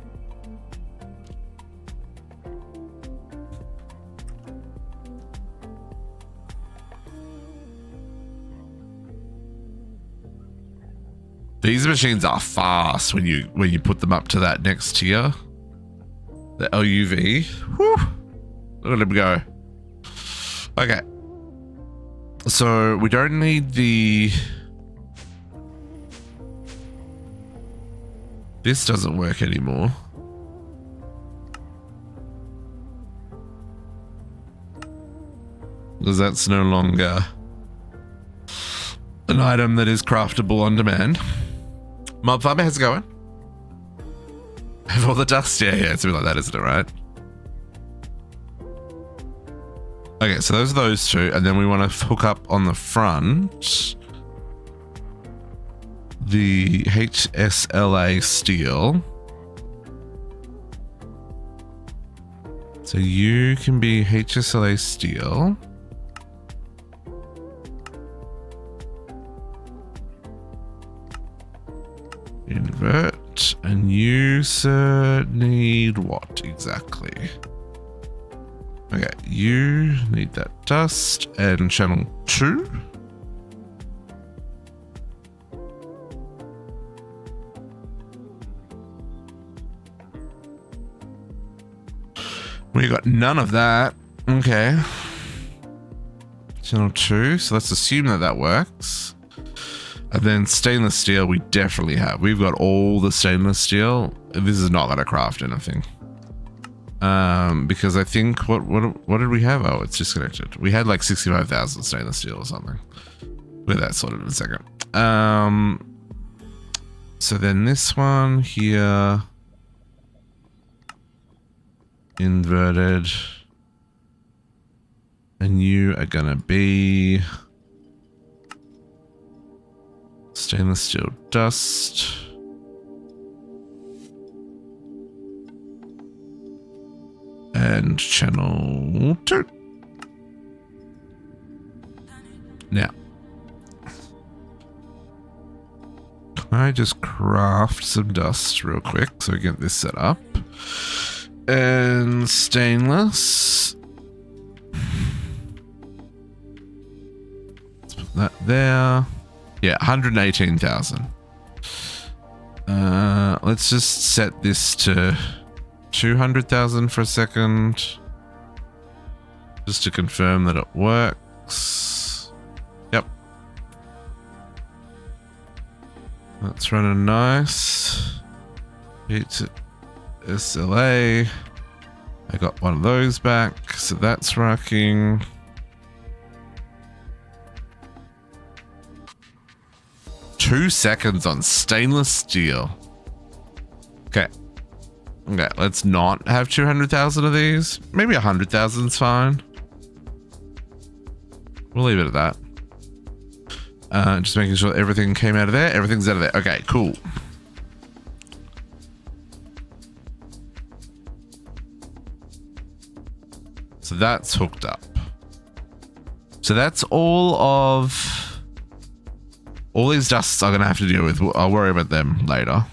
These machines are fast when you put them up to that next tier. The LUV. Whew. Look at them go. Okay. So we don't need the... This doesn't work anymore. Because that's no longer an item that is craftable on demand. Mob farmer, how's it going? Have all the dust? Yeah, it's a bit like that, isn't it, right? Okay, so those are those two, and then we want to hook up on the front the HSLA steel. So you can be HSLA steel. Invert, and you, sir, need what exactly? Okay, you need that dust and channel 2. We got none of that. Okay. Channel 2, so let's assume that that works. And then stainless steel we definitely have. We've got all the stainless steel. This is not going to craft anything. Because I think, what did we have? Oh, it's disconnected. We had like 65,000 stainless steel or something. We'll get that sorted in a second. So then this one here. Inverted. And you are going to be... stainless steel dust. And channel 2. Now, can I just craft some dust real quick so we get this set up? And stainless. Let's put that there. Yeah, 118,000. Let's just set this to 200,000 for a second. Just to confirm that it works. Yep. That's running nice. It's SLA. I got one of those back, so that's rocking. Two seconds on stainless steel. Okay. Okay, let's not have 200,000 of these. Maybe 100,000 is fine. We'll leave it at that. Just making sure everything came out of there. Everything's out of there. Okay, cool. So that's hooked up. So that's all these dusts I'm going to have to deal with. I'll worry about them later.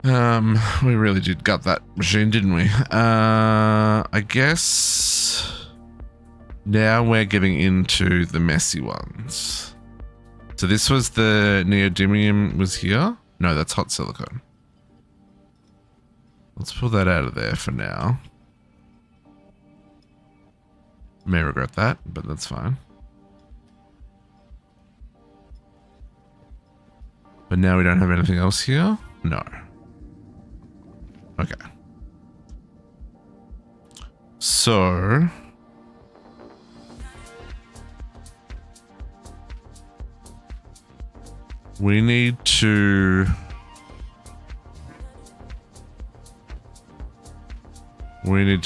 We really did gut that machine, didn't we? I guess now we're getting into the messy ones. So this was the neodymium was here. No, that's hot silicone. Let's pull that out of there for now. May regret that, but that's fine. But now we don't have anything else here? No. Okay. So we need to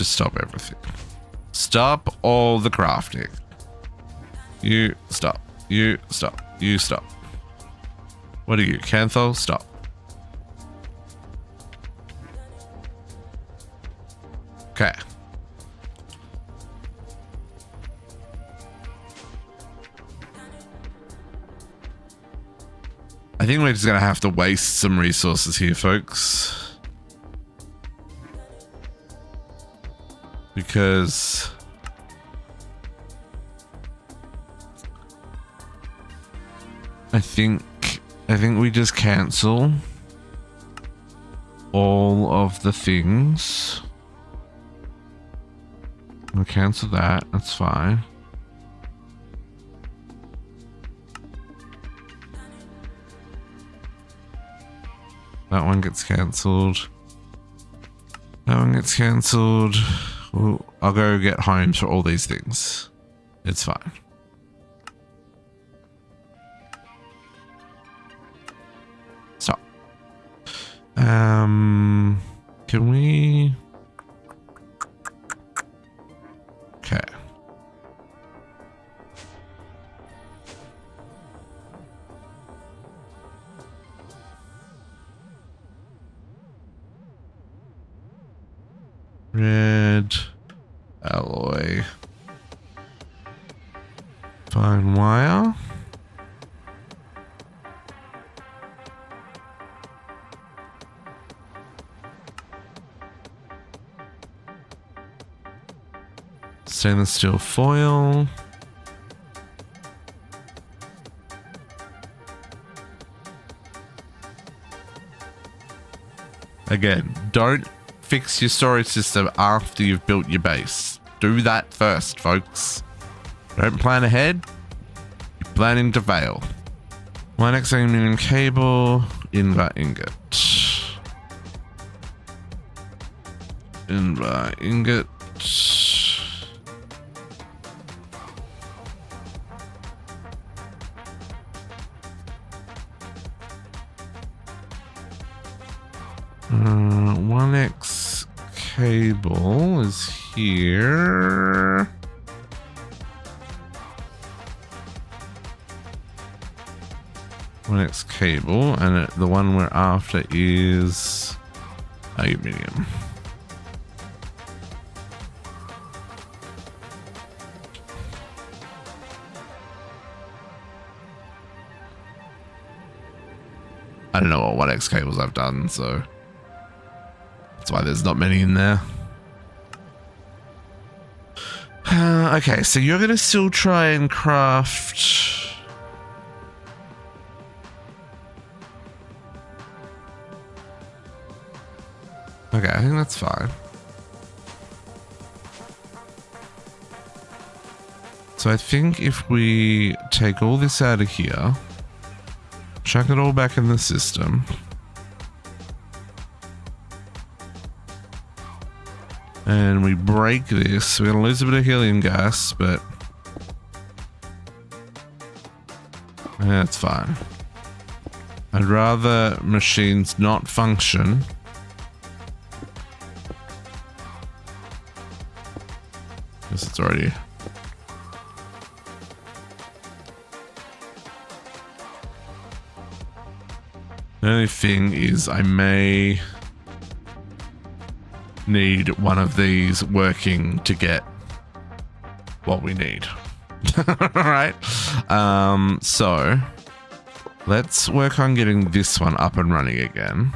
stop everything. Stop all the crafting. You stop. You stop. You stop. What are you, Canthol? Stop. Okay. I think we're just gonna have to waste some resources here, folks. Because I think we just cancel all of the things. We'll cancel that, that's fine. That one gets cancelled. That one gets cancelled. I'll go get homes for all these things. It's fine. Stop. Can we? Okay. Red alloy. Fine wire. Stainless steel foil. Again, don't fix your storage system after you've built your base. Do that first, folks. Don't plan ahead. You're planning to fail. 1x aluminum cable, invar ingot. Invar ingot. Uh, 1x cable is here. Next cable, and the one we're after is aluminium. I don't know what 1x cables I've done, so that's why there's not many in there. Okay, so you're gonna still try and craft. Okay, I think that's fine. So I think if we take all this out of here, chuck it all back in the system, and we break this, we're gonna lose a bit of helium gas, but that's fine. I'd rather machines not function because it's already. The only thing is I may need one of these working to get what we need. All right. So let's work on getting this one up and running again.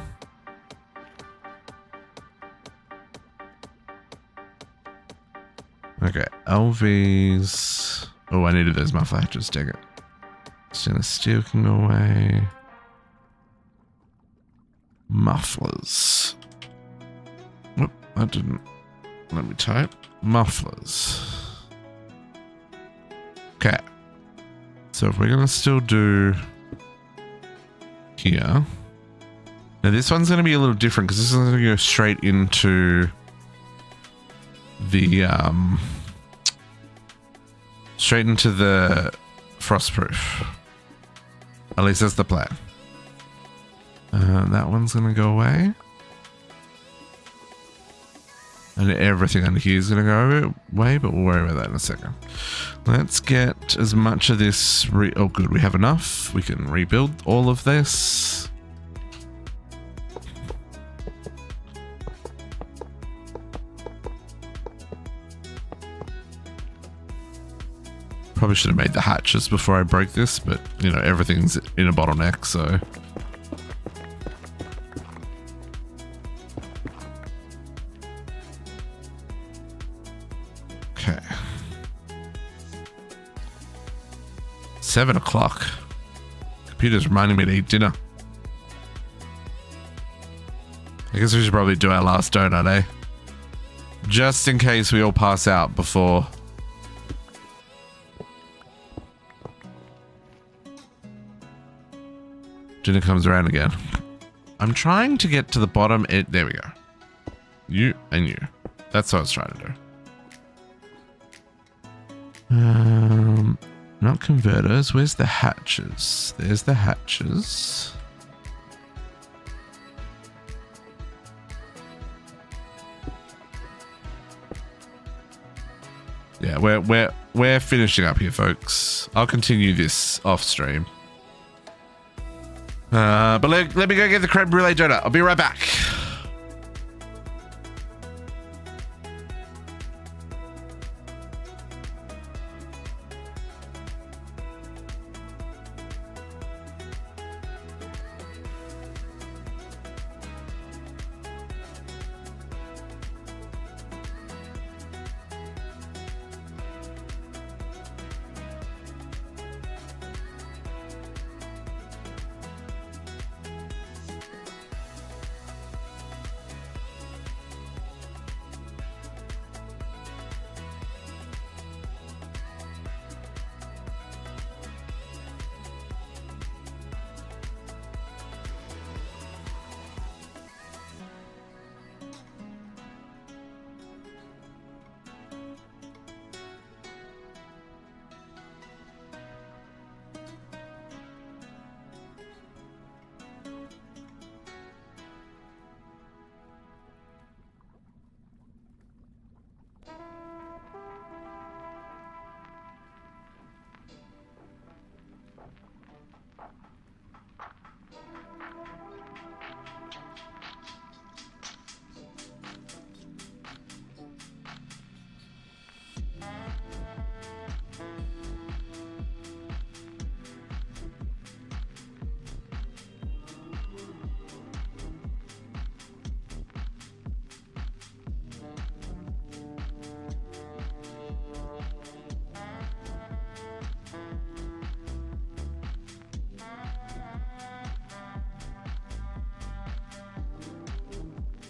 Okay, LVs. Oh, I needed those muffler hatches, dang it. Stainless steel can go away. Mufflers. Whoop, that didn't. Let me type. Mufflers. Okay. So if we're going to still do here. Now this one's going to be a little different because this is going to go straight into the frostproof. At least that's the plan. That one's gonna go away, and everything under here is gonna go away. But we'll worry about that in a second. Let's get as much of this. Oh, good, we have enough. We can rebuild all of this. Probably should have made the hatches before I break this, but you know, everything's in a bottleneck, so. Okay. 7 o'clock. Computer's reminding me to eat dinner. I guess we should probably do our last donut, eh? Just in case we all pass out before dinner comes around again. I'm trying to get to the bottom. There we go. You and you. That's what I was trying to do. Not converters. Where's the hatches? There's the hatches. Yeah, we're finishing up here, folks. I'll continue this off stream. But let me go get the creme brulee donut. I'll be right back.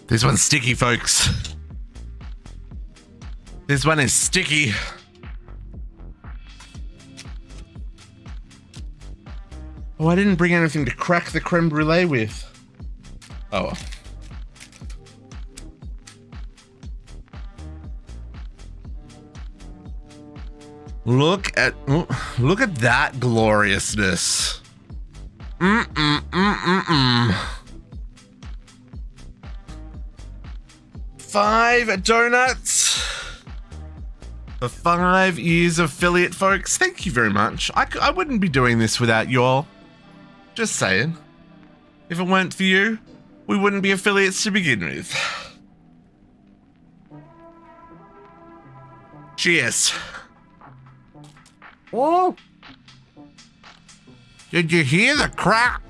This one's sticky, folks. This one is sticky. Oh, I didn't bring anything to crack the creme brulee with. Oh well. Look at that gloriousness. 5 donuts for 5 years of affiliate, folks. Thank you very much. I wouldn't be doing this without you all. Just saying. If it weren't for you, we wouldn't be affiliates to begin with. Cheers. Oh! Did you hear the crack?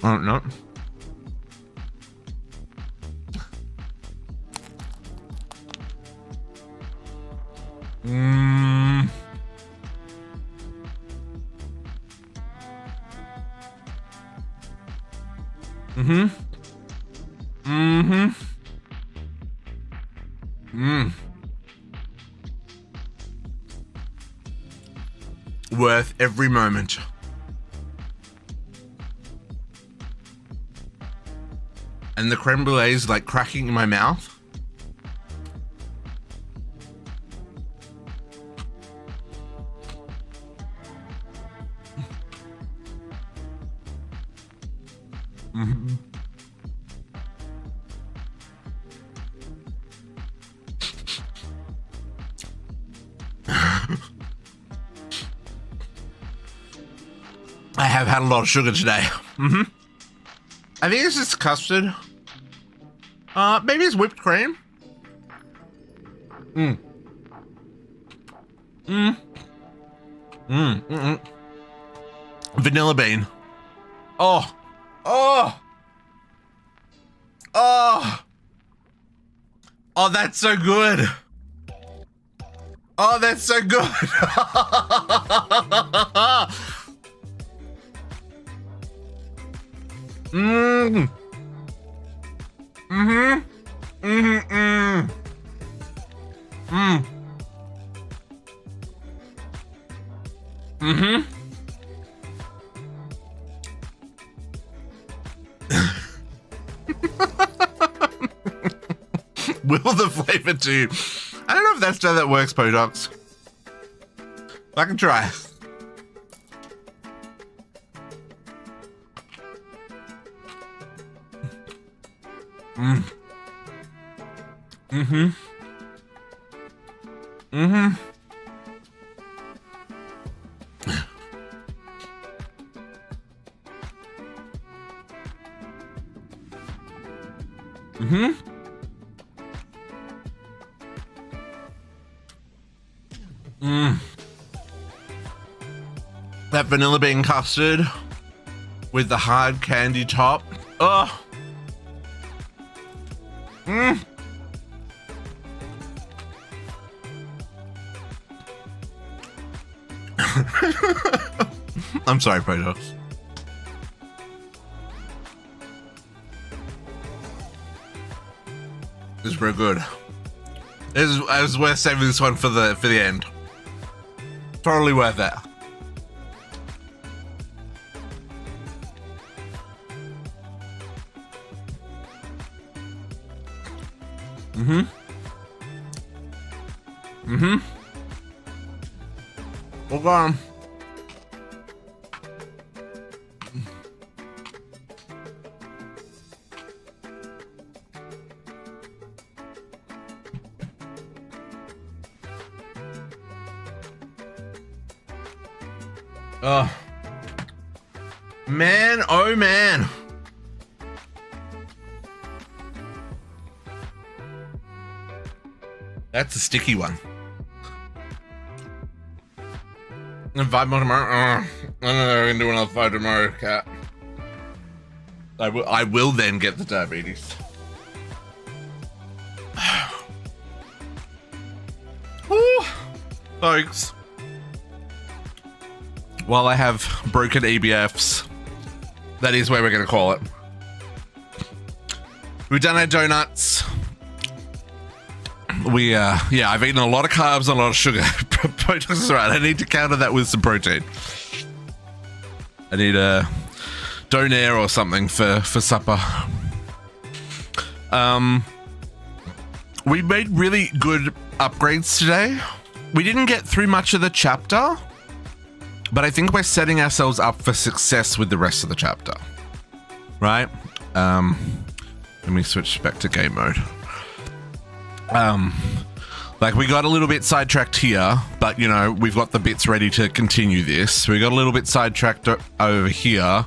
Oh, no. Worth every moment. And the creme brulee is like cracking in my mouth. I have had a lot of sugar today. I think it's just custard. Maybe it's whipped cream. Vanilla bean. Oh. Oh. Oh. Oh, that's so good. Oh, that's so good. Will the flavor too? I don't know if that's how that works, Podox. I can try. That vanilla bean custard with the hard candy top. Oh. I'm sorry, Protos. This is real good. I was worth saving this one for the end. Totally worth it. We're gone. Oh. Man, oh man. That's a sticky one. And 5 more tomorrow. I don't know. I can do another 5 tomorrow, cat. I will then get the diabetes. Woo. Folks. While I have broken EBFs, that is where we're going to call it. We've done our donuts. Yeah, I've eaten a lot of carbs and a lot of sugar. Potox is right. I need to counter that with some protein. I need a donair or something for supper. We made really good upgrades today. We didn't get through much of the chapter, but I think we're setting ourselves up for success with the rest of the chapter. Right? Let me switch back to game mode. Like we got a little bit sidetracked here, but you know, we've got the bits ready to continue this. We got a little bit sidetracked over here.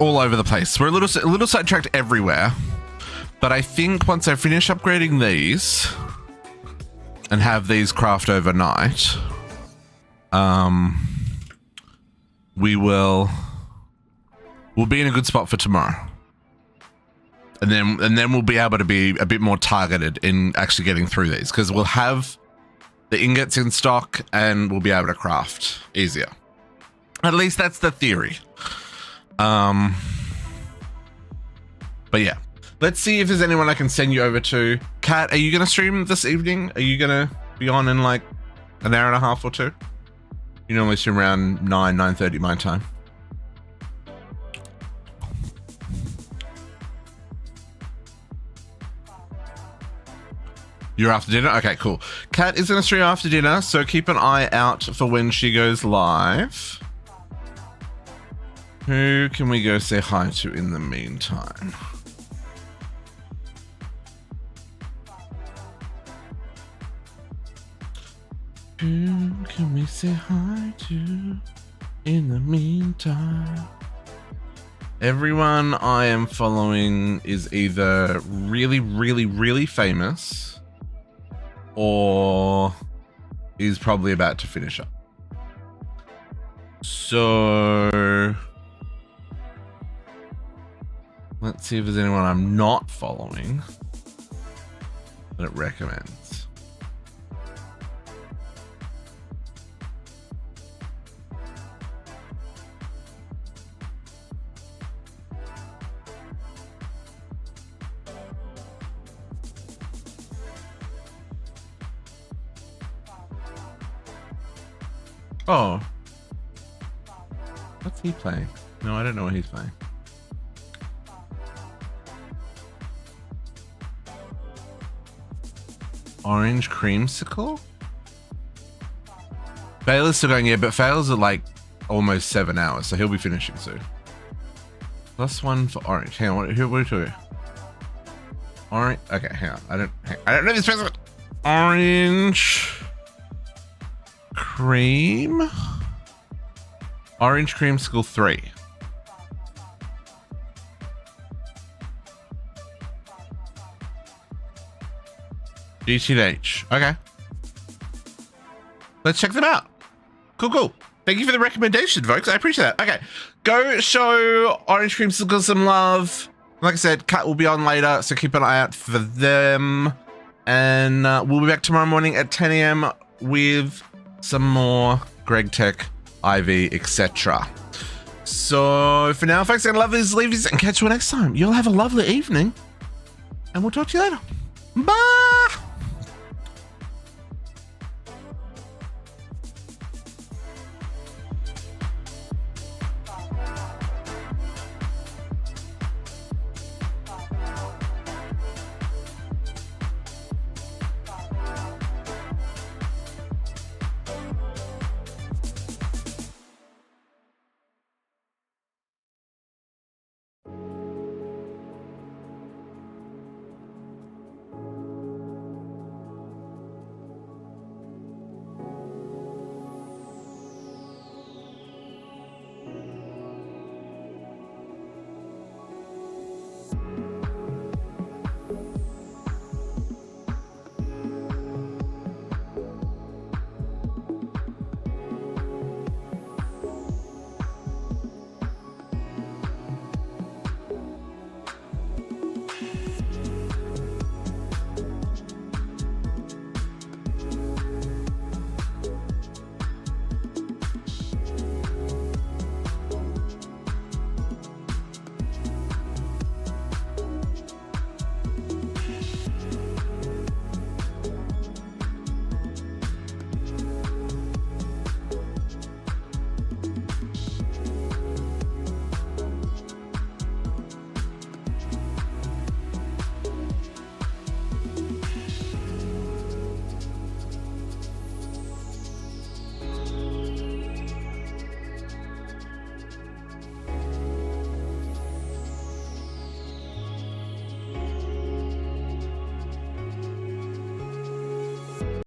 all over the place. We're a little sidetracked everywhere. But I think once I finish upgrading these and have these craft overnight, we'll be in a good spot for tomorrow. And then we'll be able to be a bit more targeted in actually getting through these, because we'll have the ingots in stock and we'll be able to craft easier. At least that's the theory. But yeah. Let's see if there's anyone I can send you over to. Kat, are you going to stream this evening? Are you going to be on in like an hour and a half or two? You normally stream around 9:30 my time. You're after dinner? Okay, cool. Kat is going to stream after dinner, so keep an eye out for when she goes live. Who can we go say hi to in the meantime? Who can we say hi to in the meantime? Everyone I am following is either really, really, really famous or is probably about to finish up. So let's see if there's anyone I'm not following that it recommends. Oh. What's he playing? No, I don't know what he's playing. Orange creamsicle? Baylor's still going, yeah, but Fails are like almost 7 hours, so he'll be finishing soon. +1 for orange. Hang on, what are we doing? Orange. Okay, hang on. I don't know this person. Orange cream. Orange creamsicle 3. GTH. Okay. Let's check them out. Cool. Thank you for the recommendation, folks. I appreciate that. Okay. Go show Orange Creamsicle some love. Like I said, Kat will be on later, so keep an eye out for them. And we'll be back tomorrow morning at 10 a.m. with some more Greg Tech, Ivy, etc. So for now, folks, I'm gonna love these, leave these, and catch you next time. You'll have a lovely evening, and we'll talk to you later. Bye.